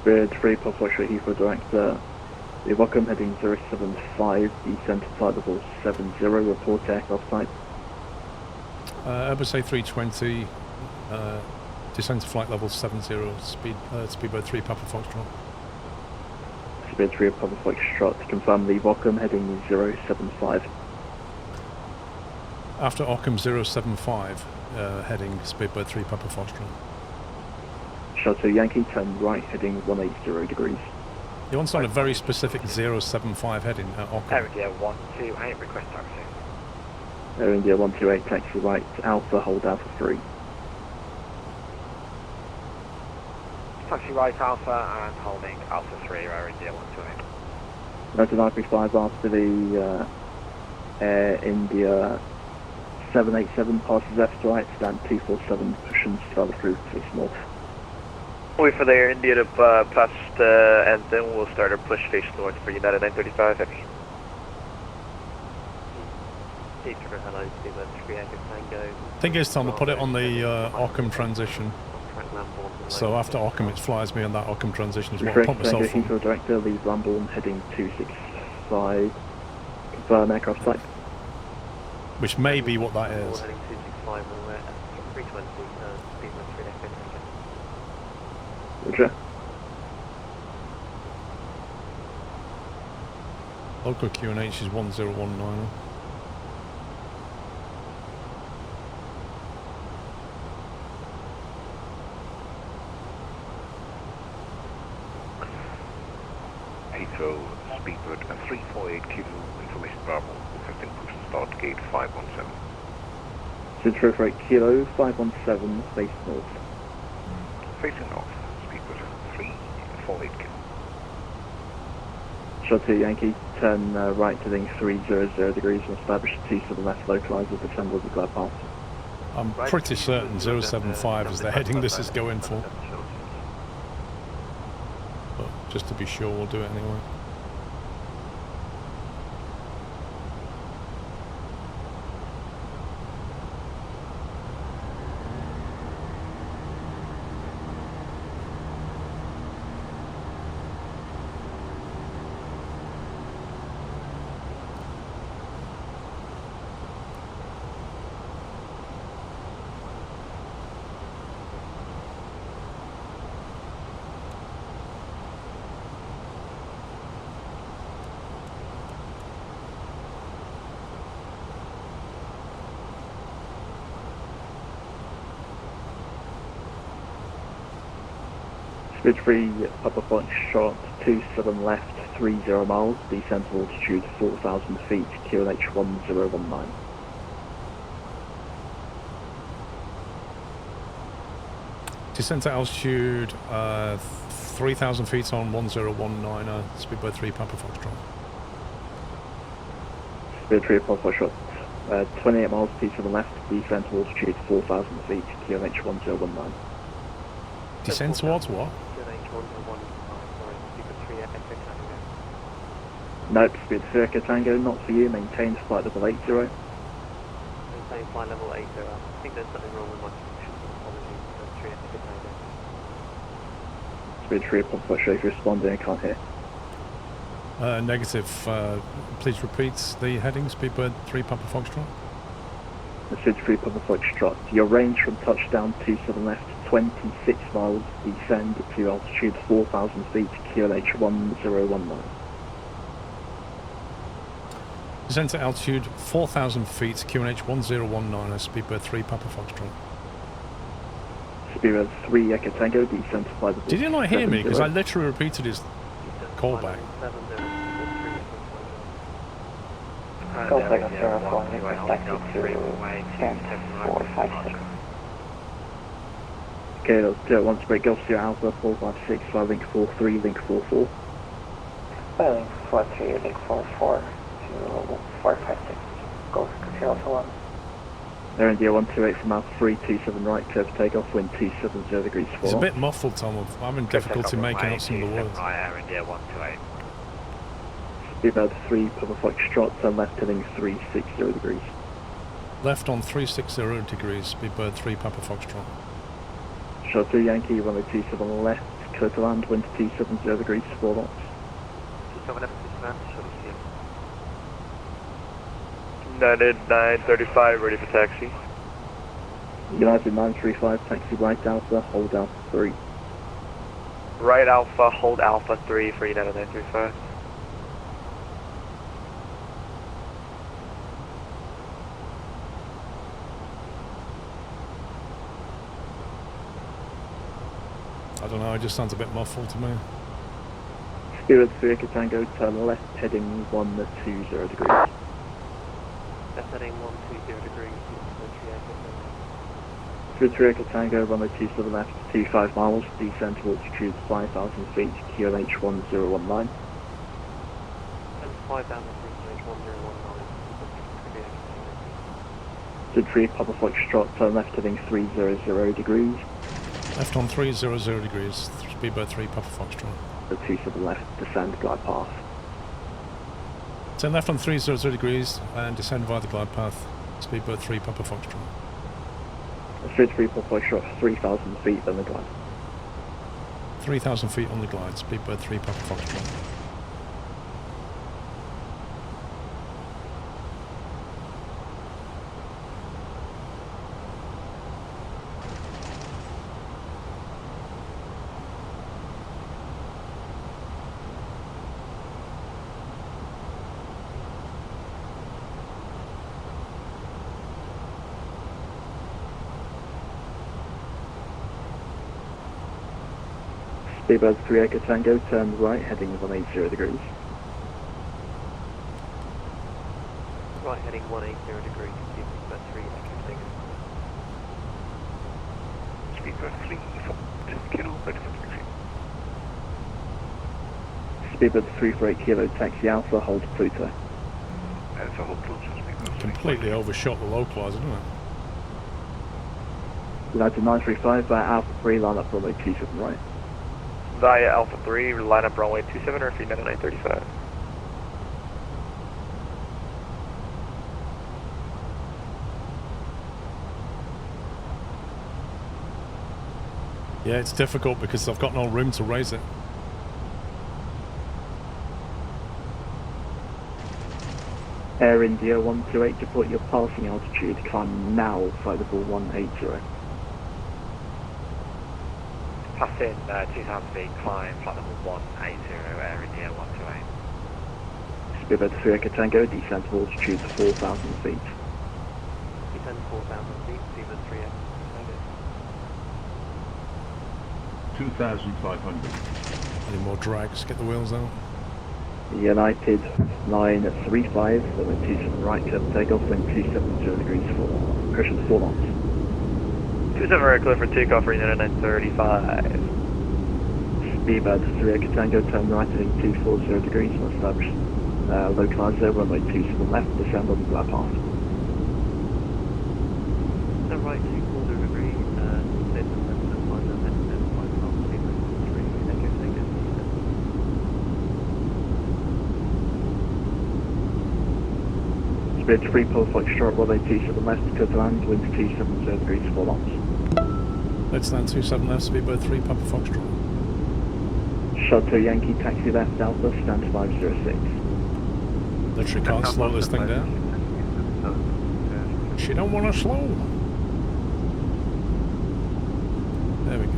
Speed 3 Papa Foxtrot Heathrow director, the Ockham heading 075, descent to flight level 70, report aircraft type. Airbus A320, descent to flight level 70, speedbird 3 Papa Foxtrot. Speed 3 Papa Foxtrot, confirm the Ockham heading 075. After Ockham 075, heading speedbird 3 Papa Foxtrot. Shuttle Yankee, turn right, heading 180 degrees. You want on a very specific 075 heading at Ockham. Air India 128, request taxi. Air India 128, taxi right, Alpha, hold Alpha 3. Taxi right Alpha and holding Alpha 3, Air India 128. Note 935 after the Air India 787 passes F to right, stand 247, pushing further through, face north. Wait for the Air India to pass and then we'll start our push face north for United 935 Heavy. Thing is, Tom, I'll put it on the Ockham transition. So after Ockham, it flies me on that Ockham transition is what I put myself on. Heathrow director, leave Lambourne heading 265, confirm aircraft type. Which may be what that is. Heading 265 runway 320, speedbird 3 Echo. Roger. Local QNH is 1019. Heathrow, speedbird 348 kilo, information Bravo, requesting push to start gate 517. Heathrow for 8 kilo, 517, face north. Facing north, speedbird 348 kilo. Shuttle Yankee, turn right heading 300 degrees and establish 27 left, localize with descend with the glide path. I'm pretty certain 075 is the heading this is going for. But just to be sure, we'll do it anyway. Speed 3 Papa Foxtrot, 27 left, 30 miles, descent to altitude 4,000 feet, QNH 1019. Descent to altitude 3,000 feet on 1019, speedbird 3 Papa Foxtrot. Speed 3 Papa Foxtrot, 28 miles, 27 left, descent to altitude 4,000 feet, QNH 1019. Descent towards what? Nope, speed 3 Echo Tango, not for you, maintain flight level 80. Maintain flight level 80. I think there's something wrong with my connection, apologies, 3 Echo Tango. Speed 3 Papa Foxtrot, if you're responding, I can't hear. Negative. Please repeat the heading, speedbird 3 Papa Foxtrot. Speed 3 Papa Foxtrot, your range from touchdown 27 left, 26 miles, descend to altitude 4,000 feet, QNH 1019. Descent to altitude 4,000 feet, QNH 1019, speedbird 3 Papa Foxtrot. Speedbird 3 Echo Tango, descent to flight level. Did you not hear me? Because I literally repeated his callback. Golf Echo Sierra 4, request taxi to stand 456. Okay, let's do it once break Golf Sierra Alpha 456, fly link 43, link 44. Fly link 43, link 44 to 456. Golf Echo Sierra Alpha 1. Air India 128 from Alpha 3, 27 right, clear for takeoff, wind 270 degrees 4. It's a bit muffled, Tom. I'm having difficulty making out some of the words. Air India 128. Speedbird 3 Papa Foxtrot, turn left heading 360 degrees. Left on 360 degrees, speedbird 3 Papa Foxtrot. Shuttle Yankee, runway 27 left, clear to land, wind 270 degrees, 4 knots. 27 left, 27, shuttle CM. United 935, ready for taxi. United 935, taxi right Alpha, hold Alpha 3. Right Alpha, hold Alpha 3 for United 935. I don't know, it just sounds a bit muffled to me. Spirit 3 Echo Tango, turn left, heading 120 degrees. Left heading 120 degrees, Spirit 3 Echo Tango, runway 27 left, 25 miles, descent to altitude 5,000 feet, QNH 1019. 5,000 feet, QNH 1019. Spirit 3 Papa Foxtrot, turn left, heading 300 degrees. Left on 300 degrees, speedbird 3 Papa Foxtrot. The 27 left, descend glide path. Turn left on 300 degrees and descend via the glide path, speedbird 3 Papa Foxtrot. Spirit 3 Papa Foxtrot, 3,000 feet on the glide. 3,000 feet on the glide, speedbird 3 Papa Foxtrot. Speedbird 3 Echo Tango, turn right, heading 180 degrees. Right heading 180 degrees, speedbird 3 Echo Tango. Speedbird 3, 10 kilo, ready for taxi. Speedbird 3 for 8 kilo, taxi Alpha, hold Pluto. Alpha, hold Pluto, speedbird 3. Completely overshot the localizer, didn't it? United 935, Alpha 3, line up runway 27 right. Via Alpha 3, line up runway 27 or for United 935. Yeah, it's difficult because I've got no room to raise it. Air India 128, deploy your passing altitude, climb now, flight level 180. Pass in 2,000 feet, climb, flight level 180, Air India 128. Speedbird 3 Echo Tango, descent to altitude 4,000 feet. Descend 4,000 feet, speedbird 3 Echo Tango. 2,500. Any more drags? Get the wheels out. United 935, runway 27 right, curve takeoff, wind 270 degrees, pressure 4 knots. 27 right, clear for takeoff for United 935. Speedbird 3 Echo Tango, turn right heading 240 degrees, and establish localizer, runway 27 left, descend on the glide path. The right 240 degrees, descend and find the left and find the speedbird 3 Echo Tango. Spirit 3 Papa Foxtrot, runway 27 left, clear to land, wind 270 degrees, 4 knots. Let's land 27 left, speedbird 3 Papa Foxtrot. Shuttle Yankee, taxi left Alpha, stand 506. Literally can't slow this thing down. She don't want to slow. There we go.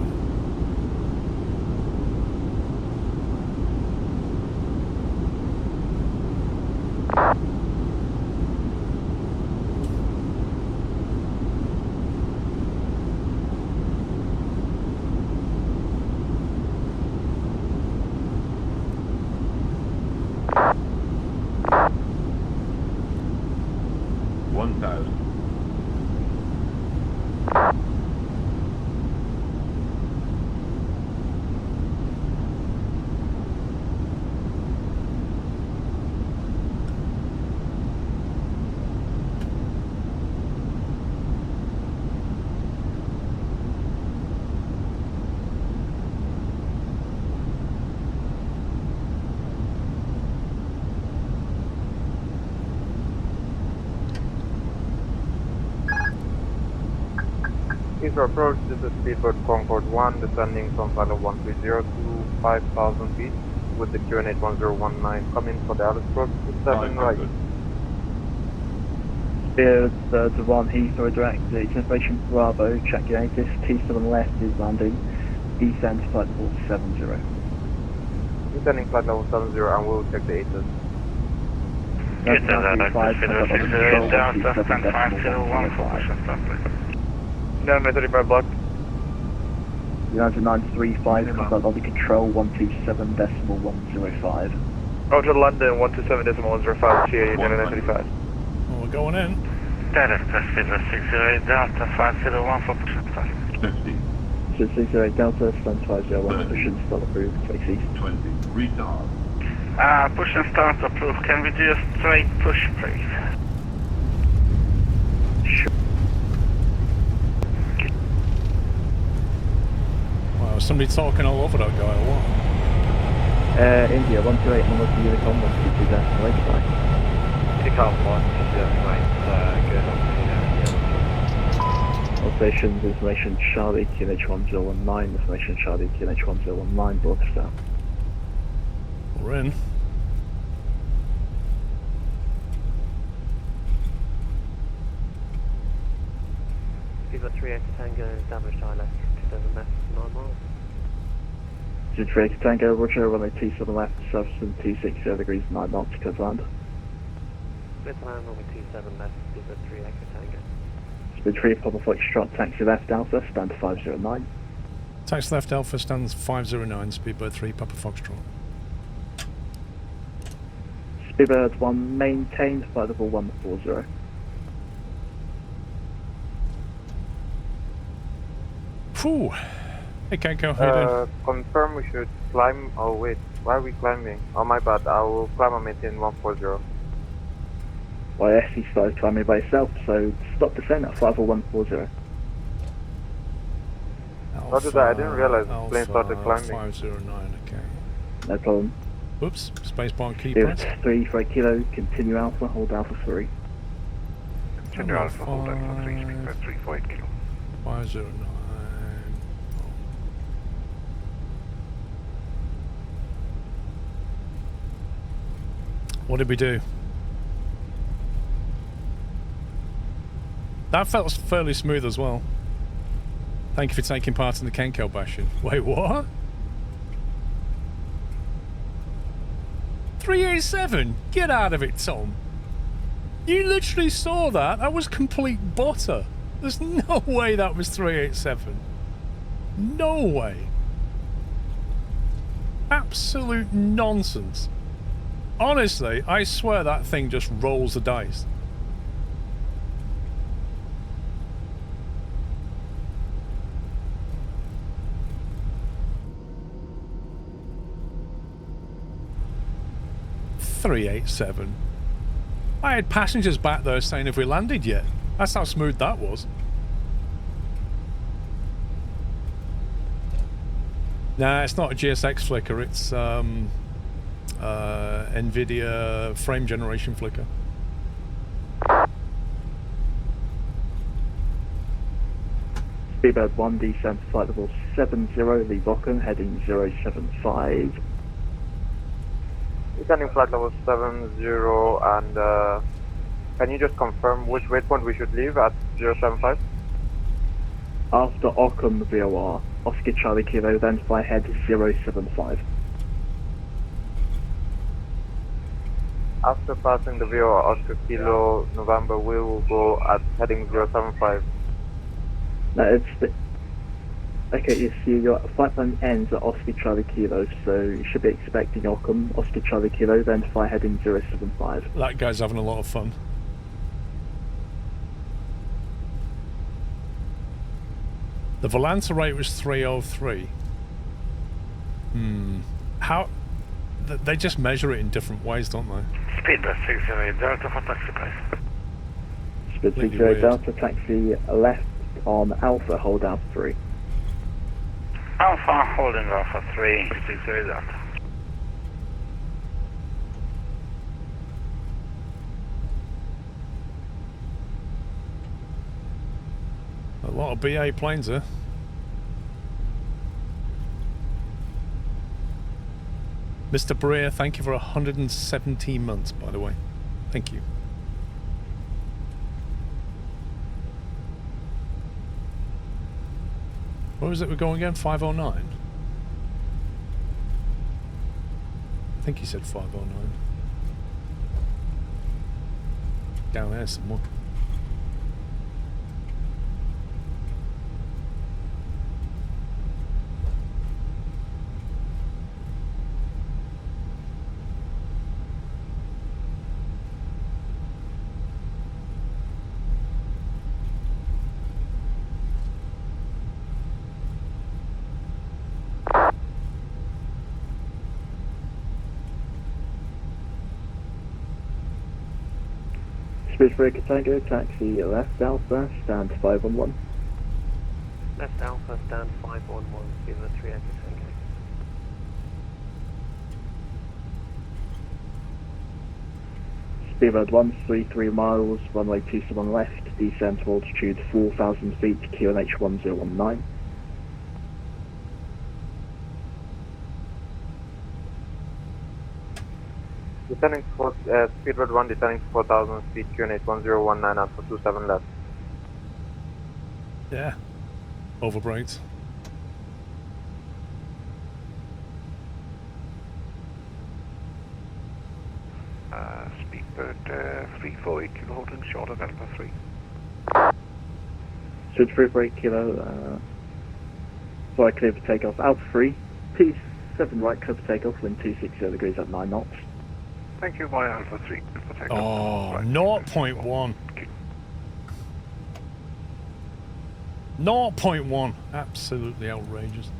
Heathrow approach, this is Speedbird Concord 1, descending from flight level 130 to 5,000 feet with the QNH 1019 coming for the Alice approach, 7 right. Speedbird 1 Heathrow direct, it's information Bravo, check your ATIS, T7 left is landing, descend flight level 70. Descending flight level 70 and we'll check the ATIS. Get that, Speedbird 68 Delta, stand 501 for push and start, please. November 35 blocked. United 935, contact on the control 127.105. Roger London 127.105, CA 935. Well, we're going in. Director, Speedbird 68 Delta, 501 for push and start. 50. 608 Delta, stand 501, push and start approved, take east. 20, retard. Push and start approved. Can we do a straight push, please? Sure. Wow, is somebody talking all over that guy or what? India 128, on the Unicom, 122 Decimal 85. Unicom 1, All stations, information Charlie, QNH 1019, information Charlie, QNH 1019, broadcast out. We're in. Speedbird 38 Tango, established ILS 27 left, 9 miles. 38 Tango, Roger, runway T7 left, substance 260 degrees, 9 knots, clear to land. Clear to land, runway 27 left, Speedbird 3 Echo Tango. Speed 3, Papa Foxtrot, taxi left, Alpha, stand 509. Taxi left Alpha stands 509, Speedbird 3, Papa Foxtrot. Speedbird 1, maintained, flight level 140. Phew. Hey, Kenko, how you doing? Confirm we should climb. Oh, wait. Why are we climbing? Oh, my bad. I will climb and maintain 140. Well, yes, he started climbing by himself, so stop descent at 50140. Roger that, I didn't realize the plane started climbing. 509, okay. No problem. Oops, spacebar key Speedbird press. 3 for 8 kilo, continue Alpha, hold Alpha 3. Continue Alpha, hold Alpha 3, Speedbird 3 for 8 kilo. 509. What did we do? That felt fairly smooth as well. Thank you for taking part in the Kenko bashing. Wait, what? 387? Get out of it, Tom. You literally saw that. That was complete butter. There's no way that was 387. No way. Absolute nonsense. Honestly, I swear that thing just rolls the dice. .387. I had passengers back there saying if we landed yet. That's how smooth that was. Nah, it's not a GSX flicker, it's NVIDIA frame generation flicker. Speedbird 1, descent flight level 70, leave Ockham, heading 075. Descending flight level 70 and can you just confirm which waypoint we should leave at 075? After Ockham VOR, Oscar Charlie Kilo, then fly head 075. After passing the VOR Oscar Kilo November, we will go at heading 075. No, it's the... Okay, you see your flight plan ends at Oscar Charlie Kilo, so you should be expecting Ockham, Oscar Charlie Kilo, then fly heading 075. That guy's having a lot of fun. The Volanta rate was 303. How... They just measure it in different ways, don't they? Speedbird 68 Delta for taxi, please. Speed 68 Delta, taxi left on Alpha, hold Alpha 3. Alpha holding Alpha 3, 68 Delta. A lot of BA planes here. Mr. Brea, thank you for 117 months, by the way. Thank you. Where was it we're going again? 509? I think he said 509. Down there somewhere. Speed Breaker Tango, taxi left Alpha, stand 511. Left Alpha, stand 511, give a 3 Echo Tango. Speed road 133 miles, runway 27 left, descend to altitude 4,000 feet, QNH 1019. Descending for speed road 1, descending to 4,000 feet, QNH 1019, Alpha 27 left. Yeah. Overbraked. Speedbird 348 kilo holding short of Alpha 3. Switch 3 brake kilo, fly clear for takeoff, Alpha 3, P7 right clear for takeoff, wind 260 degrees at 9 knots. Thank you, via Alpha 3 for takeoff. Oh, 0.1. 0.1. Absolutely outrageous.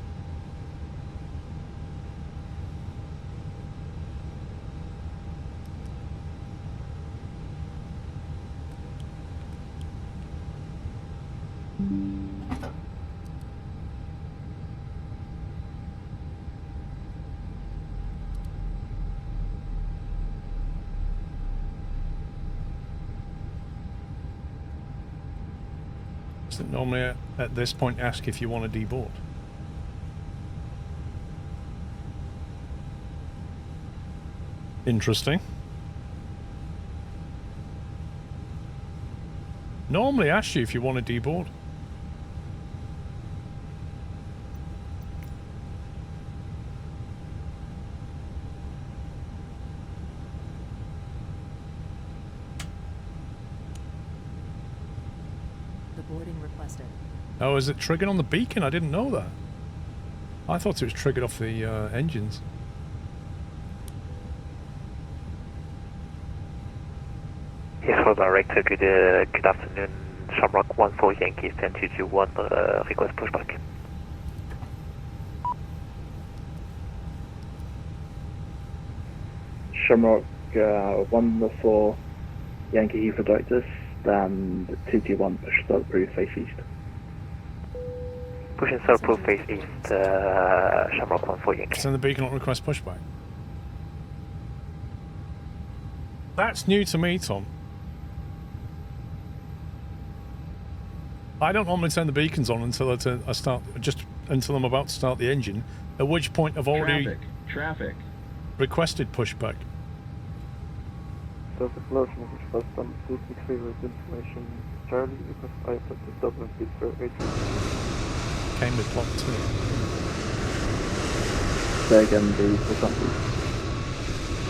Normally at this point ask if you want to deboard. Interesting. Normally ask you if you want to deboard. Deboarding requested. Oh, is it triggered on the beacon? I didn't know that. I thought it was triggered off the engines. Heathrow Director, good afternoon. Shamrock 14 Yankees 10221, request pushback. Shamrock 114 Yankee Heathrow Director, stand 221, push start approved, face east. Pushing start approved, face east, Shamrock 14 Yankee. Send the beacon on request pushback. That's new to me, Tom. I don't normally turn the beacons on until I start, just until I'm about to start the engine, at which point I've already Traffic. requested pushback. SquirrelPlus, message first on 263 with information Charlie, because I put the Dublin Heathrow 8. Came with block 2. Say again, the something.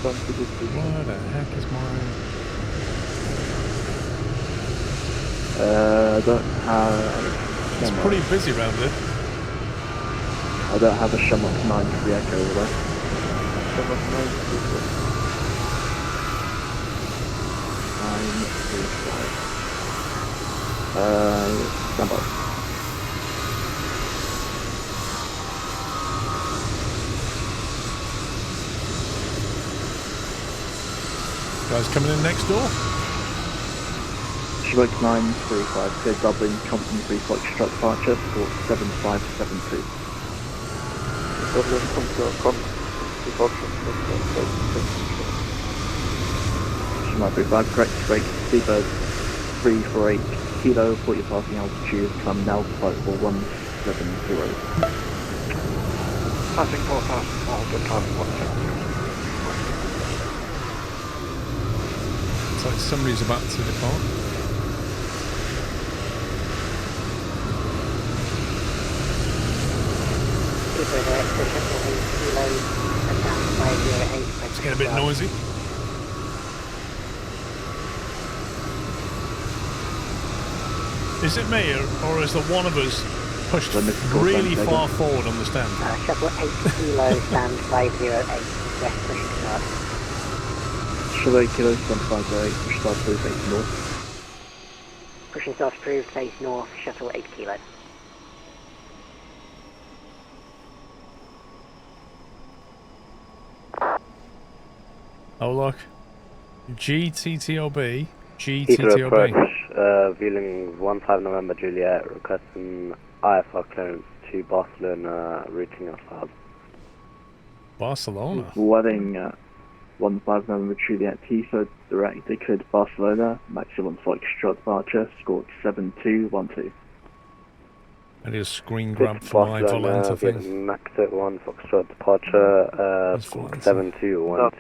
What the heck is mine? I don't have... It's pretty busy around here. I don't have a Shamrock 9 for the Echo over there. Shamrock 9 for 935. Stand by. Guys coming in next door. Shamrock 935, clear Dublin, Compton 3 Foxtrot departure, port 7572. Dublin, Compton 3 Foxtrot, Shamrock 35, correct, break, Seabird 348, Kilo, report your passing altitude, climb now flight for 170. Passing 4,400, climbing 170. It's like somebody's about to depart. It's getting a bit noisy. Is it me, or is the one of us pushed really far forward on the stand? Shuttle 8 Kilo, stand 508, west pushing start. Shuttle 8 Kilo, stand 508, push start through, face north. Pushing start approved, face north, shuttle 8 Kilo. Oh look, GTTOB, Heathrow approach, Wheeling 15 November Juliet, requesting IFR clearance to Barcelona, routing outside. Barcelona? Wedding 15 November Juliet, Heathrow direct declared Barcelona, maximum Foxtrot departure, score 7212. I need a screen grab for my Volanta thing. Max at 1 Foxtrot departure, score 7212,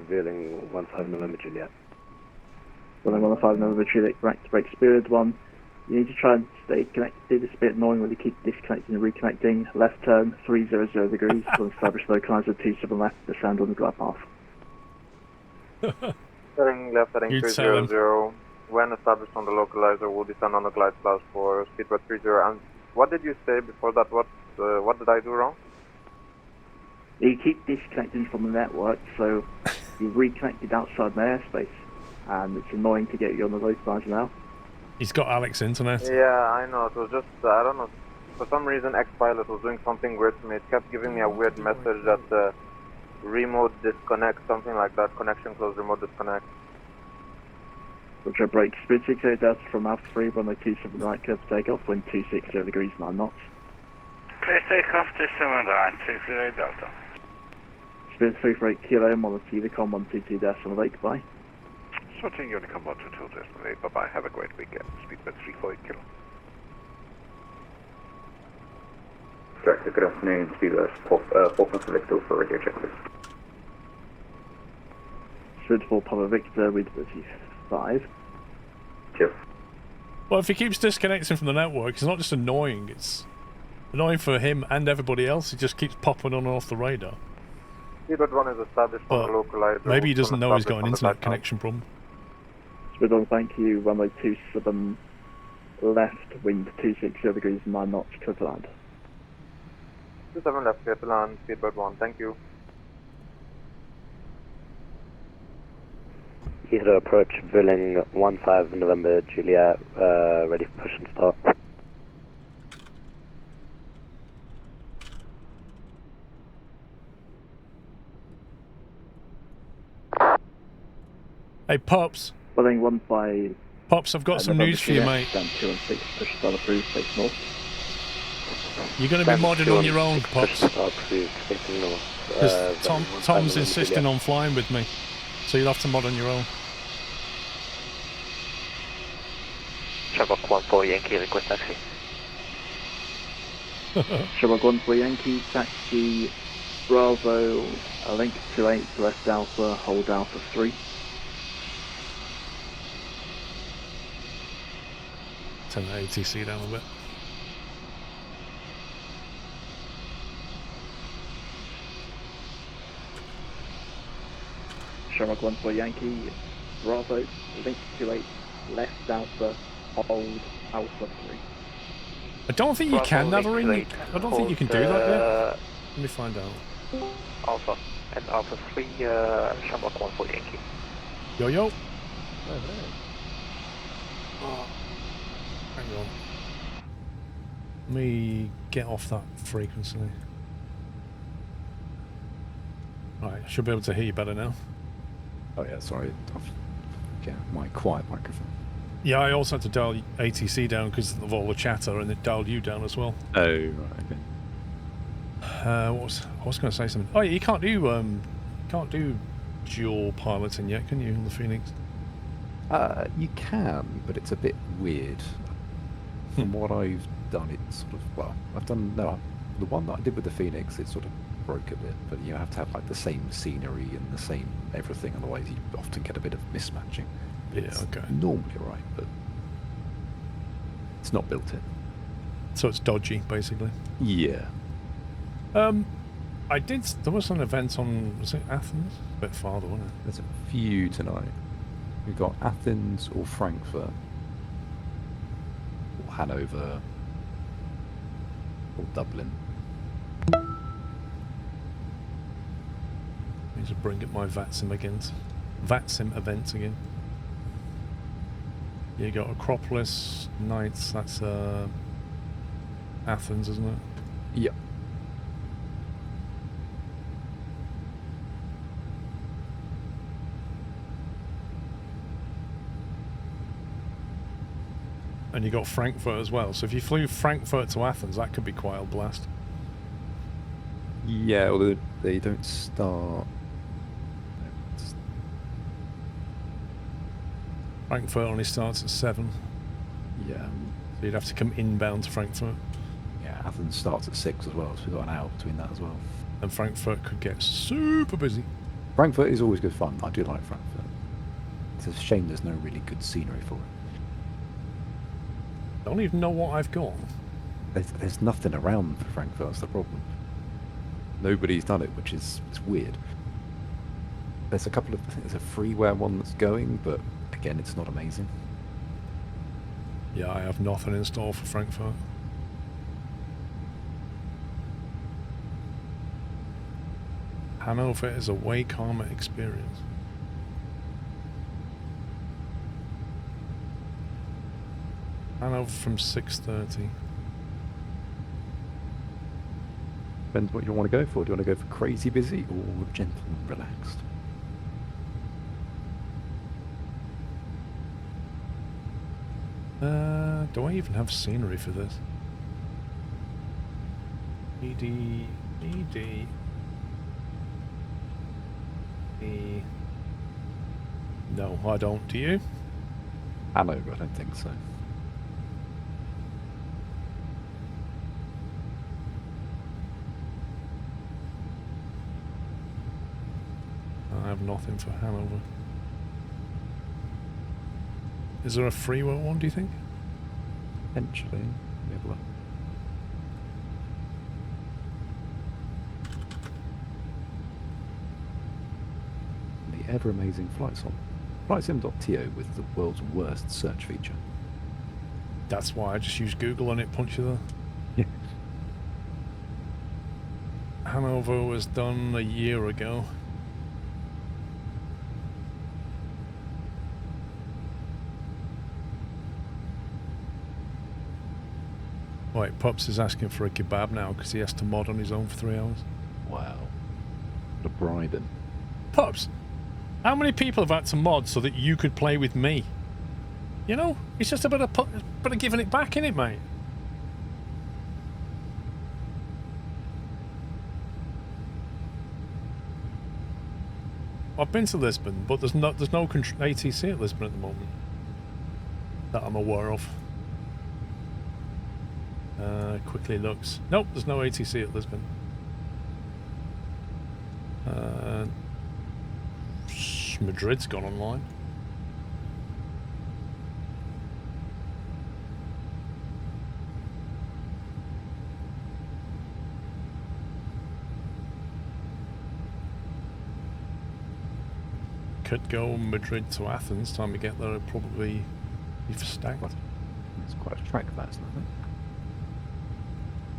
Wheeling 15 November Juliet. Running 15 November Juliet, brake speed 1. You need to try and stay connected. It's a bit annoying when you keep disconnecting and reconnecting. Left turn, 300 degrees, to establish localizer 27 left, descend on the glide path. Heading left, heading You 300. When established on the localizer, we'll descend on the glide path for speedbird 30. And what did you say before that? What did I do wrong? You keep disconnecting from the network, so you've reconnected outside my airspace, and it's annoying to get you on the localizer now. He's got Alex internet. Yeah, I know. It was just, I don't know. For some reason, X-Pilot was doing something weird to me. It kept giving me a weird message that remote disconnect, something like that. Connection closed, remote disconnect. Roger, brake speed 60 Delta from Alpha 3, runway 27 right, curve takeoff, wind 260 degrees 9 knots. Please take off 27 right, 60 Delta. Speed 348 kilo, monitor Unicom 122.8, goodbye. Sorting Unicom 122.8, bye bye, have a great weekend. Speedbird 348 kilo. Director, good afternoon. Speedbird 4 Victor for radio checklist. Speed 4 Papa Victor, with 35. Cheers. Well, if he keeps disconnecting from the network, it's not just annoying, it's annoying for him and everybody else. He just keeps popping on and off the radar. Speedbird 1 is established on the localizer. Maybe he doesn't know he's got an internet connection problem. Speed 1, thank you, runway 27 left, wind 260 degrees 9 knots, clear to land. 27 left, clear to land, Speedbird 1, thank you. Heathrow approach, Wheeling 15 November Juliet, ready for push and start. Hey, Pops. Wedding 15. Pops, I've got some news for you, mate. Stand 2 and 6, push start approved, face north. You're going to be modded on your own, Pops. Because Tom's insisting on flying with me, so you'll have to mod on your own. Shamrock 14 Yankee, request taxi. Shamrock 14 Yankee, taxi, Bravo, a link 28 left Alpha, hold Alpha 3. Turn the ATC down a bit. Shamrock 14 Yankee, Bravo, link 28 left Alpha, hold Alpha 3. I don't think you can navigate. I don't think you can do that yet. Let me find out. Alpha and Alpha 3, Shamrock 14 Yankee. Yo yo. Hang on. Let me get off that frequency. Right, should be able to hear you better now. Oh yeah, sorry. Yeah, my quiet microphone. Yeah, I also had to dial ATC down because of all the chatter, and it dialed you down as well. Oh right, okay. I was going to say something. Oh yeah, you can't do dual piloting yet, can you, in the Phoenix? You can, but it's a bit weird. From what I've done, it's sort of, well, the one that I did with the Phoenix, it sort of broke a bit, but you have to have like the same scenery and the same everything, otherwise you often get a bit of mismatching. Yeah, It's okay. normally right, but it's not built in. So it's dodgy, basically. Yeah. There was an event on, was it Athens? A bit farther, wasn't it? There's a few tonight. We've got Athens or Frankfurt, or Hanover, or Dublin. I need to bring up my VATSIM events again. You got Acropolis Nights, that's Athens, isn't it? Yep. And you got Frankfurt as well. So if you flew Frankfurt to Athens, that could be quite a blast. Yeah, although they don't start. Frankfurt only starts at 7. Yeah. So you'd have to come inbound to Frankfurt. Yeah, Athens starts at 6 as well, so we've got an hour between that as well. And Frankfurt could get super busy. Frankfurt is always good fun. I do like Frankfurt. It's a shame there's no really good scenery for it. I don't even know what I've got. There's nothing around for Frankfurt, that's the problem. Nobody's done it, which is it's weird. There's a couple of, I think there's a freeware one that's going, but again, it's not amazing. Yeah, I have nothing in store for Frankfurt. Hanover is a way calmer experience. Hanover from 6:30. Depends what you want to go for. Do you want to go for crazy busy or gentle and relaxed? Do I even have scenery for this? ED. No, I don't. Do you? Hanover, I don't think so. I have nothing for Hanover. Is there a freeway one, do you think? Potentially. Let me have a look. The ever amazing FlightSim. FlightSim.to with the world's worst search feature. That's why I just use Google and it punch you there. Yeah. Hanover was done a year ago. Wait, Pops is asking for a kebab now because he has to mod on his own for 3 hours. Wow. What a bribing. Pops, how many people have had to mod so that you could play with me? You know, it's just a bit of giving it back, innit, mate? I've been to Lisbon, but there's no ATC at Lisbon at the moment that I'm aware of. Quickly looks. Nope, there's no ATC at Lisbon. Madrid's gone online. Could go Madrid to Athens. Time to get there, it'll probably be stacked. It's quite a track, that, isn't it?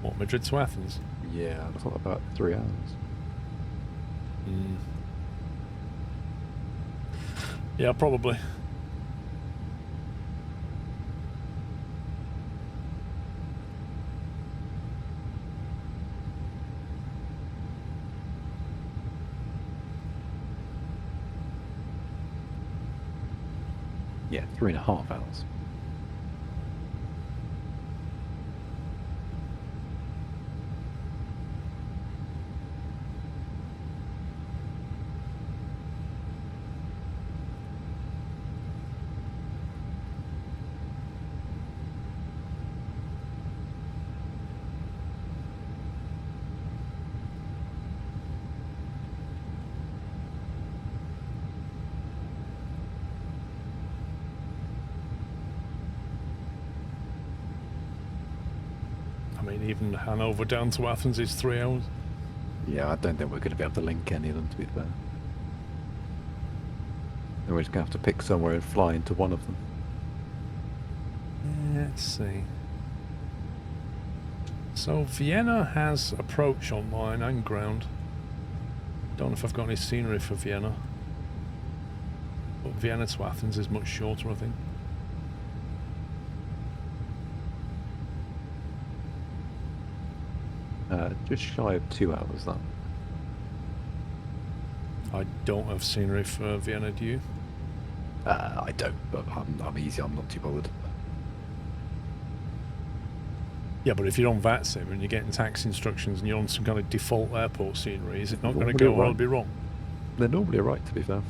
What, Madrid to Athens? Yeah, I thought about 3 hours. Yeah, probably. Yeah, 3.5 hours. I mean, even Hanover down to Athens is 3 hours. Yeah, I don't think we're going to be able to link any of them, to be fair. Then we're just going to have to pick somewhere and fly into one of them. Let's see. So Vienna has approach online and ground. Don't know if I've got any scenery for Vienna. But Vienna to Athens is much shorter, I think. Just shy of 2 hours, that. I don't have scenery for Vienna, do you? I don't, but I'm easy, I'm not too bothered. Yeah, but if you're on VATSIM and you're getting taxi instructions and you're on some kind of default airport scenery, is it not going to go or be wrong? They're normally right, to be fair.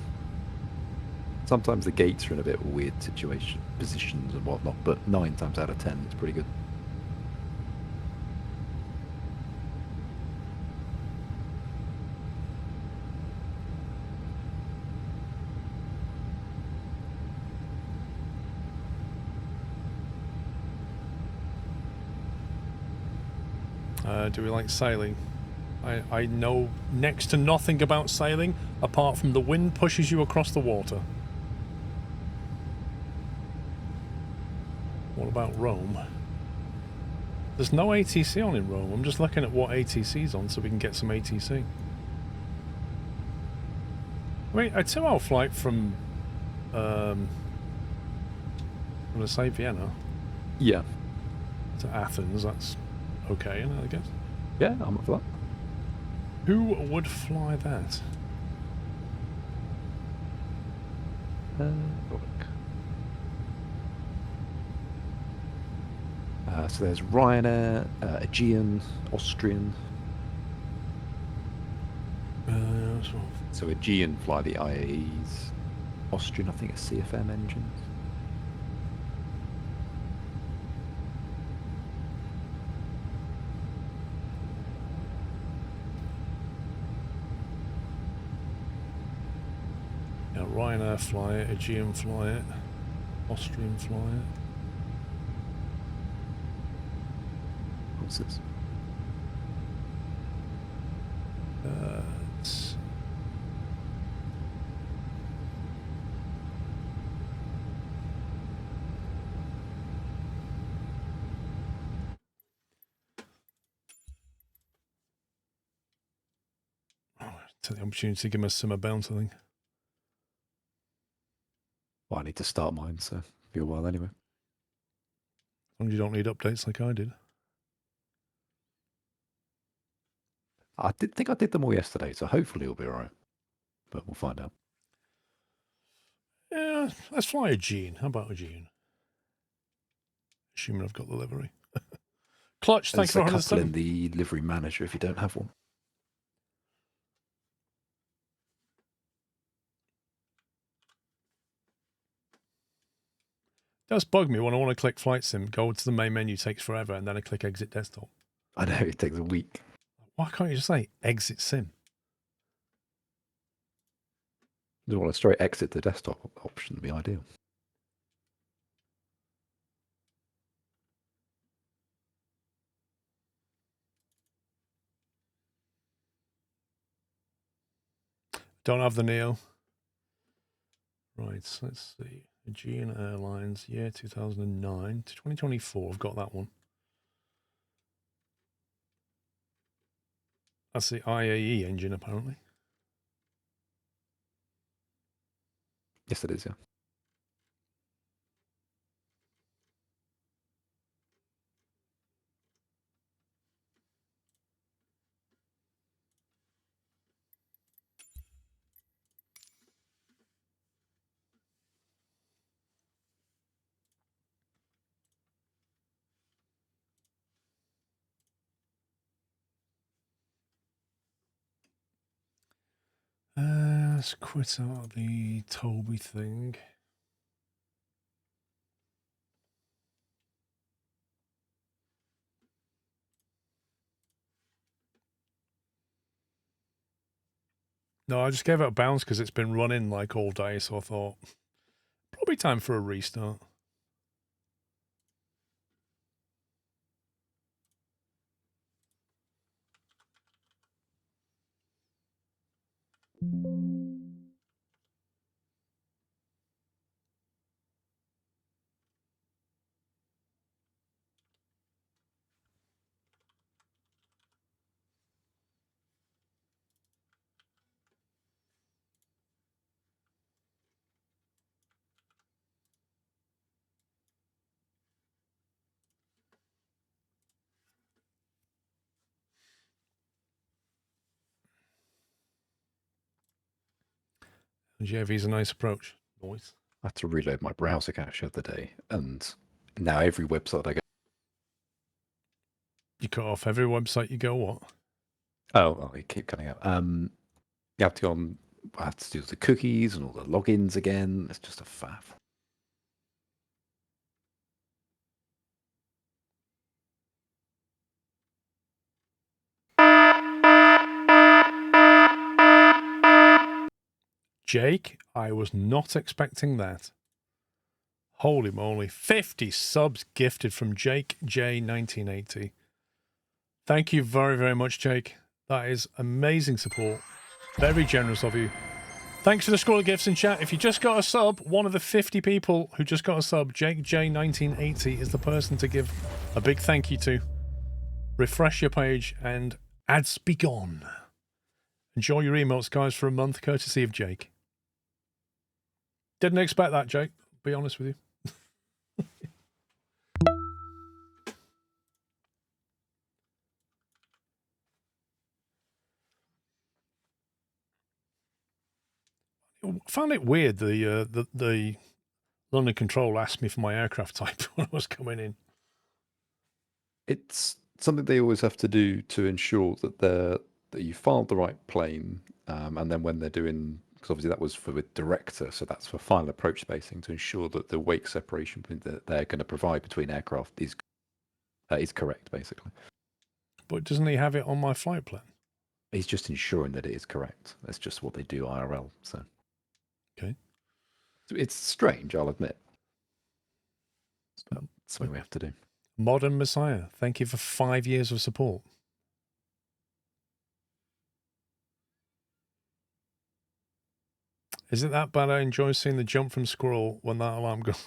Sometimes the gates are in a bit weird positions and whatnot, but 9 times out of 10 it's pretty good. Do we like sailing? I know next to nothing about sailing apart from the wind pushes you across the water. What about Rome? There's no ATC on in Rome. I'm just looking at what ATC's on so we can get some ATC. I mean, a 2-hour flight from I'm going to say Vienna. Yeah. To Athens, that's okay, I guess. Yeah, I'm up for that. Who would fly that? So there's Ryanair, Aegean, Austrian. So Aegean fly the IAEs. Austrian, I think, are CFM engines. Yeah, Ryanair fly it, Aegean fly it, Austrian fly it. What's this? Take the opportunity to give us some bounce, I think. Well, I need to start mine, so it'll be a while anyway. As long as you don't need updates like I did. I did think I did them all yesterday, so hopefully it'll be alright. But we'll find out. Yeah, let's fly Aegean. How about Aegean? Assuming I've got the livery. Clutch, thanks for 107. There's a couple in the livery manager if you don't have one. It does bug me when I want to click flight sim, go to the main menu, takes forever, and then I click exit desktop. I know, it takes a week. Why can't you just say exit sim? You want to straight exit the desktop option would be ideal. Don't have the Neo. Right, so let's see. Aegean Airlines, year 2009 to 2024. I've got that one. That's the IAE engine, apparently. Yes, it is, yeah. Let's quit out the Toby thing. No, I just gave it a bounce because it's been running like all day, so I thought probably time for a restart. JV's a nice approach. Noise. I had to reload my browser cache the other day, and now every website I go. You cut off every website you go, what? Oh, well, you keep cutting out. You have to go on. I have to do the cookies and all the logins again. It's just a faff. Jake, I was not expecting that. Holy moly. 50 subs gifted from Jake J1980. Thank you very, very much, Jake. That is amazing support. Very generous of you. Thanks for the Squirrel gifts in chat. If you just got a sub, one of the 50 people who just got a sub, Jake J1980, is the person to give a big thank you to. Refresh your page and ads be gone. Enjoy your emotes, guys, for a month, courtesy of Jake. Didn't expect that, Jake. Be honest with you. I found it weird the London Control asked me for my aircraft type when I was coming in. It's something they always have to do to ensure that that you filed the right plane, and then when they're doing, because obviously that was for with director, so that's for final approach spacing, to ensure that the wake separation that they're going to provide between aircraft is correct, basically. But doesn't he have it on my flight plan? He's just ensuring that it is correct. That's just what they do IRL. So, okay, so it's strange, I'll admit. But that's something we have to do. Modern Messiah, thank you for 5 years of support. Is it that bad? I enjoy seeing the jump from Squirrel when that alarm goes.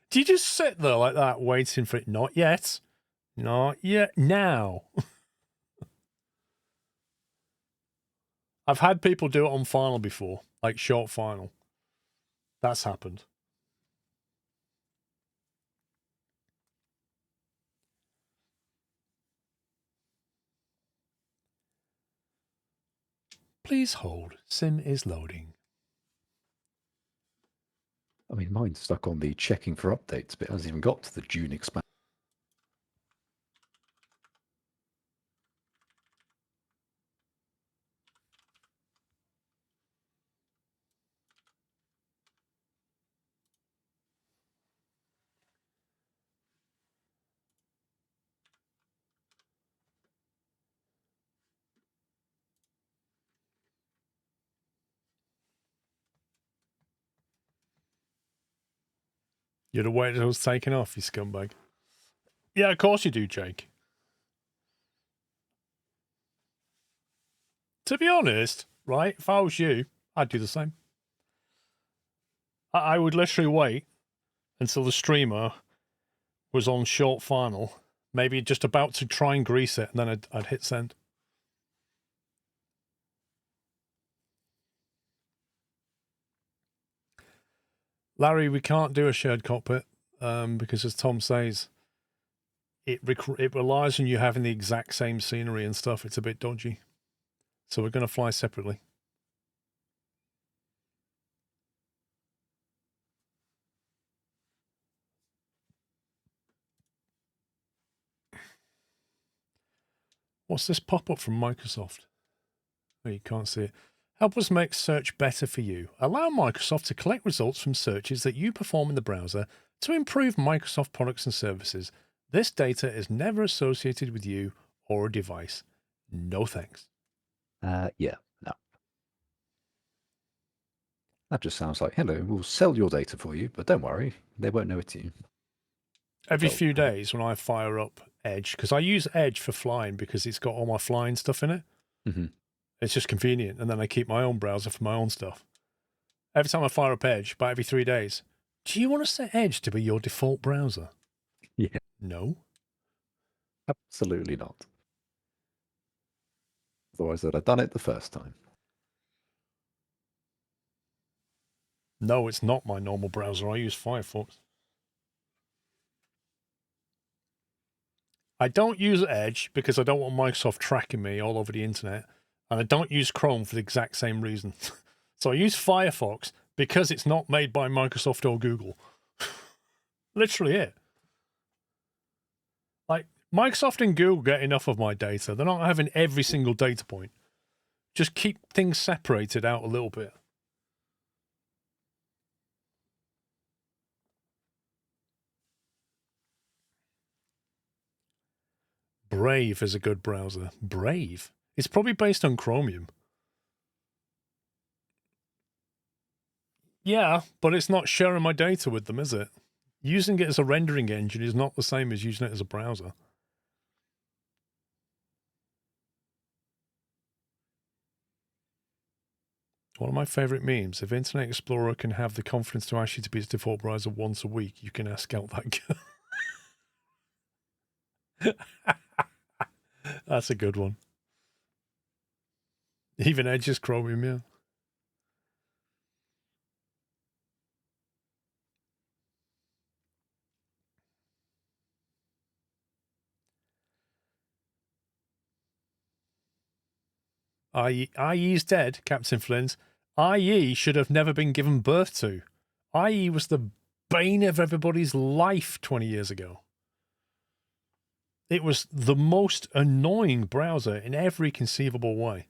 Do you just sit there like that, waiting for it? Not yet. Not yet. Now. I've had people do it on final before, like short final. That's happened. Please hold. Sim is loading. I mean, mine's stuck on the checking for updates, but it hasn't even got to the June expansion. You'd have waited until it was taken off, you scumbag. Yeah, of course you do, Jake. To be honest, right, if I was you, I'd do the same. I would literally wait until the streamer was on short final, maybe just about to try and grease it, and then I'd hit send. Larry, we can't do a shared cockpit because, as Tom says, it relies on you having the exact same scenery and stuff. It's a bit dodgy. So we're going to fly separately. What's this pop-up from Microsoft? Oh, you can't see it. Help us make search better for you. Allow Microsoft to collect results from searches that you perform in the browser to improve Microsoft products and services. This data is never associated with you or a device. No thanks. Yeah, no. That just sounds like, hello, we'll sell your data for you, but don't worry, they won't know it's you. Every few days when I fire up Edge, because I use Edge for flying because it's got all my flying stuff in it. Mm-hmm. It's just convenient, and then I keep my own browser for my own stuff. Every time I fire up Edge, about every 3 days, do you want to set Edge to be your default browser? Yeah. No. Absolutely not. Otherwise, I'd have done it the first time. No, it's not my normal browser. I use Firefox. I don't use Edge because I don't want Microsoft tracking me all over the internet. And I don't use Chrome for the exact same reason. So I use Firefox because it's not made by Microsoft or Google. Literally it. Like, Microsoft and Google get enough of my data. They're not having every single data point. Just keep things separated out a little bit. Brave is a good browser. Brave? It's probably based on Chromium. Yeah, but it's not sharing my data with them, is it? Using it as a rendering engine is not the same as using it as a browser. One of my favorite memes, if Internet Explorer can have the confidence to ask you to be its default browser once a week, you can ask out that girl. That's a good one. Even Edge's Chromium, yeah. IE's dead, Captain Flint. IE should have never been given birth to. IE was the bane of everybody's life 20 years ago. It was the most annoying browser in every conceivable way.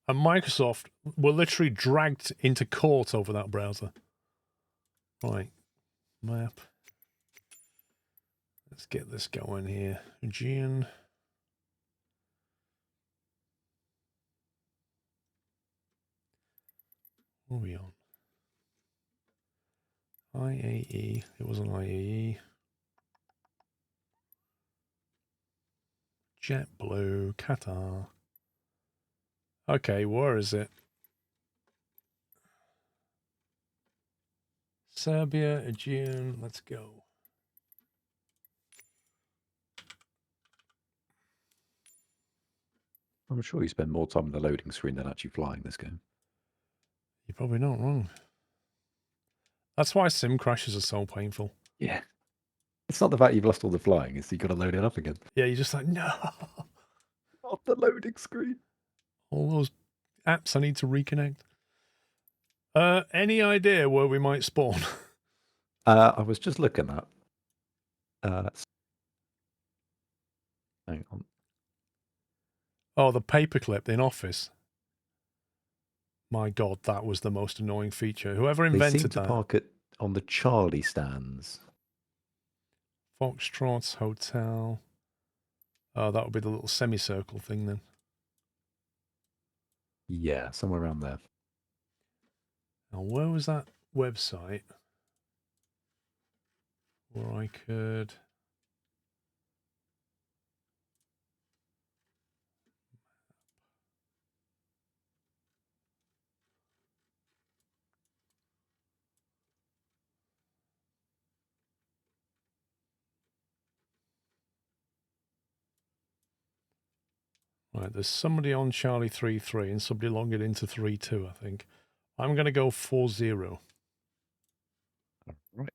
And Microsoft were literally dragged into court over that browser. Right. Map. Let's get this going here. Aegean. What are we on? IAE. It wasn't IAE. JetBlue. Qatar. Okay, where is it? Serbia, Aegean. Let's go. I'm sure you spend more time on the loading screen than actually flying this game. You're probably not wrong. That's why sim crashes are so painful. Yeah. It's not the fact you've lost all the flying, it's you've got to load it up again. Yeah, you're just like, no. Not the loading screen. All those apps I need to reconnect. Any idea where we might spawn? I was just looking at. Hang on. Oh, the paperclip in Office. My God, that was the most annoying feature. Whoever invented they seem to that. Park it on the Charlie stands. Foxtrot's Hotel. Oh, that would be the little semicircle thing then. Yeah, somewhere around there. Now, where was that website where I could... Right, there's somebody on Charlie 3-3 and somebody logging into 3-2, I think. I'm going to go 4-0. Right.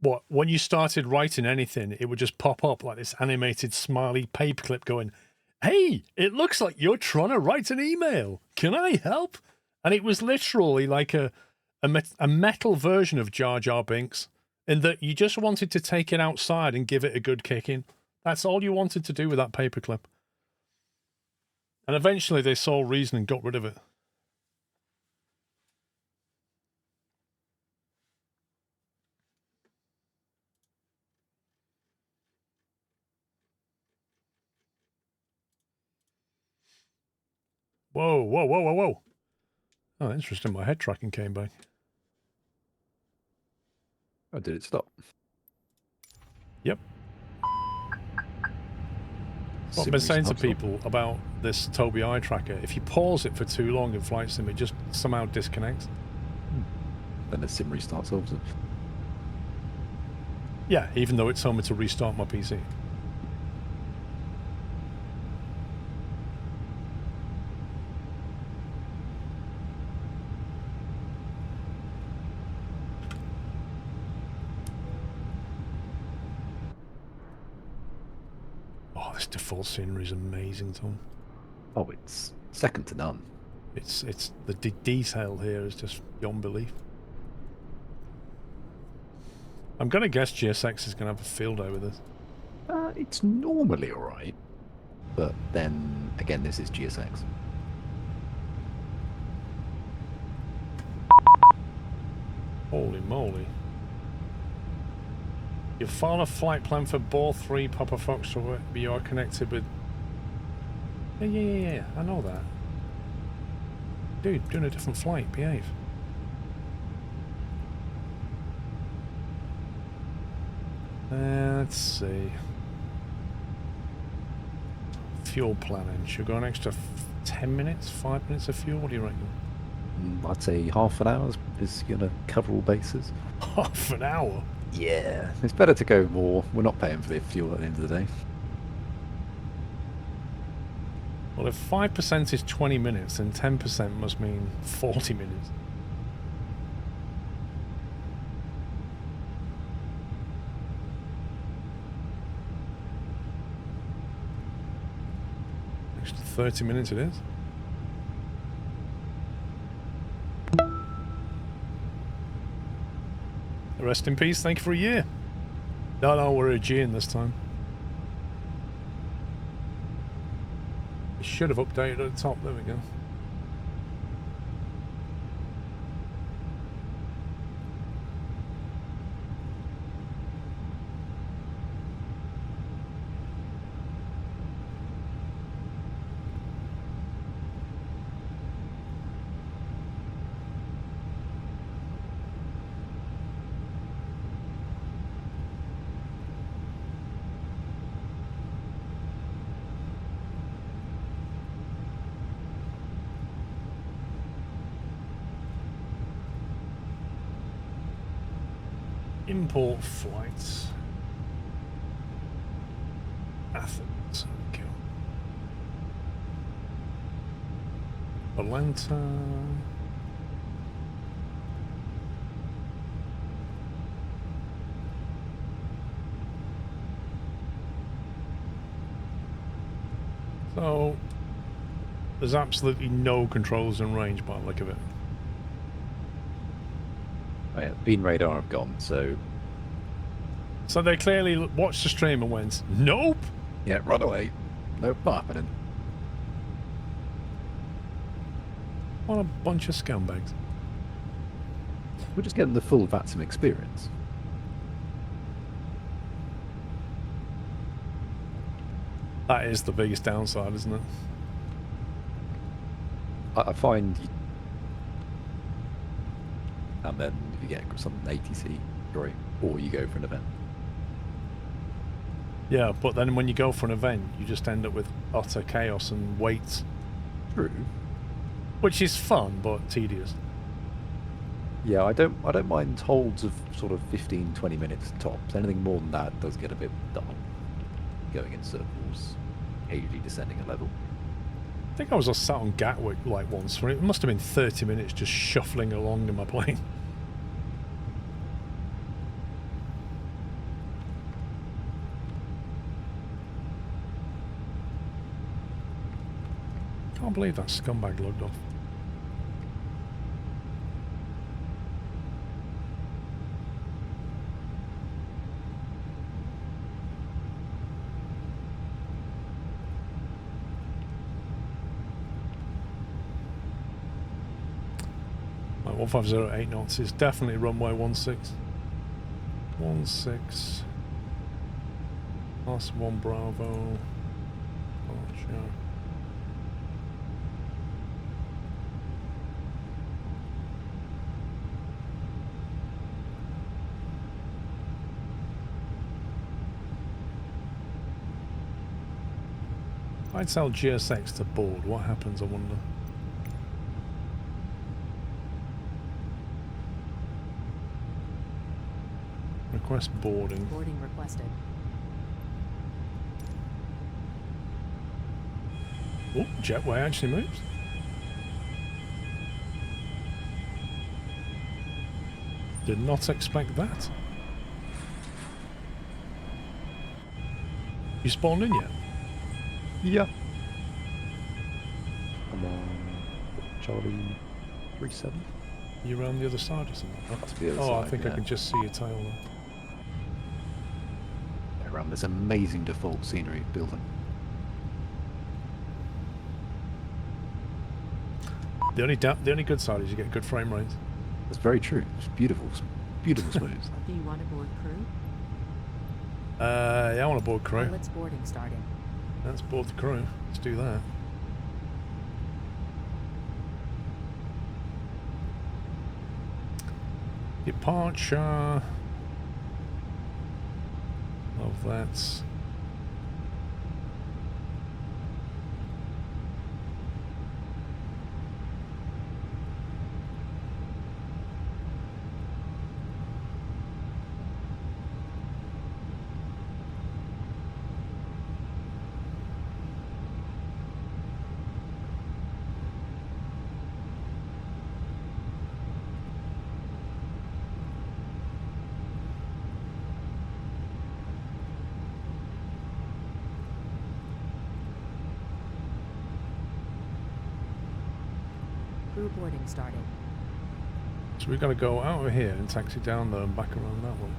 What, when you started writing anything, it would just pop up like this animated smiley paperclip going, hey, it looks like you're trying to write an email. Can I help? And it was literally like a metal version of Jar Jar Binks, in that you just wanted to take it outside and give it a good kicking. That's all you wanted to do with that paperclip. And eventually they saw reason and got rid of it. Whoa, whoa, whoa, whoa, whoa. Oh, interesting. My head tracking came back. Oh, did it stop? Yep. What I've been saying to Simmer's not people about this Tobii eye tracker, if you pause it for too long in Flight Sim, it just somehow disconnects. Then the sim restarts over. Yeah, even though it told me to restart my PC. Oh, this default scenery is amazing, Tom. Oh, it's second to none. It's the detail here is just beyond belief. I'm gonna guess GSX is gonna have a field day with this. It's normally alright, but then again, this is GSX. Holy moly. You follow a flight plan for ball 3 Papa Foxtrot, but you are connected with... Yeah, I know that. Dude, doing a different flight, behave. Let's see. Fuel planning. Should we go an extra 10 minutes, 5 minutes of fuel? What do you reckon? I'd say half an hour is going to cover all bases. Half an hour? Yeah, it's better to go more. We're not paying for the fuel at the end of the day. Well, if 5% is 20 minutes, then 10% must mean 40 minutes. Extra 30 minutes it is. Rest in peace, thank you for a year. No, we're Aegean this time. It should have updated at the top, there we go. Import flights. Athens, okay. Atlanta. So there's absolutely no controls in range by the look of it. Oh, yeah, beam radar have gone, so... So they clearly watched the stream and went, nope! Yeah, run away. Nope, not happening. What a bunch of scumbags. We're just getting the full VATSIM experience. That is the biggest downside, isn't it? I find... And then if you get some ATC, great. Or you go for an event. Yeah, but then when you go for an event, you just end up with utter chaos and waits. True. Which is fun, but tedious. Yeah, I don't mind holds of sort of 15, 20 minutes tops. Anything more than that does get a bit dull. Going in circles, occasionally descending a level. I think I was sat on Gatwick like once, where it must have been 30 minutes just shuffling along in my plane. Can't believe that scumbag logged off. Right, 1508 knots is definitely runway 16. 16. Last 1 Bravo. Departure. If I tell GSX to board, what happens, I wonder? Request boarding. Boarding requested. Oh, jetway actually moves. Did not expect that. You spawned in yet? Yeah. Come on. Charlie 37. You around the other side or something? That's the other oh, side, I think yeah. I can just see your tail now. Around this amazing default scenery building. The only good side is you get good frame rates. That's very true. It's beautiful. Beautiful smooth. Do you want to board crew? Yeah, I want to board crew. Pilot's boarding starting. Let's board the crew. Let's do that. Departure of that. Crew boarding starting. So we've got to go out of here and taxi down there and back around that way.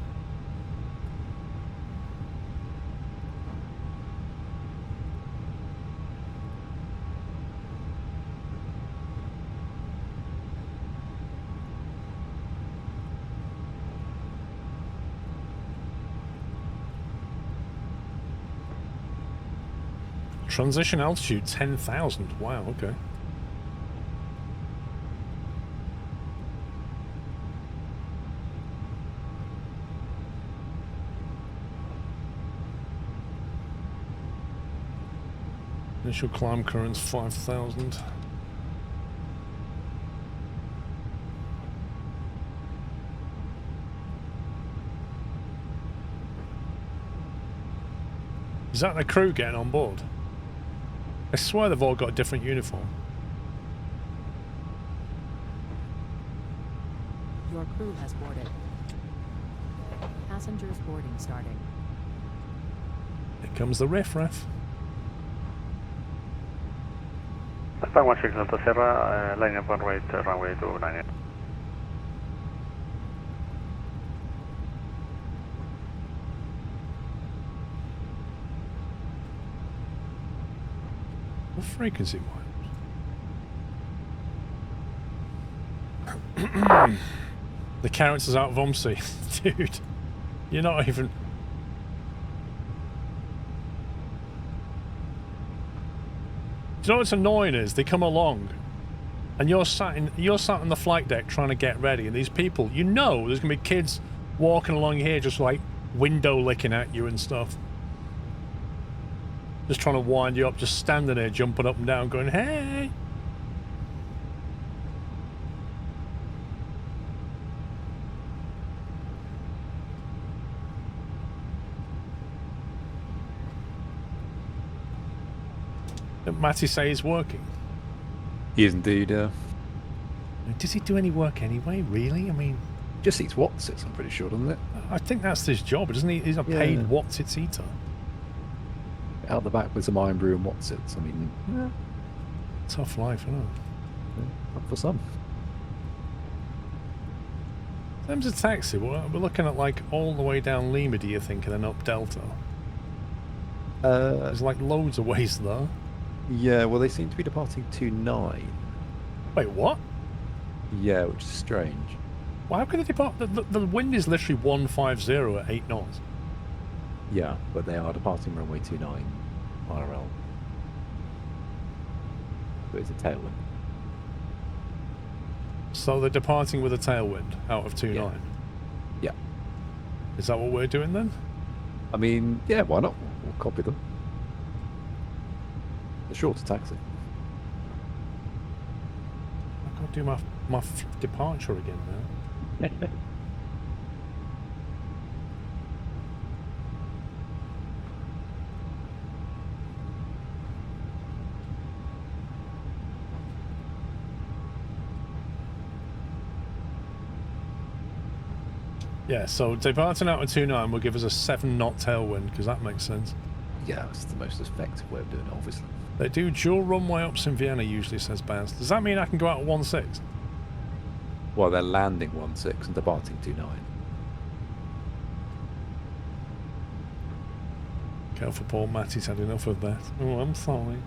Transition altitude 10,000. Wow, okay. Initial climb currents 5,000. Is that the crew getting on board? I swear they've all got a different uniform. Your crew has boarded. Passengers boarding starting. Here comes the riff-raff. Star 16 Alta Sierra, line up runway 29. What frequency wise? The character's out of OMSI. Dude, you're not even... Do you know what's annoying is they come along and you're sat on the flight deck trying to get ready, and these people, you know there's gonna be kids walking along here just like window licking at you and stuff. Just trying to wind you up, just standing there jumping up and down going, hey! Did Matty say he's working? He is indeed, Does he do any work anyway, really? I mean... Just eats Watsits, I'm pretty sure, doesn't it? I think that's his job, isn't he? He's a paid Watsits eater. Out the back with some iron brew and Watsits, I mean... Yeah. Tough life, isn't it? Yeah, up for some. In terms of taxi, we're looking at like all the way down Lima, do you think, and then up Delta? There's like loads of ways there. Yeah, well, they seem to be departing 29. Wait, what? Yeah, which is strange. Well, how can they depart? The wind is literally 150 at 8 knots. Yeah, but they are departing runway 29 RL. But it's a tailwind. So they're departing with a tailwind out of 29? Yeah. Is that what we're doing then? I mean, yeah, why not? We'll copy them. The shorter taxi. I've got to do my departure again now. Yeah, so departing out of 29 will give us a 7-knot tailwind, because that makes sense. Yeah, it's the most effective way of doing it, obviously. They do dual runway ups in Vienna, usually, says Baz. Does that mean I can go out at 1.6? Well, they're landing 1.6 and departing 2.9. Careful, Paul. Matty's had enough of that. Oh, I'm sorry.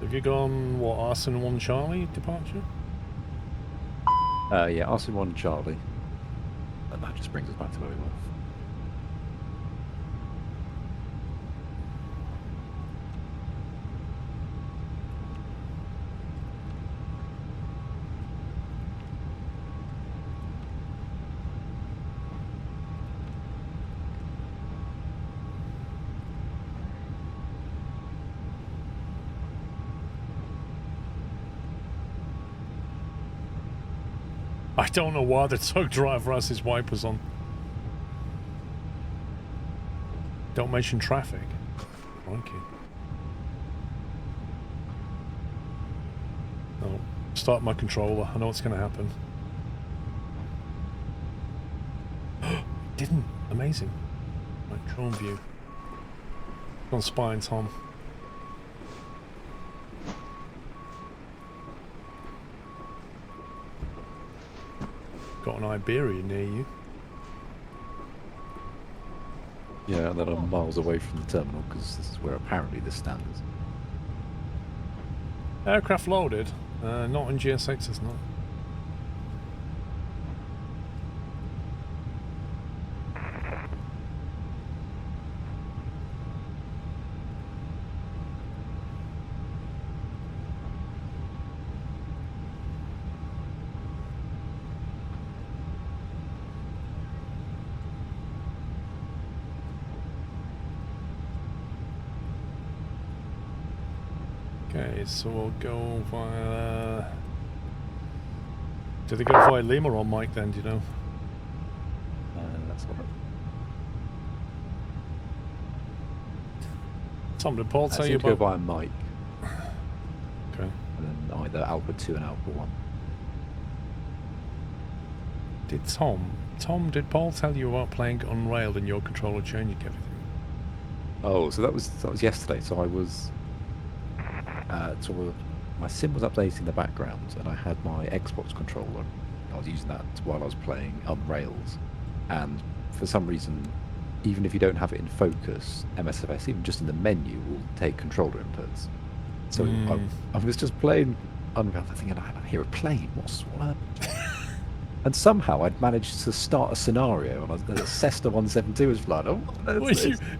Have you gone, what, Arson 1 Charlie departure? Yeah, Arson 1 Charlie. And that just brings us back to where we were. I don't know why the truck driver has his wipers on. Don't mention traffic. Thank you. Oh, start my controller. I know what's going to happen. Didn't. Amazing. Right, drone view. On spine, Tom. Got an Iberian near you. Yeah, and then I'm miles away from the terminal because this is where apparently the stand is. Aircraft loaded. Not in GSX, it's not. Okay, so we'll go via... Do they go via Lima or Mike then, do you know? That's what Tom, did Paul tell you go about... via Mike. Okay. And then either Alpha 2 and Alpha 1. Did Tom, did Paul tell you about playing Unrailed and your controller changing everything? Oh, so that was yesterday. So I was... my sim was updating in the background, and I had my Xbox controller. I was using that while I was playing Unrails, and for some reason, even if you don't have it in focus, MSFS, even just in the menu, will take controller inputs. So I was just playing Unrail, thinking, I hear a plane. What's what? And somehow I'd managed to start a scenario, and a Cessna 172 was flying.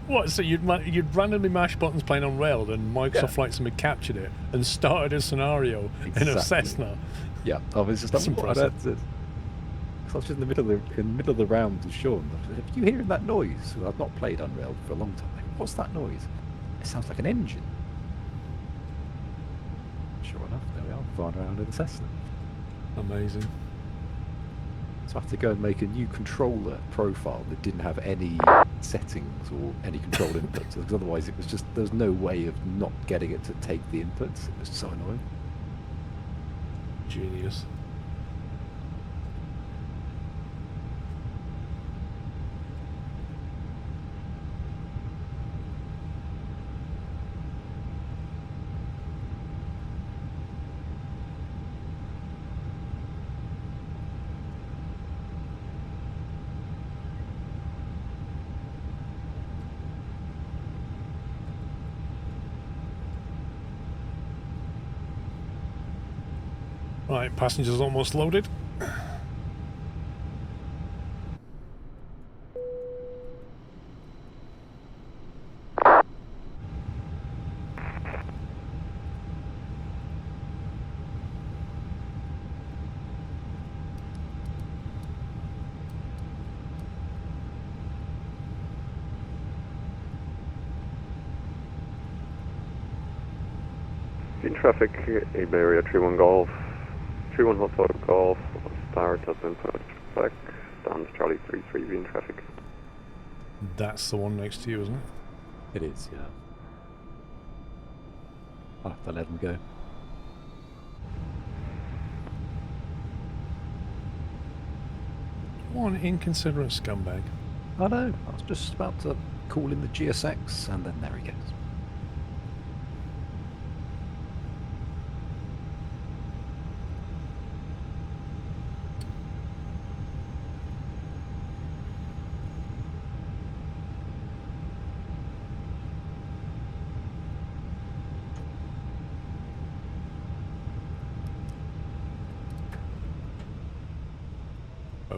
What? So you'd randomly mash buttons playing on Railed, and Microsoft Flight Sim had captured it and started a scenario in a Cessna. Yeah, I was just like, impressive. Because I was just in the middle of the round with Sean. I said, "Are you hearing that noise?" Well, I've not played Unrailed for a long time. What's that noise? It sounds like an engine. Sure enough, there we are, flying around in the Cessna. Amazing. So I had to go and make a new controller profile that didn't have any settings or any control inputs, because otherwise it was just, there was no way of not getting it to take the inputs. It was so annoying. Genius. Right, passengers almost loaded. in traffic, Iberia 31 Golf, 31 Hotel Golf, start has been pushed back, down to Charlie 33 in traffic. That's the one next to you, isn't it? It is, yeah. I'll have to let them go. What an inconsiderate scumbag. I know, I was just about to call in the GSX, and then there he goes.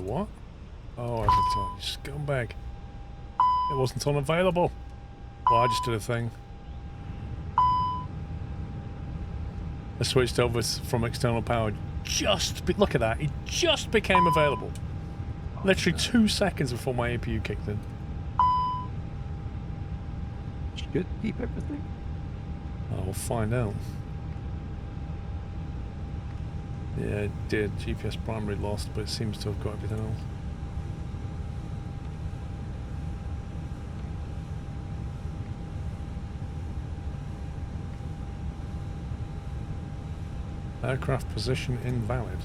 What? Oh, as a time, scumbag. It wasn't unavailable. Well, I just did a thing. I switched over from external power. Look at that. It just became available. Literally 2 seconds before my APU kicked in. Should keep everything. Oh, we'll find out. Yeah, it did. GPS primary lost, but it seems to have got everything else. Aircraft position invalid.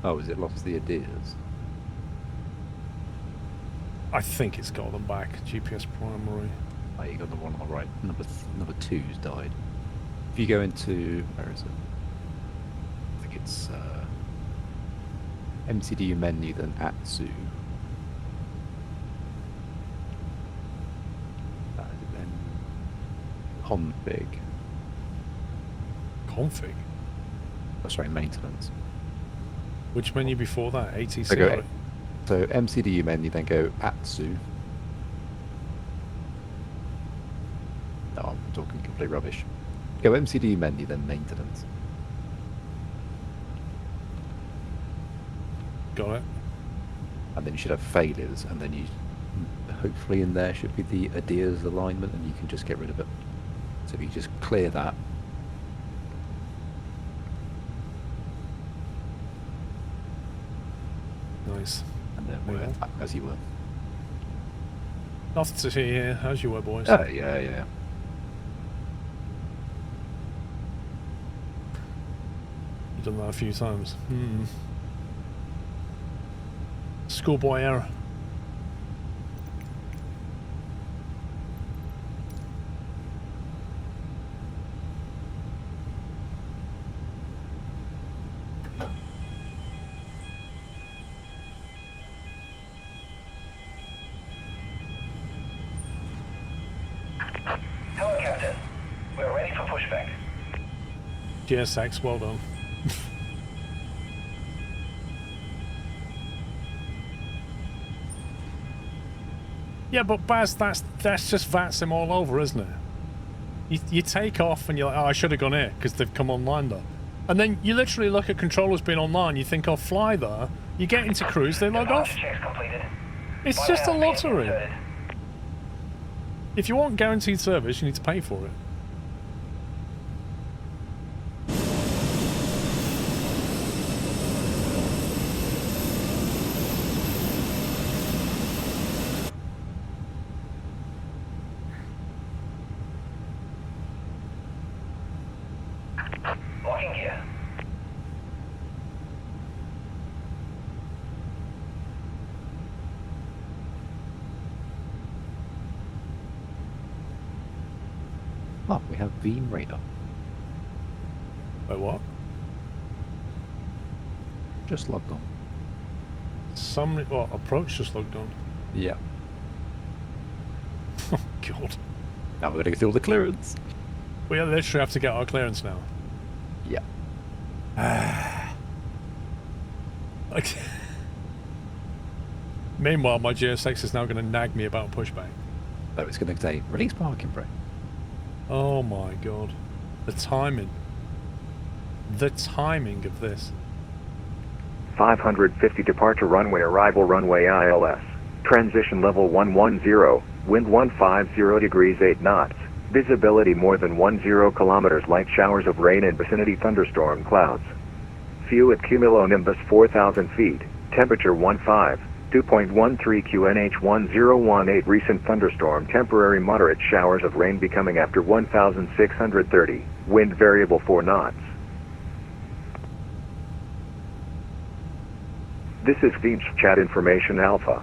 Oh, has it lost the ideas? I think it's got them back. GPS primary. Oh, you got the one on the right. Number 2's died. If you go into, where is it? I think it's MCDU menu, then ATSU. Then config. Config? Oh, sorry, maintenance. Which menu before that? ATC? So MCDU menu, then go ATSU. No, I'm talking complete rubbish. Go MCDU menu, then maintenance. Got it. And then you should have failures, and then you hopefully in there should be the ADIRS alignment, and you can just get rid of it. So if you just clear that. Nice. And then we're back as you were. Nothing to see here. How's you were, boys? Yeah. You've done that a few times. Schoolboy error. Hello, Captain. We're ready for pushback. GSX, well done. Yeah, but Baz, that's just VATSIM all over, isn't it? You take off and you're like, oh, I should have gone here because they've come online though. And then you literally look at controllers being online, you think I'll fly there, you get into cruise, they log off. It's just a lottery. If you want guaranteed service, you need to pay for it. Locking gear. Oh, we have beam radar. Wait, what? Just logged on. Approach just logged on. Yeah. Oh, God. Now we're going to go through all the clearance. We literally have to get our clearance now. Yeah. Okay. Meanwhile, my GSX is now going to nag me about pushback. So it's going to say, release parking brake. Oh my God. The timing. The timing of this. 550 departure runway, arrival runway ILS. Transition level 110, wind 150 degrees 8 knots. Visibility more than 10 kilometers. Light showers of rain and vicinity thunderstorm clouds. View at cumulonimbus 4,000 feet. Temperature 15. 2.13 QNH 1018. Recent thunderstorm. Temporary moderate showers of rain becoming after 1,630. Wind variable 4 knots. This is Beach Chat Information Alpha.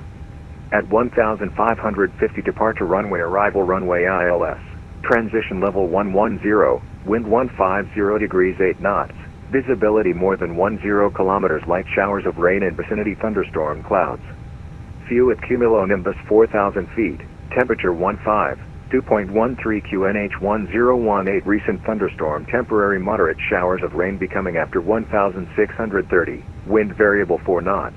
At 1,550 departure runway arrival runway ILS. Transition level 110. Wind 150 degrees 8 knots. Visibility more than 10 kilometers. Light showers of rain and vicinity thunderstorm clouds. View at cumulonimbus 4,000 feet. Temperature 15. 2.13 QNH 1018. Recent thunderstorm. Temporary moderate showers of rain becoming after 1,630. Wind variable 4 knots.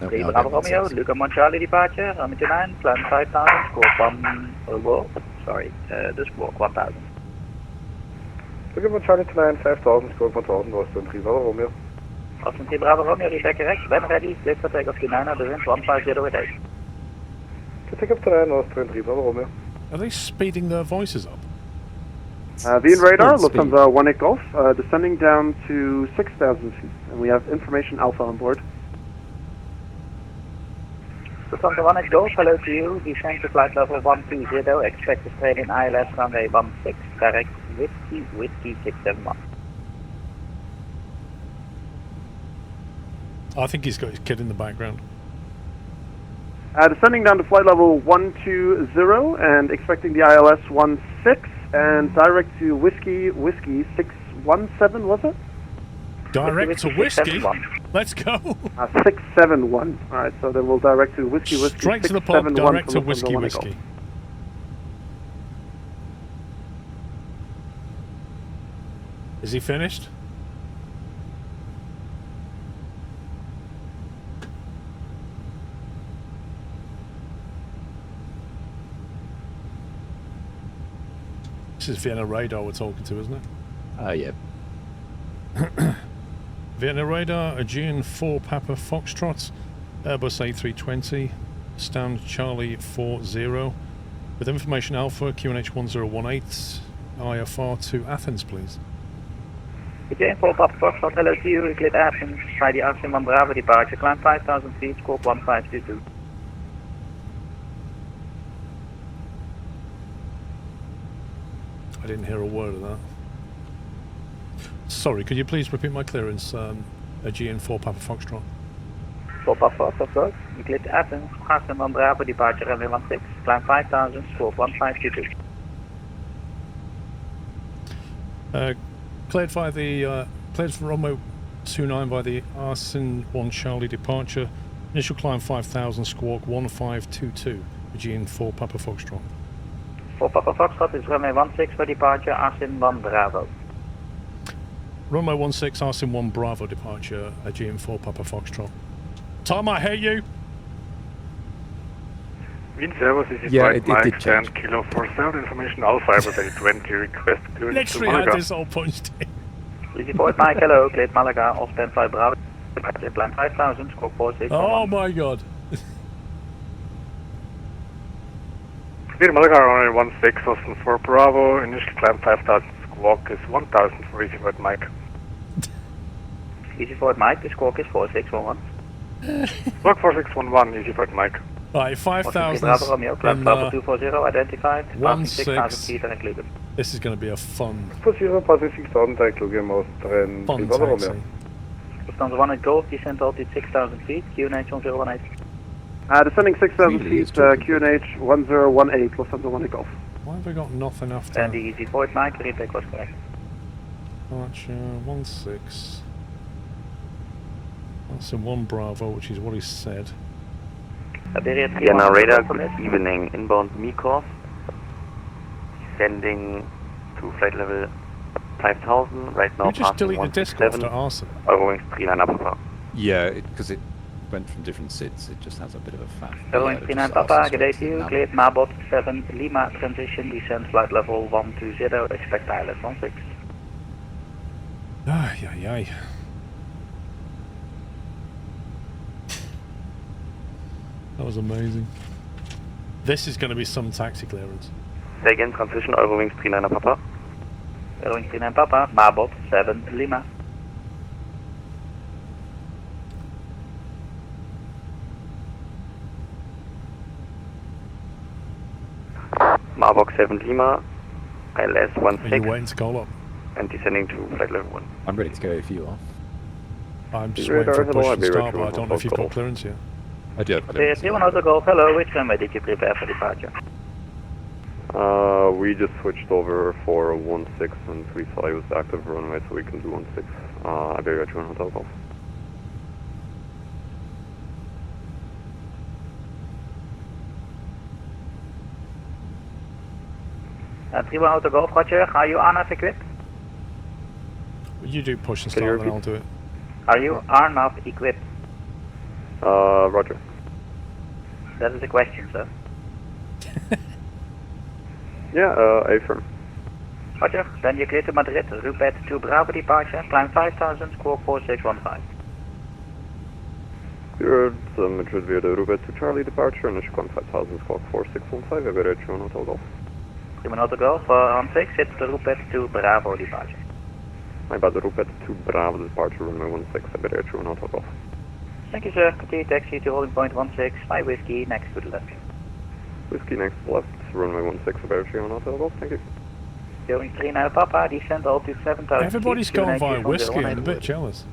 Bravo Romeo, Luca Montreal departure, Hamilton 9, plan 5,000, squawk 1, the squawk 1,000. Luca Montreal 9, 5,000, squawk 1,000, Boston 3, Bravo Romeo. Boston 3, Bravo Romeo, reset correct, when ready, clear for takeoff to 9, the wind 15088. To take up to 9, Boston 3, Bravo Romeo. Are they speeding their voices up? Vienna radar, Lufthansa 1 Golf, descending down to 6,000 feet, and we have information Alpha on board. Lufthansa 1 Golf, hello to you, descend to flight level 120, expect to straight in ILS runway 16, direct Whiskey 671. I think he's got his kid in the background. Descending down to flight level 120 and expecting the ILS 16 and direct to Whiskey 617, was it? Direct to Whiskey? Let's go! 671. Alright, so then we'll direct to Whiskey Straight to the pub, direct to Whiskey. Is he finished? This is Vienna radar we're talking to, isn't it? Yeah. Vienna radar, Aegean 4 Papa Foxtrot, Airbus A320, stand Charlie 40, with information Alpha, QNH 1018, IFR to Athens, please. Aegean 4 Papa Foxtrot, hello to you, cleared Athens, Friday Austin 1 Bravo departure, climb 5,000 feet, squawk 1522. I didn't hear a word of that. Sorry, could you please repeat my clearance, Aegean 4 Papa Foxtrot? 4 Papa Foxtrot, you cleared Athens, Austin 1 Bravo departure, runway 16, climb 5,000, squawk 1522. Cleared via the, cleared for runway 29 by the Arsene 1 Charlie departure, initial climb 5,000, squawk 1522, Aegean 4 Papa Foxtrot. 4 Papa Foxtrot is runway 16 for departure, Arsene 1 Bravo. Runway 16, Arsene 1 Bravo departure, Aegean 4 Papa Foxtrot. Tom, I hate you! Wind Servus is Yeah, it did change. Kilo 47, information Alpha, everybody 20, request clearance Literally to had Malaga. this all punched in. Easy Point Mike, hello, cleared Malaga, off stand 5 Bravo, departure, climb 5,000, squawk 46. Oh my god. Clear Malaga, runway 16, Austin 4 Bravo, initial climb 5,000, squawk is 1,000 for Easy Point Mike. Easy Point Mike, the squawk is 4611. Squawk 4611, Easy Point Mike. Right, 5,000 Bravo Romeo, climb Bravo 240, identified, 16. 6,000 feet and included. This is going to be a fun, 40, passing 6,000, including most train, fun Bravo taxi. Romeo. Lufthansa 1 Golf, descent altitude 6,000 feet, QNH 1018. Descending 6,000 Really feet, QNH 1018, Lufthansa 1 Golf. Why have we got nothing after? And the Easy Point Mike, retake was correct. Departure 16. That's in 1 Bravo, which is what he said. Vienna radar, good evening, inbound Mikov, descending to flight level 5,000, right now You just passing delete the disk after Arson. Eurowings 39 Papa. Yeah, because it went from different SIDs, it just has a bit of a faff. Eurowings 39 Papa, good day to you, cleared Marbot 7 Lima, transition, descent flight level 120, expect ILS 16. Ay, ay, ay. That was amazing. This is going to be some taxi clearance. Take in transition Eurowings 39 Papa. Eurowings 39 Papa, Marbot 7 Lima. Mailbox 7 Lima, ILS 16. Are you waiting to call up? And descending to flight level 1. I'm ready to go if you are. I'm just waiting for a push to start, but I don't know if you've got clearance yet. I do have Clear clearance. 31 Auto Golf, hello, which runway did you prepare for departure? We just switched over for 16 and we saw it was active runway, so we can do 16. Iberia 21 Hotel Golf. Triple Auto Golf, Roger, are you RNAV equipped? You do push and start, then I'll do it. Are you RNAV equipped? Roger. That is a question, sir. Yeah, affirm. Roger, then you're clear to Madrid, Rupert to Bravo departure, climb 5000, squawk 4615. Cleared Madrid via the Rupert to Charlie departure, initial climb 5000, squawk 4615, Iberia 21 Hotel Golf. Triple Auto Golf, on 6, it's the Rupert to Bravo departure. My bad, the Rupert to Bravo departure, runway 16, Iberia 21 Hotel Golf. Thank you, sir. Continue taxi to holding point 16, 5 whiskey, next to the left. Whiskey next to left, runway 16, Iberia 21 Hotel Golf, thank you. Going 39 Papa, descend altitude 7000. Everybody's going via whiskey, I'm a bit jealous.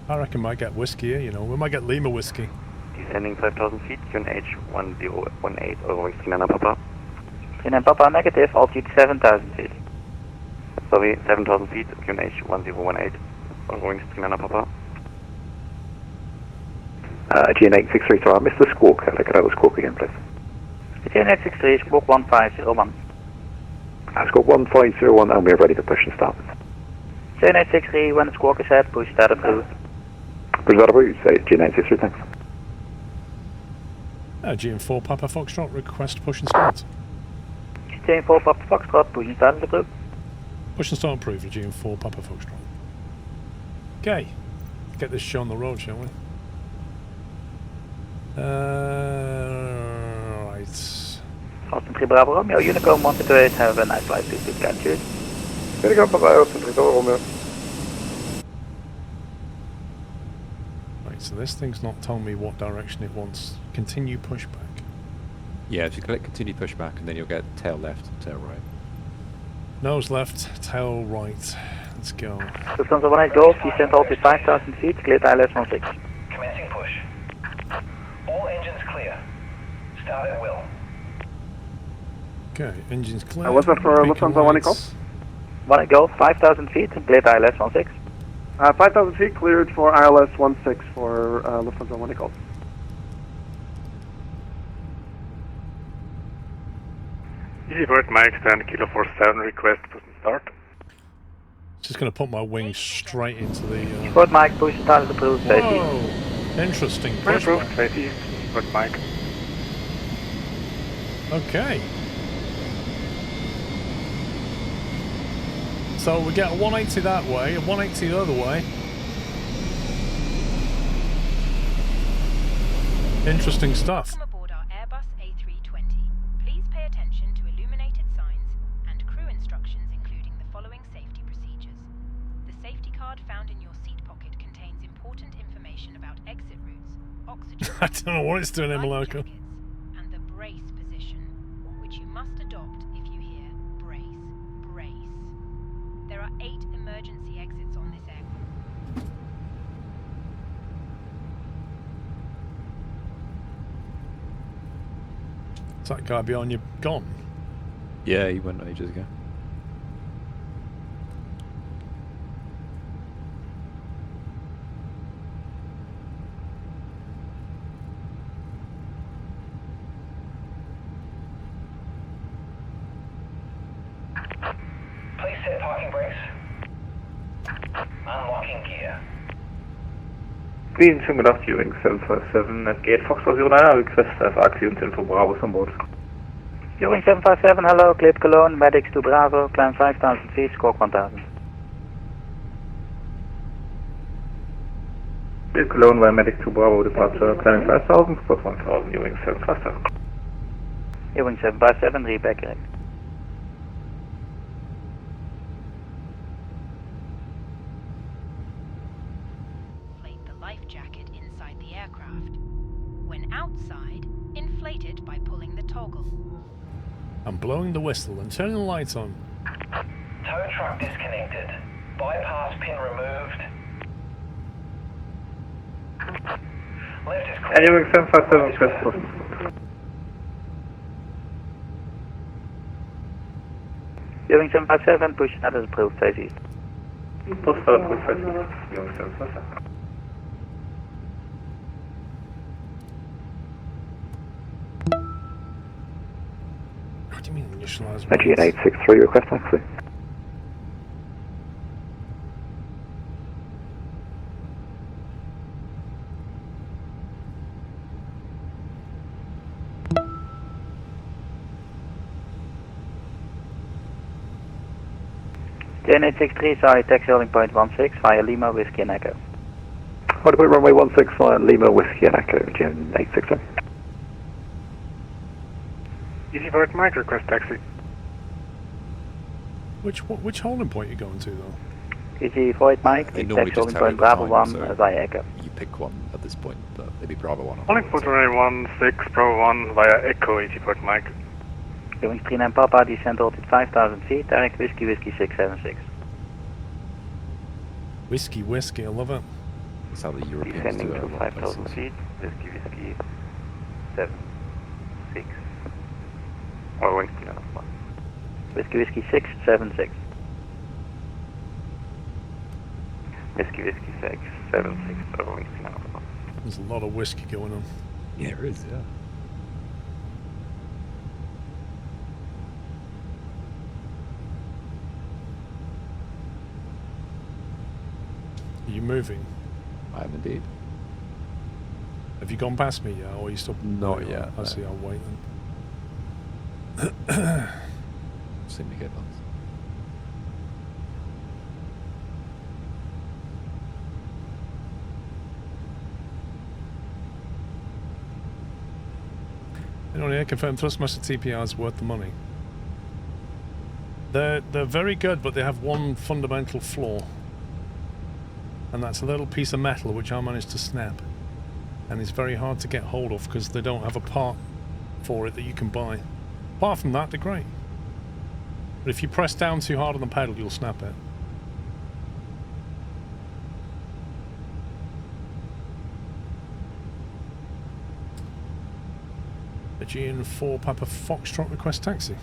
I reckon might get whiskey here, you know. We might get Lima whiskey. Descending 5000 feet, QNH 1018, Eurowings 39 Papa. 39 Papa, negative, altitude 7000 feet. Sorry, 7000 feet, QNH 1018, Eurowings 39 Papa. GN863, sorry, I missed the squawk. Could I have the squawk again, please? GN863, squawk 1501. Squawk 1501, and we're ready to push and start. GN863, when the squawk is set, push start approved. Push start approved, say GN863, thanks. GM4 Papa Foxtrot, request push and start. GM4 Papa Foxtrot, push and start is approved. Push and start approved, GM4 Papa Foxtrot. Okay, get this show on the road, shall we? Right. Austin 3 Bravo Romeo, Unicom 128, have a nice flight to Stuttgart. Unicom Papa, Austin 3 Bravo Romeo. Right, so this thing's not telling me what direction it wants. Continue pushback. Yeah, if you click continue pushback and then you'll get tail left, tail right. Nose left, tail right. Let's go. Lufthansa 18 Golf, descend altitude 5000 feet, cleared ILS 16. Commencing push. All engines clear. Start at will. Okay, engines clear. What's that for Lufthansa 1 Golf? 1 Golf, 5000 feet, cleared ILS 16. 5,000 feet cleared for ILS 16 for Lufthansa 1 Golf. Easy bird, Mike, stand Kilo 47, request push and start. Just going to put my wings straight into the... Fort Mike, push and start is approved, safety. Whoa! Interesting Approved, pushback. safety, bird, Mike. Okay. So we get a 180 that way, a 180 the other way. Interesting stuff. Welcome aboard our Airbus A320. Please pay attention to illuminated signs and crew instructions, including the following safety procedures. The safety card found in your seat pocket contains important information about exit routes, oxygen, I don't know what it's doing in Malacca. and the brace position, which you must adopt if you hear brace, brace. There are 8 emergency exits on this aircraft. Is that guy behind you gone? Yeah, he went ages ago. Please set parking brakes. Unlocking gear. Green, schönen guten Tag, Eurowings 757, Gate Foxtrot 09, request have Aktionsinfo Bravo on board. Eurowings 757, hello, cleared Cologne, medics to Bravo, climb 5000 feet, squawk 1000. Cleared Cologne, medics to Bravo, departure, climbing 5000, squawk 1000, Eurowings 757. Ewing 757, reback correct. Inflate the life jacket inside the aircraft. When outside, inflate it by pulling the toggle. I'm blowing the whistle and turning the lights on. Tow truck disconnected. Bypass pin removed. Left is clear. Ewing 757, Crystal. Ewing 757, push that is approved, face east. Push that approved, face east. Ewing 757. What do you mean initialize? Aegean 863, request taxi. Jan 863, sorry, taxi holding point 16 via Lima, Whiskey and Echo. Hold point runway 16 via Lima, Whiskey and Echo, Aegean 863. Easy Bird Mike, request taxi. Which holding point are you going to though? Easy Void Mike, They taxi normally just holding tell you point the Bravo time, 1 so via Echo. you pick one at this point, but maybe Bravo 1. Calling point runway 16, Bravo 1 via Echo, Easy Bird Mike. Ewing 39 Papa, descent altitude 5,000 feet, direct Whiskey 676. Whiskey, I love it. That's how the Europeans Descending do it. to a lot of 5,000 places. feet, Whiskey 76. Or Winston Alpha. Whiskey 676. Whiskey 676 over Winston Alpha. There's a lot of whiskey going on. Yeah, there is, yeah. Are you moving? I am indeed. Have you gone past me yet, or are you still? Not yet, I no. see. I'll wait Syndicate ones. Only I confirm Thrustmaster TPR is worth the money. They're very good, but they have one fundamental flaw, and that's a little piece of metal which I managed to snap, and it's very hard to get hold of because they don't have a part for it that you can buy. Apart from that, they're great. But if you press down too hard on the pedal, you'll snap it. Aegean 4 Papa Foxtrot request taxi.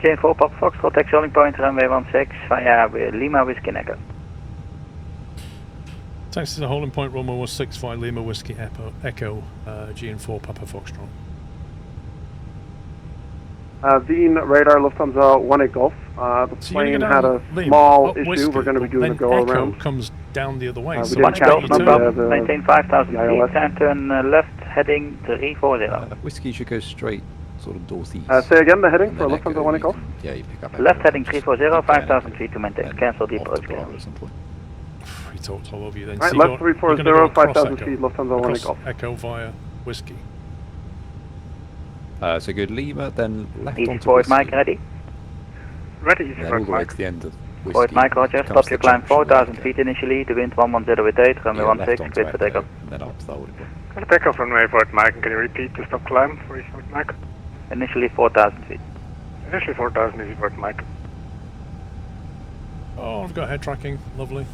Jan 4 Papa Foxtrot, taxi holding point runway 16 via Lima, Whiskey and Echo. Taxi to holding point runway 16 via Lima Whiskey Echo, Aegean 4 Papa Foxtrot. Wien radar Lufthansa 18 Golf. The So you're plane gonna had go a down Lima, small up issue. Whiskey, We're going to be doing a then go Echo around. comes down the other way. We So didn't which way count you no turn? problem. Maintain 5,000 the feet ILS. and turn left heading 340. Whiskey should go straight, sort of northeast. Say again, the heading and for then Lufthansa Echo, 18 you Golf? can- Yeah, you pick up Left Echo, heading just 340, keep 5,000 Echo, feet to maintain. then Cancel deep off approach to clearance. Bravo at some point. He talked all over you then. Right, So left you're 340, gonna go across 5,000 Echo. feet, Lufthansa 18 Across Golf. Echo via Whiskey. So good Lima, then left Easy onto Void Whiskey. Mike ready? Ready, Easy Then all Bird the way Mike. to the end of Whiskey. Void Mike Roger, comes stop the your climb junction 4,000 there, feet initially, the wind 11088, runway yeah, left 16, onto clear for Echo, takeoff. and then up to the holding point. Got a takeoff runway Bird Mike. Can you repeat the stop climb for Easy Bird Mike? Initially 4,000 feet. Initially 4,000 Easy Bird Mike. Oh, I've got head tracking. Lovely.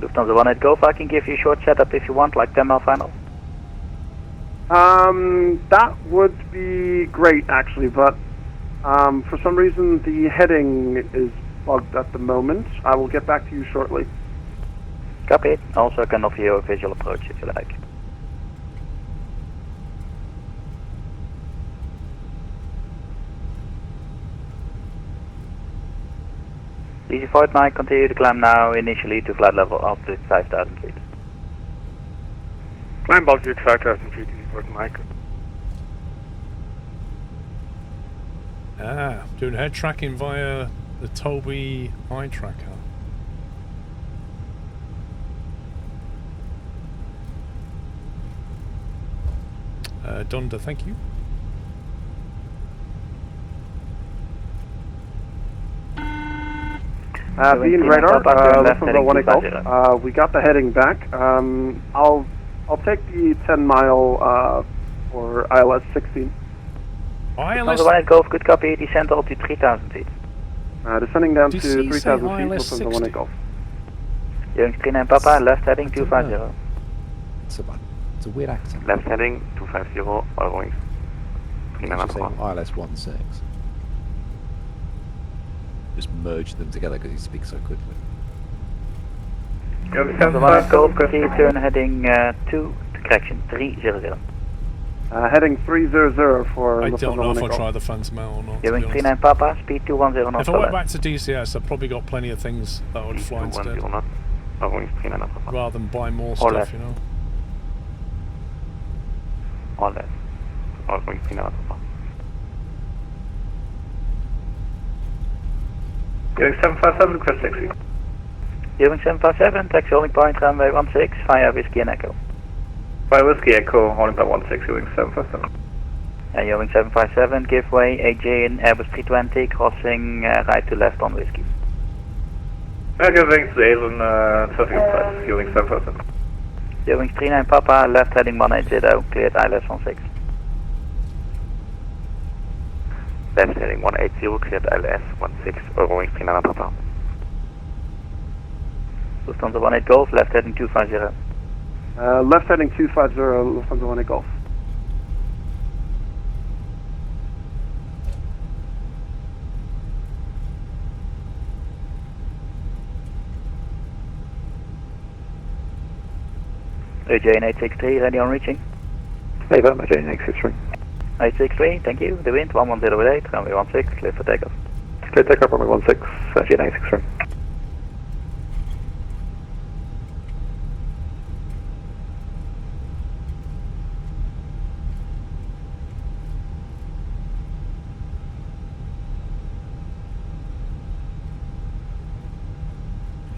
Lufthansa 18 Golf, I can give you a short setup if you want, like 10 mile final. That would be great, actually, but for some reason the heading is bugged at the moment. I will get back to you shortly. Copy. Also can offer you a visual approach if you like. Easy Void Mike, continue to climb now, initially to flight level altitude 5,000 feet. Climb altitude 5,000 feet, Easy Bird Mike. Ah, doing head tracking via the Toby eye tracker. Donda, thank you. Being radar, Lufthansa 1 Golf. We got the heading back. I'll take the 10 mile for ILS 16. Lufthansa 1 Golf, good copy. Descend altitude 3000 feet. Descending down to 3,000 feet. Lufthansa 1 Golf. Young 39 Papa, left heading 250. It's a weird accent. Left heading 250, all wings. ILS 16. Just merge them together because he speaks so quickly. Lufthansa 1 Golf, copy, turn heading 2 to correction 300. Heading 300 for I Lufthansa don't know 1 if I'll Golf. try the Phantom out or not. Young 39 Papa, speed 210 knots. If I went back to DCS, I've probably got plenty of things that would fly instead. Rather than buy more stuff, you know. All left. All wings 39 Papa. Going 757, request taxi. Young 757, taxi holding point runway 16 via Whiskey and Echo. Via Whiskey Echo, holding point 16, going 757. And Young 757, give way, AJ in Airbus 320, crossing right to left on Whiskey. Going to Aiden, traffic plus, going 757. Young 39 Papa, left heading 180, cleared ILS 16. Left heading 180, cleared ILS 16, Eurowings 39 Papa. Lufthansa 18 Golf, left heading 250. Left heading 250, Lufthansa 1 Golf. AJ 863, ready on reaching. Hey, AJ 863. 863, thank you. The wind 110 runway 16, clear for takeoff. Clear takeoff, runway 16, AJ 863.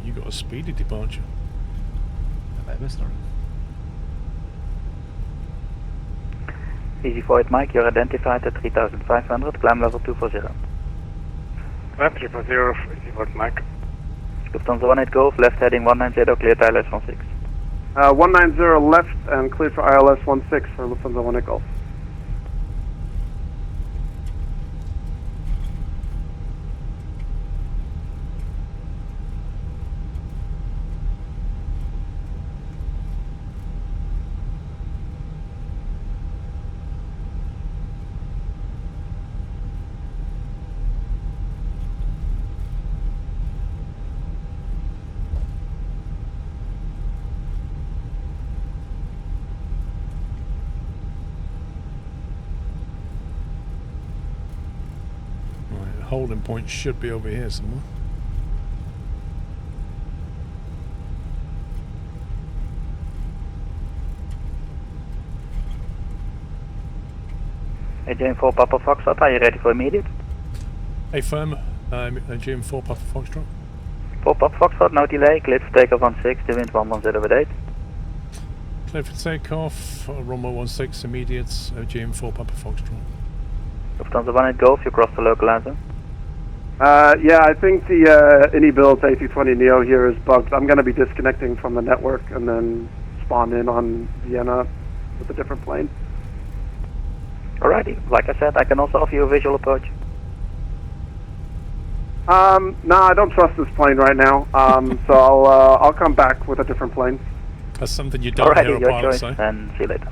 You got a speedy departure. I missed her. Easy Void Mike, you're identified at 3500, climb level 240. 340, Easy Void Mike. Lufthansa 18 Golf, left heading 190, cleared ILS 16. 190 left and cleared for ILS 16 for Lufthansa 1 Golf. Holding point should be over here somewhere. AJ 4 Papa Foxtrot, are you ready for immediate? Hey firm, Jim 4 Papa Foxtrot. 4 Papa Foxtrot, no delay, cleared for takeoff 16, the wind 110 with 8. Clear for takeoff, runway 16 immediate, GM 4 Papa Foxtrot. Lufthansa 18 Golf, you cross the localizer. Yeah, I think the IndyBuild A320neo here is bugged. I'm going to be disconnecting from the network and then spawn in on Vienna with a different plane. Alrighty, like I said, I can also offer you a visual approach. No, I don't trust this plane right now. So I'll come back with a different plane. That's something you don't hear a your pilot choice, say. and see you later.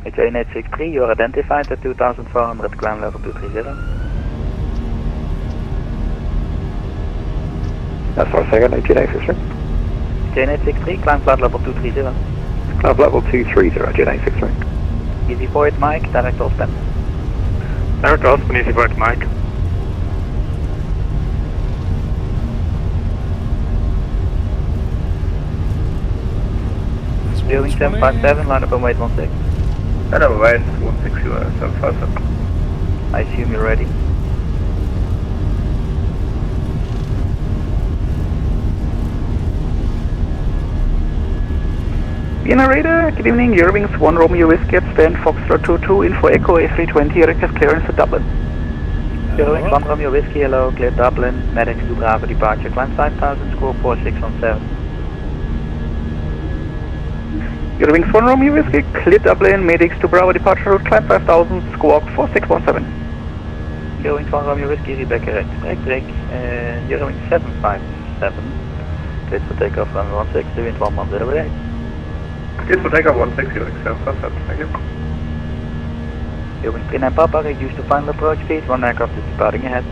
It's 863, you are identified at 2400, climb level 230. That's our second, 863. 863, climb flight level 230. Climb level 230, 863. Easy Void Mike, direct off pen. Direct off, Easy Void Mike. There's Building 757, line up on weight 16. Hello, wait, 16 757. I assume you're ready. Vienna Radar, good evening, Eurowings 1 Romeo Whiskey at stand Foxtrot 22, info Echo A320, request clearance to Dublin. Eurowings 1 Romeo Whiskey, hello, clear Dublin, medics to Bravo departure, climb 5000, score 4617. Eurowings 1 Romeo Whiskey, clear Dublin, medics to Bravo departure route, climb 5000, squawk 4617. Eurowings 1 Romeo Whiskey, Rebecca right, break, Eurowings 757, cleared for takeoff, runway 16, wind 110 Cleared for takeoff 16, Eurowings 757, thank you. Eurowings 39 Papa, reduce to final approach speed, one aircraft is departing ahead.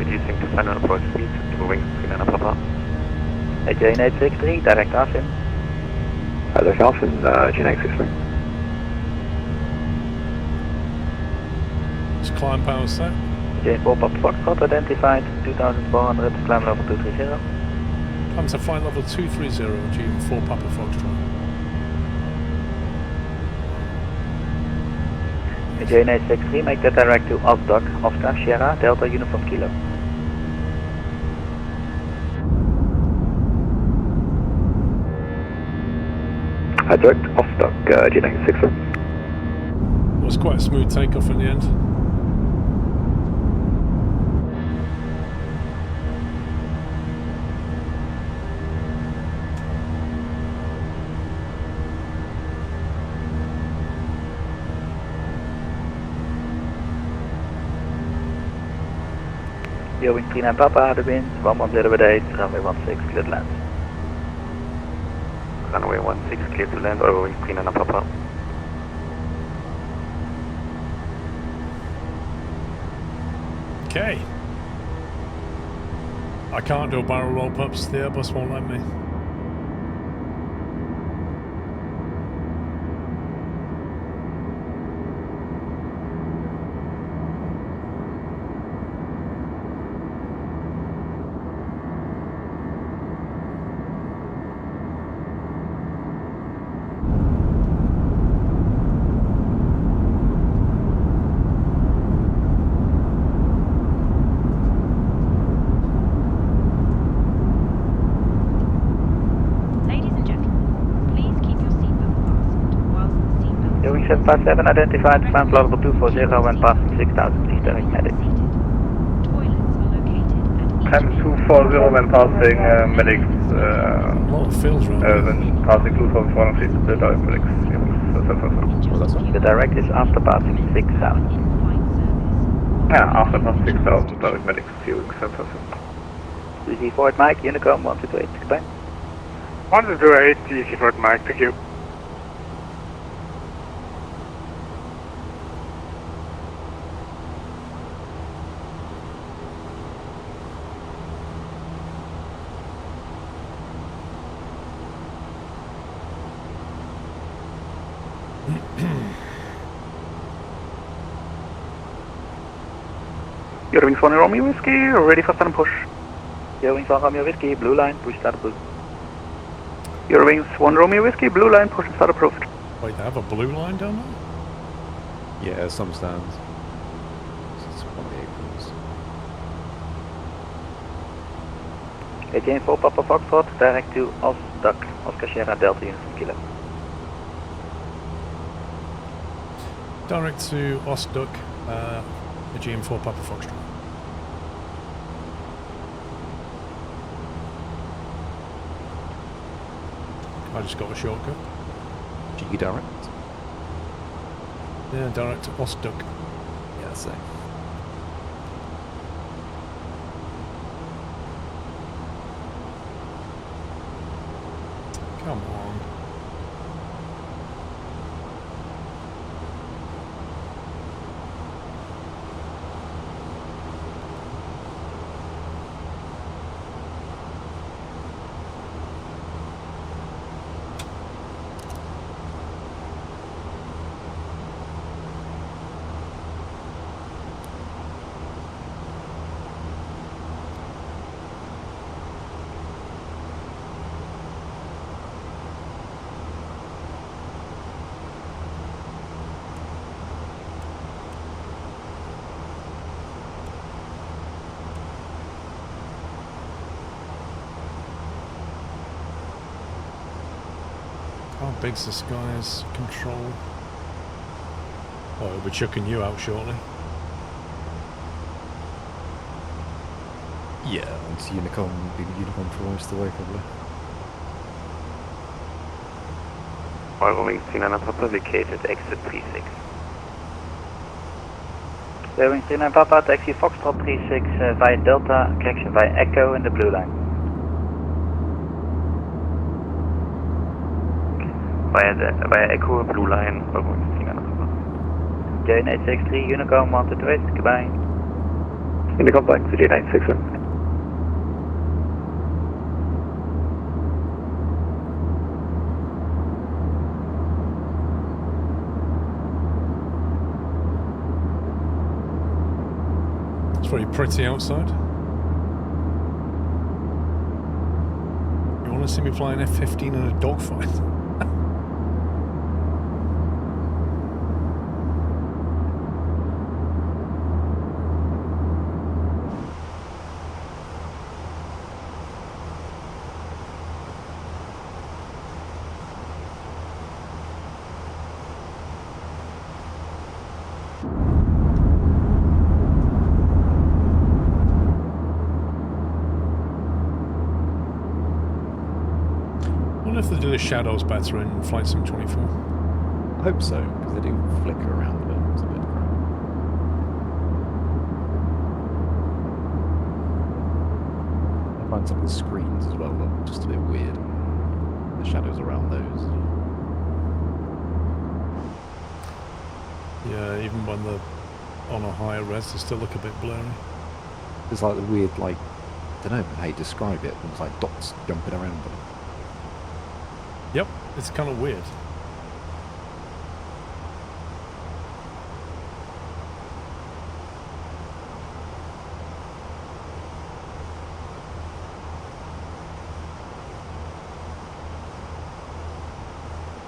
Reducing to final approach speed, Eurowings 39 Papa. Jane 863, direct Athens. Direct Athens, Jane 863. Just climb power set. Jane 4 Papa Foxtrot identified, 2400, climb level 230. Climb to flight level 230, June 4 Papa Foxtrot. Jane 863, make that direct to Osdok, Oscar, Sierra, Delta, Uniform Kilo. Direct Osdok, Jane 863. It was quite a smooth takeoff in the end. Eurowings 39 Papa, the wind, 110 runway 16, cleared land. Runway 16 clear to land, Eurowings 39 Papa. Okay. I can't do a barrel roll pups, the Airbus won't let me. Eurowings 757 identified, climb level 240 when passing 6000, please direct medic. Climb 240 when passing medics. A lot of fields around. When passing 240, please direct medics. The direct is after passing 6000. Yeah, after passing 6000, direct medics, Eurowings 757. Easy Fort Mike, Unicom 128, goodbye. 128, easy Fort Mike, thank you. Eurowings 1 Romeo Whiskey, ready for start and push. Eurowings 1 Romeo Whiskey, blue line, push start approved. Eurowings 1 Romeo Whiskey, blue line, push and start approved. Wait, they have a blue line down there? Yeah, some stands. It's one of the Jane 4 Papa Foxtrot, direct to Osdok, Oscar Sierra Delta Uniform Kilo. Direct to Osdok, GM4 Papa Foxtrot. I just got a shortcut. G direct? Yeah, direct to Osdok. Yeah, that's safe. Come on. How big's the skies control? Oh, it'll be chucking you out shortly. Yeah, onto Unicom, big Unicom for most of the way probably. Bravo Wings 39 Papa, vacated exit 36. Wings 39 Papa, taxi Foxtrot 36 via Delta, connection via Echo in the blue line. Via Echo, blue line, Bravo Wings 39 Papa. Jane 863, Unicom, wanted to west, goodbye. Unicom back to Jane 867. It's very pretty outside. You want to see me fly an F-15 in a dogfight? I wonder if they do the shadows better in Flight Sim 24. I hope so, because they do flicker around a bit. It's a bit crap. I find some of the screens as well look just a bit weird. The shadows around those. Yeah, even when they're on a higher res, they still look a bit blurry. It's like the weird, like, I don't know how you describe it. It's like dots jumping around them. Yep, it's kind of weird.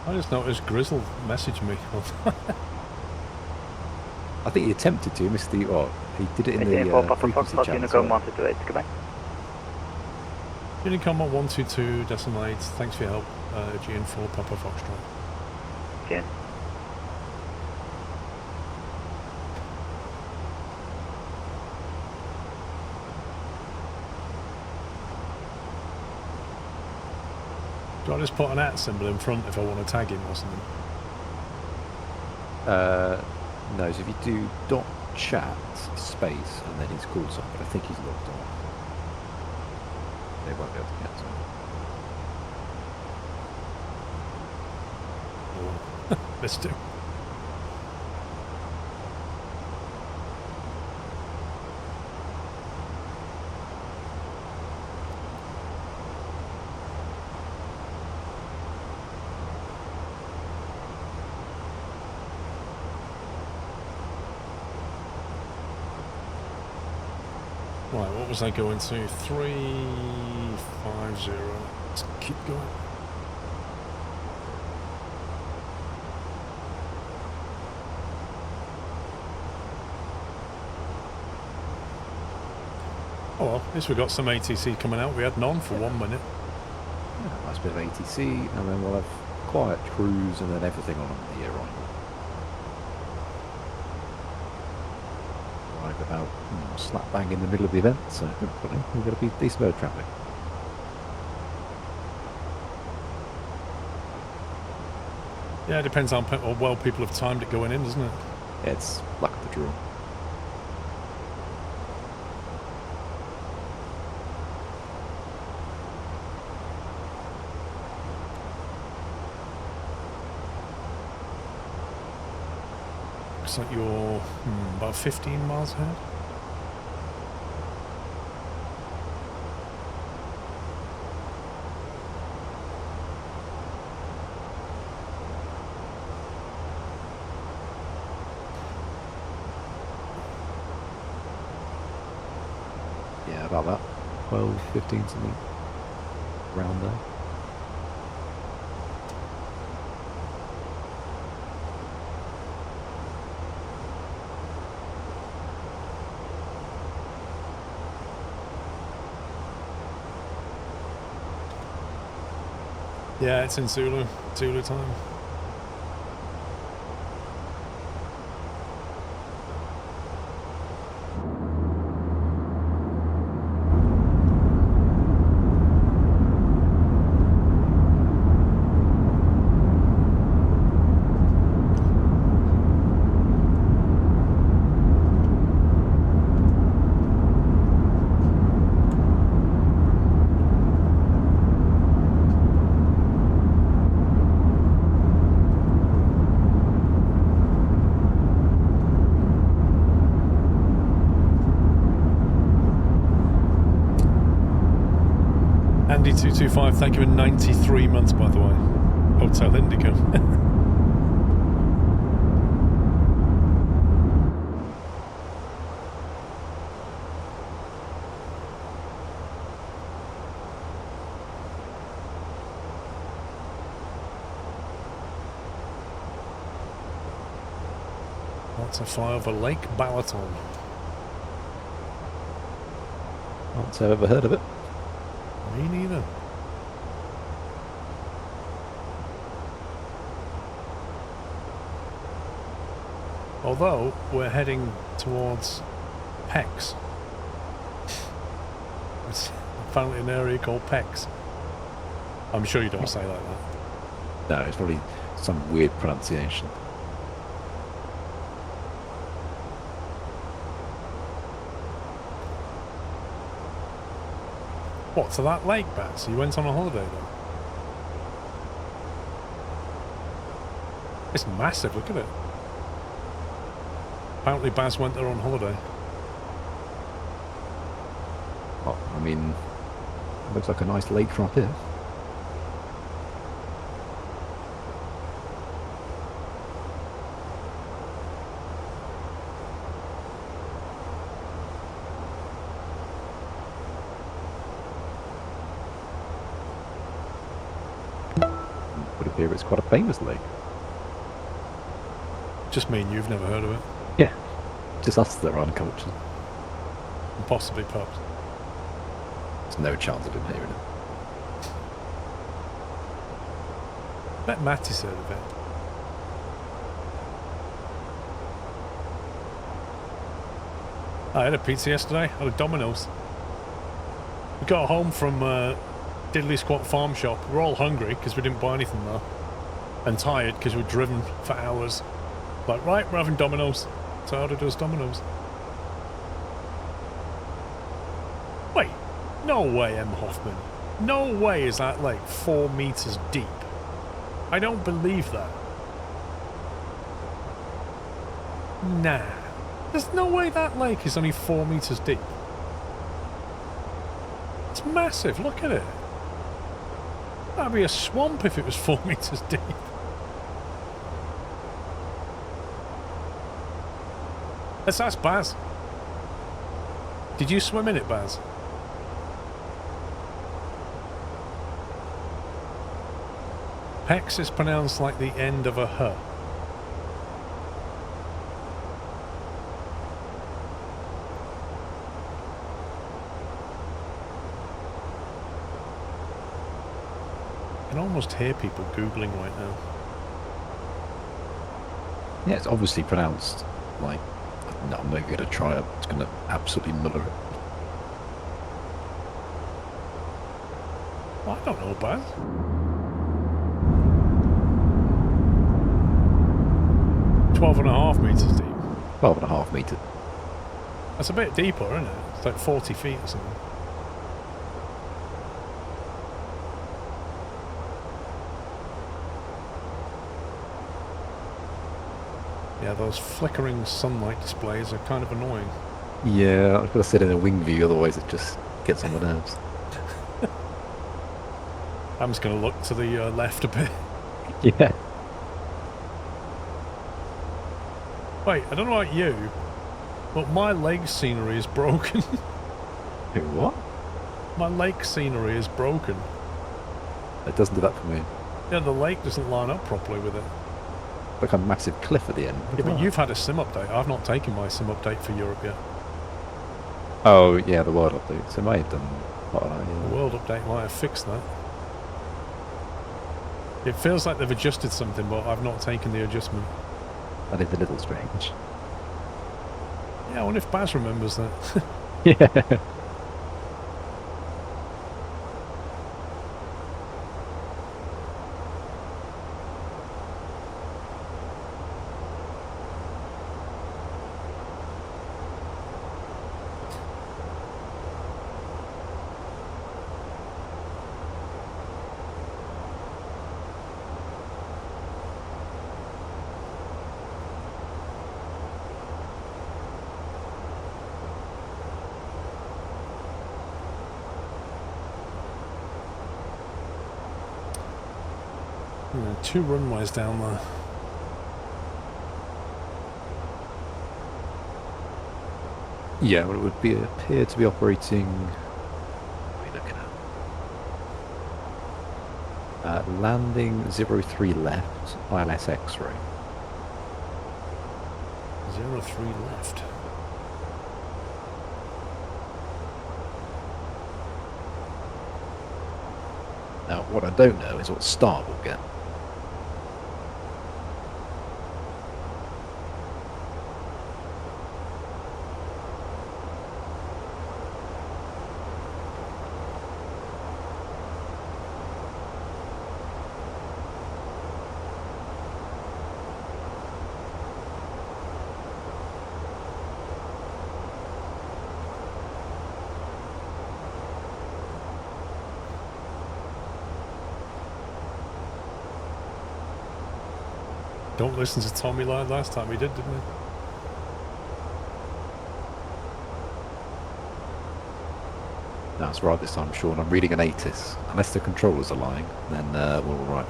I just noticed Grizzle messaged me. I think he attempted to, missed the, oh, he did it in the frequency chat. Unicom, wanted to west, goodbye. Unicom on 122.8, thanks for your help. GN4 Papa Foxtrot. Okay. Do I just put an @ symbol in front if I want to tag him or something? No, so if you do .chat space and then his call sign, but I think he's logged on. They won't be able to get to him. Let's do. Right, what was I going to? 350. Let's keep going. Oh well, at least we got some ATC coming out. We had none for 1 minute. Yeah, nice bit of ATC, and then we'll have quiet cruise and then everything on the arrival. Arrived about slap bang in the middle of the event, so hopefully we're going to be decent bit of traffic. Yeah, it depends on how well people have timed it going in, doesn't it? Yeah, it's luck of the draw. Looks like you're about 15 miles ahead. Yeah, about that. 12, 15, something around there. Yeah, it's in Zulu. Zulu time. Andy225, thank you for 93 months, by the way. Hotel Indigo. Lots of fly over Lake Balaton. Not say I've ever heard of it. Me neither. Although we're heading towards Pex. It's apparently an area called Pex. I'm sure you don't say like that. No, it's probably some weird pronunciation. What, to that lake, Baz? You went on a holiday then? It's massive, look at it. Apparently Baz went there on holiday. Oh, I mean, it looks like a nice lake from up here. Would appear it's quite a famous lake. Just me and you've never heard of it. Yeah, just us that are uncultured. And possibly pubs. There's no chance of him hearing it. Bet Matty's heard of it. I had a pizza yesterday. I had a Domino's. We got home from Diddley Squat Farm Shop. We were all hungry because we didn't buy anything there. And tired because we'd driven for hours. Like, right, we're having Domino's. So I ordered us Domino's. Wait, no way, M. Hoffman. No way is that like 4 meters deep. I don't believe that. Nah. There's no way that lake is only 4 meters deep. It's massive, look at it. That'd be a swamp if it was 4 meters deep. Let's ask Baz. Did you swim in it, Baz? Pex is pronounced like the end of a H. I can almost hear people Googling right now. Yeah, it's obviously pronounced like... No, I'm not going to try it. It's going to absolutely muller it. Well, I don't know, Baz. .5 meters deep. 12.5 meters. That's a bit deeper, isn't it? It's like 40 feet or something. Yeah, those flickering sunlight displays are kind of annoying. Yeah, I've got to sit in a wing view, otherwise it just gets on my nerves. I'm just going to look to the left a bit. Yeah. Wait, I don't know about you, but my lake scenery is broken. What? My lake scenery is broken. It doesn't do that for me. Yeah, the lake doesn't line up properly with it. Like a massive cliff at the end. Yeah, but you've had a sim update. I've not taken my sim update for Europe yet. Oh, yeah, the world update. So it may have done... yeah. The world update might have fixed that. It feels like they've adjusted something, but I've not taken the adjustment. That is a little strange. Yeah, I wonder if Baz remembers that. Yeah. Yeah, 2 runways down there. Yeah, well, it would be appear to be operating. What are we looking at? Landing 03 left, ILS X-ray. 03 left. Now, what I don't know is what start we'll get. Don't listen to Tommy like last time he did, didn't he? That's right this time, Sean. I'm reading an ATIS. Unless the controllers are lying, then we're all right.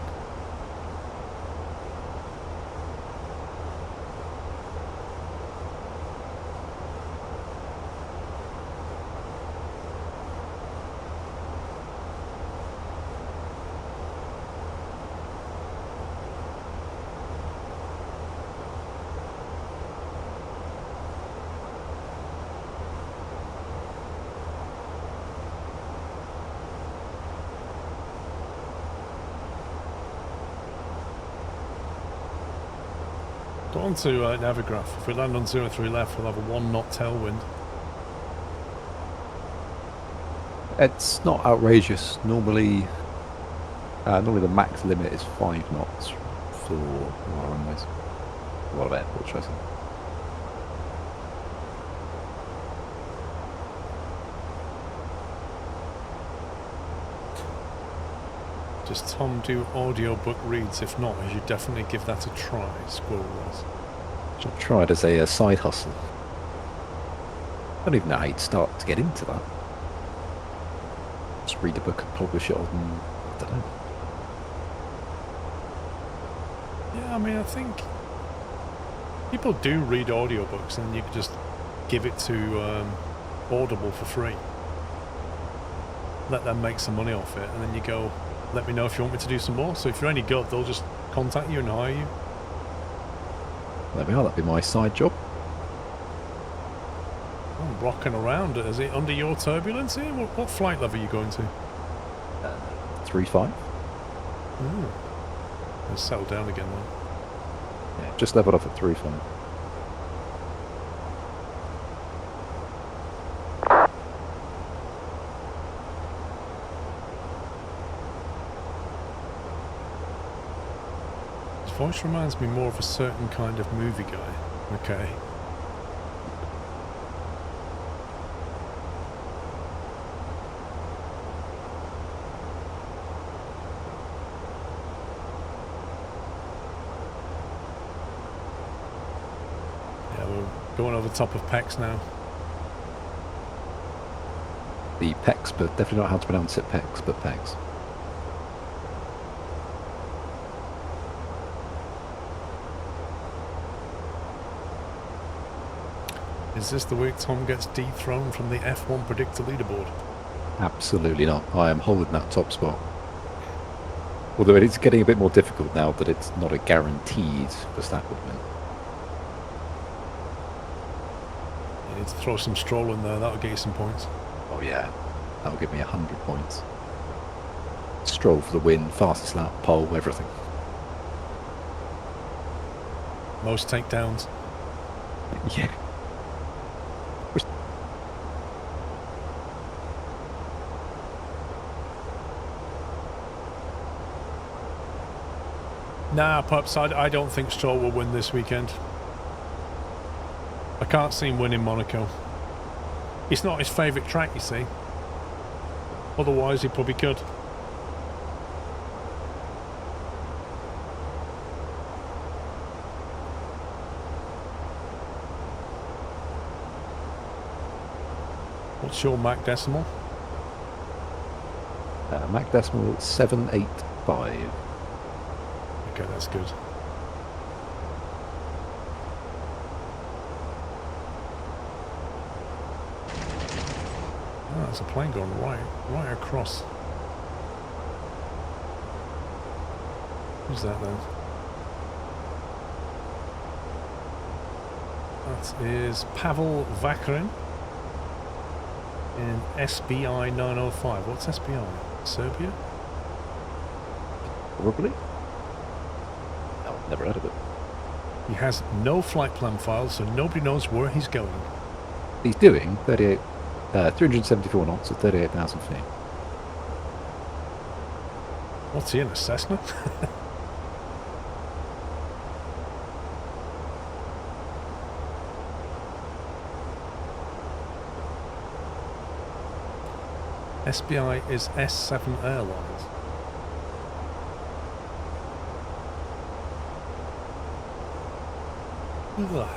Go on to Navigraph. If we land on 03 left, we'll have a 1 knot tailwind. It's not outrageous. Normally the max limit is 5 knots for our runways. A lot of airport choices. Does Tom do audiobook reads? If not, you should definitely give that a try, SquirrelPlus. Should try it as a side hustle. I don't even know how you'd start to get into that. Just read the book and publish it on, I don't know. Yeah, I mean, I think people do read audiobooks and you can just give it to Audible for free. Let them make some money off it, and then you go, let me know if you want me to do some more. So if you're any good, they'll just contact you and hire you. There we are, that'd be my side job. I'm rocking around. Is it under your turbulence here? What flight level are you going to? 3-5. Let's settle down again then. Yeah, just leveled off at 3-5. His voice reminds me more of a certain kind of movie guy. Okay. Yeah, we're going over the top of PEX now. The PEX, but definitely not how to pronounce it PEX, but PEX. Is this the week Tom gets dethroned from the F1 predictor leaderboard? Absolutely not. I am holding that top spot. Although it is getting a bit more difficult now that it's not a guaranteed Verstappen win. You need to throw some Stroll in there, that'll get you some points. Oh yeah, that'll give me 100 points. Stroll for the win, fastest lap, pole, everything. Most takedowns. Yeah. Nah, Pups, I don't think Stroll will win this weekend. I can't see him winning Monaco. It's not his favourite track, you see. Otherwise, he probably could. What's your Mach decimal? Mach decimal 785. Okay, that's good. Oh, there's a plane going right across. Who's that then? That is Pavel Vakarin in SBI 905. What's SBI? Serbia? Probably. No, never heard of it. He has no flight plan file, so nobody knows where he's going. He's doing 374 knots at 38,000 feet. What's he in, a Cessna? SBI is S7 Airlines. Ugh.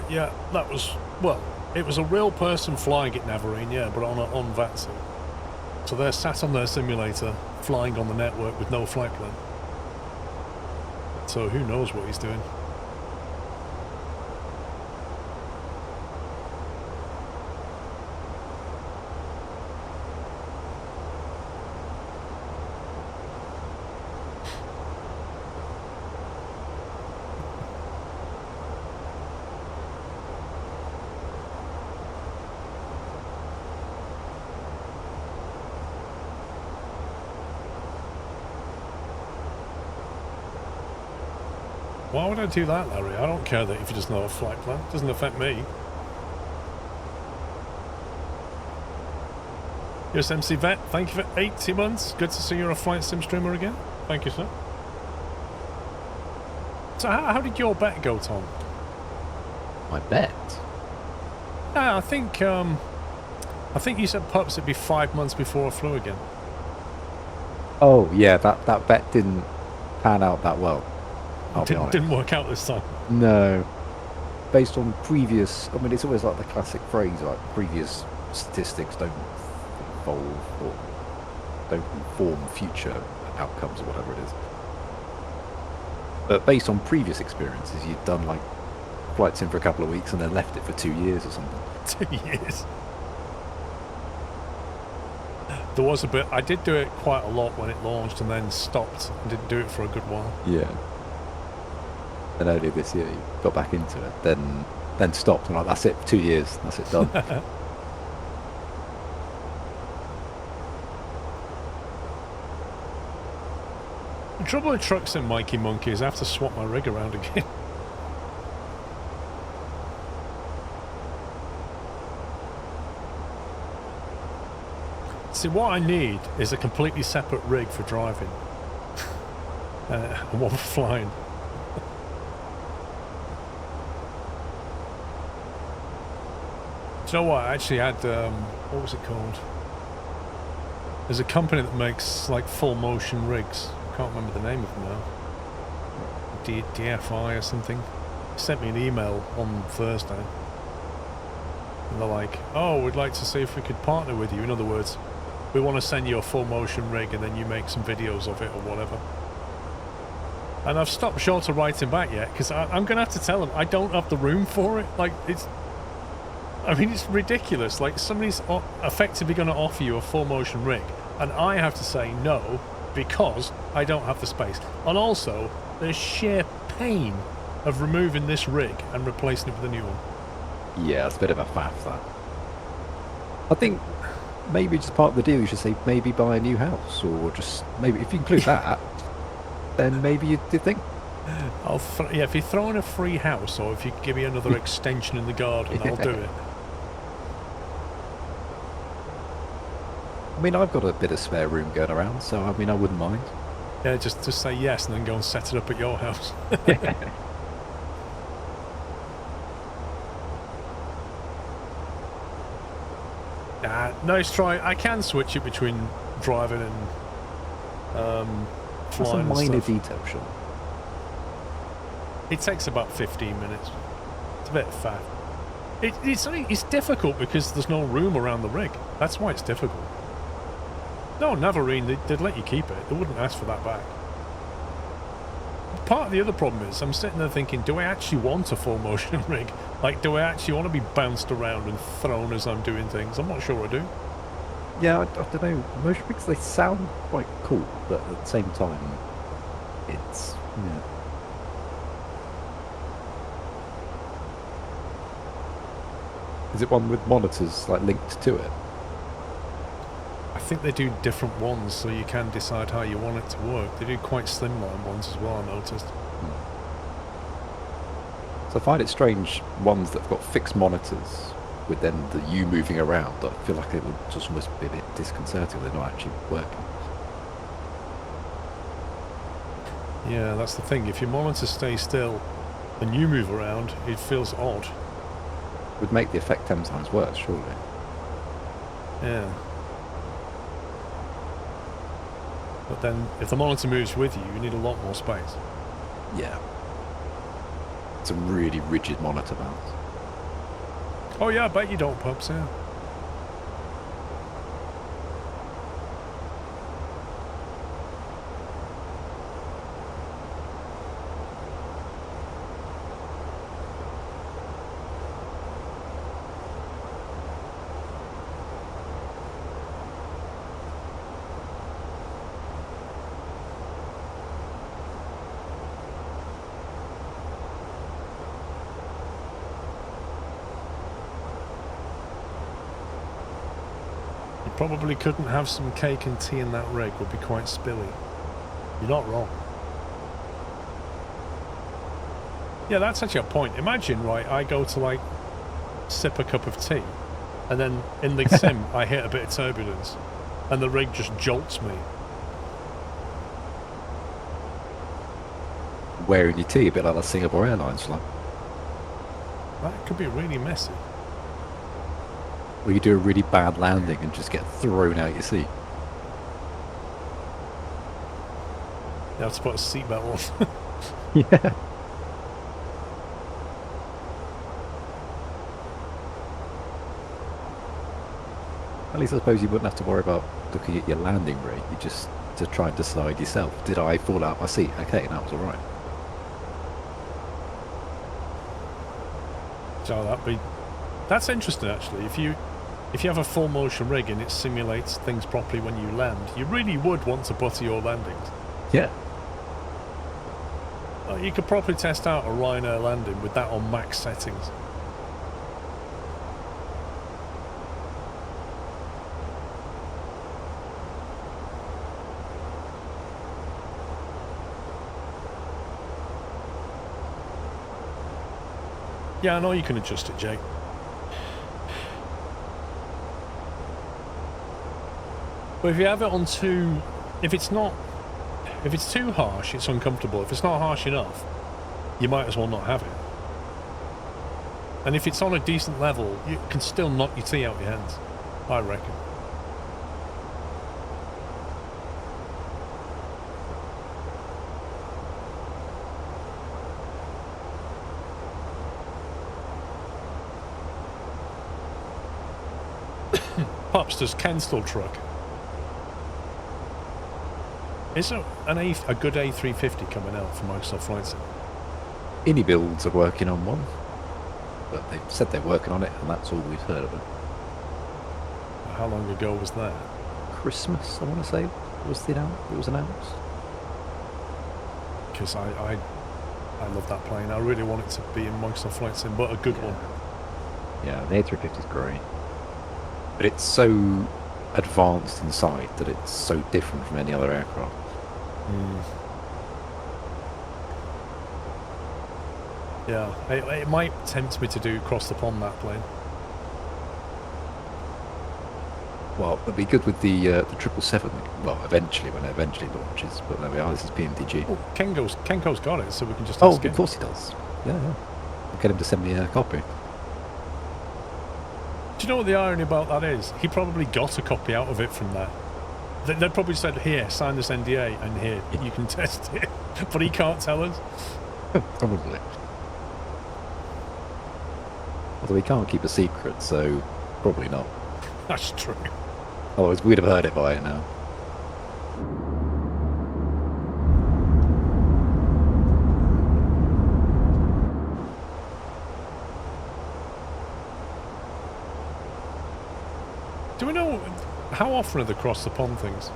Yeah, that was, well, it was a real person flying it, Navarine, yeah, but on VATSIM. So they're sat on their simulator, flying on the network with no flight plan. So who knows what he's doing. Why would I do that, Larry? I don't care that if he doesn't have a flight plan. It doesn't affect me. Yes, MC Vet, thank you for 80 months. Good to see you're a flight sim streamer again. Thank you, sir. So how did your bet go, Tom? My bet? Yeah, I think you said, Pups, it'd be 5 months before I flew again. Oh, yeah, that bet didn't pan out that well. Didn't work out this time. No. Based on previous, I mean, it's always like the classic phrase, like previous statistics don't involve or don't inform future outcomes or whatever it is. But based on previous experiences, you'd done like flights in for a couple of weeks and then left it for 2 years or something. 2 years. There was a bit, I did do it quite a lot when it launched and then stopped and didn't do it for a good while. Yeah. And earlier this year you got back into it, then stopped and like, that's it, 2 years, that's it, done. The trouble with trucks and Mikey Monkey is I have to swap my rig around again. See, what I need is a completely separate rig for driving and one for flying. Do you know what? I actually had, what was it called? There's a company that makes like full motion rigs. I can't remember the name of them now. DFI or something. They sent me an email on Thursday. And they're like, oh, we'd like to see if we could partner with you. In other words, we want to send you a full motion rig and then you make some videos of it or whatever. And I've stopped short of writing back yet because I'm going to have to tell them I don't have the room for it. Like, it's ridiculous. Like, somebody's effectively going to offer you a full motion rig and I have to say no because I don't have the space. And also, the sheer pain of removing this rig and replacing it with a new one. Yeah, it's a bit of a faff, that. I think maybe just part of the deal, you should say maybe buy a new house, or just maybe if you include that, then maybe you did think. Yeah, if you throw in a free house, or if you give me another extension in the garden, I'll do it. I mean, I've got a bit of spare room going around, so I mean, I wouldn't mind. Yeah, just say yes and then go and set it up at your house. Nice try. I can switch it between driving and That's a flying and minor stuff. detail, sure. It takes about 15 minutes. It's a bit fat. It's difficult because there's no room around the rig. That's why it's difficult. No, Navarine, they'd let you keep it. They wouldn't ask for that back. Part of the other problem is I'm sitting there thinking, do I actually want a full motion rig? Like, do I actually want to be bounced around and thrown as I'm doing things? I'm not sure I do. Yeah, I don't know. Motion rigs, they sound quite cool, but at the same time, it's yeah. Is it one with monitors like linked to it? I think they do different ones, so you can decide how you want it to work. They do quite slimline ones as well, I noticed. So I find it strange, ones that have got fixed monitors with then the you moving around. I feel like it would just almost be a bit disconcerting. They're not actually working. Yeah, that's the thing. If your monitor stays still and you move around, it feels odd. Would make the effect 10 times worse, surely. Yeah. But then, if the monitor moves with you, you need a lot more space. Yeah. It's a really rigid monitor bounce. Oh yeah, I bet you don't, Pups, yeah. Probably couldn't have some cake and tea in that rig, would be quite spilly. You're not wrong. Yeah, that's actually a point. Imagine, right, I go to like sip a cup of tea and then in the sim I hit a bit of turbulence and the rig just jolts me. Wearing your tea, a bit like the Singapore Airlines flight. That could be really messy. Where you do a really bad landing and just get thrown out your seat. You have to put a seatbelt on. Yeah. At least I suppose you wouldn't have to worry about looking at your landing rate. You just to try and decide yourself, did I fall out my seat? Okay, that was alright. So that's interesting actually. If you have a full motion rig and it simulates things properly when you land, you really would want to butter your landings. Yeah. Like, you could probably test out a Ryanair landing with that on max settings. Yeah, I know you can adjust it, Jake. But if you have it on too... If it's too harsh, it's uncomfortable. If it's not harsh enough, you might as well not have it. And if it's on a decent level, you can still knock your tea out your hands, I reckon. Pops, does Ken still truck? Is there a good A350 coming out from Microsoft Flight Sim? Any builds are working on one, but they've said they're working on it, and that's all we've heard of it. How long ago was that? Christmas, I want to say, it was announced. Because I love that plane. I really want it to be in Microsoft Flight Sim, but a good one. Yeah, the A350 is great. But it's so advanced inside that it's so different from any other aircraft. Yeah, it might tempt me to do cross the pond that plane. Well, it'd be good with the 777. Well, eventually, when it eventually launches. But there we are. This is PMDG. Oh, Kenko's got it, so we can just Oh, ask him. of course he does. Yeah. I'll get him to send me a copy. Do you know what the irony about that is? He probably got a copy out of it from there. They probably said, here, sign this NDA, and here, you can test it. But he can't tell us. Probably. Although he can't keep a secret, so probably not. That's true. Otherwise, we'd have heard it by now. Do we know how often are the cross the pond things?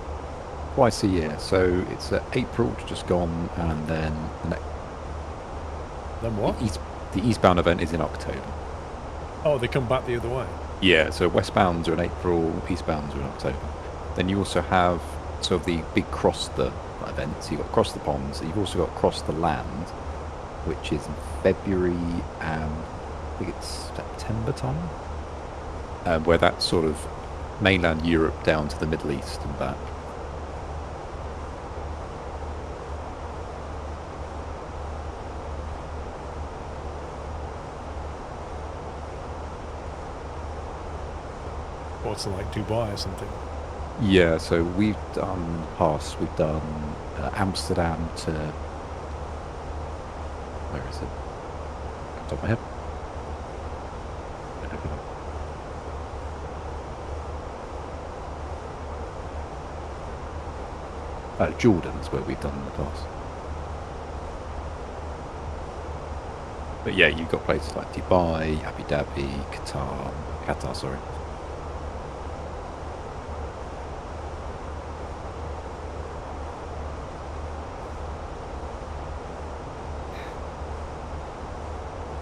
Twice a year, so it's April just gone, and then the next. Then what? The eastbound event is in October. Oh, they come back the other way. Yeah, so westbounds are in April, eastbounds are in October. Then you also have sort of the big cross the events. You've got cross the ponds. You've also got cross the land, which is in February and I think it's September time, where that's sort of mainland Europe down to the Middle East and back. What's it like Dubai or something? Yeah, so we've done Amsterdam to, where is it? Off the top of my head. Jordan's where we've done in the past. But yeah, you've got places like Dubai, Abu Dhabi, Qatar, sorry.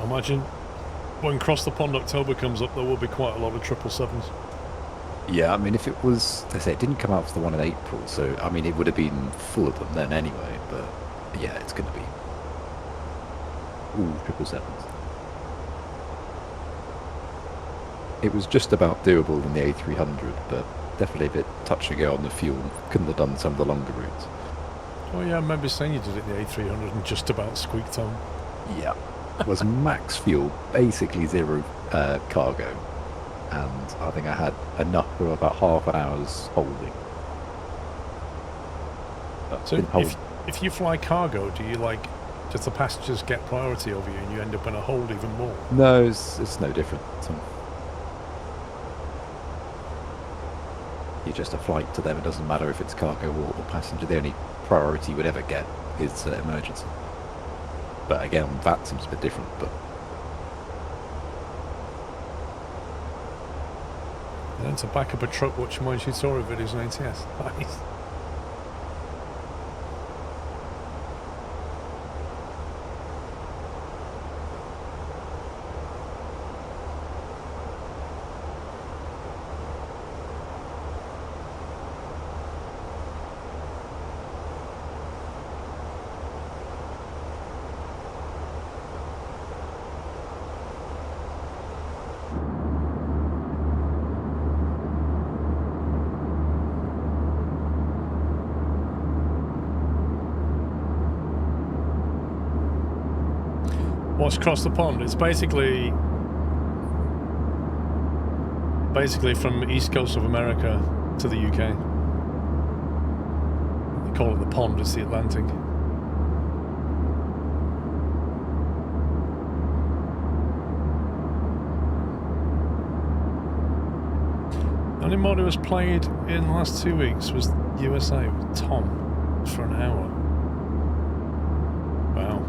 Imagine when Cross the Pond October comes up, there will be quite a lot of 777s. Yeah, I mean, if it was, I say it didn't come out for the one in April, so I mean, it would have been full of them then anyway. But yeah, it's going to be 777s. It was just about doable in the A300, but definitely a bit touch and go on the fuel. Couldn't have done some of the longer routes. Oh yeah, I remember saying you did it in the A300 and just about squeaked on. Yeah. Was max fuel, basically zero cargo, and I think I had enough for about half an hour's holding. So if you fly cargo, does the passengers get priority over you and you end up in a hold even more? No, it's no different. You're just a flight to them. It doesn't matter if it's cargo or passenger. The only priority you would ever get is emergency. But again, VATSIM's a bit different, but... And then to back up a truck watching my tutorial videos on ATS. Nice. What's Cross the Pond? It's basically from east coast of America to the UK. They call it the pond, it's the Atlantic. The only mod who was played in the last 2 weeks was USA with Tom for an hour. Wow.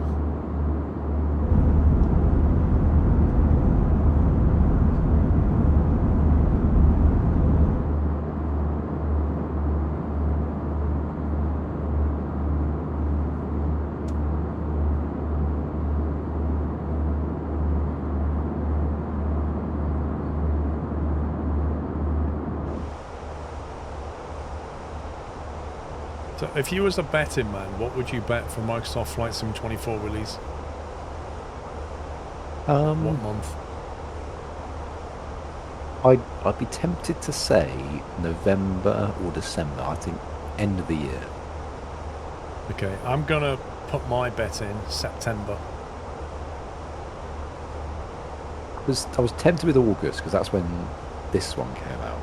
So if you was a betting man, what would you bet for Microsoft Flight Sim 24 release? What month? I'd be tempted to say November or December. I think end of the year. Okay, I'm gonna put my bet in September. I was tempted with August because that's when this one came out.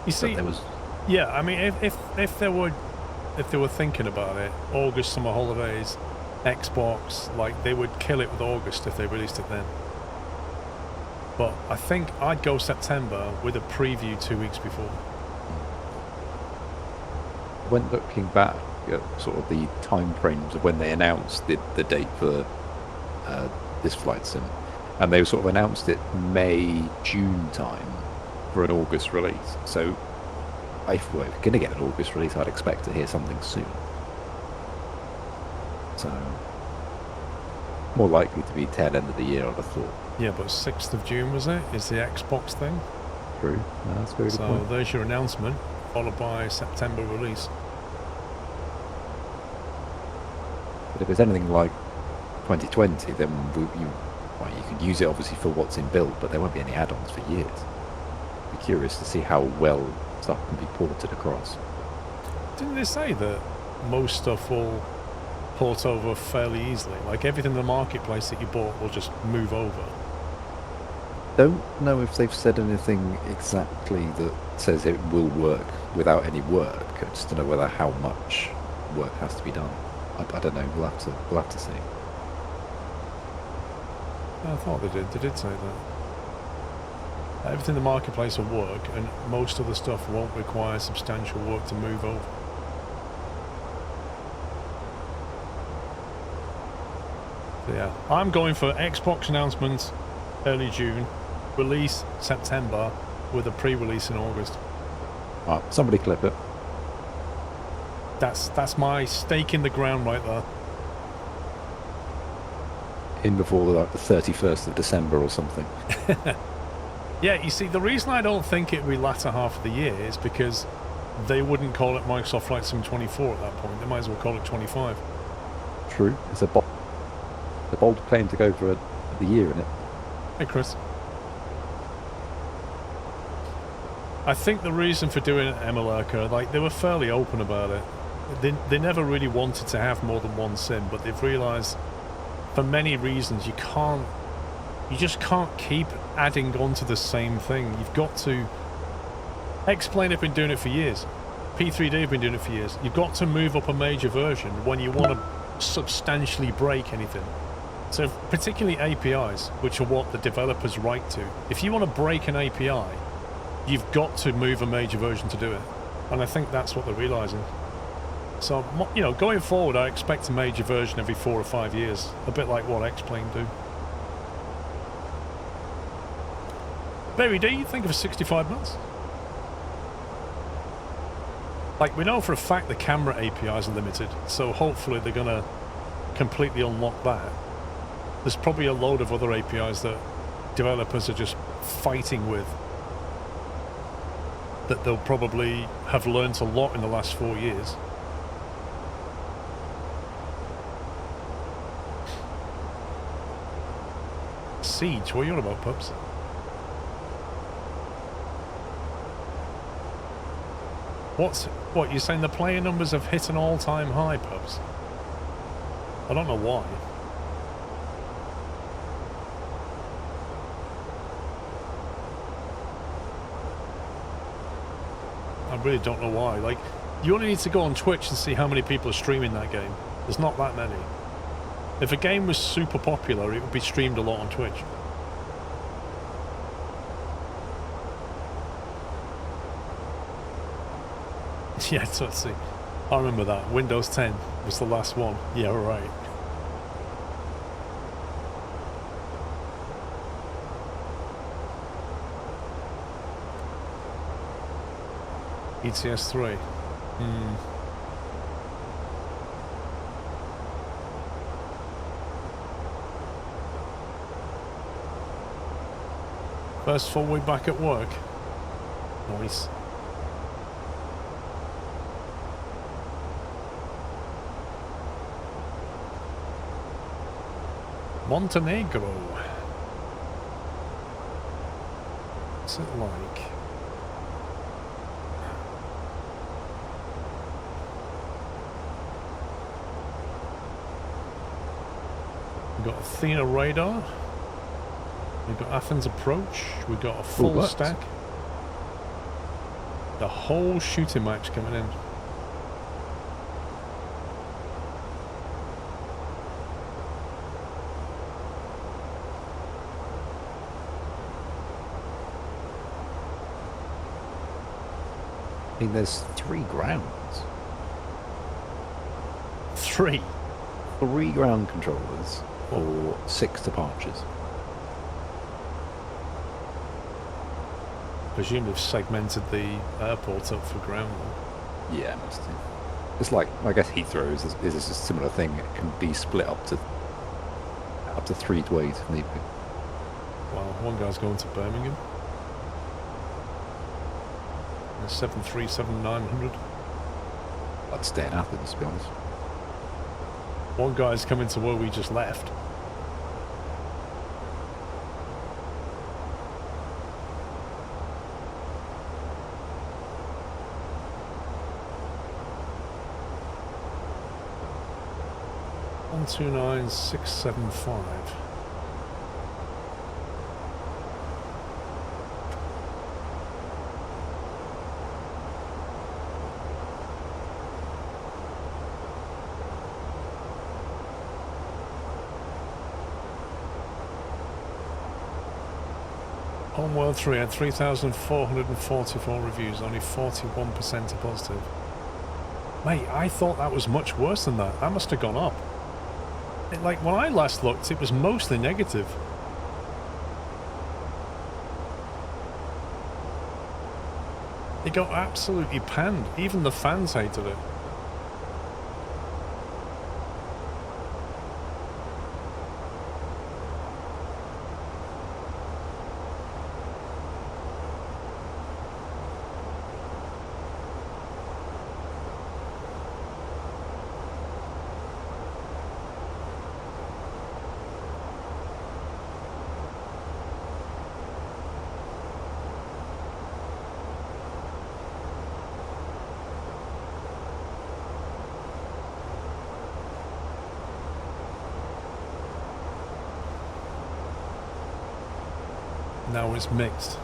You see, but there was yeah. I mean, if they were thinking about it, August summer holidays, Xbox, like they would kill it with August if they released it then. But I think I'd go September with a preview 2 weeks before. when looking back at sort of the time frames of when they announced the date for this flight sim, and they sort of announced it May, June time for an August release. So if we're going to get an August release, I'd expect to hear something soon. So more likely to be tail end of the year, I'd have thought. Yeah, but 6th of June was it? Is the Xbox thing? True. No, that's a very good So point. there's your announcement, followed by September release. But if it's anything like 2020, then you can use it obviously for what's in build, but there won't be any add-ons for years. Be curious to see how well stuff can be ported across. Didn't they say that most stuff will port over fairly easily? Like everything in the marketplace that you bought will just move over. Don't know if they've said anything exactly that says it will work without any work. I just don't know whether how much work has to be done. I don't know. We'll have to see. I thought they did. They did say that. Everything in the marketplace will work, and most of the stuff won't require substantial work to move over. So yeah, I'm going for Xbox announcements early June, release September, with a pre-release in August. Right, somebody clip it. That's my stake in the ground right there. In before like the 31st of December or something. Yeah, you see, the reason I don't think it will be latter half of the year is because they wouldn't call it Microsoft Flight Sim 24 at that point. They might as well call it 25. True. It's a bold claim to go for the year in it. Hey, Chris. I think the reason for doing it, Emelurka, like they were fairly open about it. They never really wanted to have more than one sim, but they've realised for many reasons you just can't keep adding on to the same thing. You've got to... X-Plane have been doing it for years. P3D have been doing it for years. You've got to move up a major version when you want to substantially break anything. So particularly APIs, which are what the developers write to. If you want to break an API, you've got to move a major version to do it. And I think that's what they're realising. So, you know, going forward, I expect a major version every 4 or 5 years. A bit like what X-Plane do. Barry D, you think of 65 months? Like, we know for a fact the camera APIs are limited, so hopefully they're going to completely unlock that. There's probably a load of other APIs that developers are just fighting with, that they'll probably have learnt a lot in the last 4 years. Siege, what are you on about, pups? What, you're saying the player numbers have hit an all-time high, pups? I don't know why. I really don't know why. Like, you only need to go on Twitch and see how many people are streaming that game. There's not that many. If a game was super popular, it would be streamed a lot on Twitch. Yeah, so let's see. I remember that. Windows 10 was the last one. Yeah, right. ETS 3. First full week back at work. Nice. Montenegro. What's it like? We've got Athena radar. We've got Athens approach. We've got a full stack. The whole shooting match coming in. I mean, there's 3 grounds. 3? 3 ground controllers for 6 departures. Presume they've segmented the airport up for ground. Yeah, must do. It's like, I guess Heathrow is a similar thing. It can be split up to 3 ways if need be. Well, one guy's going to Birmingham. 737-900. I'd stay in Athens, to be honest. One guy's coming to where we just left. One 29675. Homeworld 3 had 3,444 reviews, only 41% are positive. Mate, I thought that was much worse than that. That must have gone up. Like, when I last looked, it was mostly negative. It got absolutely panned. Even the fans hated it. Now it's mixed.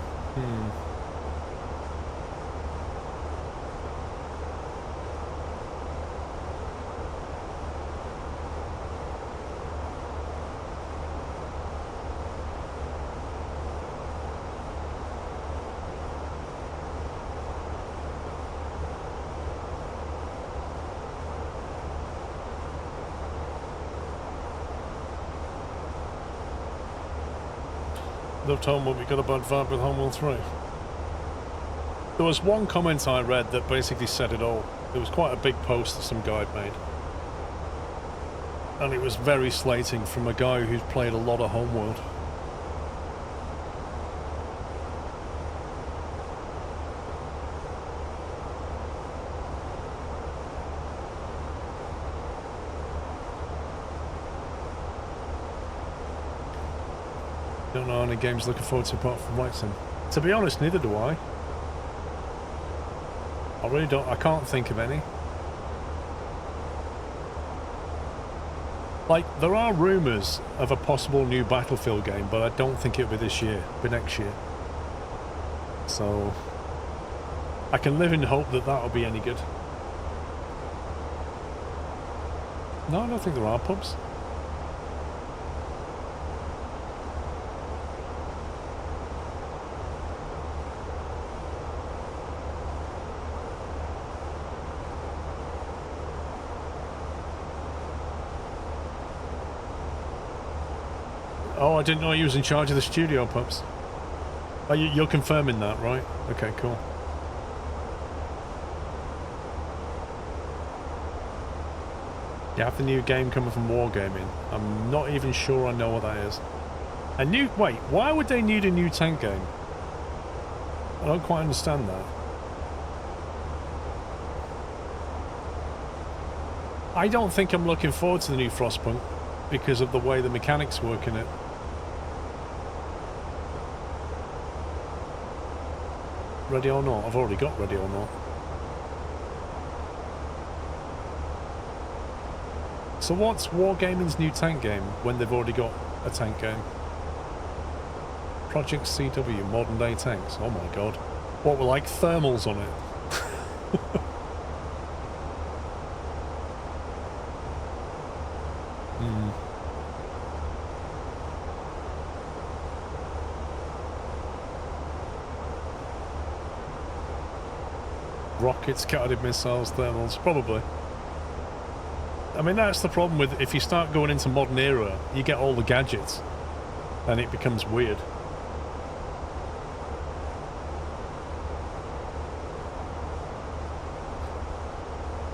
Loved Homeworld, we got a bad vibe with Homeworld 3. There was one comment I read that basically said it all. It was quite a big post that some guy made. And it was very slating from a guy who's played a lot of Homeworld. Don't know any games looking forward to apart from VATSIM. To be honest, neither do I. I really don't. I can't think of any. Like, there are rumours of a possible new Battlefield game, but I don't think it'll be this year. It'll be next year. So I can live in hope that that'll be any good. No, I don't think there are pubs. Oh, I didn't know you was in charge of the studio pubs. Oh, you're confirming that, right? Okay, cool. You have the new game coming from Wargaming. I'm not even sure I know what that is. A new... Wait, why would they need a new tank game? I don't quite understand that. I don't think I'm looking forward to the new Frostpunk. because of the way the mechanics work in it. Ready or not? I've already got ready or not. So what's Wargaming's new tank game when they've already got a tank game? Project CW, modern day tanks. Oh my god. What were like thermals on it? Rockets, guided missiles, thermals, probably. I mean, that's the problem with if you start going into modern era, you get all the gadgets, and it becomes weird.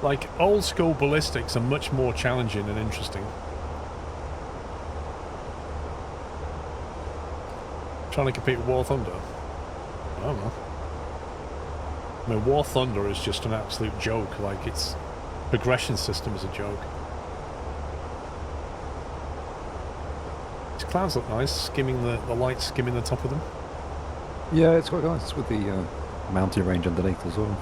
Like, old school ballistics are much more challenging and interesting. Trying to compete with War Thunder? I don't know. I mean, War Thunder is just an absolute joke. Like, its progression system is a joke. These clouds look nice, skimming the light skimming the top of them. Yeah, it's quite nice with the mountain range underneath as well.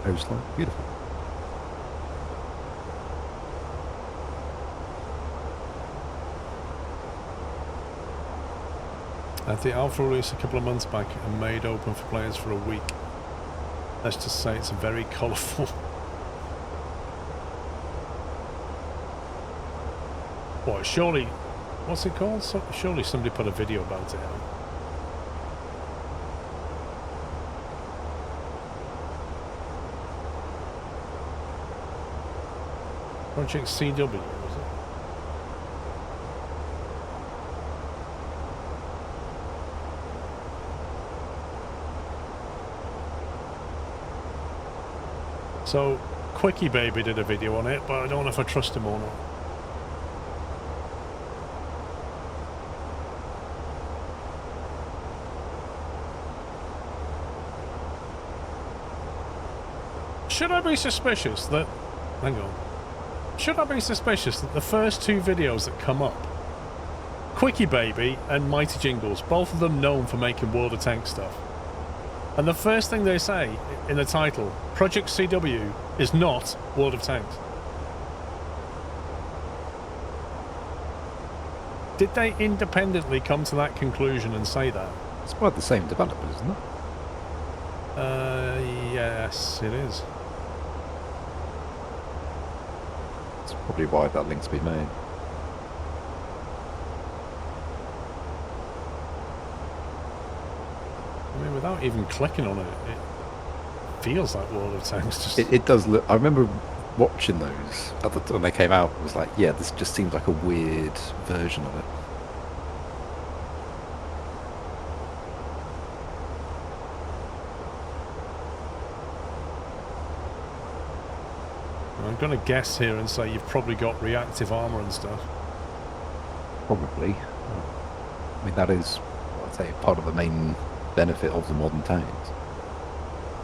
Coastline, beautiful. The alpha released a couple of months back and made open for players for a week. Let's just say it's very colourful. What, surely, what's it called? Surely somebody put a video about it out. Project CW, was it? So, Quickie Baby did a video on it, but I don't know if I trust him or not. Should I be suspicious that... Hang on. Should I be suspicious that the first two videos that come up, Quickie Baby and Mighty Jingles, both of them known for making World of Tanks stuff, and the first thing they say in the title, Project CW, is not World of Tanks. Did they independently come to that conclusion and say that? It's by the same developers, isn't it? Yes, it is. That's probably why that link's been made. I mean, without even clicking on it, it feels like World of Tanks. Just... It does look... I remember watching those at the, when they came out. I was like, yeah, this just seems like a weird version of it. I'm going to guess here and say you've probably got reactive armour and stuff. Probably. I mean, that is, I'd say, part of the main benefit of the modern tanks.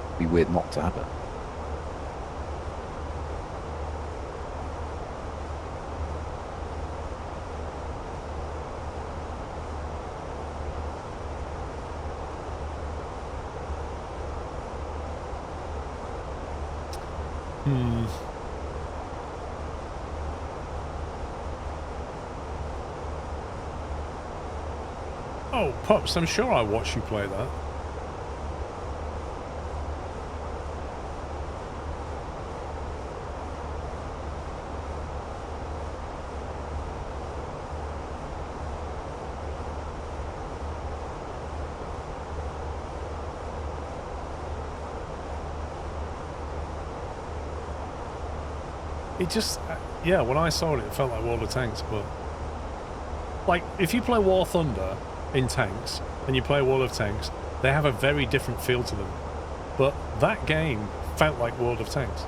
It'd be weird not to have it. Oh, Pops, I'm sure I watched you play that. It just, yeah, when I saw it, it felt like World of Tanks, but... Like, if you play War Thunder in tanks, and you play World of Tanks, they have a very different feel to them. But that game felt like World of Tanks.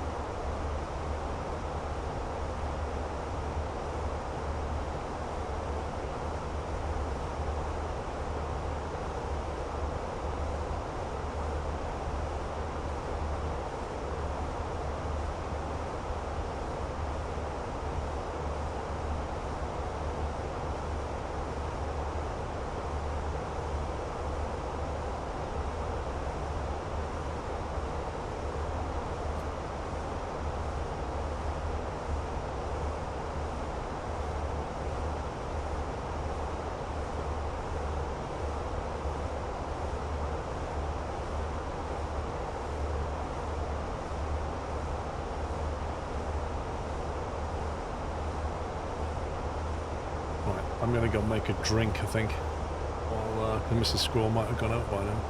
I'm gonna go make a drink, I think. Or Mrs. Squirrel might have gone out by now.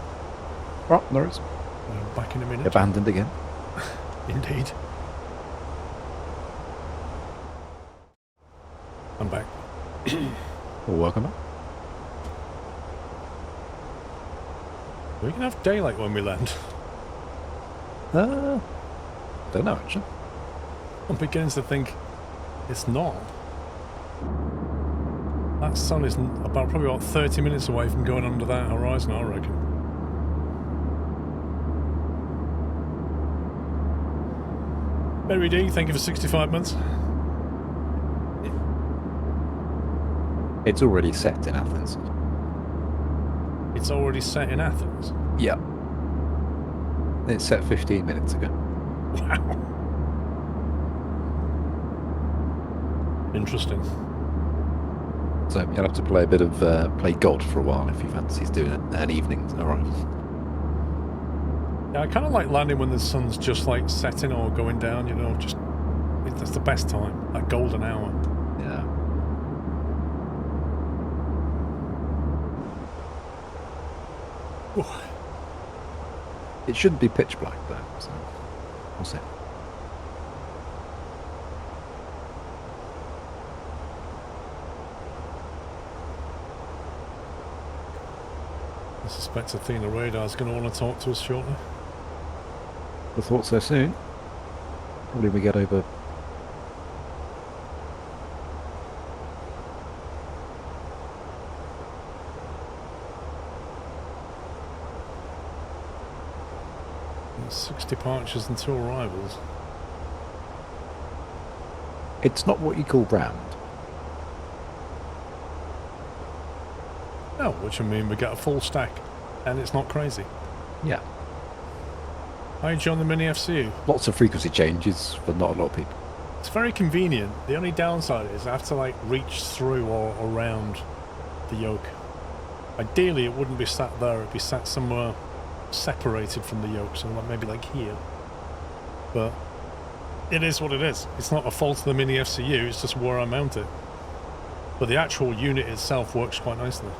Right, there is. Back in a minute. Abandoned again. Indeed. I'm back. Well, welcome back. We can have daylight when we land. Don't know, actually. I'm beginning to think it's not. That sun is probably about 30 minutes away from going under that horizon, I reckon. Mary D, thank you for 65 months. It's already set in Athens. It's already set in Athens? Yeah. It's set 15 minutes ago. Wow. Interesting. So you'll have to play a bit of play God for a while if you fancies doing an evening. Alright. Yeah, I kind of like landing when the sun's just like setting or going down, you know, that's the best time, that golden hour. Yeah. Ooh. It shouldn't be pitch black though, so we'll see. I suspect Athena Radar's going to want to talk to us shortly. I thought so soon. Probably we get over. There's 6 departures and 2 arrivals. It's not what you call round. No, which I mean we get a full stack, and it's not crazy. Yeah. Hi, John, the Mini FCU. Lots of frequency changes, but not a lot of people. It's very convenient. The only downside is I have to like reach through or around the yoke. Ideally, it wouldn't be sat there; it'd be sat somewhere separated from the yoke, so maybe like here. But it is what it is. It's not a fault of the Mini FCU. It's just where I mount it. But the actual unit itself works quite nicely.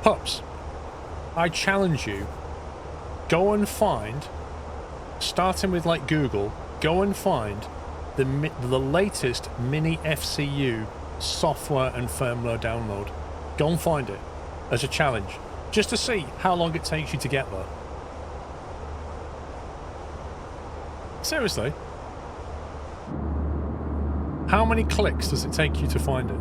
Pups, I challenge you, go and find, starting with like Google, go and find the latest Mini FCU software and firmware download. Go and find it as a challenge, just to see how long it takes you to get there. Seriously. How many clicks does it take you to find it?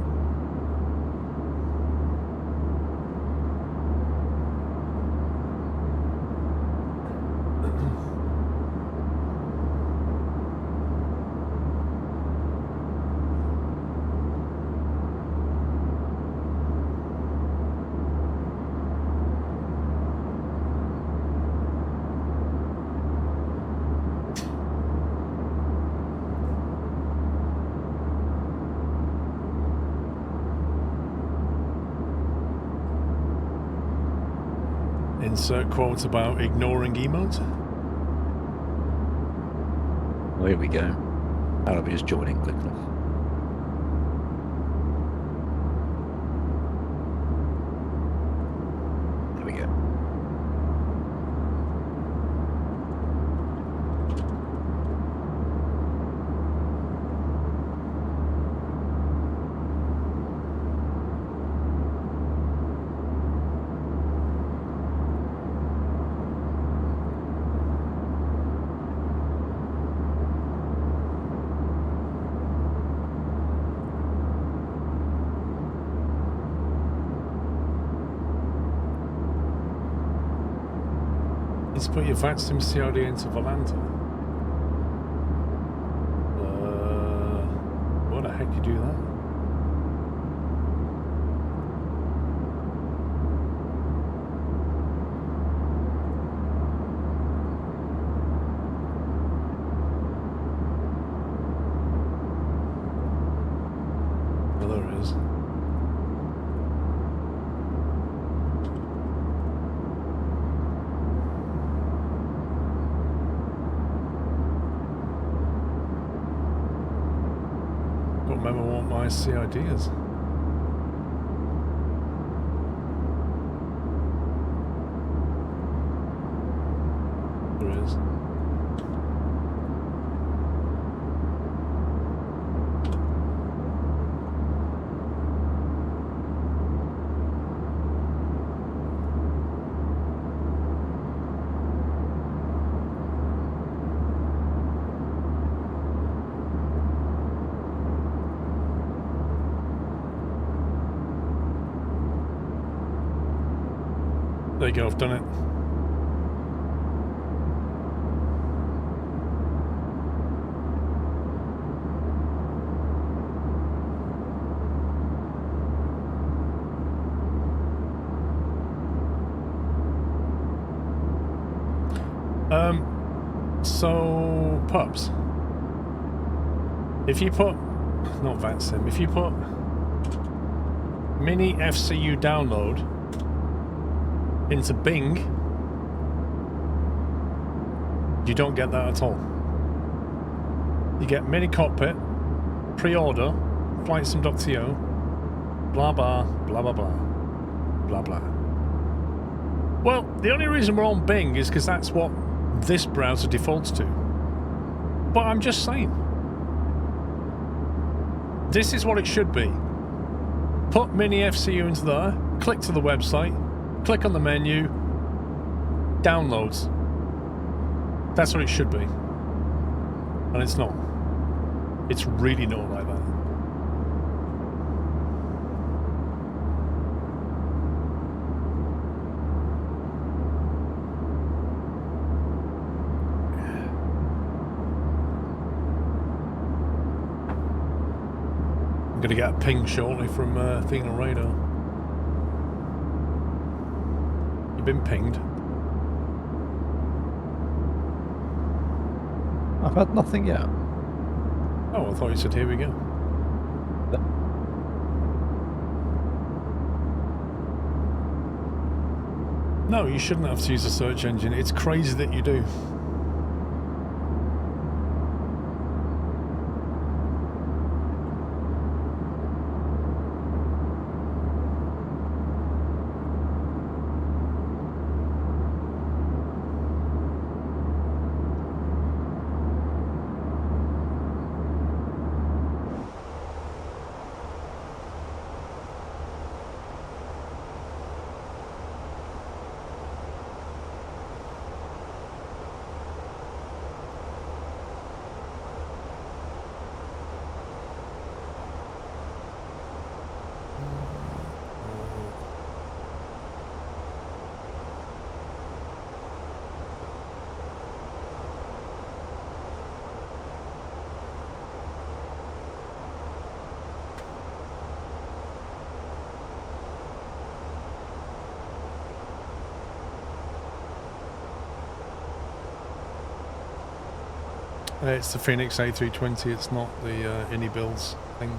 Insert quote about ignoring emotes. Well, here we go. I'll be just joining quickly. There we go. Let's put your VATSIM CRD into Volanta. What the heck do you do that? remember what my CID is. There is. There you go, I've done it. So pups. If you put, not VATSIM, if you put mini FCU download into Bing, you don't get that at all. You get mini cockpit, pre-order, flightsim.to, blah blah, blah blah blah, blah blah. Well, the only reason we're on Bing is because that's what this browser defaults to. But I'm just saying, this is what it should be. Put mini FCU into there, click to the website, click on the menu, downloads. That's what it should be. And it's not. It's really not like that. I'm going to get a ping shortly from thing on radar. You've been pinged. I've had nothing yet. Oh, I thought you said here we go. No, you shouldn't have to use a search engine. It's crazy that you do. It's the Phoenix A320, it's not the Innie builds thing.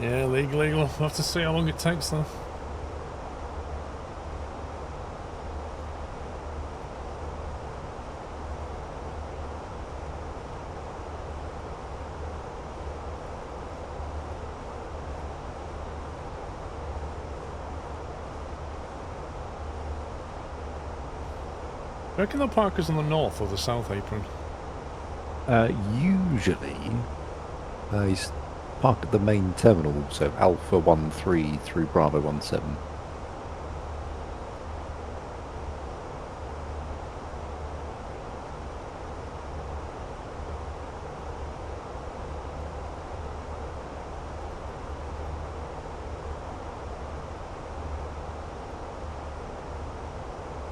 Yeah, legal. We'll have to see how long it takes though. Do you reckon they'll park us on the north or the south apron? Usually, he's parked at the main terminal, so Alpha 13 through Bravo 17.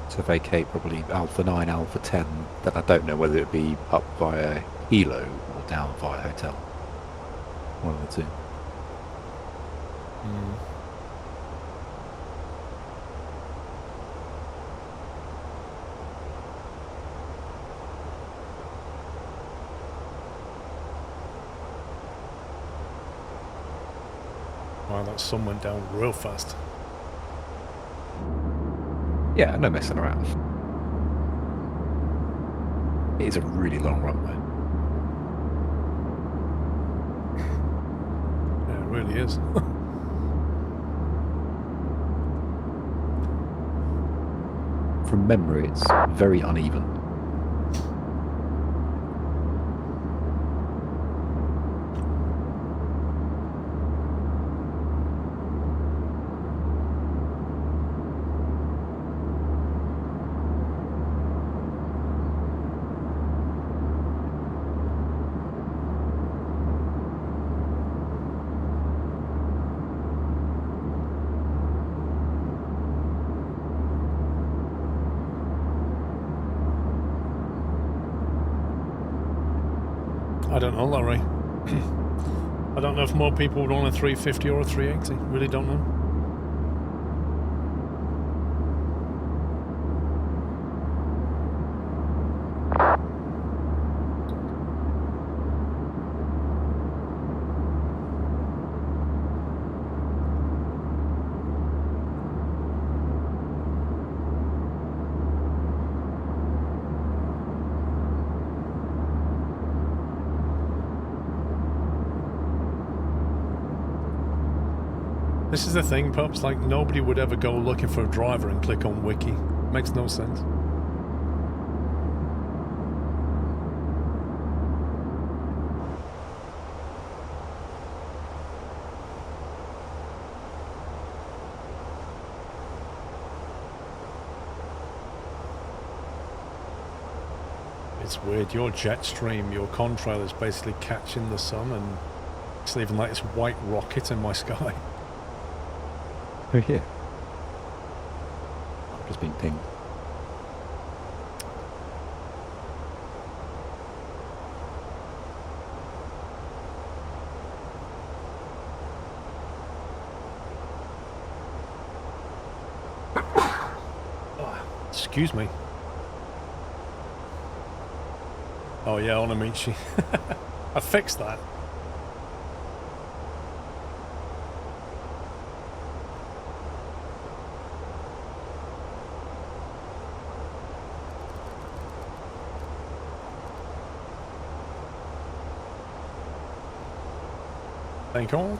to vacate probably Alpha 9, Alpha 10. Then I don't know whether it be up via Hilo or down via Hotel. One of the two. Wow, that sun went down real fast. Yeah, no messing around. It is a really long runway. Yeah, it really is. From memory, it's very uneven. I don't know, Larry. I don't know if more people would want a 350 or a 380. Really don't know. This is the thing, Pups, like nobody would ever go looking for a driver and click on wiki. Makes no sense. It's weird, your jet stream, your contrail is basically catching the sun and it's leaving like this white rocket in my sky. Oh, yeah. I've just been pinged. Oh, excuse me. Oh yeah, Onamichi. I fixed that. Thank you all.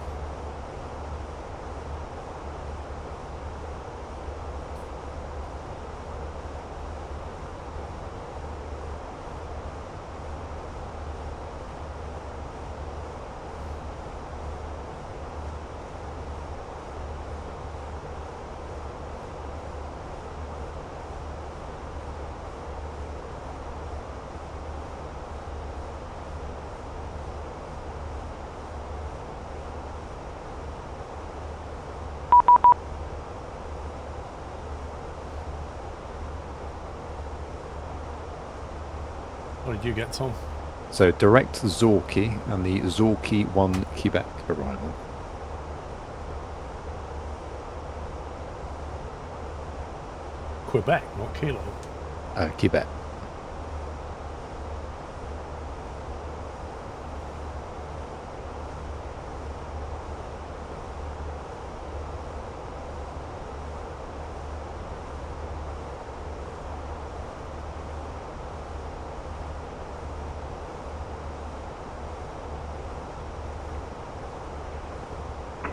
What did you get, Tom? So direct Zorki and the Zorki 1 Quebec arrival. Quebec, not Kilo. Quebec.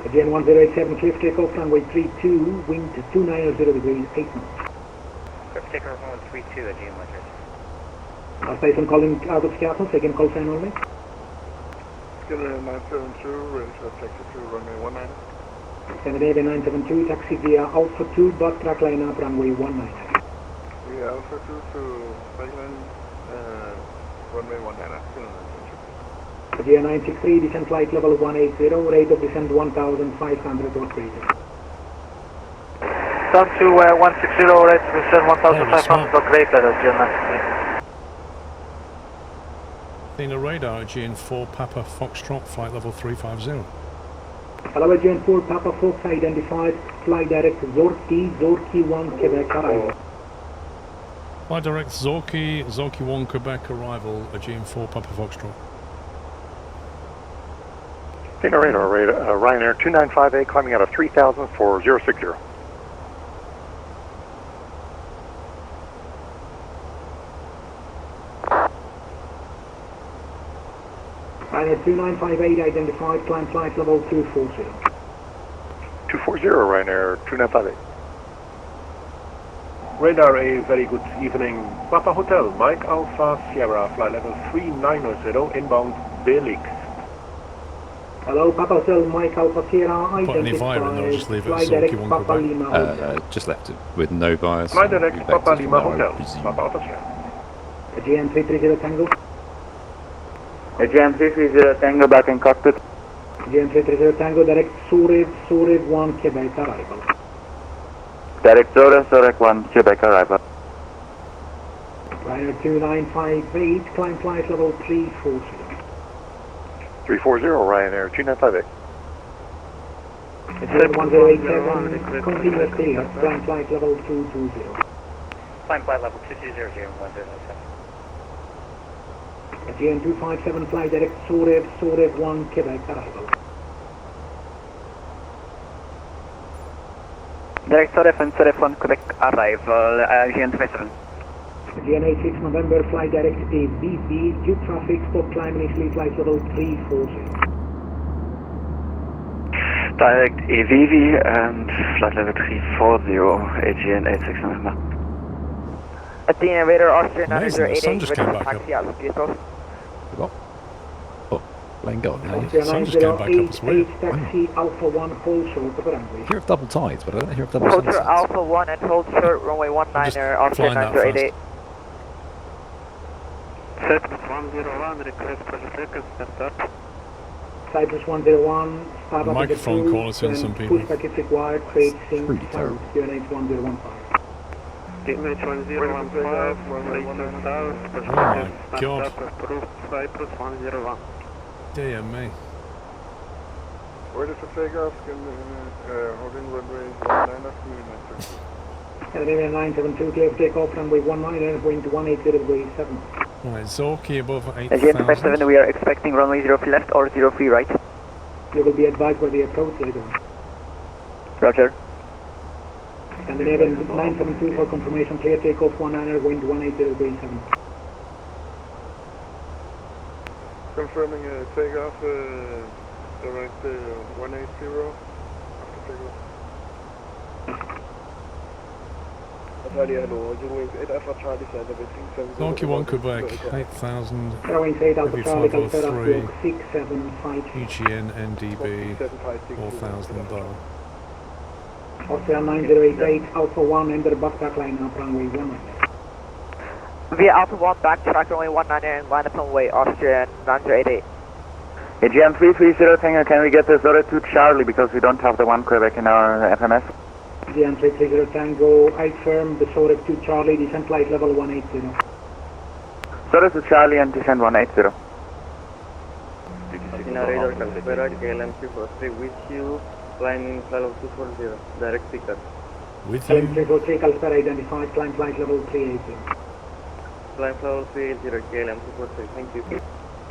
Again, 1087 clear takeoff, runway 32, wind 290 degrees, 8 knots. Clear takeoff, runway 32 at GM Letters. Station calling out of Seattle, second call sign only. Skinner 972, ready to taxi to runway 19. Scandinavia 972, taxi via Alpha 2, but track line up, runway 19. Yeah, Alpha 2 to Backland, runway 19. Via 963, descent flight level 180, rate of descent 1,500 or greater. down to 160, right, concern 1500 or greater, Seen a radar at GN4 Papa Foxtrot, flight level 350. Hello, Agent 4 Papa Fox identified, fly direct Zorki 1 Quebec arrival. Fly direct Zorki 1 Quebec arrival at GN4 Papa Foxtrot. Senior radar, Ryanair 295A climbing out of 3000 for 060. Ryanair 2958 identified, climb flight level 240. 240 Ryanair 2958. Radar A, very good evening. Papa Hotel, Mike Alpha Sierra, flight level 390, inbound Belix. Hello, Papa Hotel, Mike Alpha Sierra, Put any fire in there, just leave it fly at direct Zorki 1 Papa Quebec. Lima Hotel. Just left it with no bias. Fly direct and Papa vectors Lima from now, I Hotel, presume. Papa Alpha Sierra. GN 330 Tango. GM 330 Tango back in cockpit. GN 330 Tango, direct Surev 1 Quebec arrival. Direct Surev 1 Quebec arrival. Ryanair 2958, climb flight level 340. 340 Ryanair 2958. GN 1087, continuous takeoff, climb flight level 220. Climb flight level 220, GM 1087. GN 257, fly direct Surev 1 Quebec arrival. Direct Surev and Surev 1 Quebec arrival, GN 257. GN 86 November, fly direct AVV, due traffic, stop climb initially, flight level 340. Direct AVV and flight level 340, AGN 86 November. Athena Radar Austrian Amazing, the sun just came back up. taxi out, please. What? Oh, lane gone. The sun just came back up as well. Taxi Alpha 1, hold short of the runway. I hear of double tides, but I don't hear of double Hold short sunsets. Alpha 1 and hold short runway 19er, Austrian flying that 9088. Cyprus 101, request for the second step up. Cyprus 101, start The up microphone with the call is in and some people. Pushback is required, fade sync Really south, terrible. QNH 1015. Image 1015, later south, Oh my stand God. up, approved Cyprus 101. Dear me. Ready for takeoff, holding runway 19 Scandinavia 972, clear for takeoff, runway 19, going to 180 degree 7. Right, Zorki above Again, 8,000. 57, we are expecting runway 03 left or 03 right. You will be advised for the approach later. Roger. Scandinavian 972 for confirmation, clear takeoff 19, going to 180 degree 7. Confirming takeoff, direct 180 after takeoff. Zorki 1 Quebec, 8,000. Airwings 8 Alpha Heavy Charlie, Alpha 503. 675. EGN NDB 4,000 bar. Austria 9088, Alpha 1, enter backtrack line up runway 19. Via Alpha 1 backtrack runway 19 and line up runway Austrian 9088. AGM 330 Tango, can we get the 02 Charlie because we don't have the 1 Quebec in our FMS? GN 330 Tango, I firm, the Sorev 2 Charlie, descent flight level 180. 02 Charlie and descent 180. Radar Calpera, KLM 343 with you, climbing flight level 240, direct pickup. With KLM 343, Calspera identified, climb flight level 380. Climb flight level 380, KLM 243, thank you.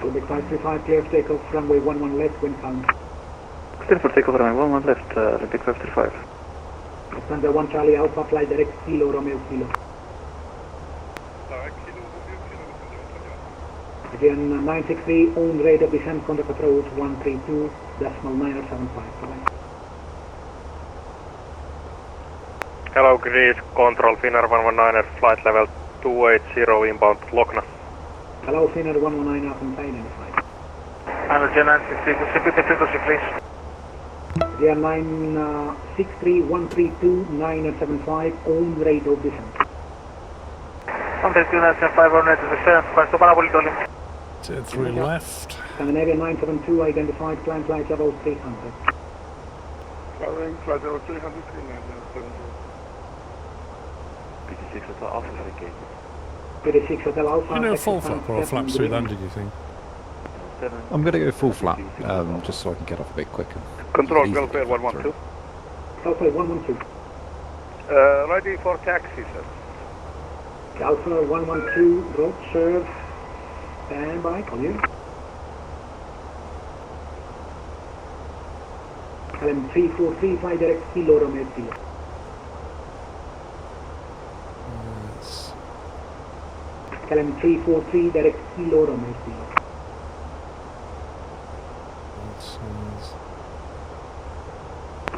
Quebec 535, clear for takeoff, runway 11 left, wind calm. Still for takeoff runway 11 left, Olympic 535. Thunder 1 Charlie Alpha, fly direct Kilo, Romeo Kilo. Again, 963, on rate of descent, contact approach 132.975. Hello, Greece Control, Finnair 119, flight level 280, inbound Lokna. Hello, Finnair 119, Athens identified. And the 963, repeat the frequency, please. They are 963-132-975, on rate of descent. 132.975, on rate of descent, questo Panapoli. 3 left. Scandinavia 972, identified, climb flight level 300. Following flight level 300, PT6 Hotel Alpha vacate. PT6 Hotel Alpha. You know, full flap or a flap suit landing, do you think? I'm going to go full flap, just so I can get off a bit quicker. Control, Gulf Air 112. Gulf Air 112. Ready for taxi, sir. Alpha 112, road serve. Stand by, call you. LM 343, fly direct Kilo Romeo Kilo. LM 343, direct Kilo Romeo Kilo.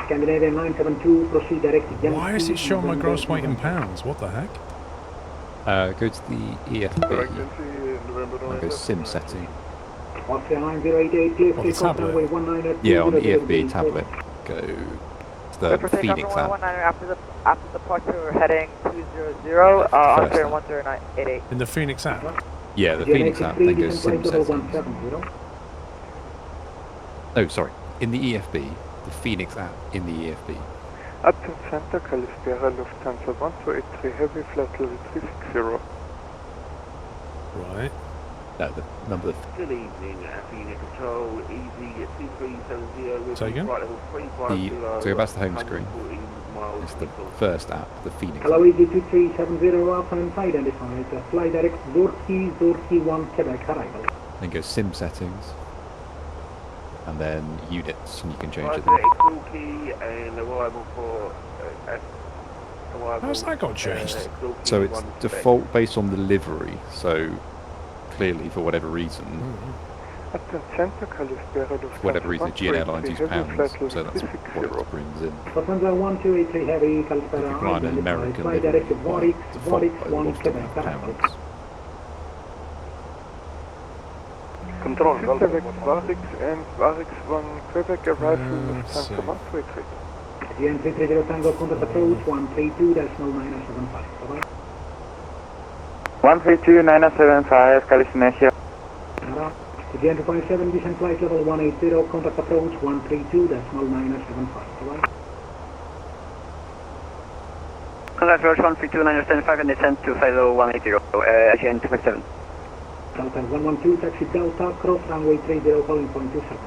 Scandinavian 972, proceed direct. Why is it showing my gross weight in pounds? What the heck? Go to the EFB. And go sim setting. Austria 9088, clear What, the tablet? Yeah, on the EFB tablet. Go to the Phoenix app. After departure, we're heading 200, Austria 10988. In the Phoenix app? Yeah, the Phoenix app, then go sim settings. Oh, sorry. In the EFB, the Phoenix app in the EFB. Athens Center, Calispera, Lufthansa 1283 Heavy, flight level 360. Right. No, the number. Good evening, Phoenix Control, easy 2370. Say again? So go back to the home screen. It's the first app, the Phoenix Hello, app. easy 2370, Alpha and identified. Fly direct Zorki 1 Quebec arrival. Then go sim settings. And then units, and you can change it Right, there. key and arrival for How's that got changed? So it's default based on the livery, so clearly for whatever reason, Athens Center, Calispera, Lufthansa whatever reason GN Airlines use Heavy, pounds, flight so level that's what it brings in. Lufthansa 1283 Heavy, Calispera, If you find an American fly livery, direct by default, Vorix they 1 will often Quebec have arrival. pounds. Control, Gulf Varix and Varix 1 Quebec arrival, Lufthansa 123. GN 330 Tango, contact approach 132.975. Bye-bye. 132.975, California. GN 257, descent flight level 180, contact approach 132.975. Bye-bye. Contact approach 132.975 and descent to flight level 180, GN 257. Delta 112, taxi Delta, cross runway 30, calling point 27.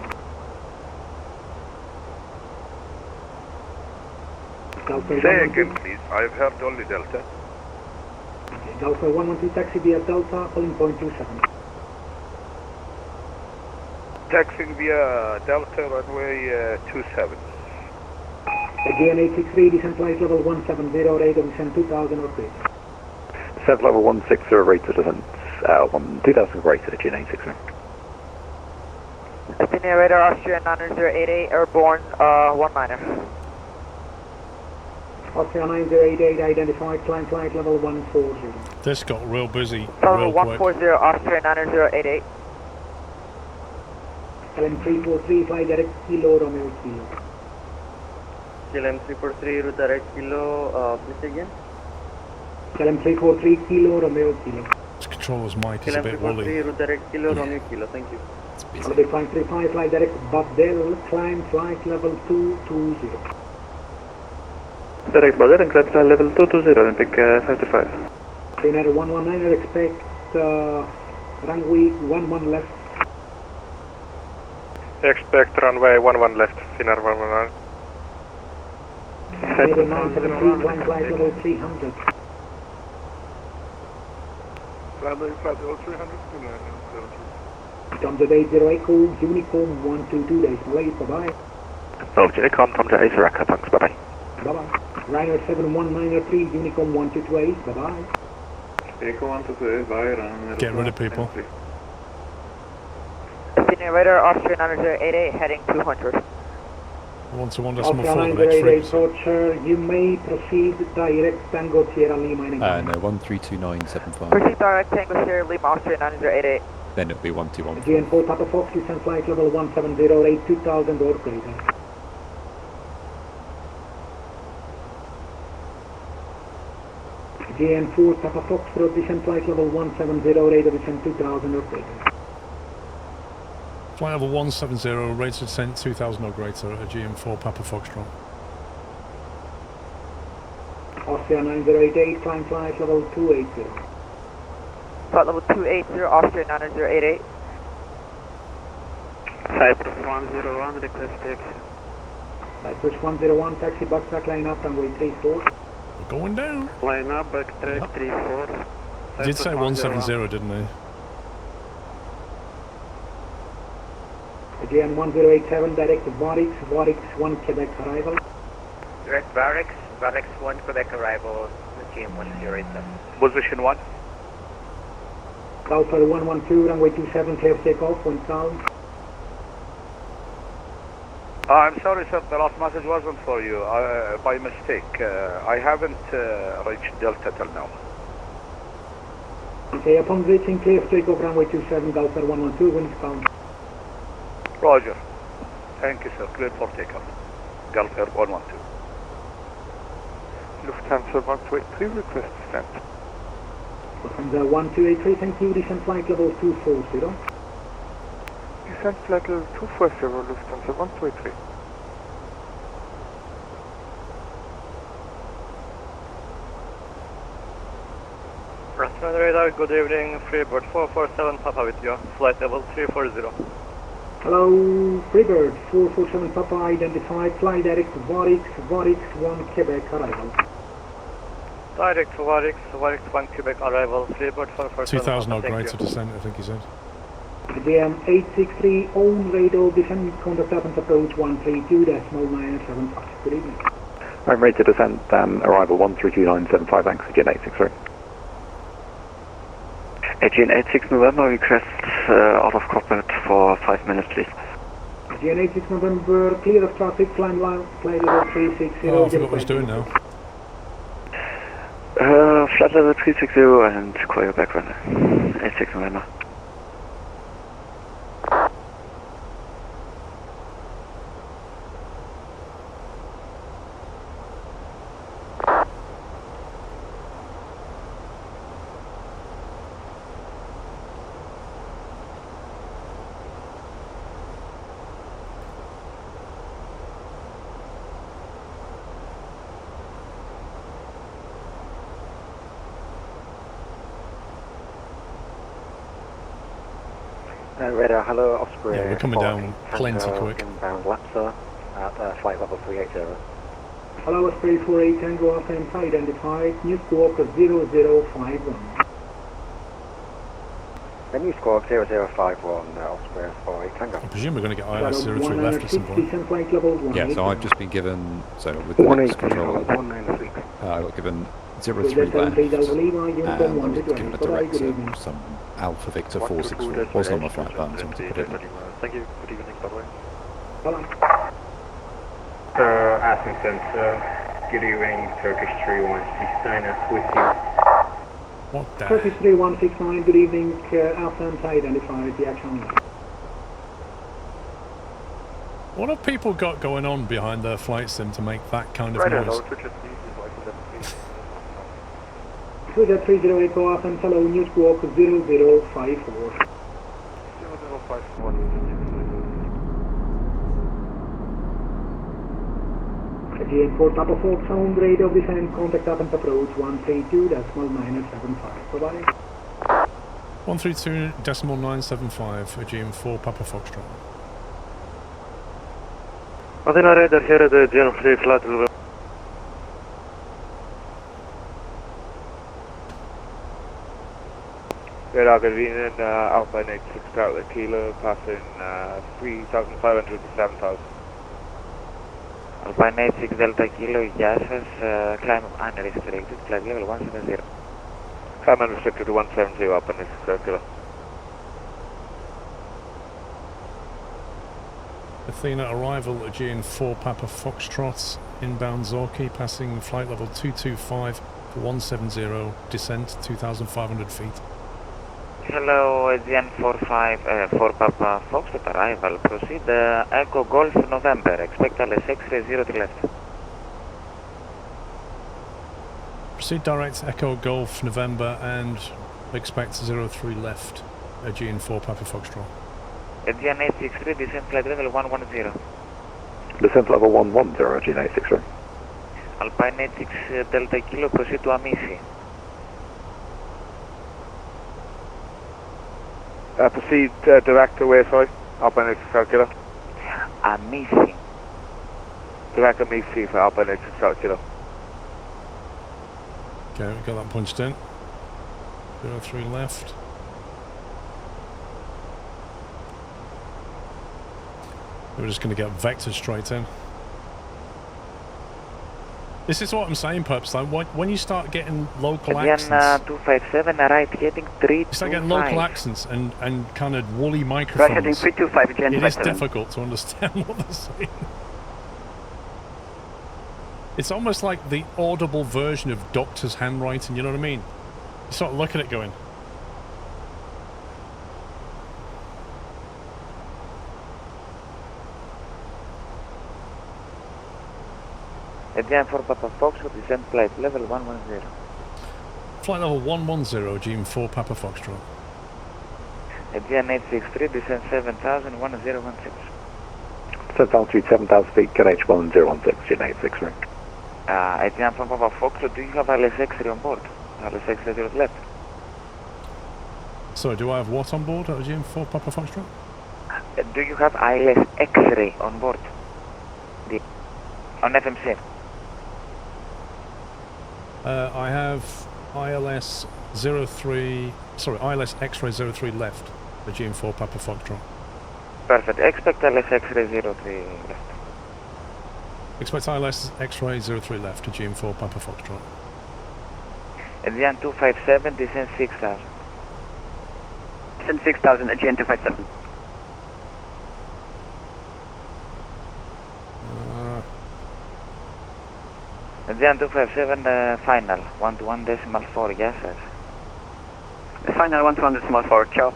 Say again, please. I've heard only Delta. Delta 112, taxi via Delta, calling point 27. Taxiing via Delta runway 27. Again 863, descent flight level 170, rate of descent 2000 or greater. Descent level 160, rate of descent 2000 greater, GN 863. Athenia radar, Austria 9088, airborne 19er. Austria 9088, identified, climb flight level 140. This got real busy Level real quick. 140, Austria 9088. LM 343, fly direct Kilo Romeo Kilo. LM 343, route direct Kilo, please again. LM 343, Kilo Romeo Kilo. This controller's mic is a LM bit 343, woolly. route direct Kilo, Romeo Kilo, thank you. Olympic 535, fly direct Bagdel, climb flight level 220. Direct Bagdel and climb flight level 220, Olympic 535. Trainer 119, expect runway 11 left. Expect runway 11 left, Finnair 119. Scandinavian 973, climb flight level 300. Runway flight level 300, Tom to 80 Echo, Unicorn 122 days late, bye-bye. Oh, Unicorn, Tom to 80 Echo, thanks, bye-bye. Bye-bye. Ryanair 7193, Unicorn 122 bye-bye. Echo 122, bye, Ryanair. Get rid of people. Athenia radar, Austria 9088, heading 200. 121.4 the Alpha next 988, frequency. approach, you may proceed direct Tango Sierra Lima in No, 132.975. Proceed direct Tango Sierra Lima, Austria 9088. Then it'll be 121. GN4 Papa Fox, descent flight level 170, rate 2000 or greater. GN4 Papa Fox, descent flight level 170, rate of descent 2000 or greater. Flight level 170, rated descent 2000 or greater at GM4 Papa Foxtrot. Austria 9088, climb flight level 280. Flight level 280, Austria 9088. Cyprus 101, request taxi. Cyprus 101, taxi backtrack line up, runway 34. We're going down. Line up, backtrack 34. He did say 170, didn't he? Again 1087, direct to Varix, Varix 1 Quebec arrival. Direct Varix, Varix 1 Quebec arrival, GM 1087. Position 1. Alpha 112, runway 27, clear for takeoff, wind calm. I'm sorry, sir. The last message wasn't for you. By mistake. I haven't reached Delta till now. Okay, upon reaching clear for takeoff, runway 27, Alpha 112, wind calm. Roger. Thank you, sir. Cleared for takeoff. Gulf Air 112. Lufthansa 123, request descent. Lufthansa 1283, thank you, descent flight level 240. Descent flight level 240, Lufthansa 123. Russian radar, good evening, Freebird 447 Papa with you, flight level 340. Hello, Freebird 447 Papa identified, fly direct to Varix, Varix 1 Quebec arrival. Direct to Varix, Varix 1 Quebec arrival, Freebird 447 2,000 Papa, odd grades of descent, I think he said. GM 863, own radar, descent, contact Athens approach 132.975. Good evening. I'm ready to descend, arrival 132975, thanks, Aegean 863. Aegean 86 November, request out of cockpit for 5 minutes, please. Aegean 86 November, clear of traffic, climb line, flight level 360. Oh, I forgot what he's doing now. Flight level 360 and call your back runner. 86 November. Radar, hello, Osprey. Yeah, we're coming down plenty quick. Inbound Lapsa at flight level 380. Hello, Osprey 48 Tango Alpha identified, new squawk 0051. The new squawk 0051, Osprey 48 Tango. I presume we're going to get ILS 03 left at some point. Yeah, so I've just been given, so with the next control, I got given 03 left, and given a direct some Alpha Victor 464, wasn't on my flight plan, so I put it in. Thank you. Good evening, by the way. Athens Center, good evening, Turkish 3169 with you. What the? Turkish 3169, good evening, Athens identified, the action line. What have people got going on behind their flight sim to make that kind of noise? Twitter 308 go Athens, hello, new squawk 0054. 0054. Again, for Papa Fox, sound radar descent, contact Athens approach 132.975. Bye-bye. 132.975, Aegean 4 Papa Foxtrot. Athena radar here at the Aegean 3 flight level. Radar, good evening, Alpha 86 Charlie Kilo, passing 3,500 to 7,000. Alpha 86 Delta Kilo, γεια σας, climb unrestricted, flight level 170. Climb unrestricted to 170, Alpha 86 Kilo. Athena arrival, Aegean 4 Papa Foxtrot, inbound Zorki, passing flight level 225 for 170, descent 2,500 feet. Hello, Aegean 4 Papa Foxtrot arrival, proceed Echo Golf November, expect LSX 30 to left. Proceed direct Echo Golf November and expect 03 left, Aegean 4 Papa Foxtrot. Aegean 863, descent flight level 110. Descent level 110, Aegean 863. Alpine 86 Delta Kilo, proceed to Amici. Proceed direct to where, sorry? Alpine 86 Kilo. Amici. Direct Amici for Alpine 86 Kilo. Okay, we got that punched in. 03 left. We're just going to get vectors straight in. This is what I'm saying, Perps, though. When you start getting local accents... 257, right, heading 325. You start getting local accents and kind of woolly microphones. Right, heading 325, Gen it is difficult to understand what they're saying. It's almost like the audible version of Doctor's handwriting, you know what I mean? You sort of look at it going... Again for Papa Foxtrot, descent flight level 110. Flight level 110, GM4 Papa Foxtrot. Again 863, descent 7000, 1016. Descent altitude 7,000 feet, QNH 1016, GN86 ring. Again for Papa Foxtrot, do you have ILS-X-ray on board? ILS-X-ray 0 left. So, do I have what on board at GM4 Papa Foxtrot? Do you have ILS-X-ray on board? On FMC? I have ILS 03, sorry, ILS X-ray 03 left, the GM4 Papa Foxtrot. Perfect. Expect ILS X-ray 03 left. Expect ILS X-ray 03 left to GM4 Papa Foxtrot. Again 257, descent 6000. Descent 6000, again 257. Again 257, final, 121.4, yes sir. Final 121.4, ciao.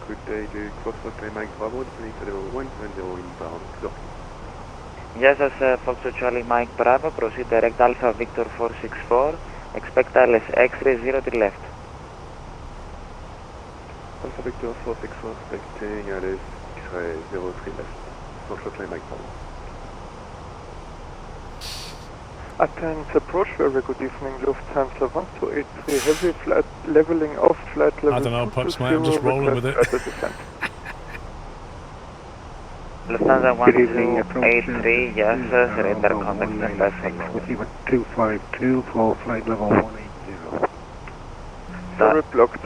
Good day to Crosswalk Mike Bravo, descending to level 120 inbound, clock. Yes, as Foxtrot Charlie Mike Bravo, proceed direct Alpha Victor 464, expect ILS X-ray 0 to left. Alpha Victor 464, expecting ILS X-ray 03 left. Crosswalk Mike Bravo. Athens approach, very good evening, Lufthansa 1283, heavy flat, leveling off, flight level I don't know, 2 Pops, to mate, I'm just 0, rolling with it. Lufthansa 1283, yes, surrender contact and perfect. Receiver 252 for flight level 180. Sorry, blocked.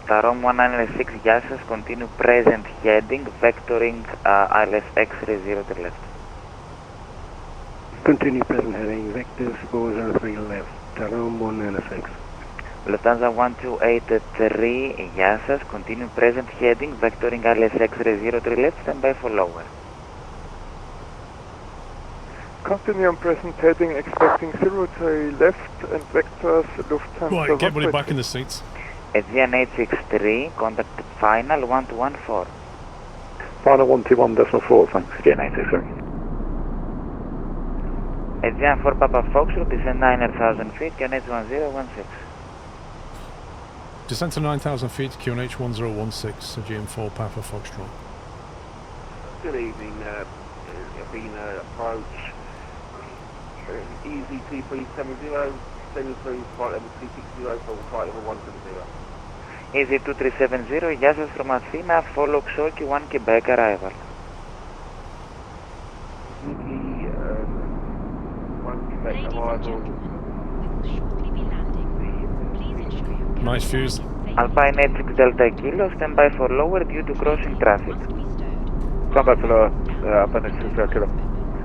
Tarom 196, yes, continue present heading, vectoring ILS X-ray 0 to left. Continue present heading, vectors 403 left, Tarom 196. Lufthansa 1283, yes, continue present heading, vectoring ILS X-ray 0 to left, standby for lower. Continue on present heading, expecting 03 left and vectors Lufthansa. Right, get everybody back in the seats. Aegean 863, contact final 1214. Final 121.4, thanks, Aegean 863. Aegean 4 Papa Foxtrot, descend 9,000 feet, QNH 1016. Descent to 9,000 feet, QNH 1016, GM4 Papa Foxtrot. Good evening, been approach easy T370, send through flight level 360 for flight level 170. Easy 2370, yes, from Athena, follow Xoki 1 Quebec arrival. Nikki, 1 Quebec arrival. Nice fuse. Alpine 86 Delta Kilo, stand by for lower due to crossing traffic. Stand by for lower, Alpine 86 Kilo.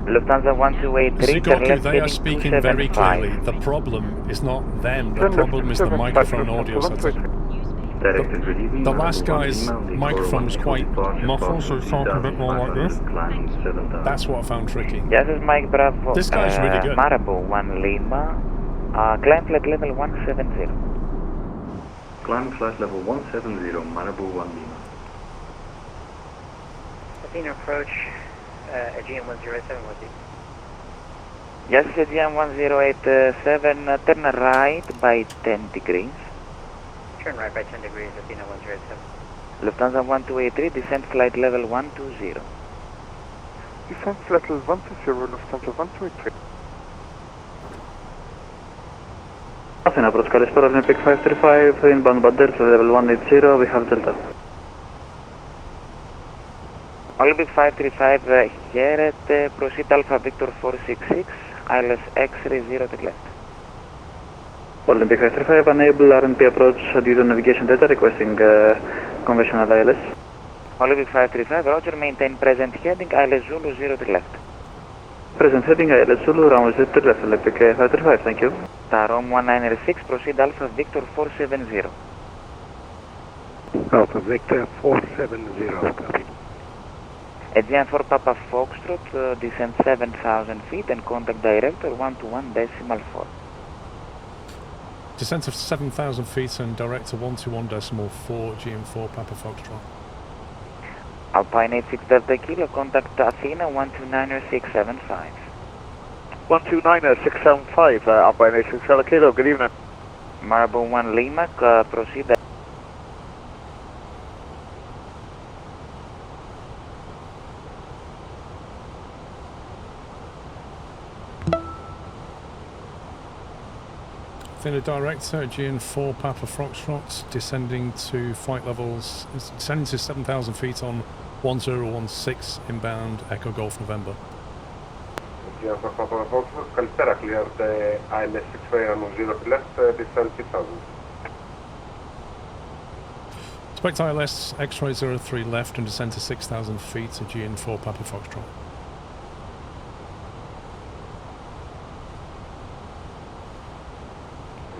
Lufthansa 1283, Zugoku, they are speaking very clearly. The problem is not them, the problem is the microphone audio setup. The last guy's microphone was quite muffled, so it's talking a bit more like this. That's what I found tricky. Yes, it's Mike Bravo. This guy's really good. Marabou 1 Lima, climb flight level 170. climb flight level 170, Malibu 1 Lima. Athena approach, Aegean 107 with you. Yes, Aegean 1087, turn right by 10 degrees. Turn right by 10 degrees, Athena 107. Lufthansa 1283, descent flight level 120. Descent flight level 120, Lufthansa 123. Athena approach, Kalispor, Olympic 535, inbound by Delta level 180, we have Delta. Olympic 535, here at proceed Alpha Victor 466, ILS X-ray 0 to left. Olympic 535, enable RNP approach due to navigation data requesting conventional ILS. Olympic 535, roger, maintain present heading, ILS Zulu 0 to left. Present heading ILS Zulu, round 0 to left, Olympic 535, thank you. Tarom 1906, proceed Alpha Victor 470. Alpha Victor 470, copy. Aegean 4 Papa Foxtrot, descend 7,000 feet and contact director 121.4. Descent of 7,000 feet and director 121.4, GM4 Papa Foxtrot. Alpine 86 Delta Kilo, contact Athena 129.675. 129.675, Alpine 86 Delta Kilo, good evening. Marble 1 Lima, proceed. Athena director, GN4 Papa Foxtrot, descending to flight levels, descending to 7,000 feet on 1016 inbound Echo Golf November. GN4 Papa Foxtrot, Calistera cleared ILS 6 on 0 to left, descend 6,000. Expect ILS X-ray 03 left and descend to 6,000 feet to GN4 Papa Foxtrot.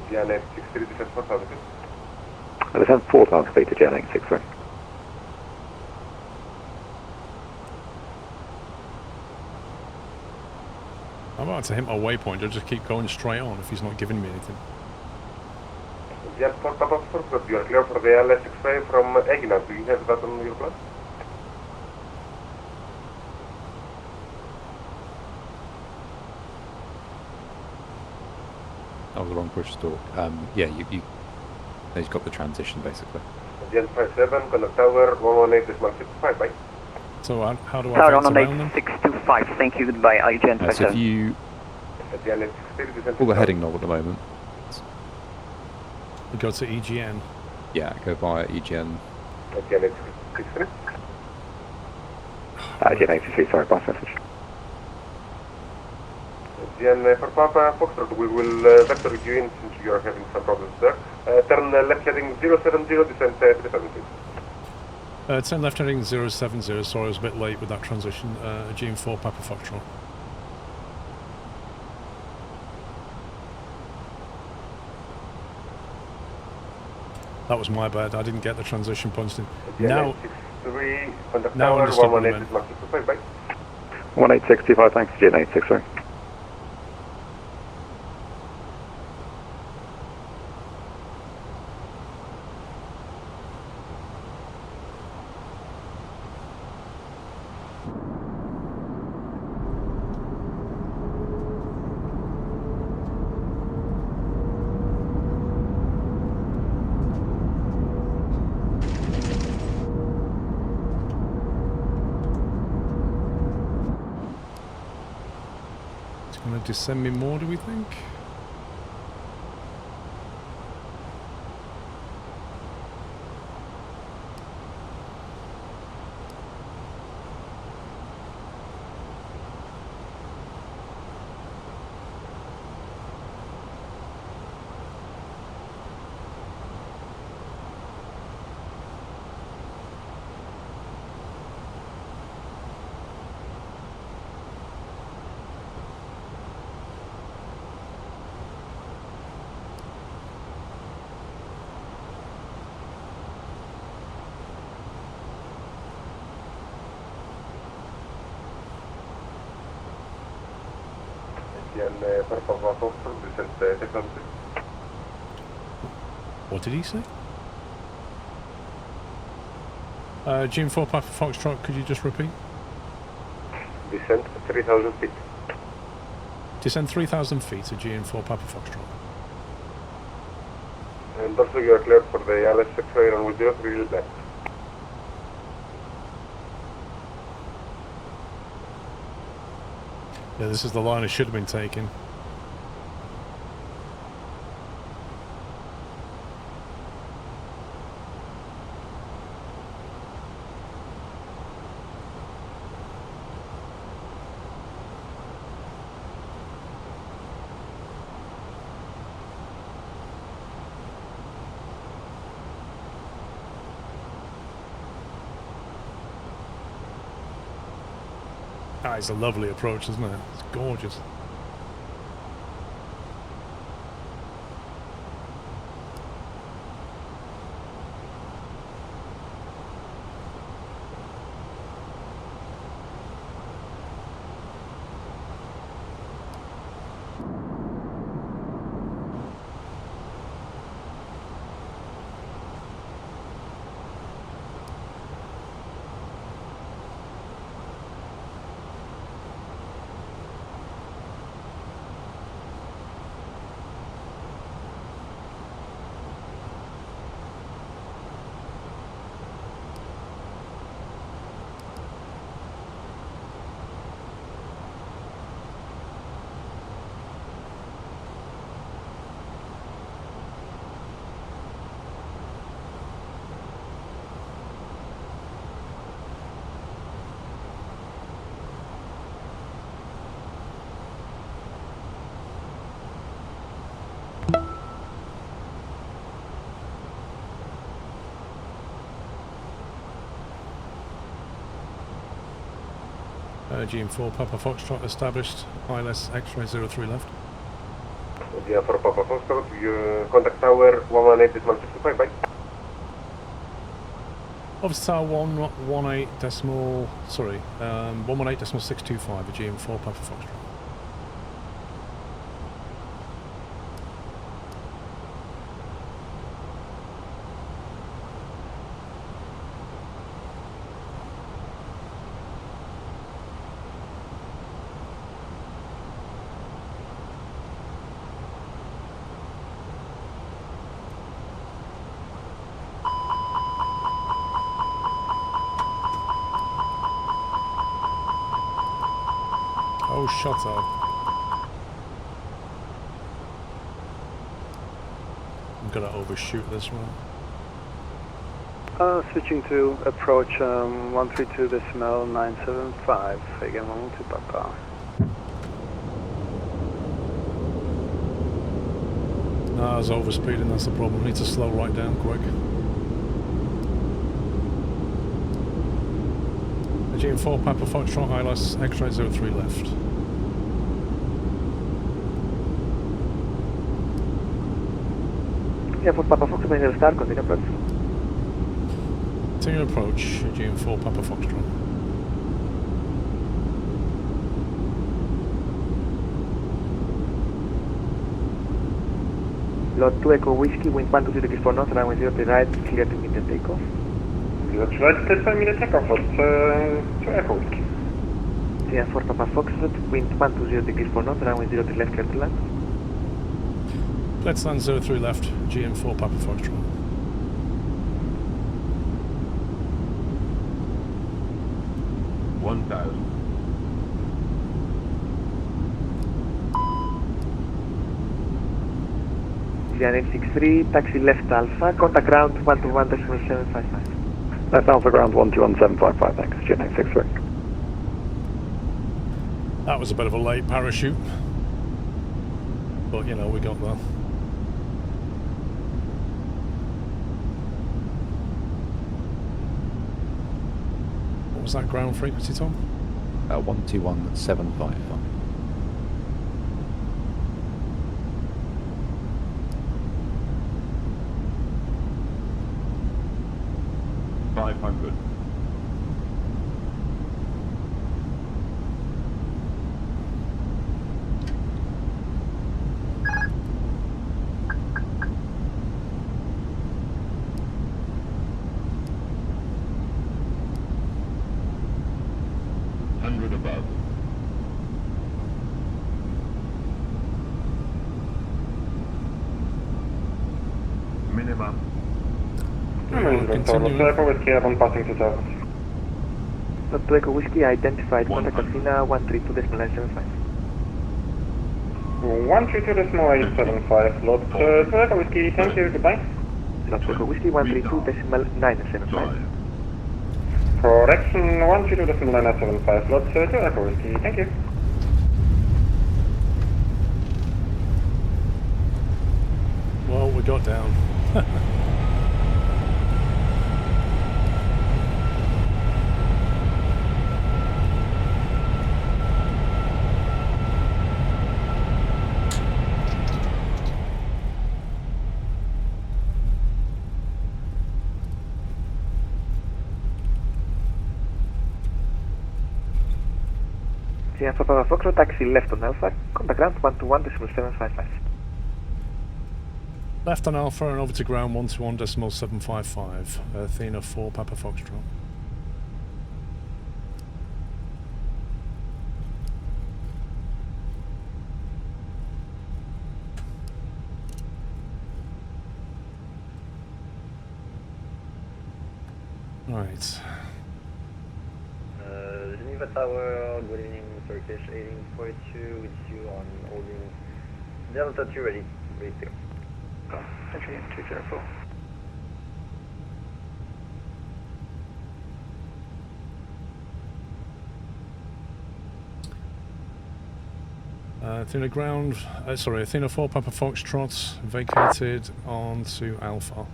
GN 863, descend 4,000 feet. Descend 4,000 feet to GN 863. I'm about to hit my waypoint, I'll just keep going straight on if he's not giving me anything. GN4 Papa Foxtrot, you are clear for the ILS 6 from Egina. Do you have that on your plan? That was the wrong push stalk. Yeah, he's got the transition basically. GN 57, contact tower 118.65, bye. So how do I Tower get around them? 625, thank you, goodbye, IGN So 57. if you pull the heading knob at the moment, We go to EGN. yeah, go via EGN. GN 863. GN 83, sorry, bus message. GN for Papa Foxtrot, we will vector you in since you are having some problems there. Turn left heading 070, descend 3,000 feet. Turn left heading 070, sorry I was a bit late with that transition, GM4 Papa Foxtrot. That was my bad, I didn't get the transition punched in. Now, 863, contact now I tower understood what I meant. 118.65, bye. 1865, thanks, GN 863. Going to descend me more, do we think? GN for Papa Foxtrot, descend 6,000 feet. What did he say? GM4 Papa Foxtrot, could you just repeat? Descent 3,000 feet. Descend 3,000 feet to GM4 Papa Foxtrot. And also you are cleared for the ILS X-ray runway 03 left. Yeah, this is the line it should have been taken. Ah, it's a lovely approach, isn't it? It's gorgeous. GM4 Papa Foxtrot established, ILS X-ray 03 left. GM4 Papa Foxtrot, you contact tower 118.65, bye. Officer Tower 118.625, a GM4 Papa Foxtrot. Oh, shut up. I'm gonna overshoot this one. Switching to approach 132.975, again 112 Papa. No, I was overspeeding, that's the problem. Need to slow right down quick. GM4 Papa Foxtrot, ILS X-ray 03 left. Yeah, for Papa Fox, may start, continue approach. Continue approach, GM4 Papa Foxtrot. Lot 2 Echo Whiskey, wind 120 degrees for north, runway 0 to right, clear to immediate takeoff. 0 to right, clear to immediate takeoff, to Echo Whiskey. GM4 Papa Foxtrot, wind 120 degrees for north, runway 0 to left, clear to land. Let's land 03 left, GM4 Papa Foxtrot. Vienna 63, taxi left Alpha, contact ground 121.755. That's Alpha ground 121.755, thanks, GNX 63. That was a bit of a late parachute. But, you know, we got there. What was that ground frequency, Tom? 121.755. 500. minimum. Echo Whiskey upon passing 2000. Echo Whiskey identified, contact Athena 132.975. 132.875, lot Echo Whiskey, thank you, goodbye. Echo Whiskey 132.975. Correction 132.975, lot Echo Whiskey, thank you. Well, we got down. Yeah, for Papa Foxtrot, taxi left on Alpha, contact ground 121.755. Left on Alpha and over to ground 121.755. Athena 4 Papa Foxtrot. Right. Geneva Tower, good evening, Turkish 1842, with you on holding Delta 2 ready to go. Entry in 204. Athena ground, sorry, Athena 4 Papa Foxtrot vacated onto Alpha.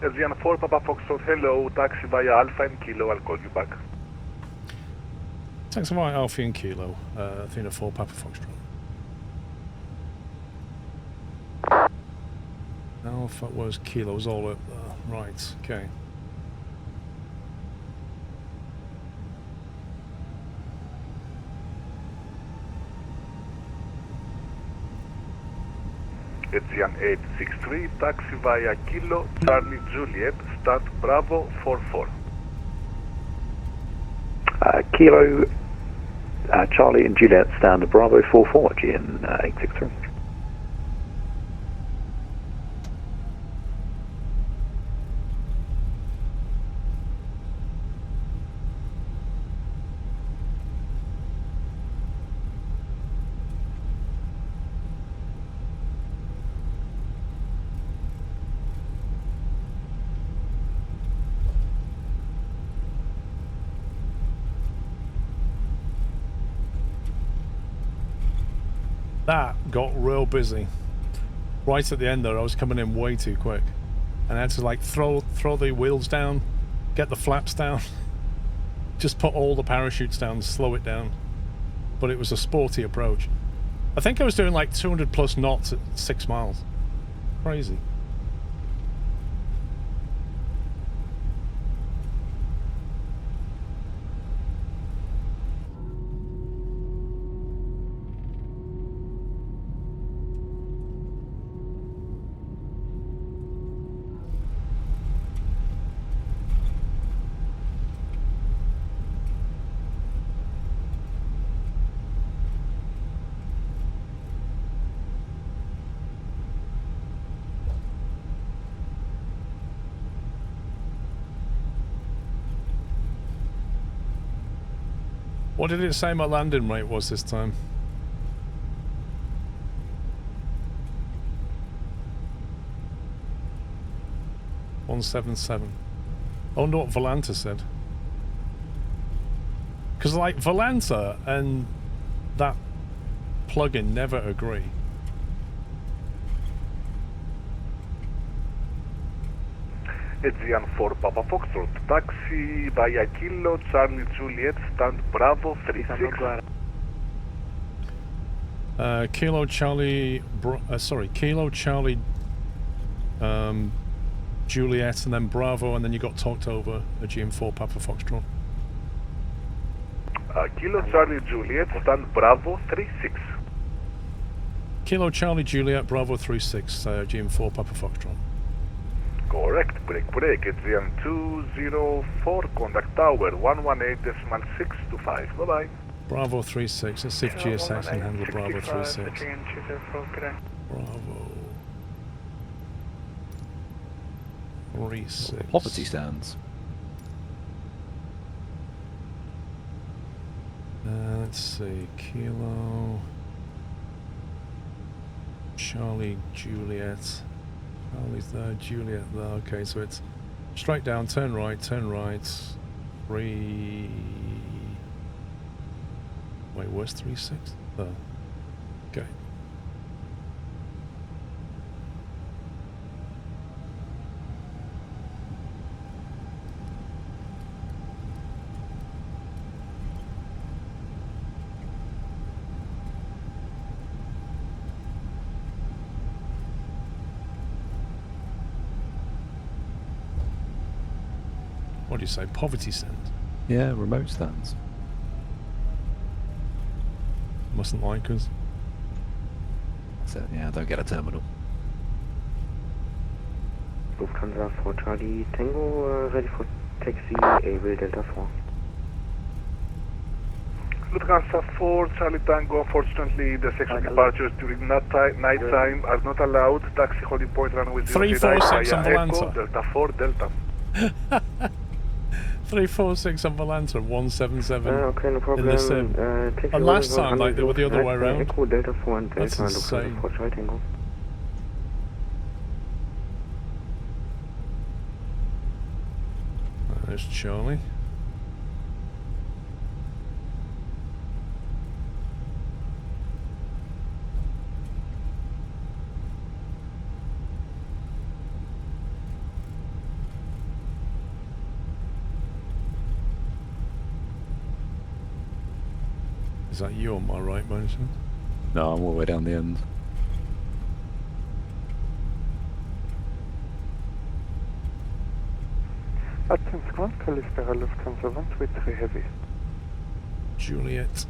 Athena 4 Papa Foxtrot, hello, taxi via Alpha and Kilo, I'll call you back. Taxi via Alpha and Kilo, Athena 4 Papa Foxtrot. Alpha was Kilo's all up there. Right, okay. Aegean 863, taxi via Kilo, Charlie Juliet, start Bravo 44. Kilo, Charlie and Juliet stand Bravo 44, Aegean 863. That got real busy. Right at the end there, I was coming in way too quick. And I had to like throw the wheels down, get the flaps down, just put all the parachutes down, slow it down. But it was a sporty approach. I think I was doing like 200 plus knots at 6 miles. Crazy. What did it say my landing rate was this time? .177. I wonder what Volanta said. Because like Volanta and that plugin never agree. Aegean 4 Papa Foxtrot, taxi via Kilo, Charlie Juliet, stand Bravo 36. Kilo Charlie, Kilo Charlie, Juliet, and then Bravo, and then you got talked over. Aegean 4 Papa Foxtrot. Kilo Charlie Juliet, stand Bravo 36. Kilo Charlie Juliet, Bravo 36, Aegean 4 Papa Foxtrot. Correct, break, Aegean 204, contact tower 118.625, bye-bye. Bravo 36, let's see if GSX can handle Bravo 36. Aegean 204, good day. Bravo. 36. Poverty stands. Let's see. Kilo. Charlie, Juliet. Charlie's there, Juliet there. Okay, so it's straight down, turn right, 3... Wait, where's 36? There. Okay. What do you say? Poverty stands? Yeah, remote stands. Mustn't like us. So yeah, don't get a terminal. Lufthansa 4 Charlie Tango, ready for taxi, able Delta 4. Lufthansa 4 Charlie Tango, unfortunately the section departures during night time are not allowed. Taxi holding point runway 346 on Echo, Volanta. Delta 4 Delta. 346 on Volanta and 177 okay, no problem. in the sim. And last time, like, they were the other way around. Echo Delta 4 and That's Delta insane. Lufthansa 4 Charlie Tango. There's Charlie. Is that you on my right, by any chance? No, I'm all the way down the end. Athens Ground, Calispera Lufthansa 123 Heavy. Juliet.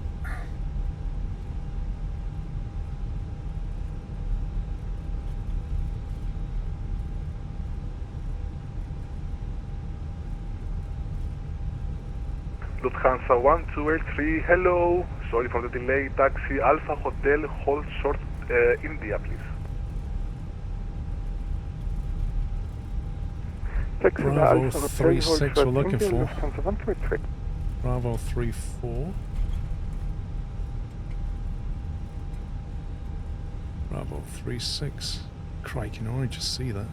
Lufthansa 1283, hello. Sorry for the delay. Taxi Alpha Hotel, hold short India, please. Taxi Bravo Alpha Hotel, 36 hold we're short looking India, for. Lufthansa 123. Bravo 34. Bravo 36. Crikey, no, I just see that.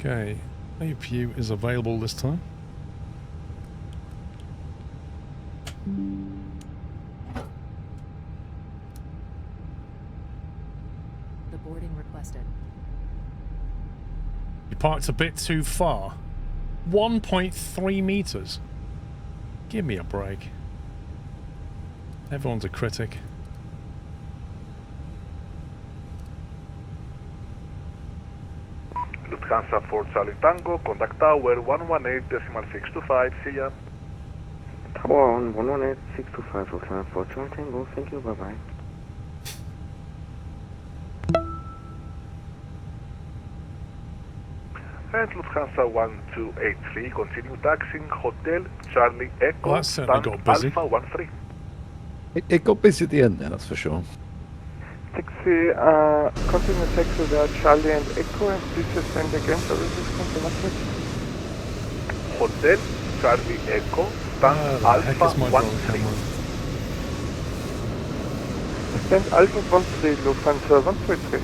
Okay, APU is available this time. Deboarding requested. You parked a bit too far. 1.3 meters. Give me a break. Everyone's a critic. Lufthansa 4 Charlie Tango, contact tower 118.625, see ya. Tower on 118.625, Lufthansa 4 Charlie Tango, thank you, bye bye. And Lufthansa 1283, continue taxiing Hotel Charlie Echo, Well, that certainly got busy. Alpha 13. It got busy at the end there, that's for sure. Taxi, continue taxi there, Charlie and Echo, and please suspend again for resistance and upward. Hotel Charlie Echo, Alpha 13. Stand Alpha 13, Lufthansa 123.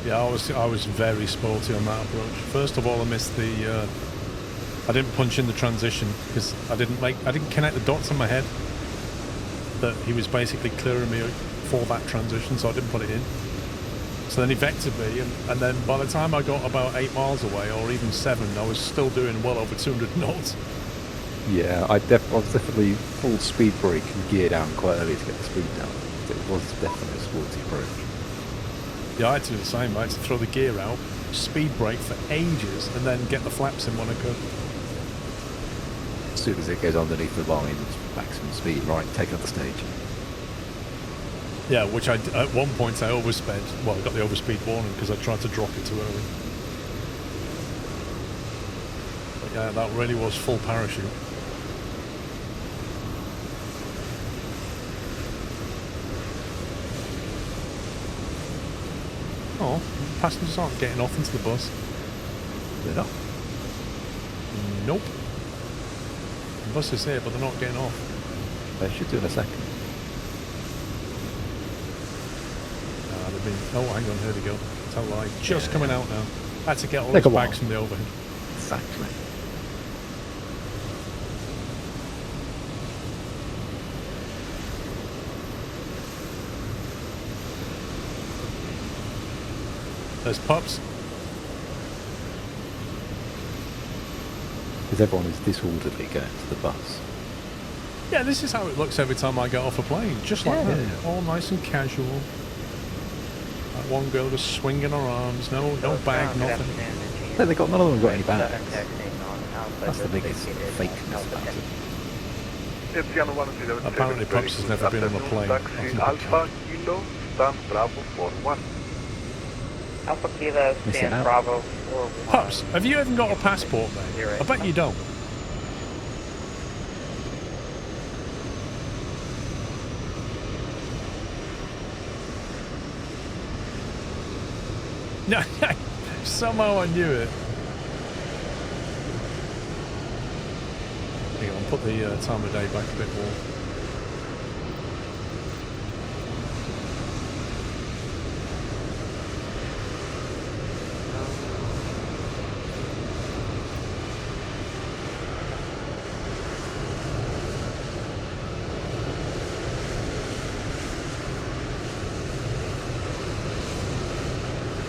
Yeah, I was very sporty on that approach. First of all, I missed the. I didn't punch in the transition because I didn't connect the dots in my head that he was basically clearing me for that transition, so I didn't put it in. So then he vectored me, and then by the time I got about 8 miles away, or even 7, I was still doing well over 200 knots. Yeah, I was definitely full speed brake and gear down quite early to get the speed down. It was definitely a sporty approach. Yeah, I had to do the same. I had to throw the gear out, speed brake for ages, and then get the flaps in when I could. As soon as it goes underneath the line, maximum speed, right, take up the stage. Yeah, which at one point I oversped. Well, I got the overspeed warning because I tried to drop it too early. But yeah, that really was full parachute. Oh, passengers aren't getting off into the bus. They're not? Nope. The bus is here, but they're not getting off. They should do in a second. They've been... Oh, hang on, here they go. Tell a lie. Just coming out now. I had to get all Take those a while. bags from the overhead. Exactly. There's pups. Because everyone is disorderly going to the bus. Yeah, this is how it looks every time I get off a plane. Just like that. All nice and casual. That one girl just swinging her arms. No bag, nothing. No, none of them got any bags. That's the biggest fakeness about it. Apparently Pups has never been on a plane. Alpha Kilo, stand Bravo 41. Alpha Kilo, stand Bravo 41. Pups, have you even got a passport, mate? I bet you don't. No, somehow I knew it. Hang on, put the time of day back a bit more.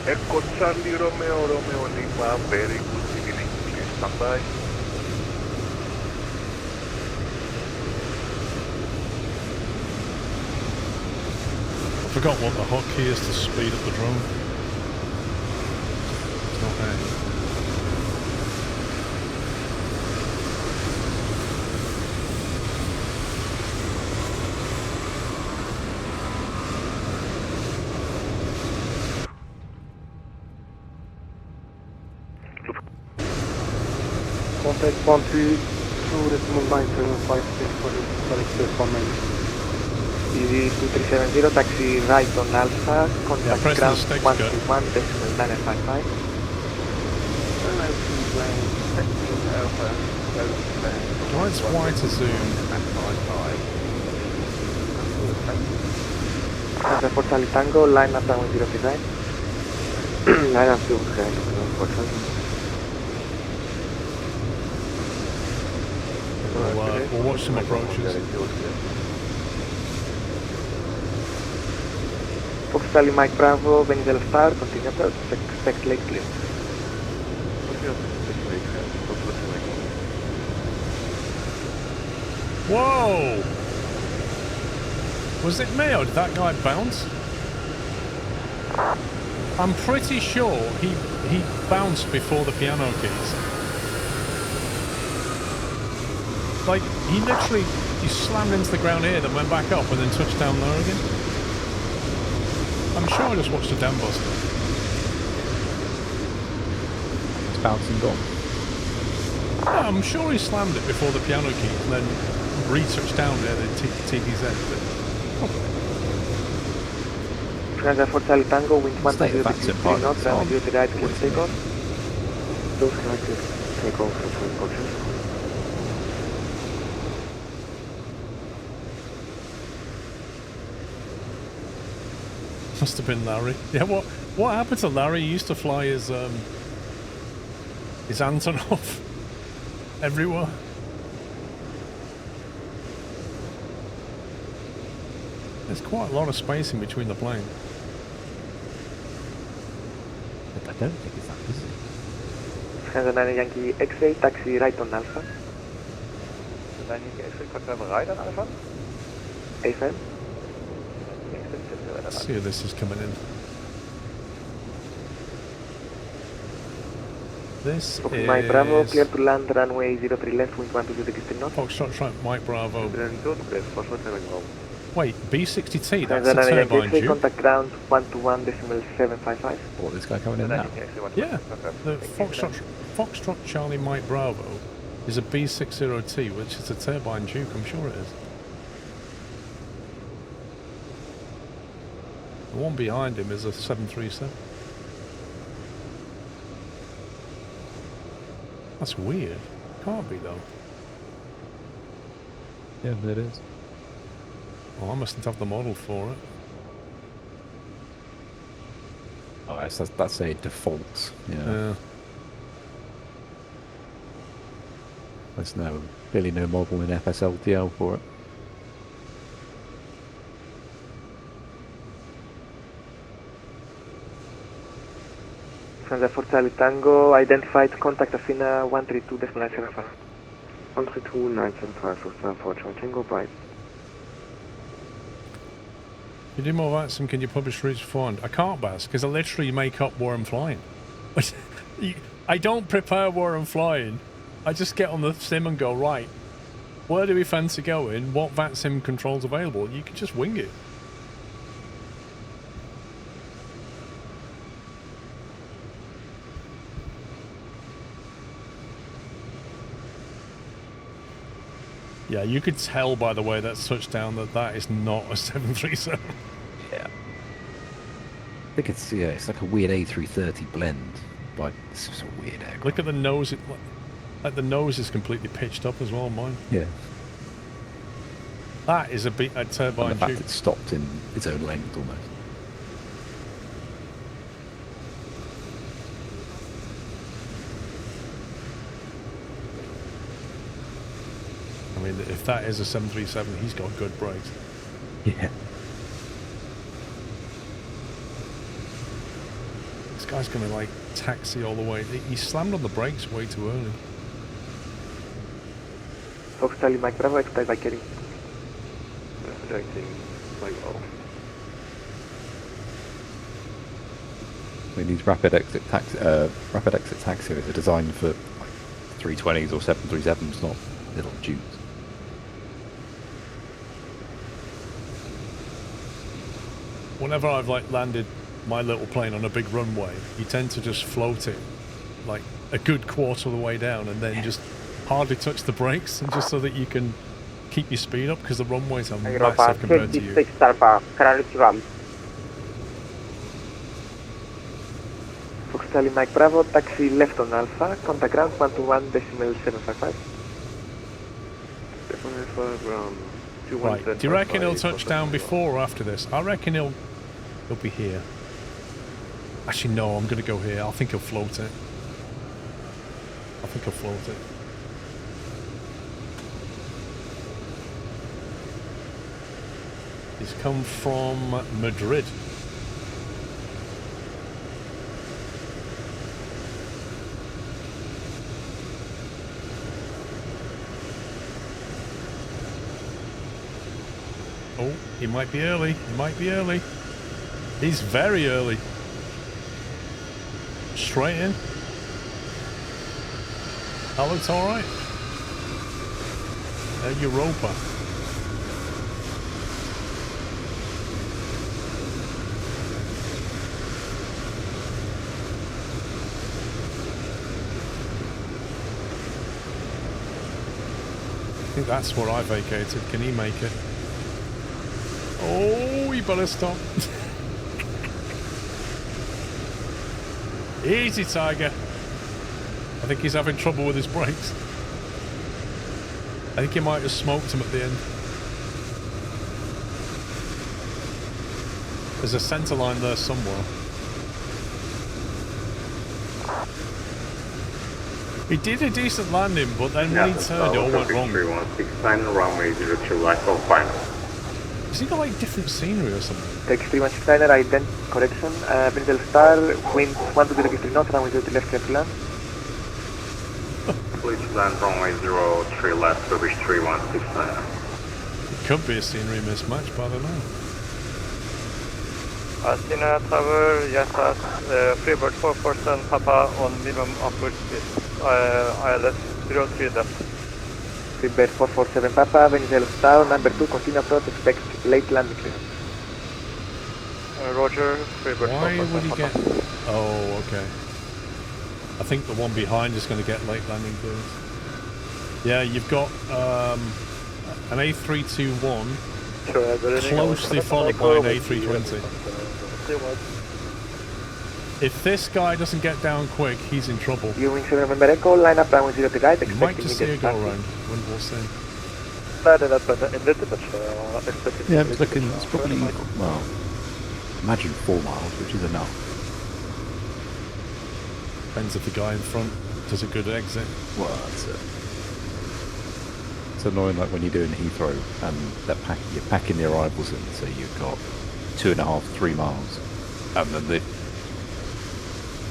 Echo Charlie Romeo Lima, very good evening, please stand by. I forgot what the hotkey is to speed up the drone. It's not there. Contact 132, decimal 9756 for express 190. Easy 2370, taxi right on Alpha, contact ground 131, decimal 9955. Why is Y to zoom? Contact for Charlie Tango, line up down 039. Line up to unfortunately. We'll watch some approaches. Fox Charlie Mike Bravo, Benzel Star, continue approach, expect lake clear. Whoa! Was it me or did that guy bounce? I'm pretty sure he bounced before the piano keys. Like, he slammed into the ground here, then went back up, and then touched down there again. I'm sure I just watched a dam bust. It's bouncing gone. Yeah, I'm sure he slammed it before the piano key, and then re-touched down there, the TPZ. Transit for Charlie Tango, wind 103 knots, and due to right, clear takeoff. Those connected takeoff for unfortunately. Must have been Larry. Yeah, what What happened to Larry? He used to fly his Antonov everywhere. There's quite a lot of space in between the planes. I don't think it's that busy. Scanner 9 Yankee X-ray, taxi right on Alpha. 9 Yankee X-ray, confirm right on Alpha. AFM. Let's see if this is coming in. This Fox is... Mike Bravo, clear to land, runway 03 left, wind 120 degrees to north. Foxtrot Mike Bravo. Wait, B60T, that's Scanner a 9 Yankee turbine X-ray, tube. contact ground 121.755. What, this guy coming in now? Yeah, the Foxtrot Charlie Mike Bravo is a B60T, which is a turbine Duke, I'm sure it is. The one behind him is a 737. That's weird. Can't be though. Yeah, it is. Oh, I mustn't have the model for it. Oh, that's a default. Yeah. There's clearly no model in FSLDL for it. Scanner 4 Charlie Tango, identified contact Athena 132.975. 132.975 for Scanner 4 Charlie Tango, bye. If you do more VATSIM, can you publish routes beforehand? I can't, Baz, because I literally make up where I'm flying. I don't prepare where I'm flying. I just get on the sim and go, right, where do we fancy going? What VATSIM controls available? You can just wing it. Yeah, you could tell by the way that's touchdown that is not a 737. Yeah. I think it's like a weird A330 blend, but it's just a weird aircraft. Look at the nose. Like the nose is completely pitched up as well on mine. Yeah. That is a turbine And the fact tube. it's stopped in its own length almost. I mean, if that is a 737, he's got good brakes. Yeah. This guy's going to, like, taxi all the way. He slammed on the brakes way too early. Fox Charlie Mike Bravo, expect by carrying. Projecting Mike Bravo. I mean, these rapid exit taxiways are designed for like 320s or 737s, not little Dukes. Whenever I've like landed my little plane on a big runway, you tend to just float it like a good quarter of the way down and then just hardly touch the brakes, and just so that you can keep your speed up, because the runways are massive compared to you. 56 Alpha, Carol Fox Charlie Mike Bravo, taxi left on Alpha, contact ground 121.755. Right, do you reckon he'll touch down before or after this? I reckon he'll be here. Actually, no, I'm going to go here. I think he'll float it. I think he'll float it. He's come from Madrid. Oh, he might be early. He might be early. He's very early. Straight in. That looks alright. Europa. I think that's where I vacated. Can he make it? Oh, you better stop. Easy, Tiger. I think he's having trouble with his brakes. I think he might have smoked him at the end. There's a centre line there somewhere. He did a decent landing, but then when he turned, it all went wrong. 3169, runway 02 right for final. Has he got like different scenery or something? Taxi 3169, ident correction. Benzel Star, wind 120 knots, runway 02 left, clear to land. Please land runway 03 left, Turkish 3169. It could be a scenery mismatch, but I don't know. Athena Tower, Yasas, Freebird 4% Papa on minimum upward speed. ILS 03 left. Freebird 447 Papa, Benzel Star, number 2, continue approach, expect late landing clear. Roger, Freebird 447 Why would he Papa. get... Oh, okay. I think the one behind is going to get late landing clearance. Yeah, you've got an A321 closely followed by an A320. If this guy doesn't get down quick, he's in trouble. You wing 7 November Echo, line up runway 0 to right, You might just see a go around. We'll see. Yeah, it's looking, it's probably, well, imagine 4 miles, which is enough. Depends if the guy in front does a good exit. Well, that's it. It's annoying, like when you're doing Heathrow and you're packing the arrivals in, so you've got 2.5, 3 miles, and then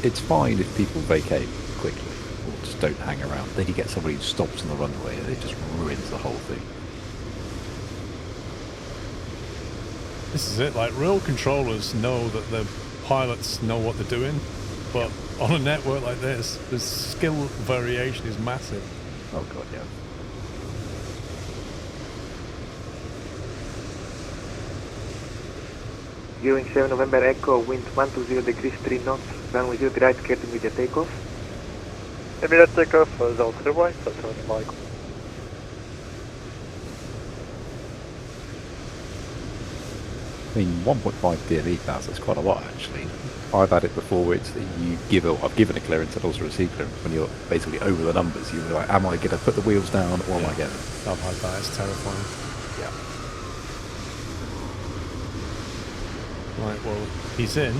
it's fine if people vacate quickly or just don't hang around. Then you get somebody who stops on the runway and it just ruins the whole thing. This is it, like real controllers know that the pilots know what they're doing, but on a network like this, the skill variation is massive. Oh god, yeah. Viewing 7 November Echo, wind 120 degrees 3 knots, runway 0 to right, clear to immediate takeoff. Immediate takeoff, 03 right, so turning Michael. I mean, 1.5 DLE class, that's quite a lot actually. I've had it before where it's that I've given a clearance and also received clearance. When you're basically over the numbers, you're like, am I going to put the wheels down or am I getting? I've had that, it's terrifying. Yeah. Right, well, he's in.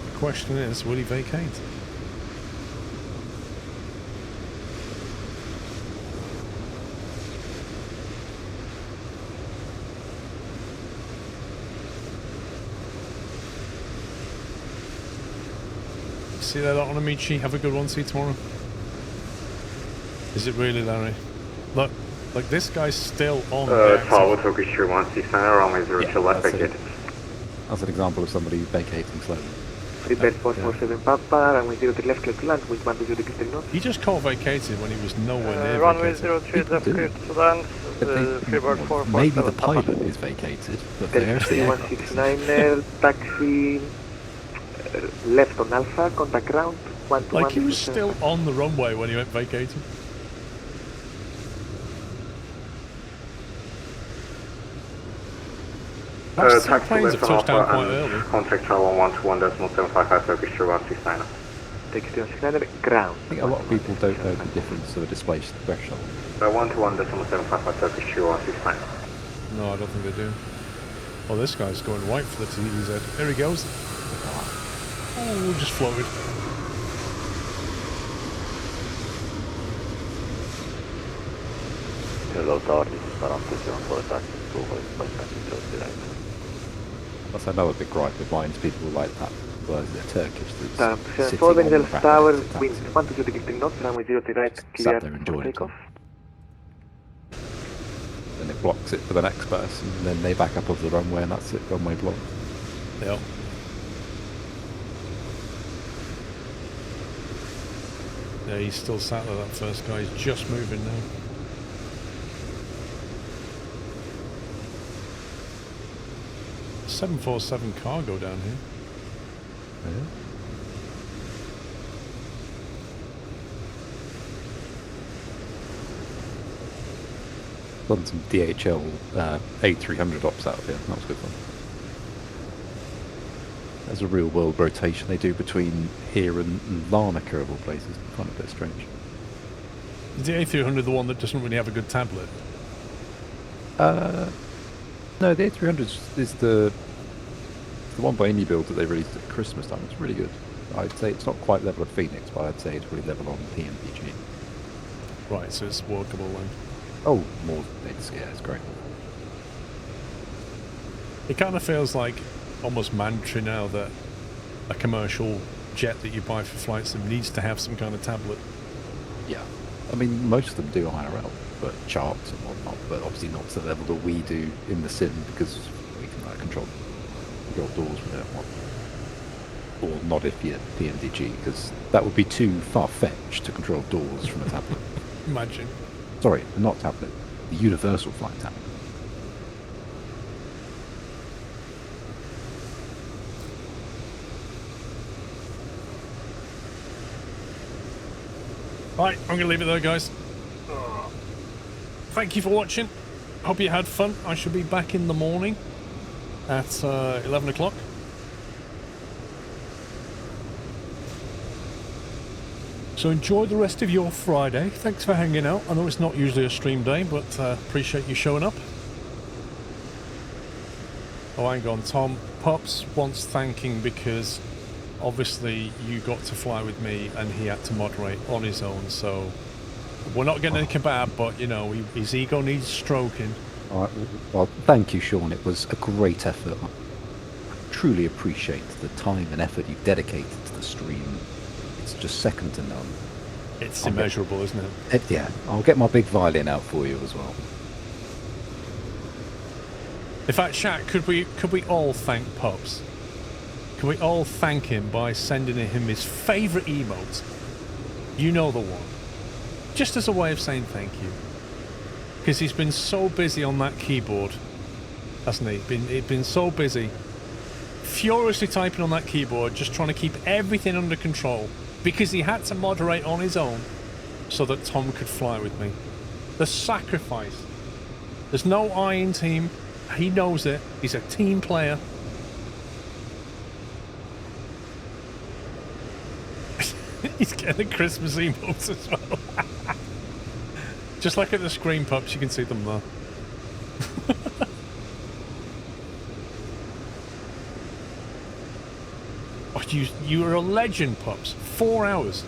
The question is, will he vacate? See that on Amici? Have a good one. See you tomorrow. Is it really, Larry? Look, this guy's still on. Tower Turkish 3169, runway 02 left, vacated. That's an example of somebody vacating slowly. Freebird 447 Papa, runway 0 to left, clear to land, wind 120 degrees 3 knots. He just called vacated when he was nowhere near Runway vacated. 03 left, clear to land, Freebird 447 Maybe the pilot is vacated, but there's the 169er, taxi left on Alpha, contact ground, 1 to 1. Like he was still on the runway when he went vacated. Some planes have touched down quite early. Contact travel 121.755 Turkish 3169. Taxi 169er, ground. I think a lot of people don't know the difference of a displaced threshold. 121.755 Turkish 3169. No, I don't think they do. Oh, this guy's going right for the TVZ. There he goes. Oh, just floated. Hello, Tower, this is Parantation for attack. That's another big gripe of mine, is people like that. Well, they're Turkish. That's For Benzel Tower, wind 120 degrees 3 knots, runway 0 to right, clear there for enjoying takeoff. Then it blocks it for the next person, and then they back up off the runway, and that's it, runway blocked. Yep. Yeah, he's still sat there, that first guy. He's just moving now. .747 cargo down here. Yeah. Done some DHL A300 ops out here. That was good fun. There's a real world rotation they do between here and Larnaca of all places. I find it a bit strange. Is the A300 the one that doesn't really have a good tablet? No, the A300 is the one by Indie Build that they released at Christmas time. It's really good. I'd say it's not quite level at Phoenix, but I'd say it's really level on PMPG. Right, so it's workable then. Oh, more. It's great. It kind of feels like almost mandatory now that a commercial jet that you buy for flight sim needs to have some kind of tablet. Yeah. I mean, most of them do IRL, but charts and whatnot, but obviously not to the level that we do in the sim because we can control doors with it. Or not if you're PMDG, because that would be too far-fetched to control doors from a tablet. Imagine. Sorry, not tablet. The universal flight tablet. Right, I'm going to leave it there, guys. Thank you for watching. Hope you had fun. I shall be back in the morning at 11 o'clock. So enjoy the rest of your Friday. Thanks for hanging out. I know it's not usually a stream day, but appreciate you showing up. Oh, hang on. Tom Pops wants thanking because obviously you got to fly with me and he had to moderate on his own. So we're not getting a kebab, but, you know, his ego needs stroking. All right. Well, thank you, Sean. It was a great effort. I truly appreciate the time and effort you've dedicated to the stream. It's just second to none. It's immeasurable, isn't it? Yeah, I'll get my big violin out for you as well. In fact, Shaq, could we all thank Pops? Can we all thank him by sending him his favourite emote? You know the one. Just as a way of saying thank you. Because he's been so busy on that keyboard, hasn't he? He's been so busy, furiously typing on that keyboard, just trying to keep everything under control. Because he had to moderate on his own so that Tom could fly with me. The sacrifice. There's no I in team. He knows it. He's a team player. He's getting the Christmas emotes as well. Just like at the screen, Pups, you can see them there. Oh, you are a legend, Pups. 4 hours.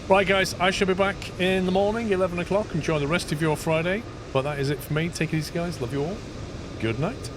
Right, guys, I shall be back in the morning, 11 o'clock. Enjoy the rest of your Friday. But that is it for me. Take it easy, guys. Love you all. Good night.